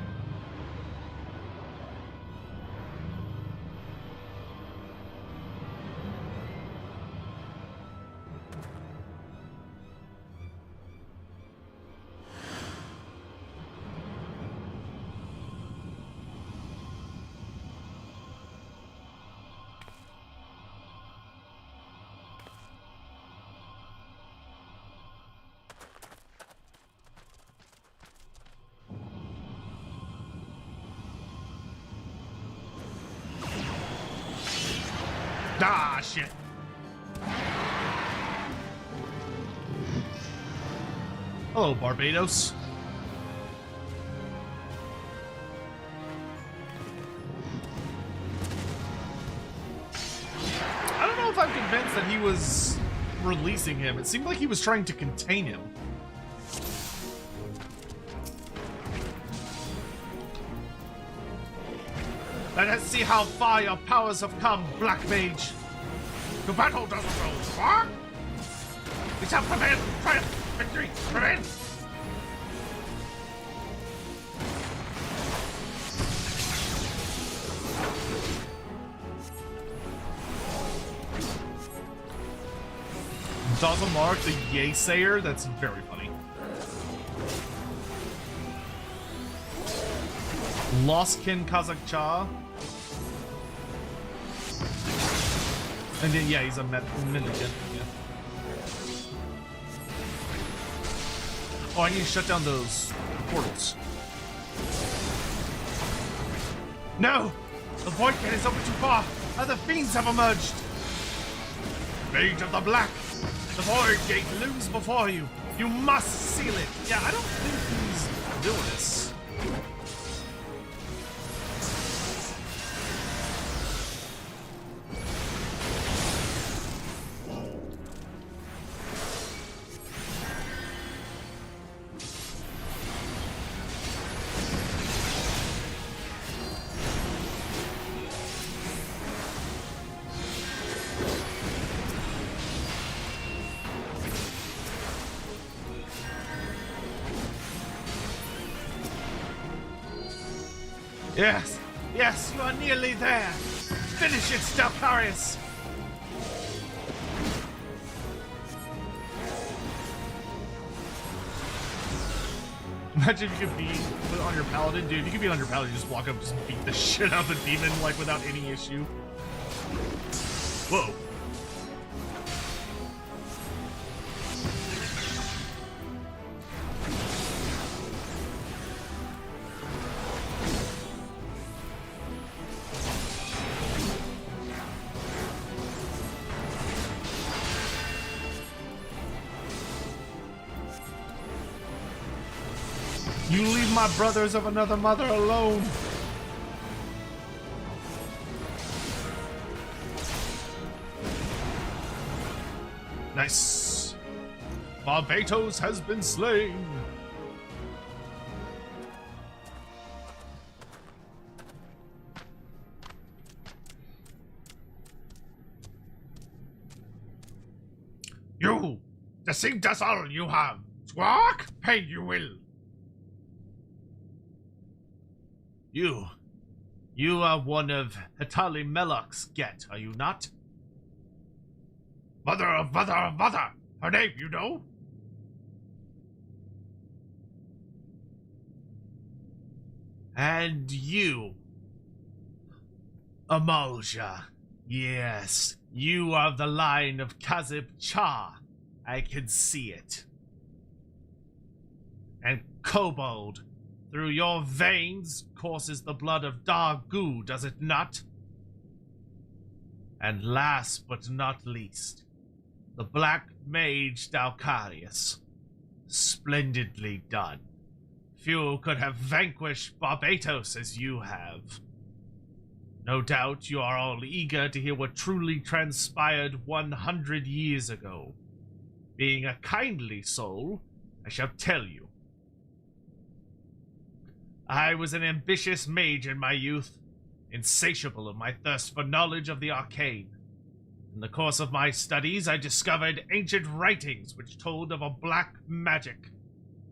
Ah, shit. Hello, Barbados. I don't know if I'm convinced that he was releasing him. It seemed like he was trying to contain him. Let us see how far your powers have come, Black Mage. The battle doesn't go far. We shall prevail. Triumph. Victory. Prevail. Dazamar, the Yay-Sayer? That's very funny. Lostkin Kazakcha. And then, yeah, he's a Mendicant. Yeah. Oh, I need to shut down those portals. No! The Void Gate is open too far. Other fiends have emerged. Mage of the Black. The Void Gate looms before you. You must seal it. Yeah, I don't think he's doing this. Yes, yes, you are nearly there. Finish it, Stalkarius. Imagine if you could be on your paladin, dude. You could be on your paladin, just walk up, just beat the shit out of the demon, like without any issue. Whoa. You leave my brothers of another mother alone. Nice. Barbatos has been slain. You, deceive us all you have. Squawk, pay you will. You are one of Hatali Melok's get, are you not? Mother of mother of mother. Her name, you know? And you, Amalja. Yes, you are the line of Kazib Cha. I can see it. And Kobold, through your veins courses the blood of Dargu, does it not? And last but not least, the Black Mage Dalcarius. Splendidly done. Few could have vanquished Barbatos as you have. No doubt you are all eager to hear what truly transpired 100 years ago. Being a kindly soul, I shall tell you. I was an ambitious mage in my youth, insatiable of my thirst for knowledge of the arcane. In the course of my studies, I discovered ancient writings which told of a black magic.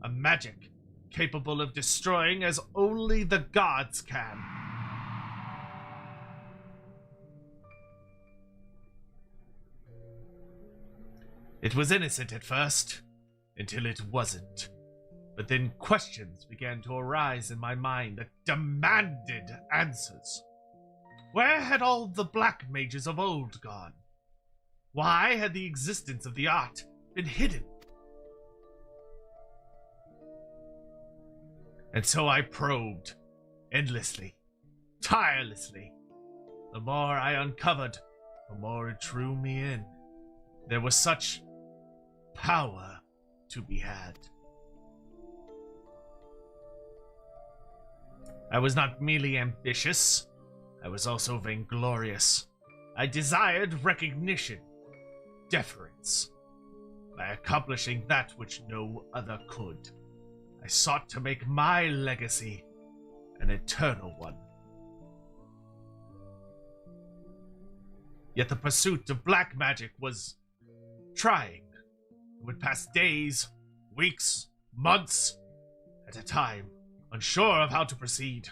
A magic capable of destroying as only the gods can. It was innocent at first, until it wasn't. But then questions began to arise in my mind that demanded answers. Where had all the black mages of old gone? Why had the existence of the art been hidden? And so I probed, endlessly, tirelessly. The more I uncovered, the more it drew me in. There was such power to be had. I was not merely ambitious, I was also vainglorious. I desired recognition, deference. By accomplishing that which no other could, I sought to make my legacy an eternal one. Yet the pursuit of black magic was trying. It would pass days, weeks, months at a time, unsure of how to proceed.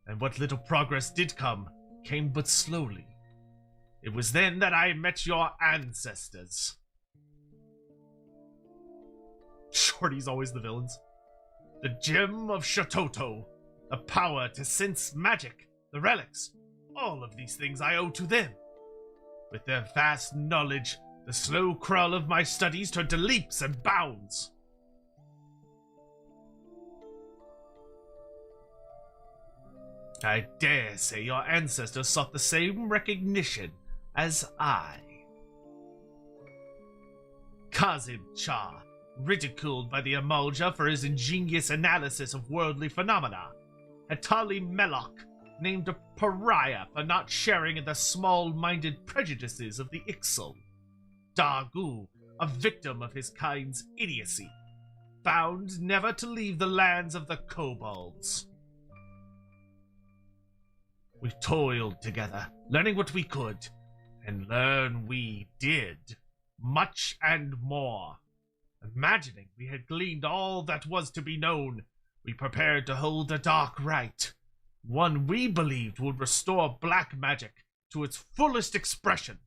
And what little progress did come came but slowly. It was then that I met your ancestors. Shorty's always the villains. The gem of Shototo, the power to sense magic, the relics, all of these things I owe to them. With their vast knowledge, the slow crawl of my studies turned to leaps and bounds. I dare say your ancestors sought the same recognition as I. Kazim Cha, ridiculed by the Amalja for his ingenious analysis of worldly phenomena. Hatali Melok, named a pariah for not sharing in the small-minded prejudices of the Ixal. Dagu, a victim of his kind's idiocy, bound never to leave the lands of the kobolds. We toiled together, learning what we could, and learn we did, much and more. Imagining we had gleaned all that was to be known, we prepared to hold a dark rite, one we believed would restore black magic to its fullest expression.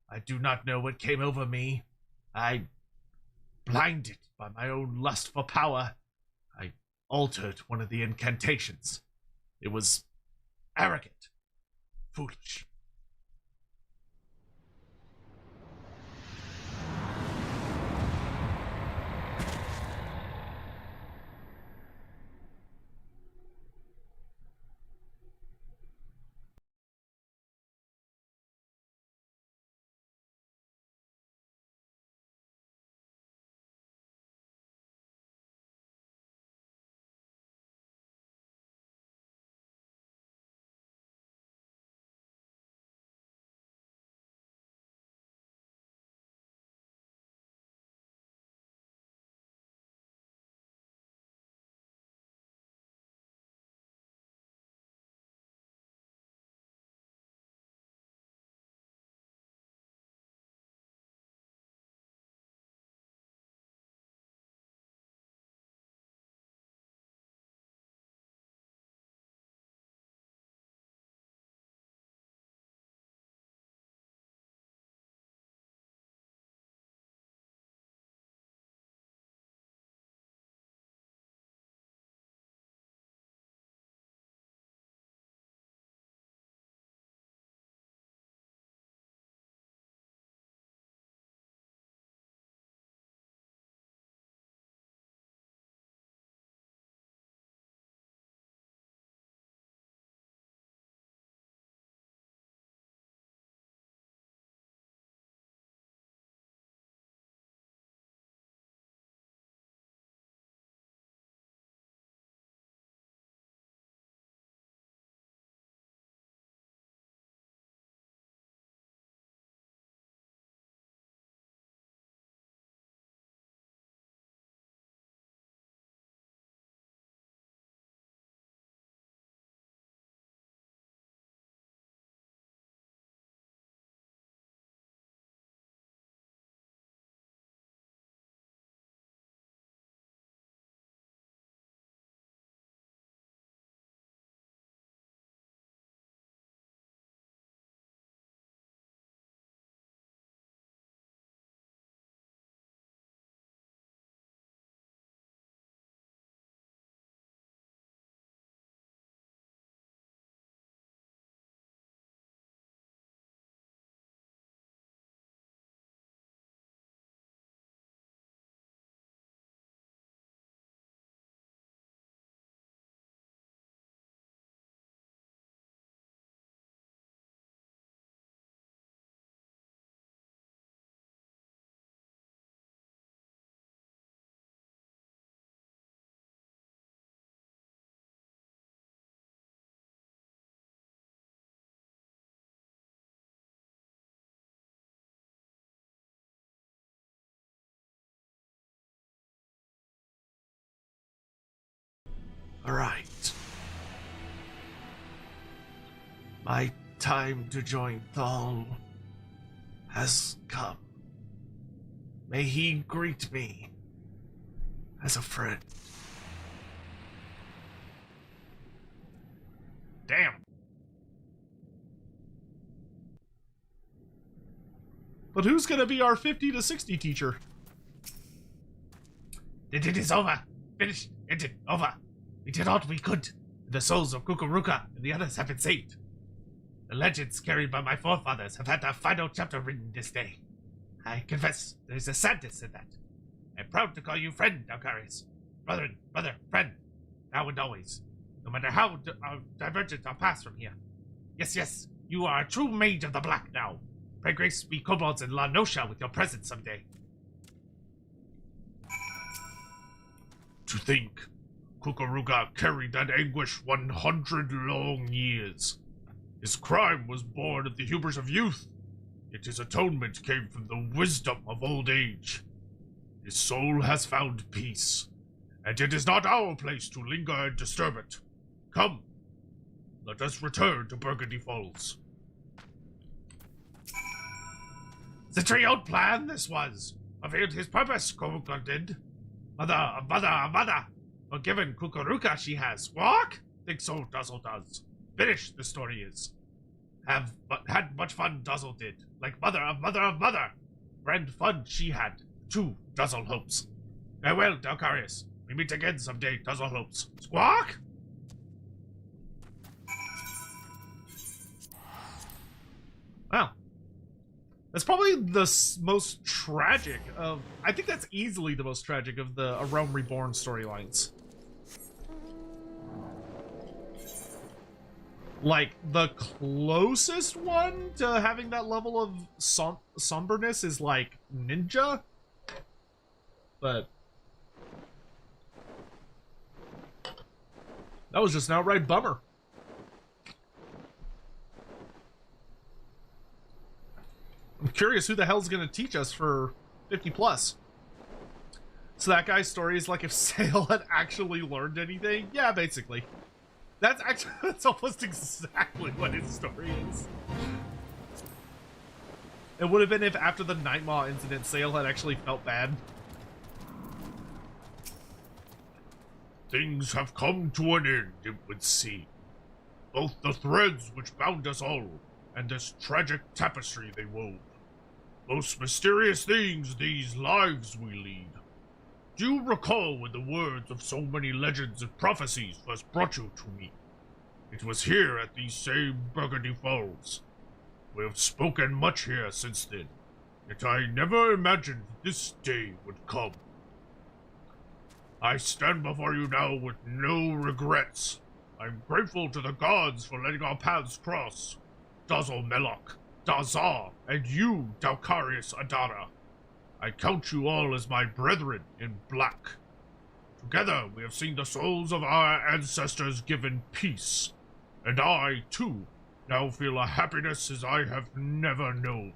I do not know what came over me. Blinded by my own lust for power, I altered one of the incantations. It was arrogant, foolish. All right. My time to join Thal has come. May he greet me as a friend. Damn. But who's gonna be our 50 to 60 teacher? It is over. Finished. Ended. Over. We did all we could. The souls of Kukuruka and the others have been saved. The legends carried by my forefathers have had their final chapter written this day. I confess, there is a sadness in that. I'm proud to call you friend, Alcarius. Brother, friend, now and always. No matter how divergent our paths from here. Yes, you are a true mage of the black now. Pray grace be kobolds in La Nosha with your presence someday. To think, Kukuruga carried that anguish 100 long years. His crime was born of the hubris of youth, yet his atonement came from the wisdom of old age. His soul has found peace, and it is not our place to linger and disturb it. Come, let us return to Burgundy Falls. The triode plan this was. Fulfilled his purpose, Kukuruka did. Mother. Forgiven Kukuruka she has. Squawk? Think so, Duzzle does. Finished, the story is. Had much fun, Duzzle did. Like mother of mother. Grand fun she had, too, Duzzle hopes. Farewell, Dalcarius. We meet again someday, Duzzle hopes. Squawk? Wow. That's probably the most tragic of... I think that's easily the most tragic of the A Realm Reborn storylines. Like, the closest one to having that level of somberness is, like, Ninja. But... that was just an outright bummer. I'm curious who the hell's gonna teach us for 50 plus. So that guy's story is like if Sale had actually learned anything. Yeah, basically. That's almost exactly what his story is. It would have been if after the Nightmaw incident, Sale had actually felt bad. Things have come to an end, it would seem. Both the threads which bound us all, and this tragic tapestry they wove. Most mysterious things these lives we lead. Do you recall when the words of so many legends and prophecies first brought you to me? It was here at these same Burgundy Falls. We have spoken much here since then, yet I never imagined this day would come. I stand before you now with no regrets. I'm grateful to the gods for letting our paths cross. Dazzle Melok, Dazar, and you, Dalcarius Adara. I count you all as my brethren in black. Together we have seen the souls of our ancestors given peace, and I, too, now feel a happiness as I have never known.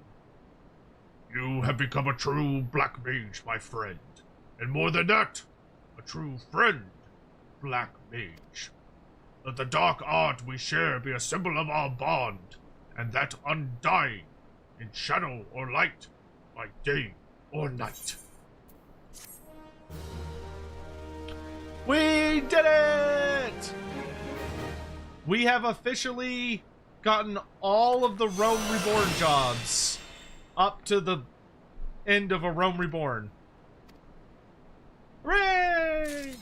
You have become a true black mage, my friend, and more than that, a true friend, Black Mage. Let the dark art we share be a symbol of our bond, and that undying, in shadow or light, by day or night. We did it! We have officially gotten all of the Realm Reborn jobs up to the end of A Realm Reborn. Hooray!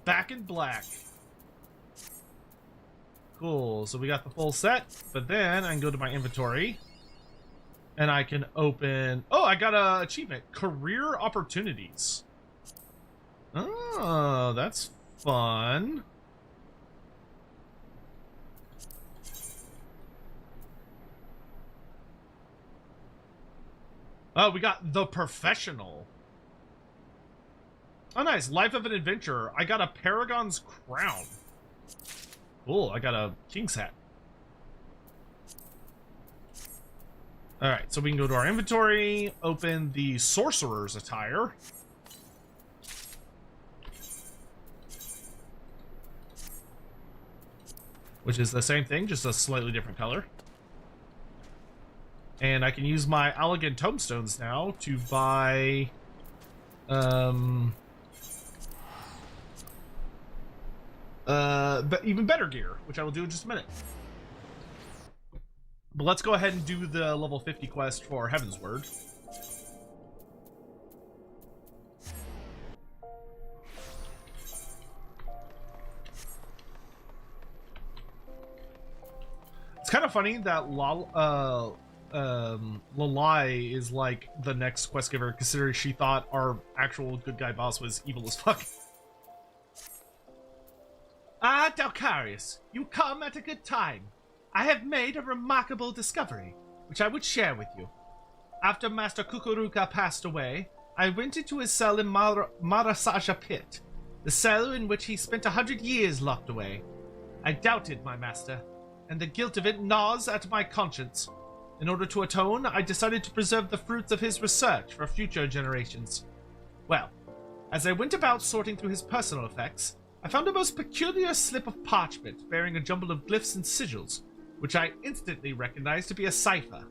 Back in black. Cool, so we got the full set, but then I can go to my inventory and I can open... oh, I got a achievement. Career opportunities. Oh, that's fun. Oh, we got the professional. Oh, nice. Life of an adventurer. I got a Paragon's crown. Cool. I got a king's hat. All right, so we can go to our inventory, open the sorcerer's attire. which is the same thing, just a slightly different color. And I can use my elegant tomestones now to buy but even better gear, which I will do in just a minute. But let's go ahead and do the level 50 quest for Heaven's Word. It's kind of funny that Lalai is like the next quest giver, considering she thought our actual good guy boss was evil as fuck. Ah, Dalcarius, you come at a good time. I have made a remarkable discovery, which I would share with you. After Master Kukuruka passed away, I went into his cell in Marasaja Pit, the cell in which he spent 100 years locked away. I doubted my master, and the guilt of it gnaws at my conscience. In order to atone, I decided to preserve the fruits of his research for future generations. Well, as I went about sorting through his personal effects, I found a most peculiar slip of parchment bearing a jumble of glyphs and sigils, which I instantly recognized to be a cipher.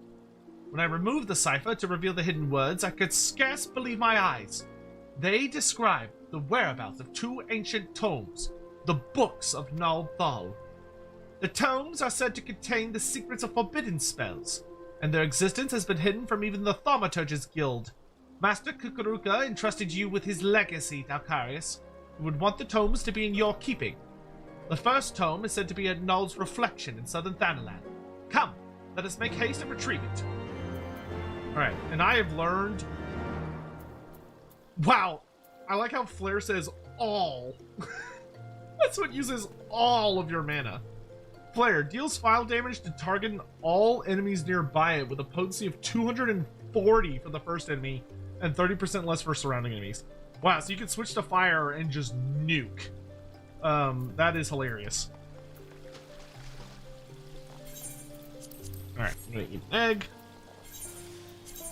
When I removed the cipher to reveal the hidden words, I could scarce believe my eyes. They described the whereabouts of two ancient tomes, the Books of Nald Thal. The tomes are said to contain the secrets of forbidden spells, and their existence has been hidden from even the Thaumaturge's Guild. Master Kukuruka entrusted you with his legacy, Dalcarius. He would want the tomes to be in your keeping. The first tome is said to be at Nald's Reflection in southern Thanalan. Come, let us make haste and retrieve it. Alright, and I have learned... Wow, I like how Flare says all. That's what uses all of your mana. Flare deals file damage to target all enemies nearby it with a potency of 240 for the first enemy and 30% less for surrounding enemies. Wow, so you can switch to fire and just nuke. That is hilarious. Alright, I'm gonna eat an egg.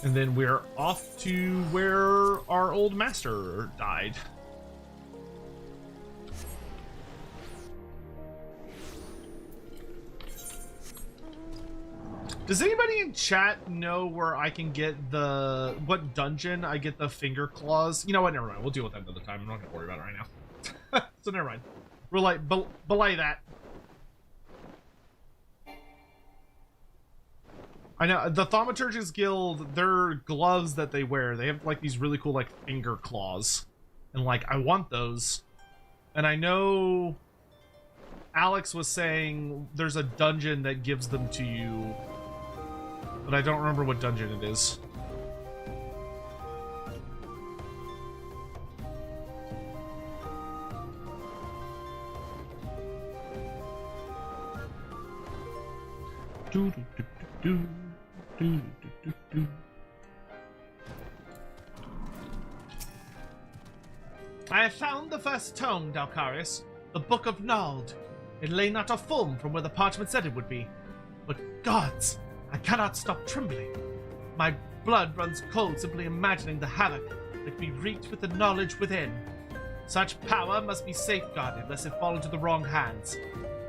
And then we're off to where our old master died. Does anybody in chat know where I can get what dungeon I get the finger claws? You know what, never mind. We'll deal with that another time. I'm not gonna worry about it right now. So never mind. We're like, belay that. I know, the Thaumaturge's Guild, their gloves that they wear, they have like these really cool like finger claws. And like, I want those. And I know Alex was saying there's a dungeon that gives them to you, but I don't remember what dungeon it is. I have found the first tome, Dalcarius, the Book of Nald. It lay not a foam from where the parchment said it would be. But gods, I cannot stop trembling. My blood runs cold simply imagining the havoc that can be wreaked with the knowledge within. Such power must be safeguarded lest it fall into the wrong hands.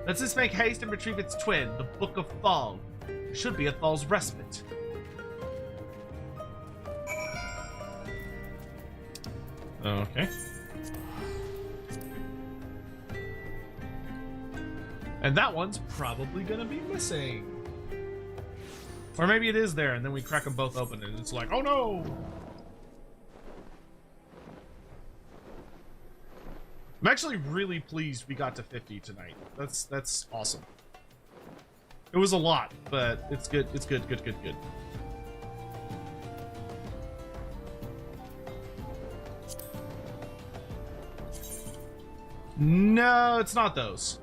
Let us make haste and retrieve its twin, the Book of Thal. It should be at Thal's respite. Okay. And that one's probably gonna be missing. Or maybe it is there, and then we crack them both open, and it's like, oh no! I'm actually really pleased we got to 50 tonight. That's awesome. It was a lot, but it's good. It's good. No, it's not those.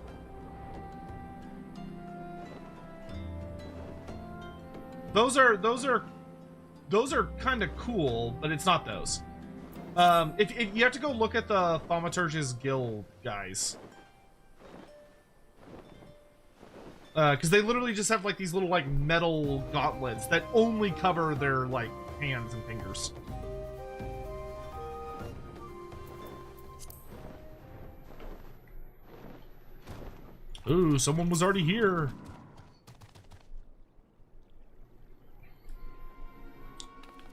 Those are kind of cool, but it's not those. If you have to go look at the Thaumaturge's Guild guys, because they literally just have like these little like metal gauntlets that only cover their like hands and fingers. Ooh, someone was already here.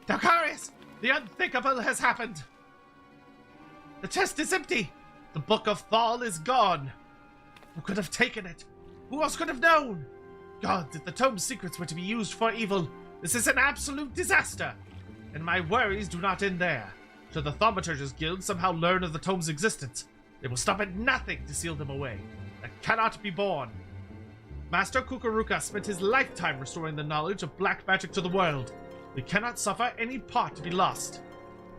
Dalkarius! The unthinkable has happened! The chest is empty! The Book of Thal is gone! Who could have taken it? Who else could have known? God, if the tome's secrets were to be used for evil, this is an absolute disaster! And my worries do not end there. Should the Thaumaturge's Guild somehow learn of the tome's existence, they will stop at nothing to seal them away. That cannot be borne. Master Kukuruka spent his lifetime restoring the knowledge of black magic to the world. We cannot suffer any part to be lost.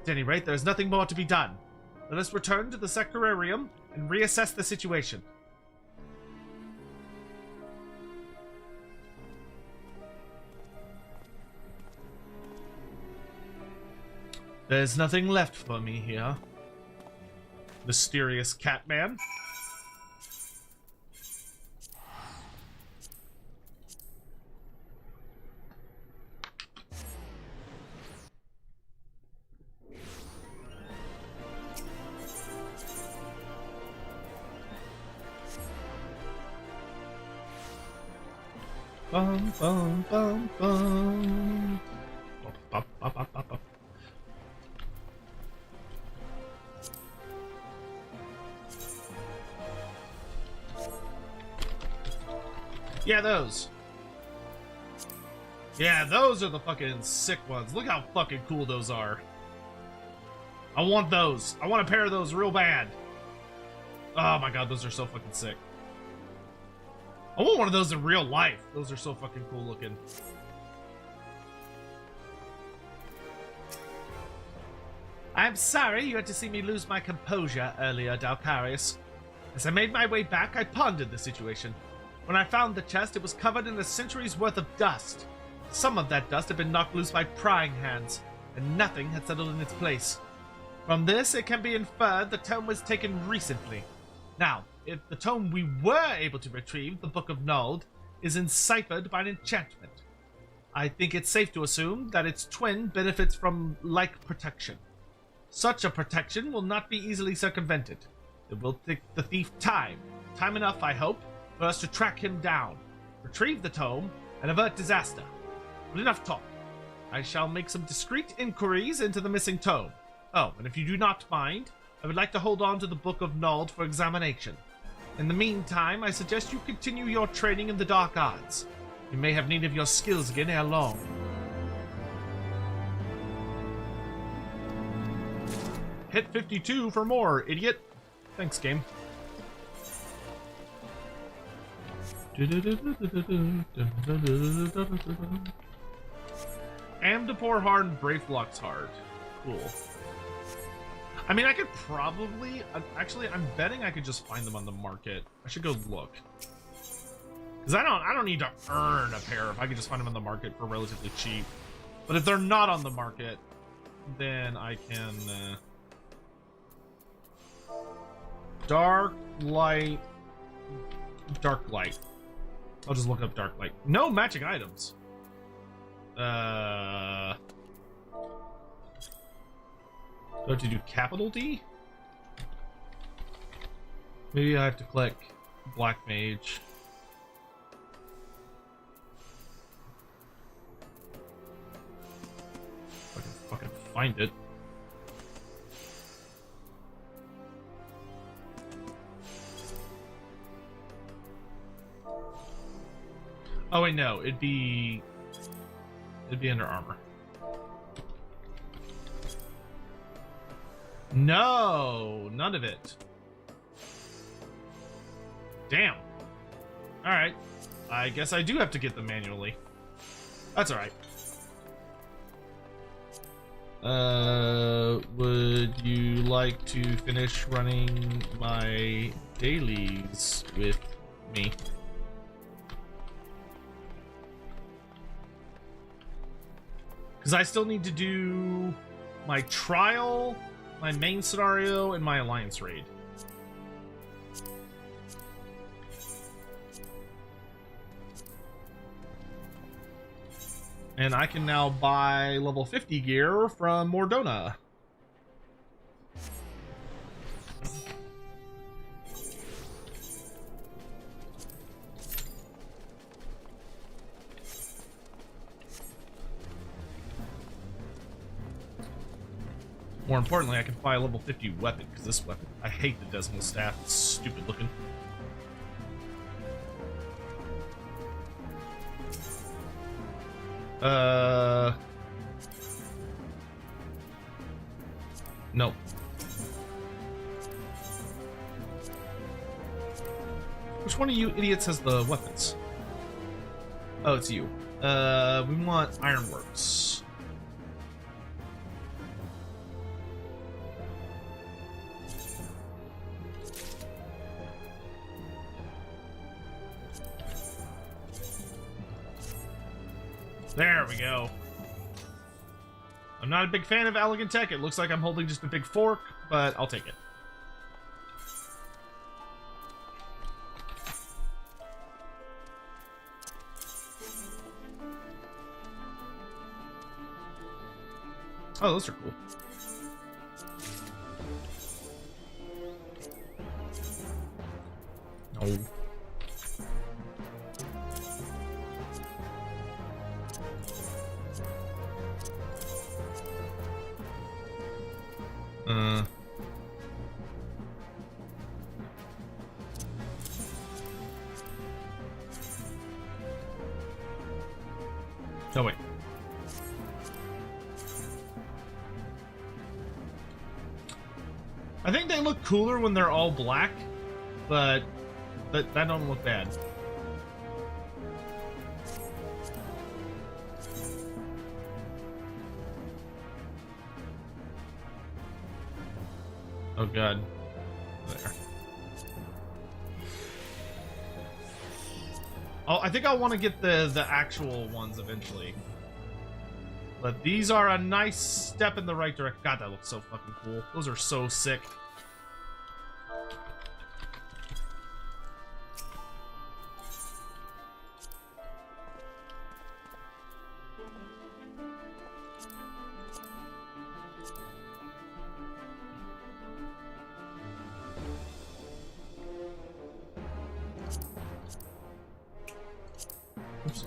At any rate, there is nothing more to be done. Let us return to the Sectorarium and reassess the situation. There's nothing left for me here. Mysterious Catman. Bum bum bum bum. Bum, bum, bum, bum, bum. Yeah, those. Yeah, those are the fucking sick ones. Look how fucking cool those are. I want those. I want a pair of those real bad. Oh my god, those are so fucking sick. I want one of those in real life. Those are so fucking cool looking. I'm sorry you had to see me lose my composure earlier, Dalkarius. As I made my way back, I pondered the situation. When I found the chest, it was covered in a century's worth of dust. Some of that dust had been knocked loose by prying hands, and nothing had settled in its place. From this, it can be inferred the tome was taken recently. Now, if the tome we were able to retrieve, the Book of Nald, is enciphered by an enchantment, I think it's safe to assume that its twin benefits from like protection. Such a protection will not be easily circumvented. It will take the thief time enough, I hope, for us to track him down, retrieve the tome, and avert disaster. But enough talk. I shall make some discreet inquiries into the missing tome. Oh, and if you do not mind, I would like to hold on to the Book of Nald for examination. In the meantime, I suggest you continue your training in the dark arts. You may have need of your skills again ere long. Hit 52 for more, idiot. Thanks, game. Amdapor Hard and Brayflux Hard. Cool. I mean, I could probably... Actually, I'm betting I could just find them on the market. I should go look. Because I don't need to earn a pair if I could just find them on the market for relatively cheap. But if they're not on the market, then I can... Dark light. I'll just look up dark light. No matching items. Do I have to do capital D? Maybe I have to click Black Mage. If I can fucking find it. Oh wait, no, it'd be under armor. No, none of it. Damn. Alright. I guess I do have to get them manually. That's alright. Would you like to finish running my dailies with me? Because I still need to do my trial, my main scenario, and my alliance raid. And I can now buy level 50 gear from Mordona. More importantly, I can buy a level 50 weapon, because this weapon, I hate the decimal staff, it's stupid looking. Nope. Which one of you idiots has the weapons? Oh, it's you. We want Ironworks. There we go. I'm not a big fan of elegant tech. It looks like I'm holding just a big fork, but I'll take it. Oh, those are cool. No. Oh, wait. I think they look cooler when they're all black, but that don't look bad. Oh god. There. Oh, I think I want to get the actual ones eventually. But these are a nice step in the right direction. God, that looks so fucking cool. Those are so sick. Oops.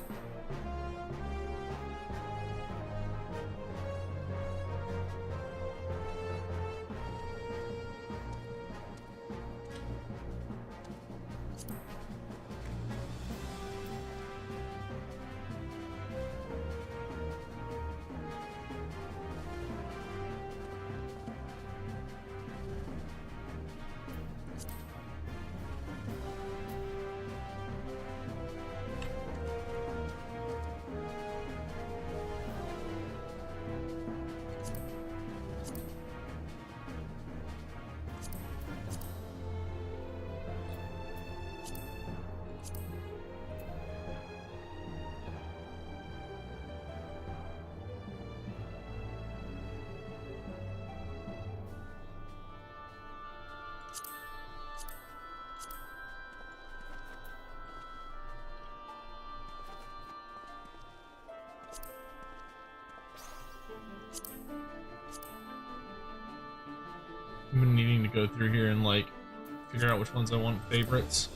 I've been needing to go through here and like figure out which ones I want favorites.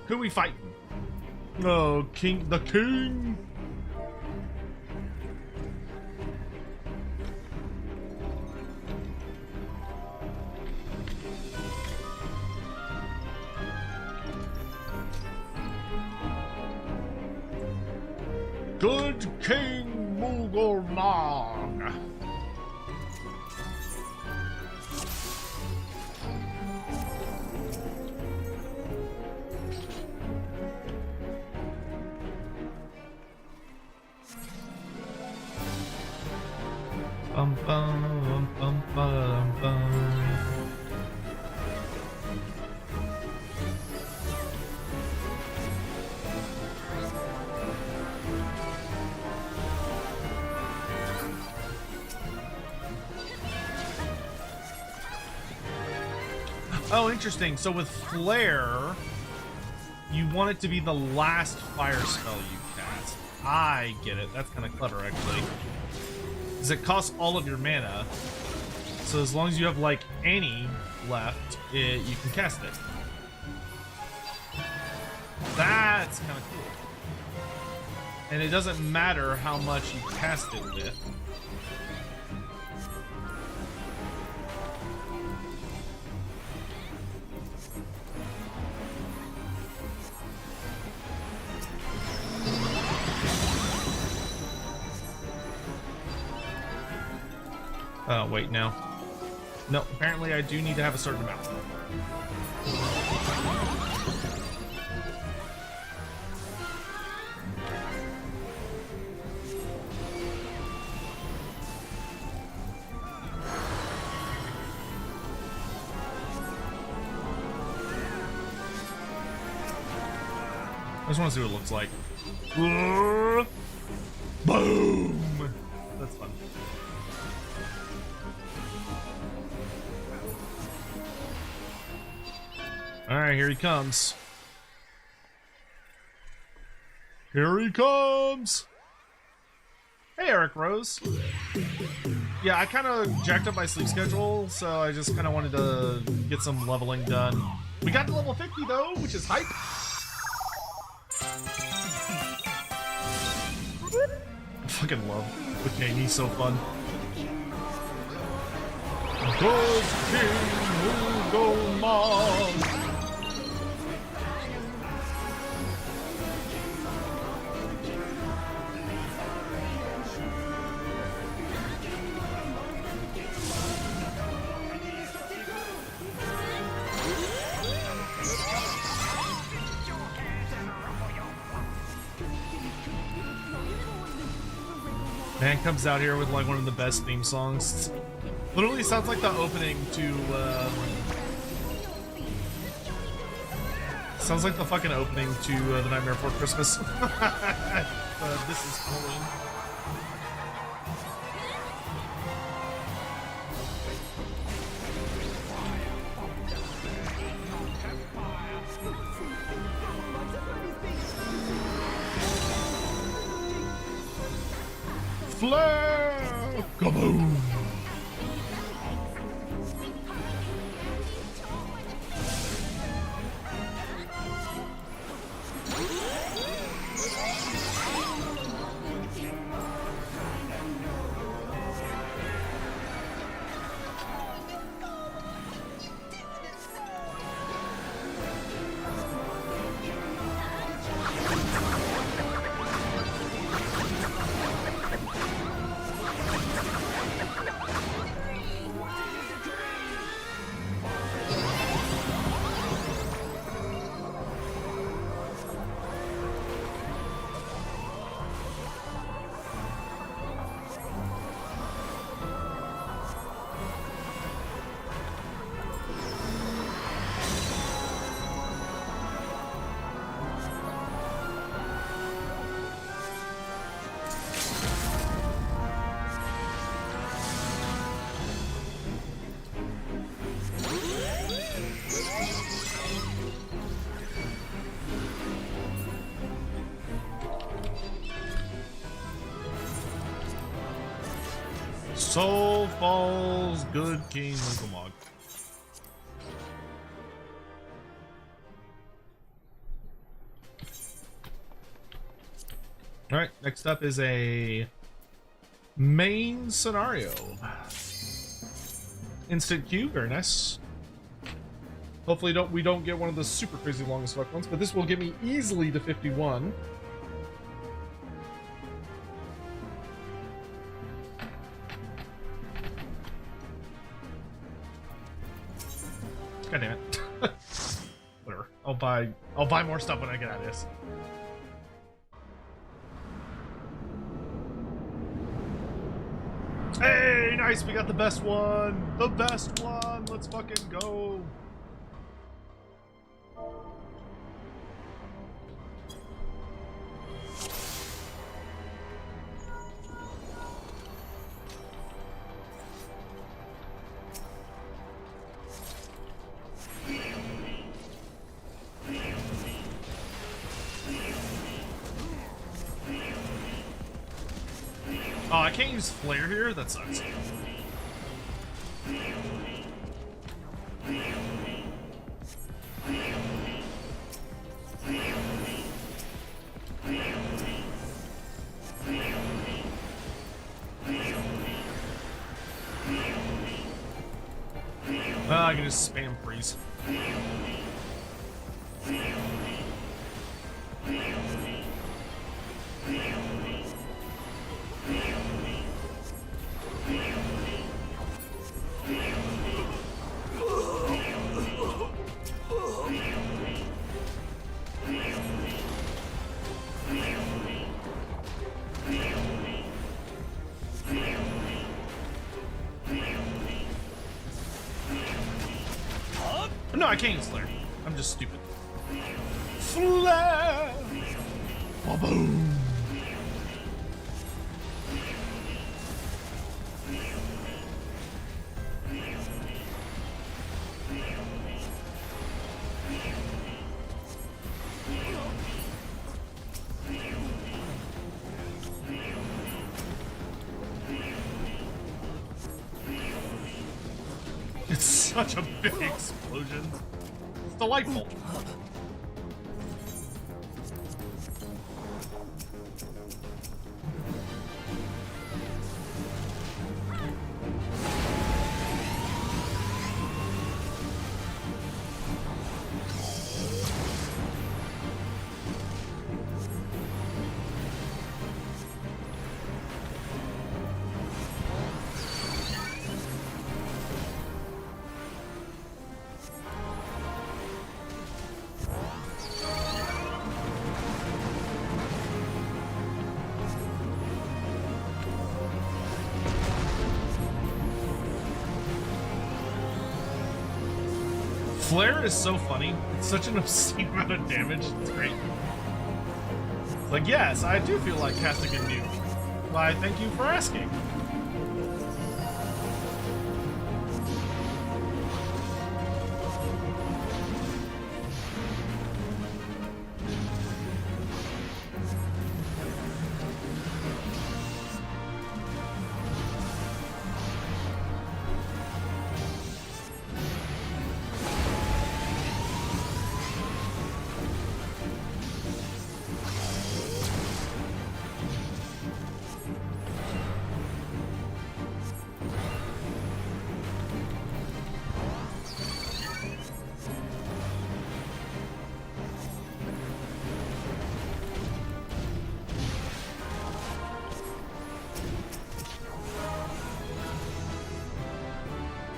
Who we fighting? Oh, King, the King! Good King Mugormag. Bum bum bum bum bum. Oh, interesting. So with Flare, you want it to be the last fire spell you cast. I get it. That's kind of clever, actually. Because it costs all of your mana. So as long as you have like any left, you can cast it. That's kind of cool. And it doesn't matter how much you cast it with. Oh, wait, no. No, apparently I do need to have a certain amount. I just want to see what it looks like. Boom! That's fun. Alright, here he comes. Here he comes! Hey, Eric Rose. Yeah, I kind of jacked up my sleep schedule, so I just kind of wanted to get some leveling done. We got to level 50, though, which is hype. I fucking love the king, he's so fun. Ghost King, go mom. Man comes out here with like one of the best theme songs. Literally sounds like the opening to sounds like the fucking opening to The Nightmare Before Christmas. This is Halloween. Flare! Kaboom! Soul Falls, good King Lincolmog. Alright, next up is a main scenario. Instant queue, very nice. Hopefully we don't get one of the super crazy long as fuck ones, but this will get me easily to 51. God damn it. Whatever. I'll buy more stuff when I get out of this. Hey, nice, we got the best one. The best one. Let's fucking go. Oh, I can't use flare here? That sucks. I can just spam freeze. No, I can't use Flare. I'm just stupid. Flare! Ba-boom! It's such a big explosion. It's delightful. Flare is so funny. It's such an obscene amount of damage. It's great. It's like, yes, I do feel like casting a nuke. Why, thank you for asking.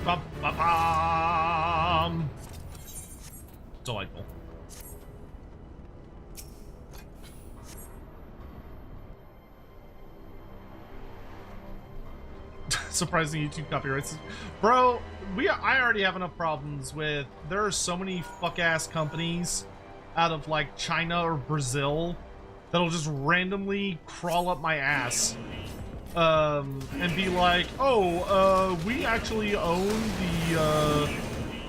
Ba-ba-bum. Delightful. Surprising YouTube copyrights. Bro, I already have enough problems with, there are so many fuck-ass companies out of like China or Brazil that'll just randomly crawl up my ass and be like, oh, we actually own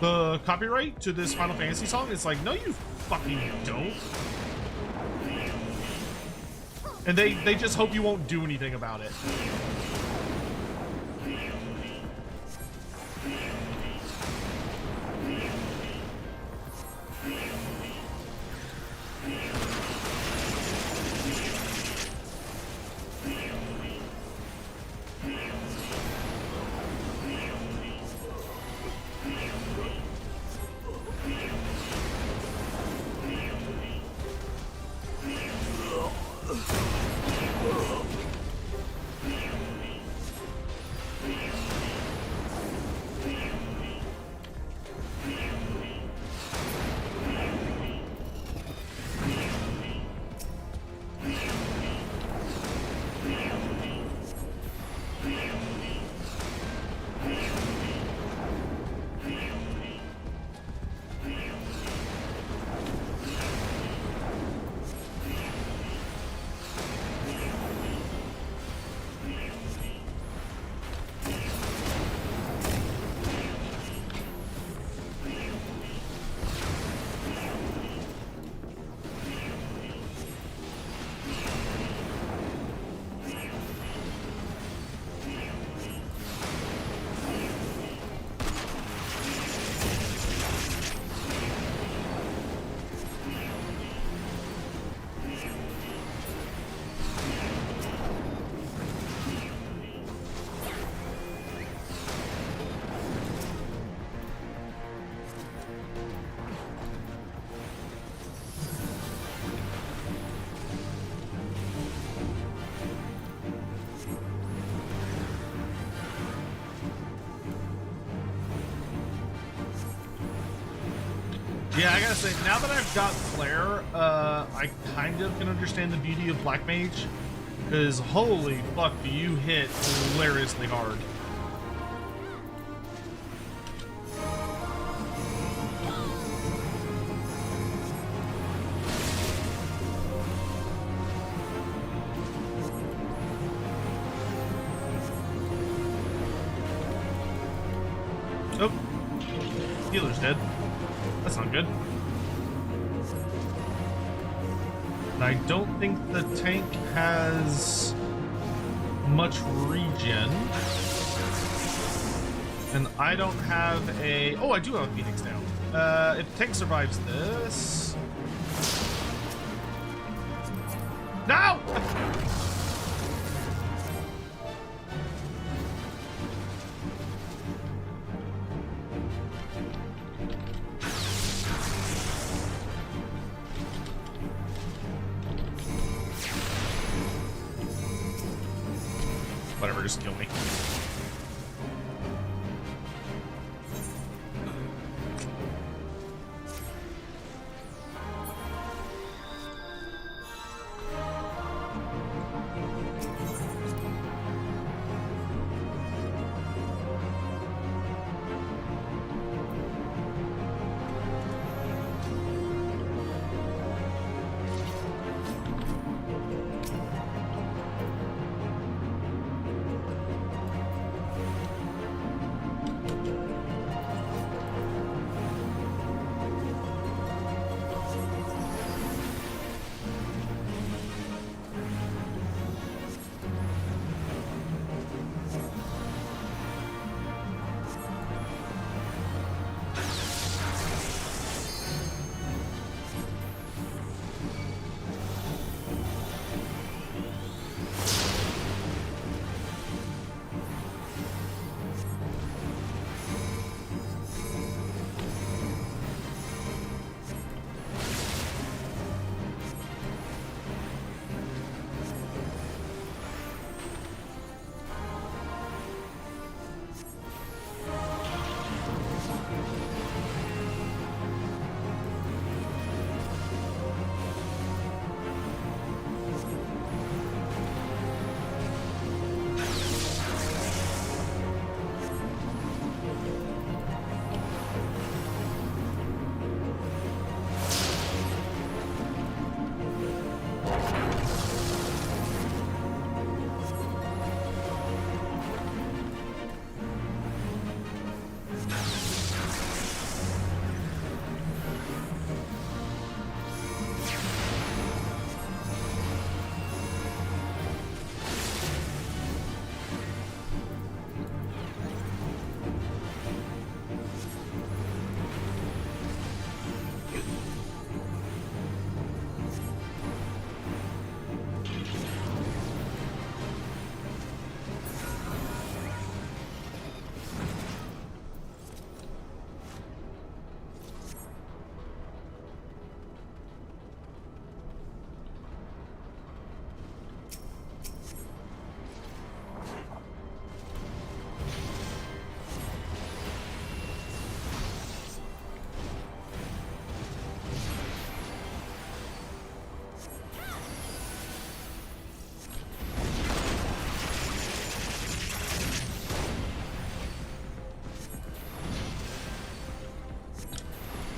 the copyright to this Final Fantasy song. It's like, no, you fucking don't. And they just hope you won't do anything about it. I gotta say, now that I've got Flare, I kind of can understand the beauty of Black Mage. Because holy fuck, do you hit hilariously hard. Oh, healer's dead. That's not good. And I don't think the tank has much regen. And I don't have a... Oh, I do have a Phoenix now. If the tank survives this... No! Whatever, just kill me.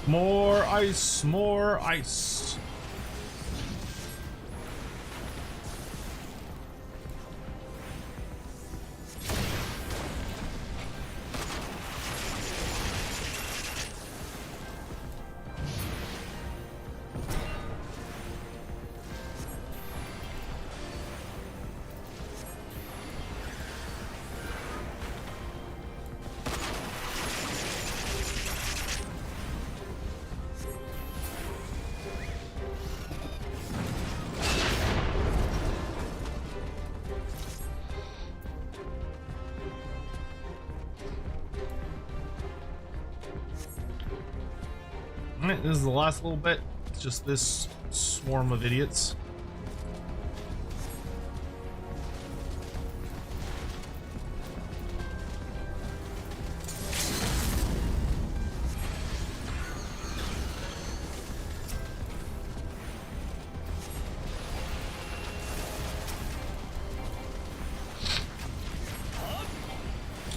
More ice, more ice. Alright, this is the last little bit. It's just this swarm of idiots.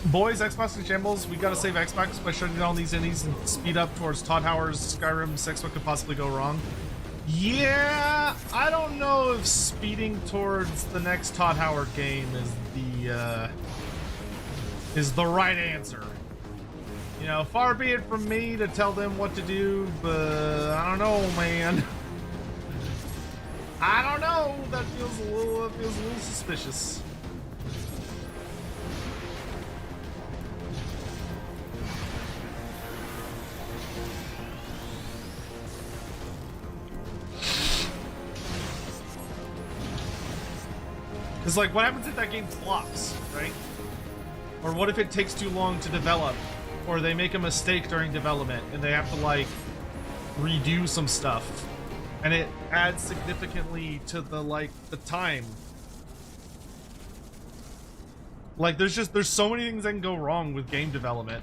Boys, Xbox in shambles. We gotta save Xbox by shutting down these indies and speed up towards Todd Howard's Skyrim 6. What could possibly go wrong? Yeah, I don't know if speeding towards the next Todd Howard game is the right answer. You know, far be it from me to tell them what to do, but I don't know, man. I don't know. That feels a little suspicious. It's like, what happens if that game flops, right? Or what if it takes too long to develop? Or they make a mistake during development and they have to, like, redo some stuff. And it adds significantly to the, like, the time. Like, there's so many things that can go wrong with game development.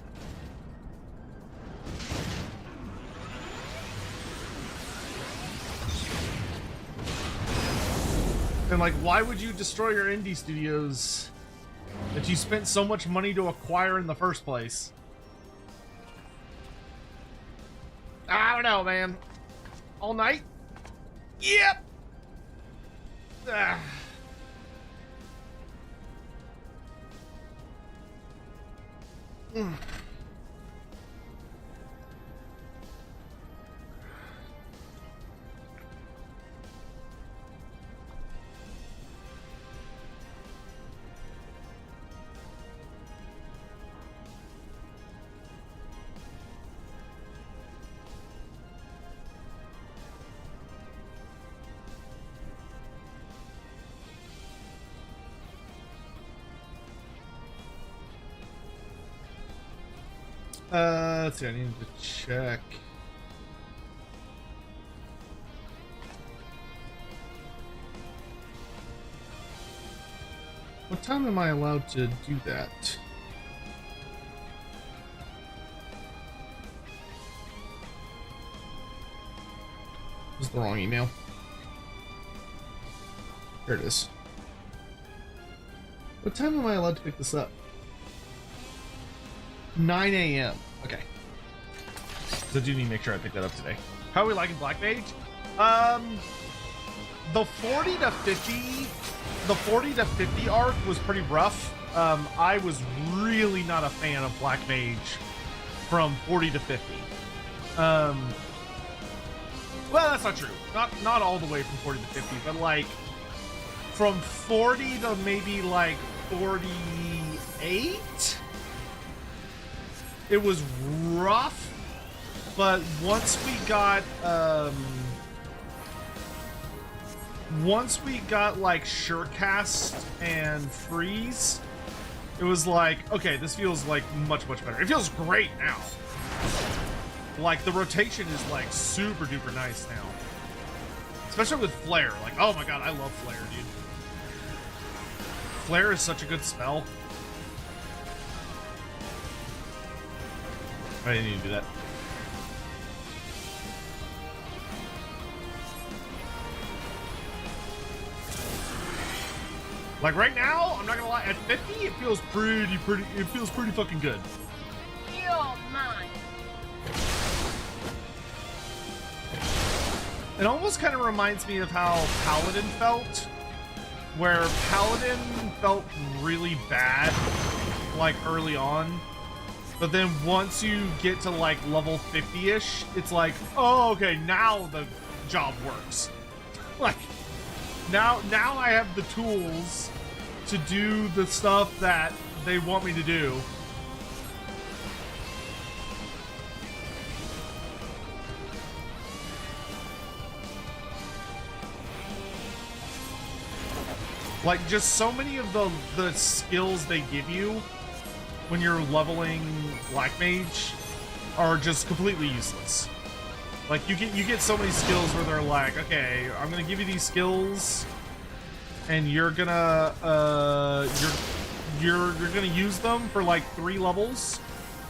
And like, why would you destroy your indie studios that you spent so much money to acquire in the first place? I don't know, man. All night? Yep. Ah. Mm. Let's see, I need to check. What time am I allowed to do that? This is the wrong email. Here it is. What time am I allowed to pick this up? 9 a.m. Okay. So I do need to make sure I pick that up today. How are we liking Black Mage? The 40 to 50 arc was pretty rough. I was really not a fan of Black Mage from 40 to 50. Well, that's not true. Not all the way from 40 to 50, but like from 40 to maybe like 48. It was rough, but once we got like Surecast and Freeze, it was like, okay, this feels like much better. It feels great now. Like the rotation is like super duper nice now, especially with Flare. Like, oh my god, I love Flare, dude. Flare is such a good spell. I didn't need to do that. Like right now, I'm not gonna lie, at 50, it feels pretty fucking good. You're mine. It almost kind of reminds me of how Paladin felt, where Paladin felt really bad, like early on. But then once you get to like level 50-ish, it's like, oh, okay, now the job works. Like, now I have the tools to do the stuff that they want me to do. Like, just so many of the skills they give you when you're leveling Black Mage are just completely useless. Like you get so many skills where they're like, okay, I'm gonna give you these skills, and you're gonna you're gonna use them for like 3 levels,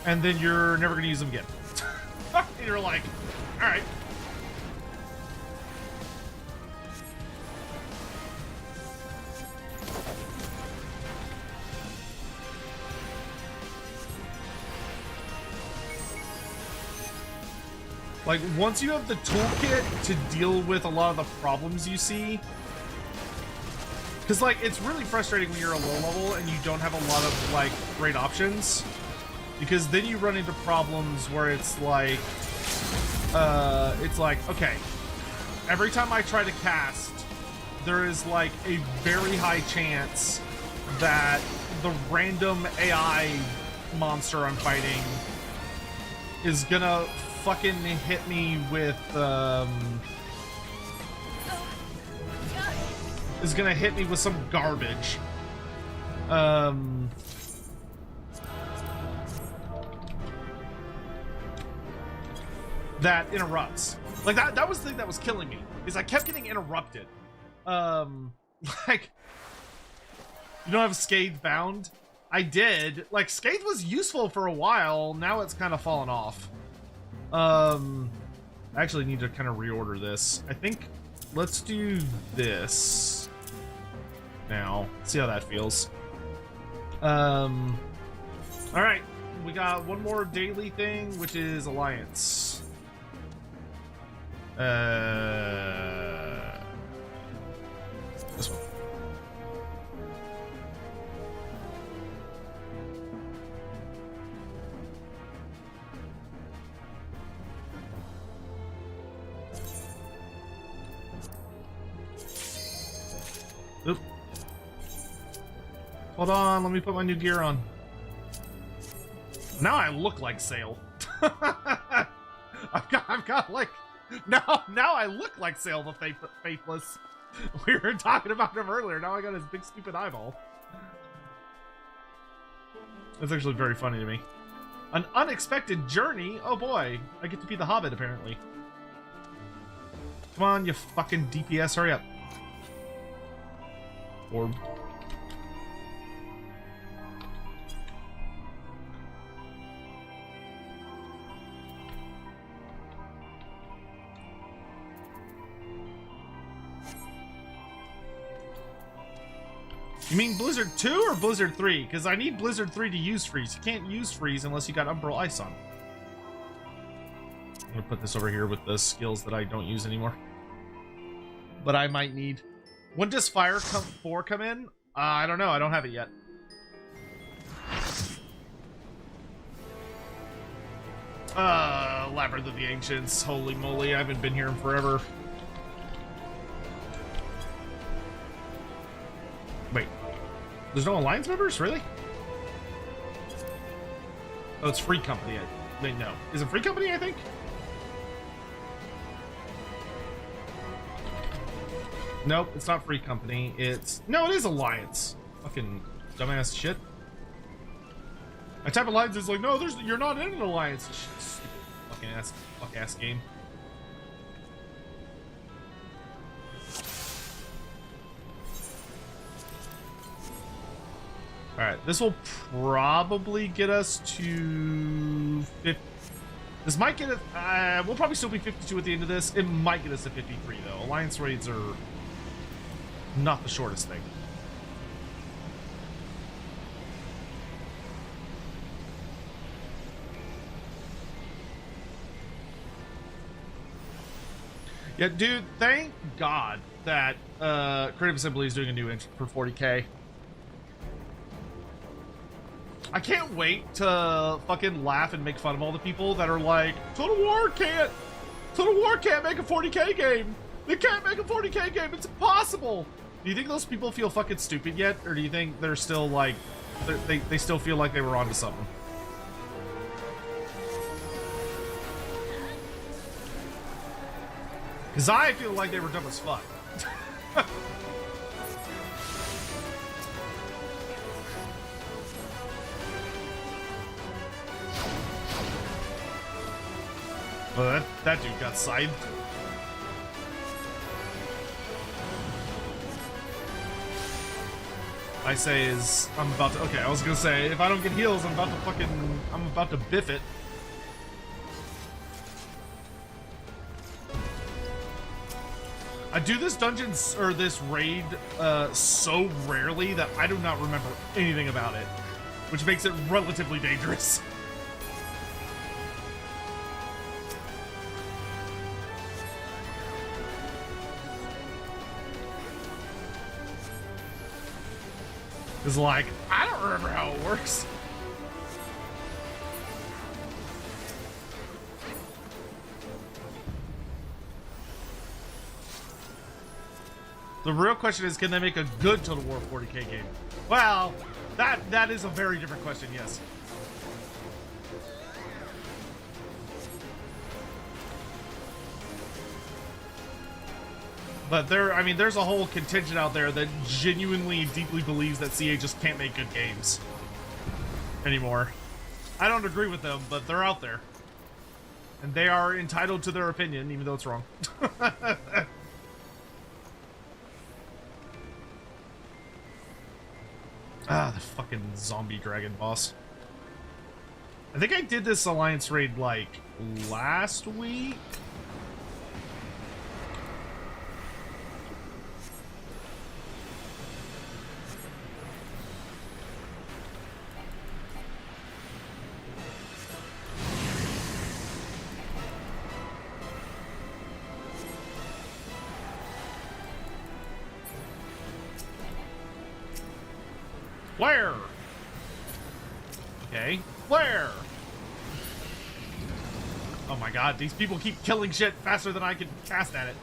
and then you're never gonna use them again. And you're like, all right. Like, once you have the toolkit to deal with a lot of the problems you see, because, like, it's really frustrating when you're a low level and you don't have a lot of, like, great options, because then you run into problems where it's like, okay, every time I try to cast, there is, like, a very high chance that the random AI monster I'm fighting is gonna fucking hit me with some garbage. That interrupts. Like that was the thing that was killing me, is I kept getting interrupted. Like, you don't have Scathe bound? I did. Like, Scathe was useful for a while, now it's kind of fallen off. I actually need to kind of reorder this. I think let's do this now. See how that feels. All right, we got one more daily thing, which is Alliance. This one. Oop. Hold on, let me put my new gear on. Now I look like Sail. I've got like, now I look like Sail the Faithless. We were talking about him earlier. Now I got his big stupid eyeball. That's actually very funny to me. An unexpected journey? Oh boy, I get to be the Hobbit apparently. Come on, you fucking DPS, hurry up. Orb. You mean Blizzard 2 or Blizzard 3? Because I need Blizzard 3 to use freeze. You can't use freeze unless you got Umbral Ice on. I'm gonna put this over here with the skills that I don't use anymore. But I might need. When does Fire 4 come in? I don't know. I don't have it yet. Labyrinth of the Ancients. Holy moly, I haven't been here in forever. Wait. There's no Alliance members? Really? Oh, it's Free Company. Wait, no. Is it Free Company, I think? Nope, it's not Free Company. It's... No, it is Alliance. Fucking dumbass shit. I type Alliance, it's like, no, you're not in an Alliance. Stupid fucking ass game. Alright, this will probably get us to 50. This might get us... we'll probably still be 52 at the end of this. It might get us to 53, though. Alliance raids are not the shortest thing. Yeah, dude, thank God that Creative Assembly is doing a new engine for 40k. I can't wait to fucking laugh and make fun of all the people that are like, Total War can't make a 40k game. They can't make a 40k game. It's impossible. Do you think those people feel fucking stupid yet, or do you think they're still like, they still feel like they were onto something? Because I feel like they were dumb as fuck. Well, that dude got scythed. I say is, I'm about to, okay, I was gonna say, if I don't get heals, I'm about to biff it. I do this dungeon, or this raid, so rarely that I do not remember anything about it, which makes it relatively dangerous. is like, I don't remember how it works. The real question is, can they make a good Total War 40K game? Well, that is a very different question, yes. But I mean, there's a whole contingent out there that genuinely, deeply believes that CA just can't make good games anymore. I don't agree with them, but they're out there. And they are entitled to their opinion, even though it's wrong. Ah, the fucking zombie dragon boss. I think I did this alliance raid, like, last week? Where? Okay, where? Oh my god, these people keep killing shit faster than I can cast at it.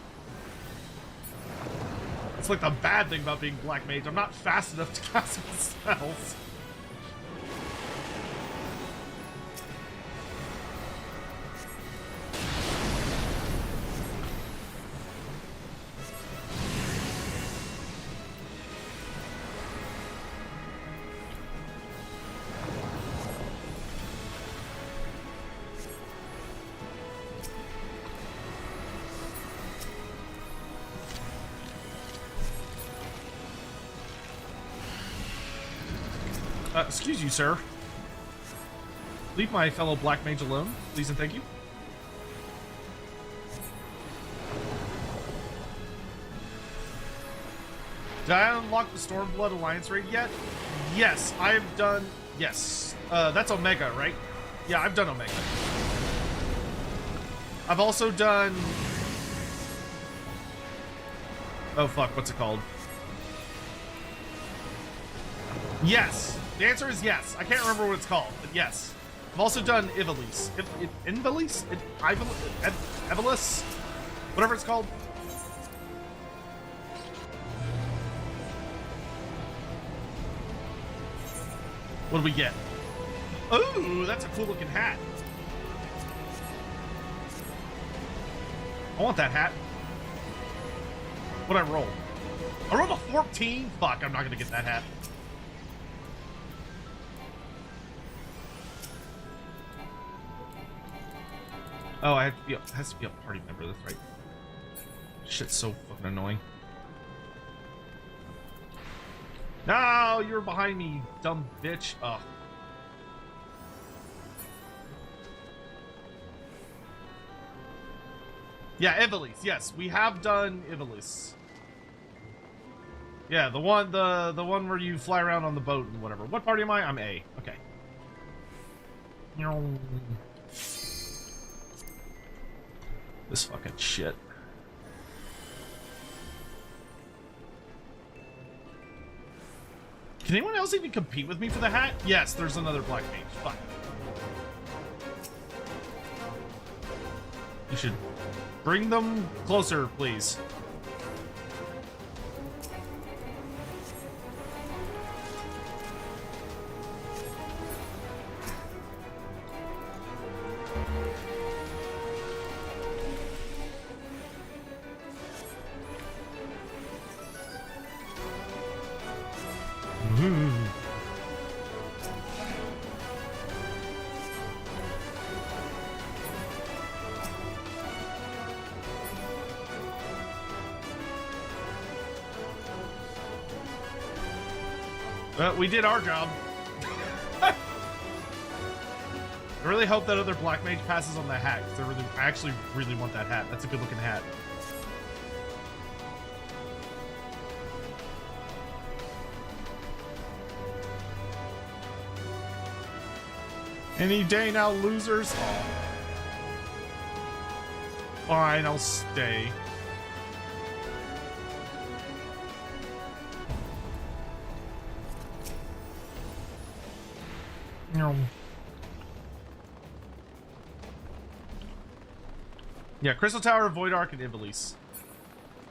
It's like the bad thing about being Black Mage. I'm not fast enough to cast my spells. Excuse you, sir. Leave my fellow Black Mage alone, please and thank you. Did I unlock the Stormblood Alliance raid yet? Yes, I have done... Yes. That's Omega, right? Yeah, I've done Omega. I've also done... Oh, fuck. What's it called? Yes. The answer is yes. I can't remember what it's called, but yes. I've also done Ivalice. Ivalice? Ivalice? Whatever it's called. What do we get? Ooh, that's a cool looking hat. I want that hat. What'd I roll? I rolled a 14? Fuck, I'm not gonna get that hat. Oh, I have to be it has to be a party member, that's right. Shit's so fucking annoying. No, you're behind me, dumb bitch. Ugh. Yeah, Ivalice. Yes, we have done Ivalice. Yeah, the one where you fly around on the boat and whatever. What party am I? I'm A. Okay. This fucking shit. Can anyone else even compete with me for the hat? Yes, there's another Black Mage. Fuck. You should bring them closer, please. We did our job. I really hope that other Black Mage passes on that hat, because I actually really want that hat. That's a good looking hat. Any day now, losers. Oh. Fine, I'll stay. Yeah, Crystal Tower, Void Ark, and Iblis.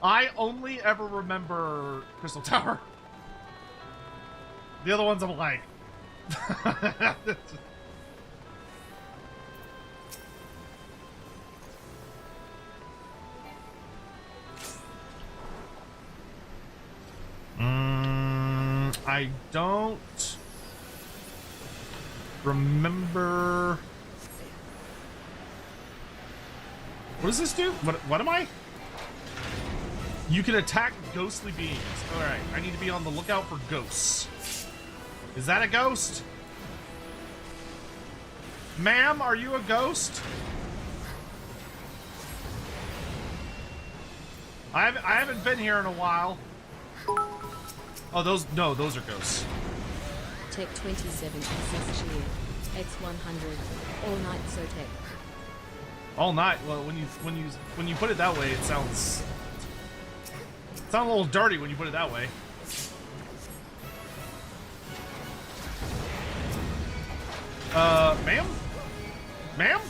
I only ever remember Crystal Tower. The other ones I'm like... I don't remember... What does this do? What am I? You can attack ghostly beings. Alright, I need to be on the lookout for ghosts. Is that a ghost? Ma'am, are you a ghost? I haven't been here in a while. Oh, those are ghosts. Tech 27 SSG X100 all night Sotek. All night. Well, when you put it that way, it sounds a little dirty when you put it that way. Ma'am? Ma'am?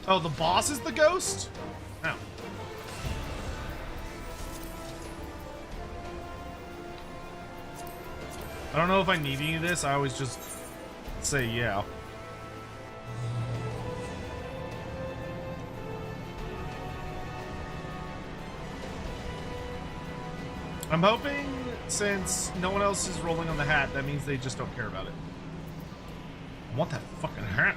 Oh, the boss is the ghost? No. I don't know if I need any of this. I always just say yeah. I'm hoping since no one else is rolling on the hat, that means they just don't care about it. I want that fucking hat.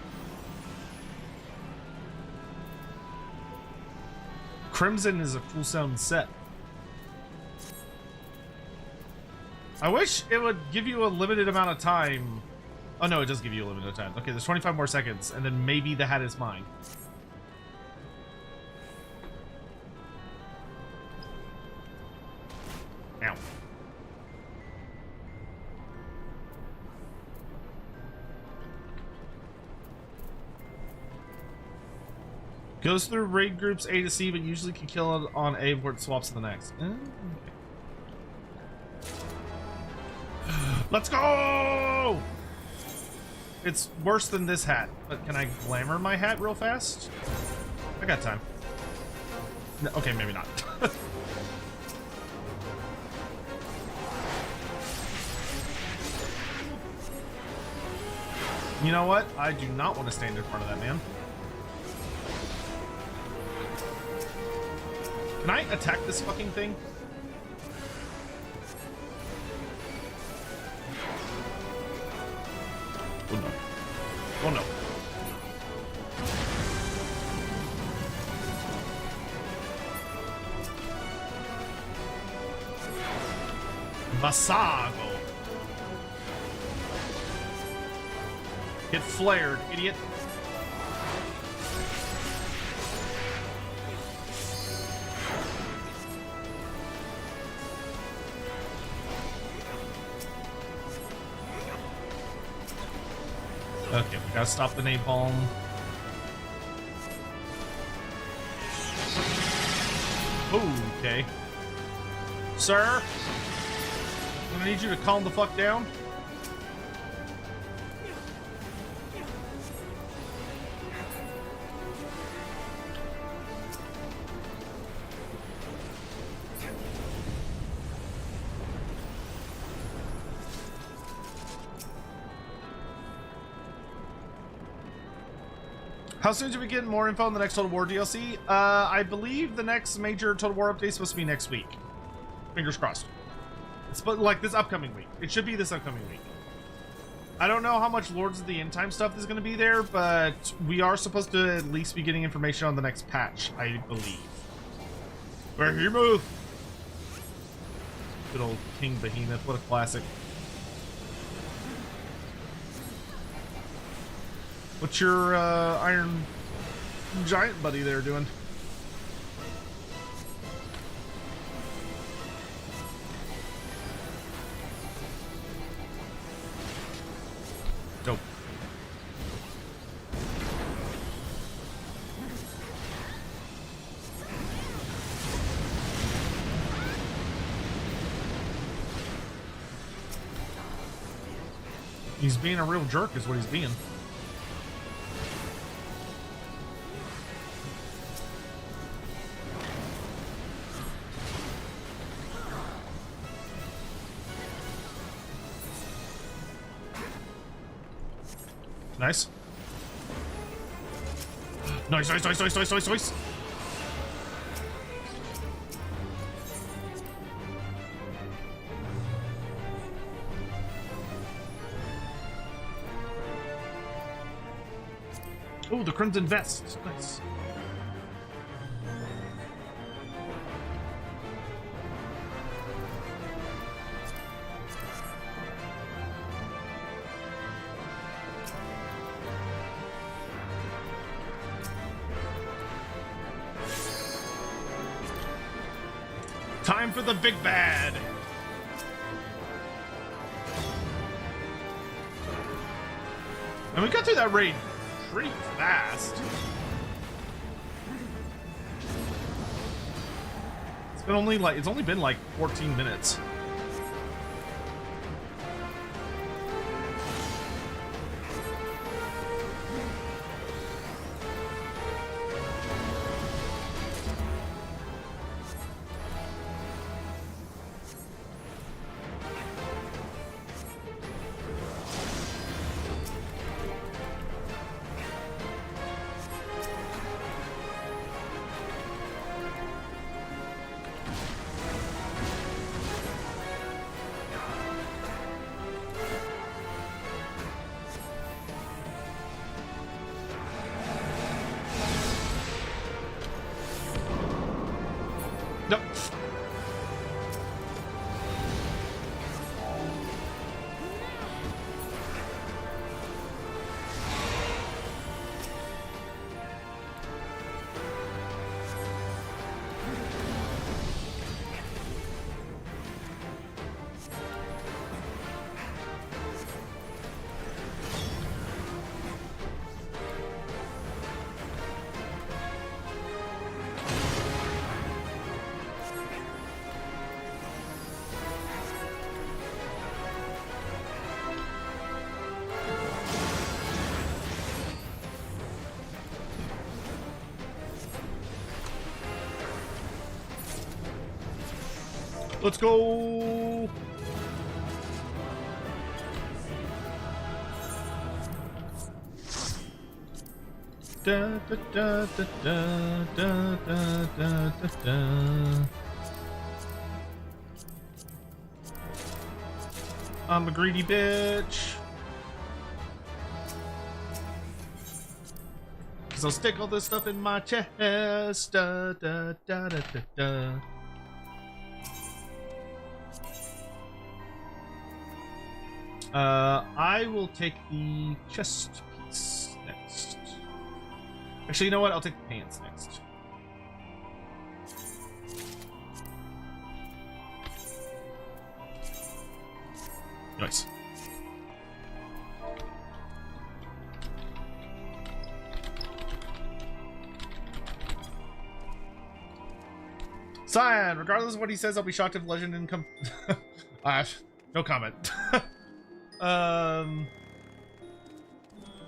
Crimson is a cool sound set. I wish it would give you a limited amount of time. Oh no, it does give you a limited time. Okay, there's 25 more seconds, and then maybe the hat is mine. Ow. Goes through raid groups A to C, but usually can kill it on A before it swaps to the next. Okay. Let's go! It's worse than this hat, but can I glamour my hat real fast? I got time. No, okay, maybe not. You know what? I do not want to stand in front of that man. Can I attack this fucking thing? Oh no. Oh no. Vasago. Get flared, idiot. Okay, we gotta stop the napalm. Okay. Sir? I'm gonna need you to calm the fuck down. How soon do we get more info on the next Total War DLC? I believe the next major Total War update is supposed to be next week. Fingers crossed. It's like this upcoming week. It should be this upcoming week. I don't know how much Lords of the End Time stuff is going to be there, but we are supposed to at least be getting information on the next patch, I believe. Behemoth! Good old King Behemoth, what a classic. What's your Iron Giant buddy there doing? Dope. He's being a real jerk is what he's being. Nice. Nice, nice, nice, nice, nice, nice, nice. Oh, the Crimson Vest. Nice. Time for the big bad. And we got through that raid pretty fast. It's only been like 14 minutes. Nope. Let's go. Da, da, da, da, da, da, da, da, da. I'm a greedy bitch. 'Cause I'll stick all this stuff in my chest. Da, da, da, da, da, da. I will take the chest piece next. Actually, you know what? I'll take the pants next. Nice. Cyan, regardless of what he says, I'll be shocked if Legend didn't come. No comment.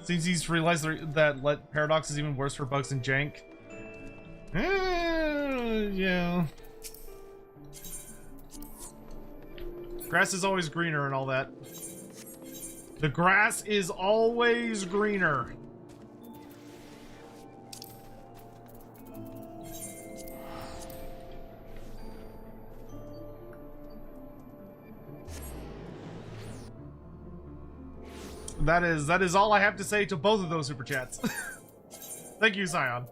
Seems he's realized that Paradox is even worse for bugs than jank. Yeah. Grass is always greener and all that. The grass is always greener. That is all I have to say to both of those super chats. Thank you, Scion.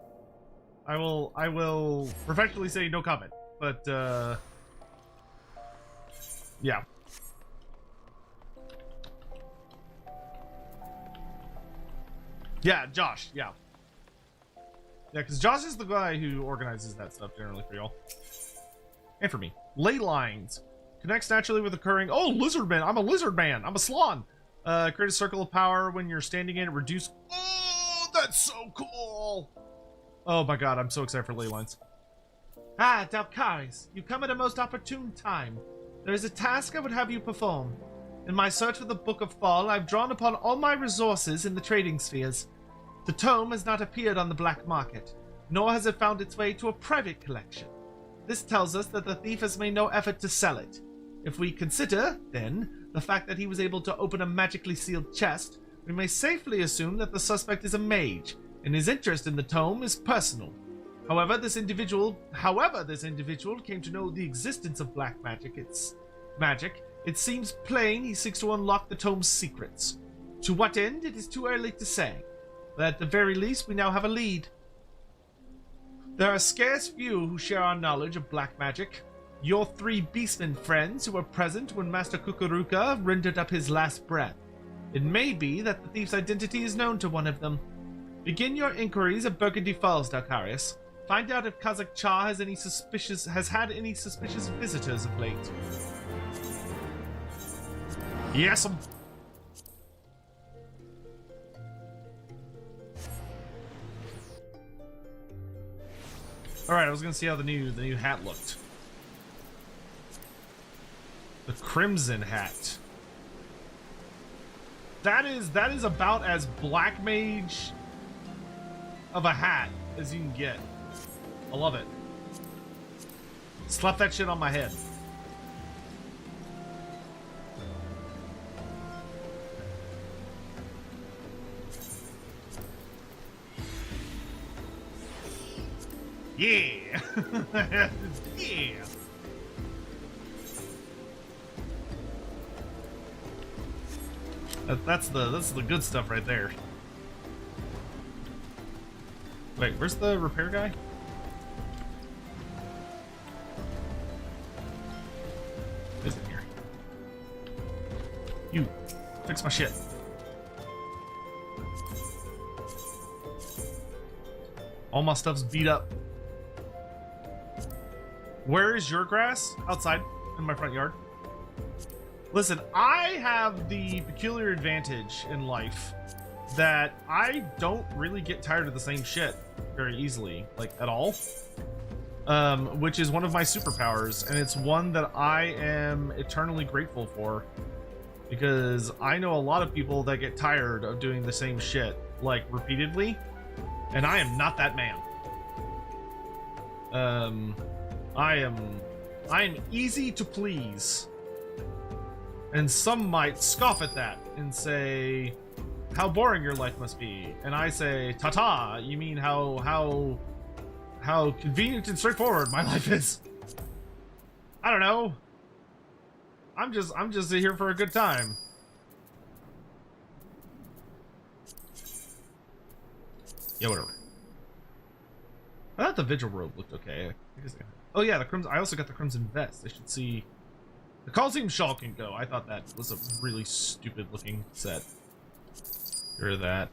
I will perfectly say no comment, but yeah. Yeah, Josh, yeah. Yeah, because Josh is the guy who organizes that stuff generally for y'all. And for me. Ley lines. Connects naturally with occurring... Oh, lizard man! I'm a lizard man! I'm a slan! Create a circle of power when you're standing in it. Reduce... Oh, that's so cool! Oh my god, I'm so excited for ley lines. Dalcaris, you come at a most opportune time. There is a task I would have you perform. In my search for the Book of Fall, I've drawn upon all my resources in the trading spheres. The tome has not appeared on the black market, nor has it found its way to a private collection. This tells us that the thief has made no effort to sell it. If we consider, then, the fact that he was able to open a magically sealed chest, we may safely assume that the suspect is a mage, and his interest in the tome is personal. However, this individual came to know the existence of black magic. It seems plain he seeks to unlock the tome's secrets. To what end, it is too early to say, but at the very least, we now have a lead. There are scarce few who share our knowledge of black magic. Your 3 beastmen friends who were present when Master Kukuruka rendered up his last breath. It may be that the thief's identity is known to one of them. Begin your inquiries at Burgundy Falls, Dalcarius. Find out if Kazakh Cha has had any suspicious visitors of late. Yes. All right, I was gonna see how the new hat looked. The crimson hat. That is about as black mage of a hat as you can get. I love it. Slap that shit on my head. Yeah. Yeah. That's the good stuff right there. Wait, where's the repair guy? He's in here. You fix my shit. All my stuff's beat up. Where is your grass? Outside, in my front yard. Listen, I have the peculiar advantage in life that I don't really get tired of the same shit very easily, like at all. Which is one of my superpowers, and it's one that I am eternally grateful for, because I know a lot of people that get tired of doing the same shit, like repeatedly, and I am not that man. I am easy to please. And some might scoff at that and say, how boring your life must be. And I say, ta-ta, you mean how convenient and straightforward my life is. I don't know. I'm just here for a good time. Yeah, whatever. I thought the Vigil robe looked okay. Oh yeah, the crimson. I also got the crimson vest. I should see. The Coliseum shawl can go. I thought that was a really stupid looking set. Get rid of that.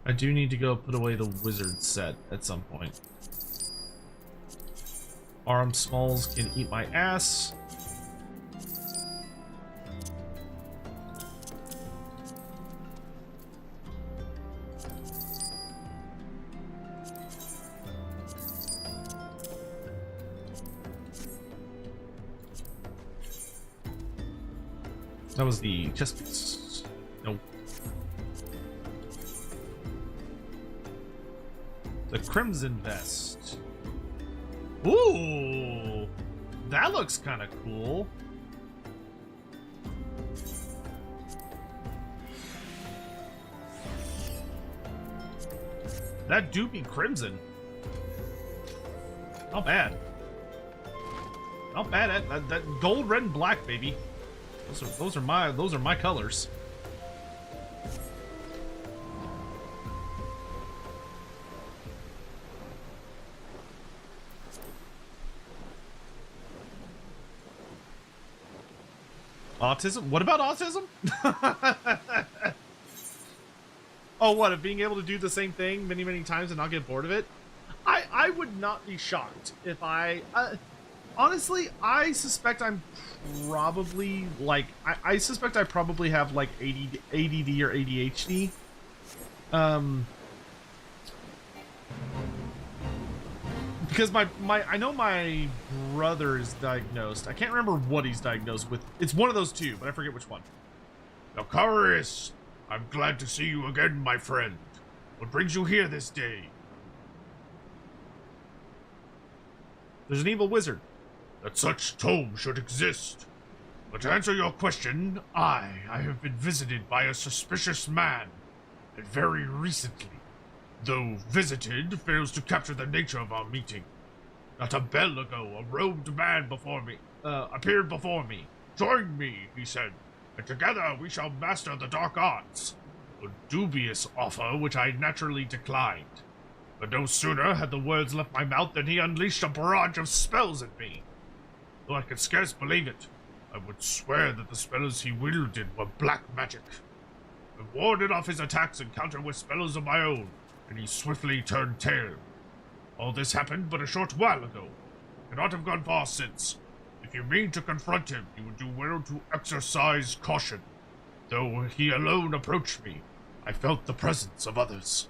I do need to go put away the wizard set at some point. Arm smalls can eat my ass. That was the chest piece. Nope. The crimson vest. Ooh, that looks kind of cool. That do be crimson. Not bad. Not bad. That gold, red, and black, baby. Those are my colors. Autism? What about autism? Oh, what, of being able to do the same thing many, many times and not get bored of it? I would not be shocked if I... honestly, I suspect I'm probably, like... I suspect I probably have, like, ADD or ADHD. Because I know my brother is diagnosed. I can't remember what he's diagnosed with. It's one of those two, but I forget which one. Alcarius, I'm glad to see you again, my friend. What brings you here this day? There's an evil wizard. That such tome should exist. But to answer your question, I have been visited by a suspicious man, and very recently. Though visited fails to capture the nature of our meeting. Not a bell ago, a robed man appeared before me. Join me, he said, and together we shall master the dark arts. A dubious offer which I naturally declined. But no sooner had the words left my mouth than he unleashed a barrage of spells at me. Though I could scarce believe it, I would swear that the spells he wielded were black magic. I warded off his attacks and countered with spells of my own, and he swiftly turned tail. All this happened but a short while ago. Cannot have gone far since. If you mean to confront him, you would do well to exercise caution. Though he alone approached me, I felt the presence of others.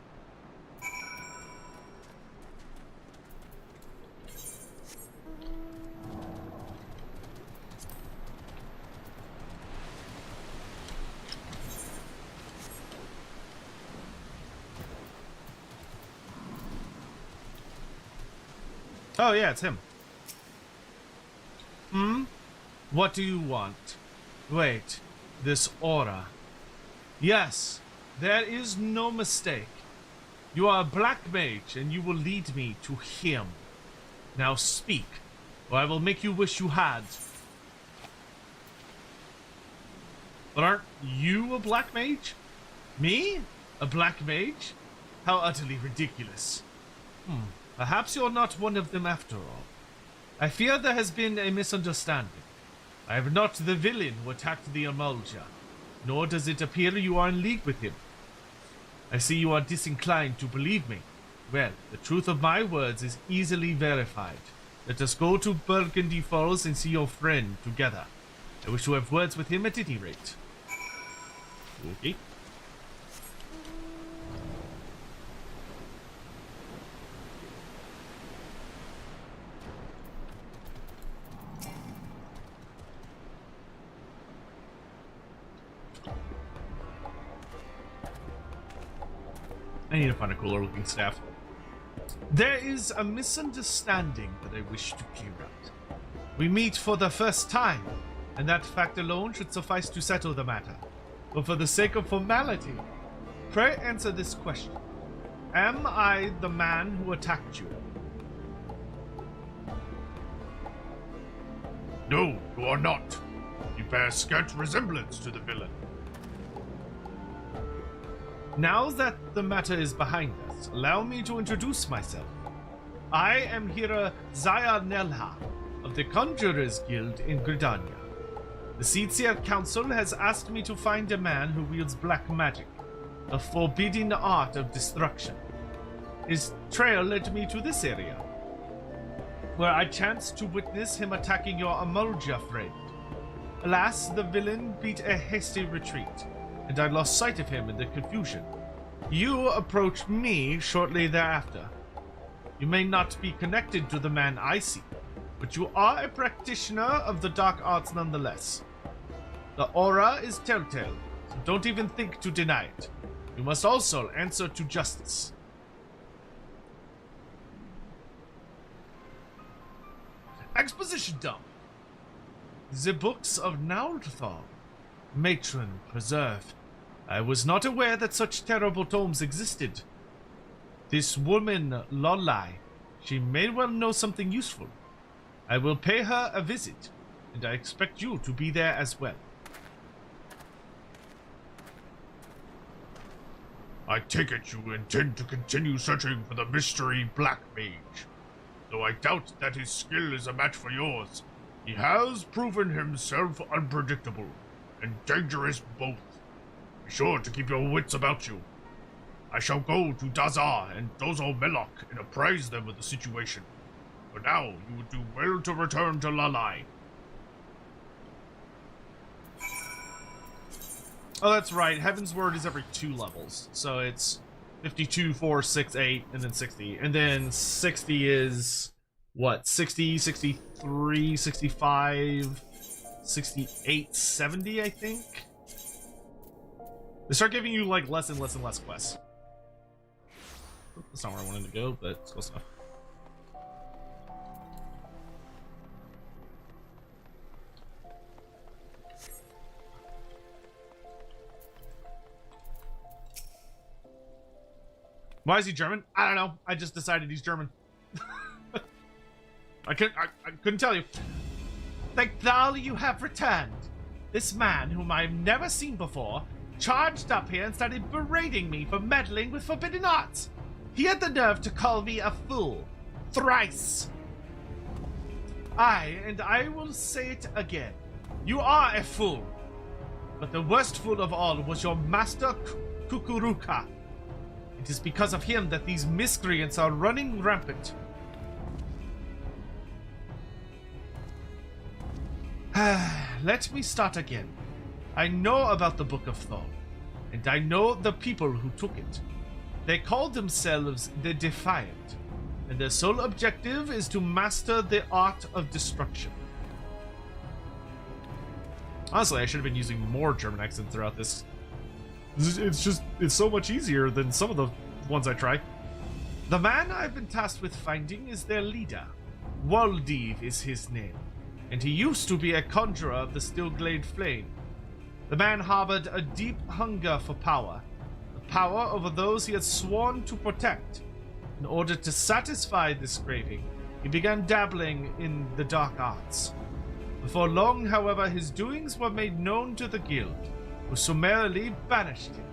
Oh yeah, it's him. What do you want? Wait, this aura. Yes, there is no mistake. You are a black mage, and you will lead me to him. Now speak, or I will make you wish you had. But aren't you a black mage? Me? A black mage? How utterly ridiculous. Perhaps you're not one of them after all. I fear there has been a misunderstanding. I am not the villain who attacked the Emulja, nor does it appear you are in league with him. I see you are disinclined to believe me. Well, the truth of my words is easily verified. Let us go to Burgundy Falls and see your friend together. I wish to have words with him at any rate. Okay. I need to find a cooler looking staff. There is a misunderstanding that I wish to clear up. We meet for the first time, and that fact alone should suffice to settle the matter. But for the sake of formality, pray answer this question. Am I the man who attacked you? No, you are not. You bear scant resemblance to the villain. Now that the matter is behind us, allow me to introduce myself. I am Hira Zaya-Nelha of the Conjurers Guild in Gridania. The Seedseer Council has asked me to find a man who wields black magic, a forbidden art of destruction. His trail led me to this area, where I chanced to witness him attacking your Emulja friend. Alas, the villain beat a hasty retreat, and I lost sight of him in the confusion. You approached me shortly thereafter. You may not be connected to the man I see, but you are a practitioner of the dark arts nonetheless. The aura is telltale, so don't even think to deny it. You must also answer to justice. Exposition dump. The books of Naulthal. Matron preserved. I was not aware that such terrible tomes existed. This woman, Lolai, she may well know something useful. I will pay her a visit, and I expect you to be there as well. I take it you intend to continue searching for the mystery Black Mage. Though I doubt that his skill is a match for yours, he has proven himself unpredictable and dangerous both. Be sure to keep your wits about you. I shall go to Dazar and Dozo Melok and apprise them of the situation. For now, you would do well to return to Lalai. Oh, that's right. Heaven's Word is every 2 levels. So it's 52, 4, 6, 8, and then 60. And then 60 is what, 60, 63, 65, 68, 70, I think. They start giving you like less and less and less quests. That's not where I wanted to go, but it's close enough. Why is he German? I don't know. I just decided he's German. I couldn't tell you. Thank thou you have returned. This man, whom I've never seen before, charged up here and started berating me for meddling with forbidden arts. He had the nerve to call me a fool. Thrice. Aye, and I will say it again. You are a fool. But the worst fool of all was your master Kukuruka. It is because of him that these miscreants are running rampant. Let me start again. I know about the Book of Thorn, and I know the people who took it. They called themselves the Defiant, and their sole objective is to master the art of destruction. Honestly, I should have been using more German accents throughout this. It's so much easier than some of the ones I try. The man I've been tasked with finding is their leader. Waldiv is his name, and he used to be a conjurer of the Stillglade Flame. The man harbored a deep hunger for power, the power over those he had sworn to protect. In order to satisfy this craving, he began dabbling in the dark arts. Before long, however, his doings were made known to the guild, who summarily banished him.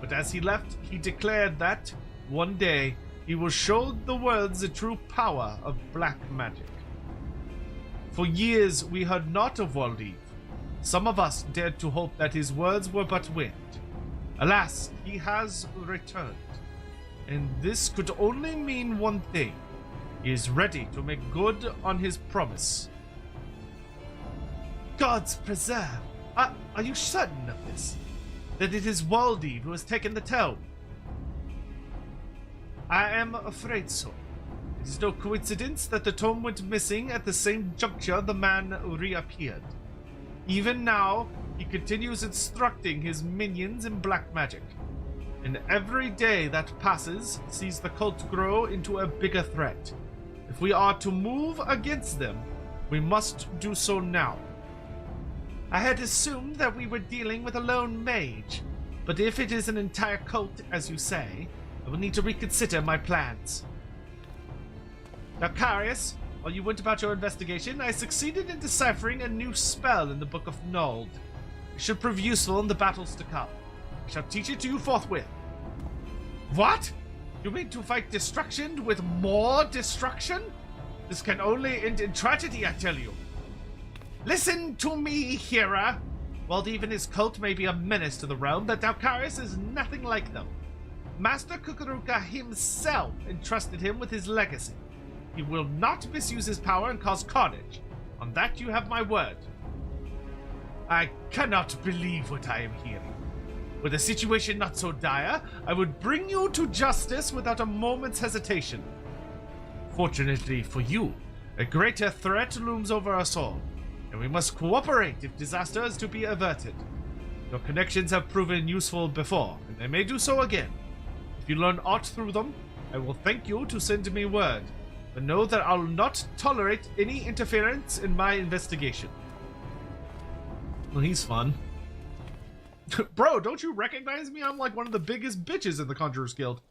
But as he left, he declared that, one day, he will show the world the true power of black magic. For years, we heard not of Waldiv. Some of us dared to hope that his words were but wind. Alas, he has returned. And this could only mean one thing. He is ready to make good on his promise. Gods preserve! Are you certain of this? That it is Waldiv who has taken the tome? I am afraid so. It is no coincidence that the tome went missing at the same juncture the man reappeared. Even now, he continues instructing his minions in black magic. And every day that passes sees the cult grow into a bigger threat. If we are to move against them, we must do so now. I had assumed that we were dealing with a lone mage, but if it is an entire cult, as you say, I will need to reconsider my plans. Dalcarius, while you went about your investigation, I succeeded in deciphering a new spell in the Book of Nuld. It should prove useful in the battles to come. I shall teach it to you forthwith. What? You mean to fight destruction with more destruction? This can only end in tragedy, I tell you. Listen to me, hearer. While even his cult may be a menace to the realm, that Dalcarius is nothing like them. Master Kukuruka himself entrusted him with his legacy. He will not misuse his power and cause carnage. On that you have my word. I cannot believe what I am hearing. With a situation not so dire, I would bring you to justice without a moment's hesitation. Fortunately for you, a greater threat looms over us all, and we must cooperate if disaster is to be averted. Your connections have proven useful before, and they may do so again. If you learn aught through them, I will thank you to send me word, but know that I'll not tolerate any interference in my investigation. Well, he's fun. Bro, don't you recognize me? I'm like one of the biggest bitches in the Conjurers Guild.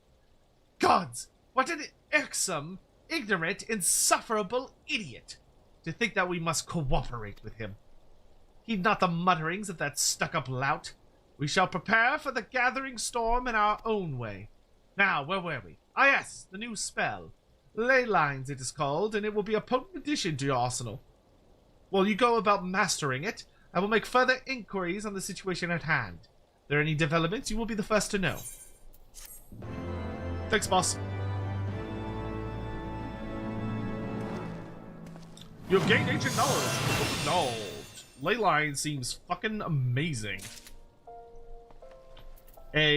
Gods, what an irksome, ignorant, insufferable idiot! To think that we must cooperate with him. Heed not the mutterings of that stuck-up lout. We shall prepare for the gathering storm in our own way. Now, where were we? Ah yes, the new spell. Ley Lines it is called, and it will be a potent addition to your arsenal. While you go about mastering it, I will make further inquiries on the situation at hand. If there are any developments, you will be the first to know. Thanks, boss. You have gained ancient knowledge. No. Leyline seems fucking amazing.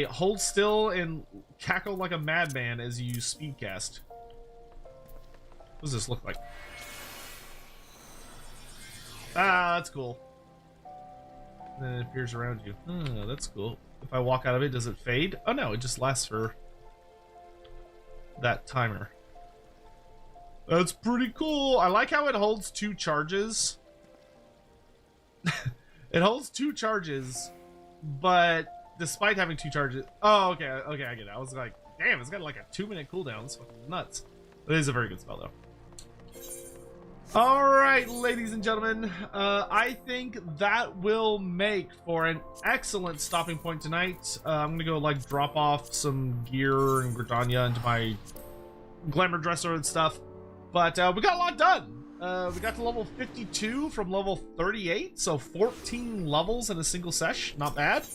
Hold still and cackle like a madman as you use speedcast. What does this look like? Ah, that's cool. And then it appears around you. Oh, that's cool. If I walk out of it, does it fade? Oh no, it just lasts for that timer. That's pretty cool. I like how it holds 2 charges. It holds 2 charges, but despite having 2 charges... Oh, okay, I get it. I was like, damn, it's got like a 2-minute cooldown. It's fucking nuts. It is a very good spell, though. All right, ladies and gentlemen, I think that will make for an excellent stopping point tonight. I'm gonna go like drop off some gear and Gridania into my glamour dresser and stuff, but we got a lot done. We got to level 52 from level 38, so 14 levels in a single sesh, not bad.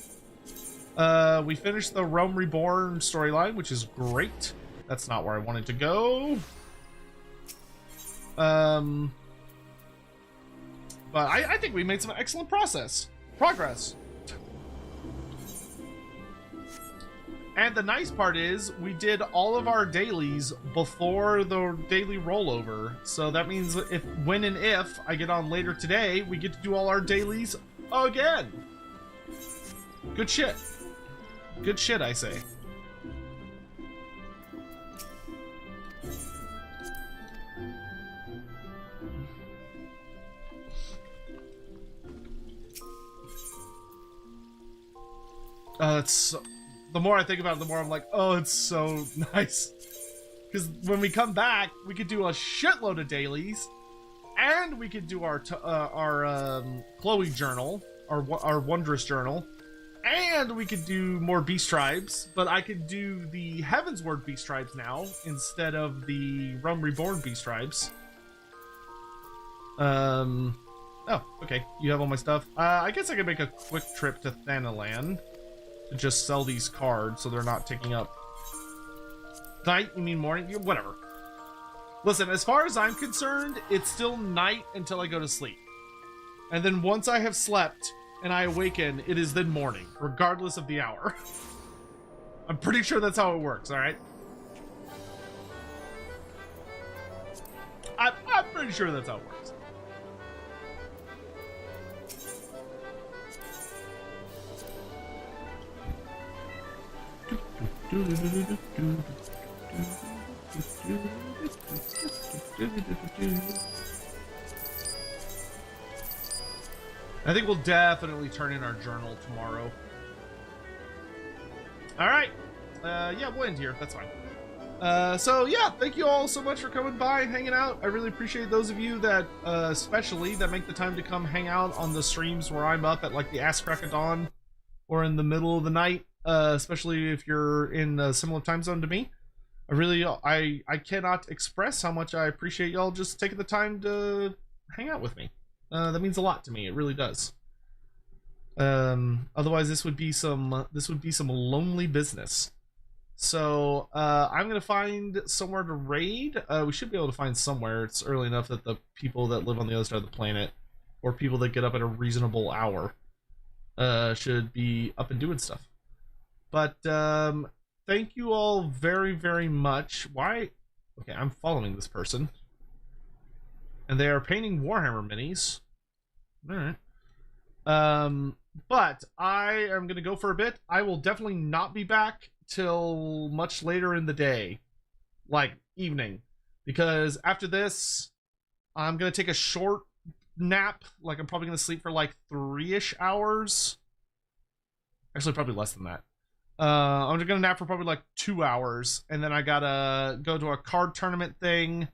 We finished the Rome Reborn storyline, which is great. That's not where I wanted to go. But I think we made some excellent progress. And the nice part is we did all of our dailies before the daily rollover. So that means when and if I get on later today, we get to do all our dailies again. Good shit. Good shit, I say. It's so, the more I think about it, the more I'm like, oh, it's so nice. Because when we come back, we could do a shitload of dailies, and we could do our Chloe journal, our wondrous journal, and we could do more beast tribes. But I could do the Heavensward beast tribes now instead of the Rome Reborn beast tribes. Oh, okay. You have all my stuff. I guess I could make a quick trip to Thanalan to just sell these cards so they're not taking up night. You mean morning? Whatever. Listen, as far as I'm concerned, it's still night until I go to sleep. And then once I have slept and I awaken, it is then morning, regardless of the hour. I'm pretty sure that's how it works, alright? I'm pretty sure that's how it works. I think we'll definitely turn in our journal tomorrow. Alright. Yeah, we'll end here. That's fine. So yeah, thank you all so much for coming by and hanging out. I really appreciate those of you that, especially, that make the time to come hang out on the streams where I'm up at like the ass crack of dawn or in the middle of the night. Especially if you're in a similar time zone to me. I cannot express how much I appreciate y'all just taking the time to hang out with me. That means a lot to me. It really does. Otherwise this would be some lonely business. So I'm gonna find somewhere to raid. We should be able to find somewhere. It's early enough that the people that live on the other side of the planet, or people that get up at a reasonable hour, should be up and doing stuff. But thank you all very, very much. Why? Okay, I'm following this person. And they are painting Warhammer minis. Alright. But I am going to go for a bit. I will definitely not be back till much later in the day. Like, evening. Because after this, I'm going to take a short nap. Like, I'm probably going to sleep for like 3-ish hours. Actually, probably less than that. I'm just gonna nap for probably like 2 hours, and then I gotta go to a card tournament thing,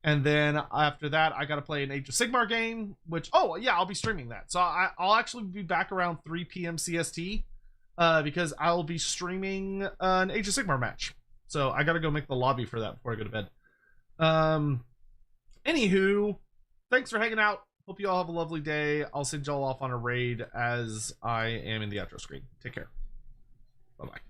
and then after that I gotta play an Age of Sigmar game, which, oh yeah, I'll be streaming that. So I'll actually be back around 3 p.m. CST, because I'll be streaming an Age of Sigmar match. So I gotta go make the lobby for that before I go to bed. Anywho, thanks for hanging out. Hope you all have a lovely day. I'll send y'all off on a raid as I am in the outro screen. Take care. Bye-bye.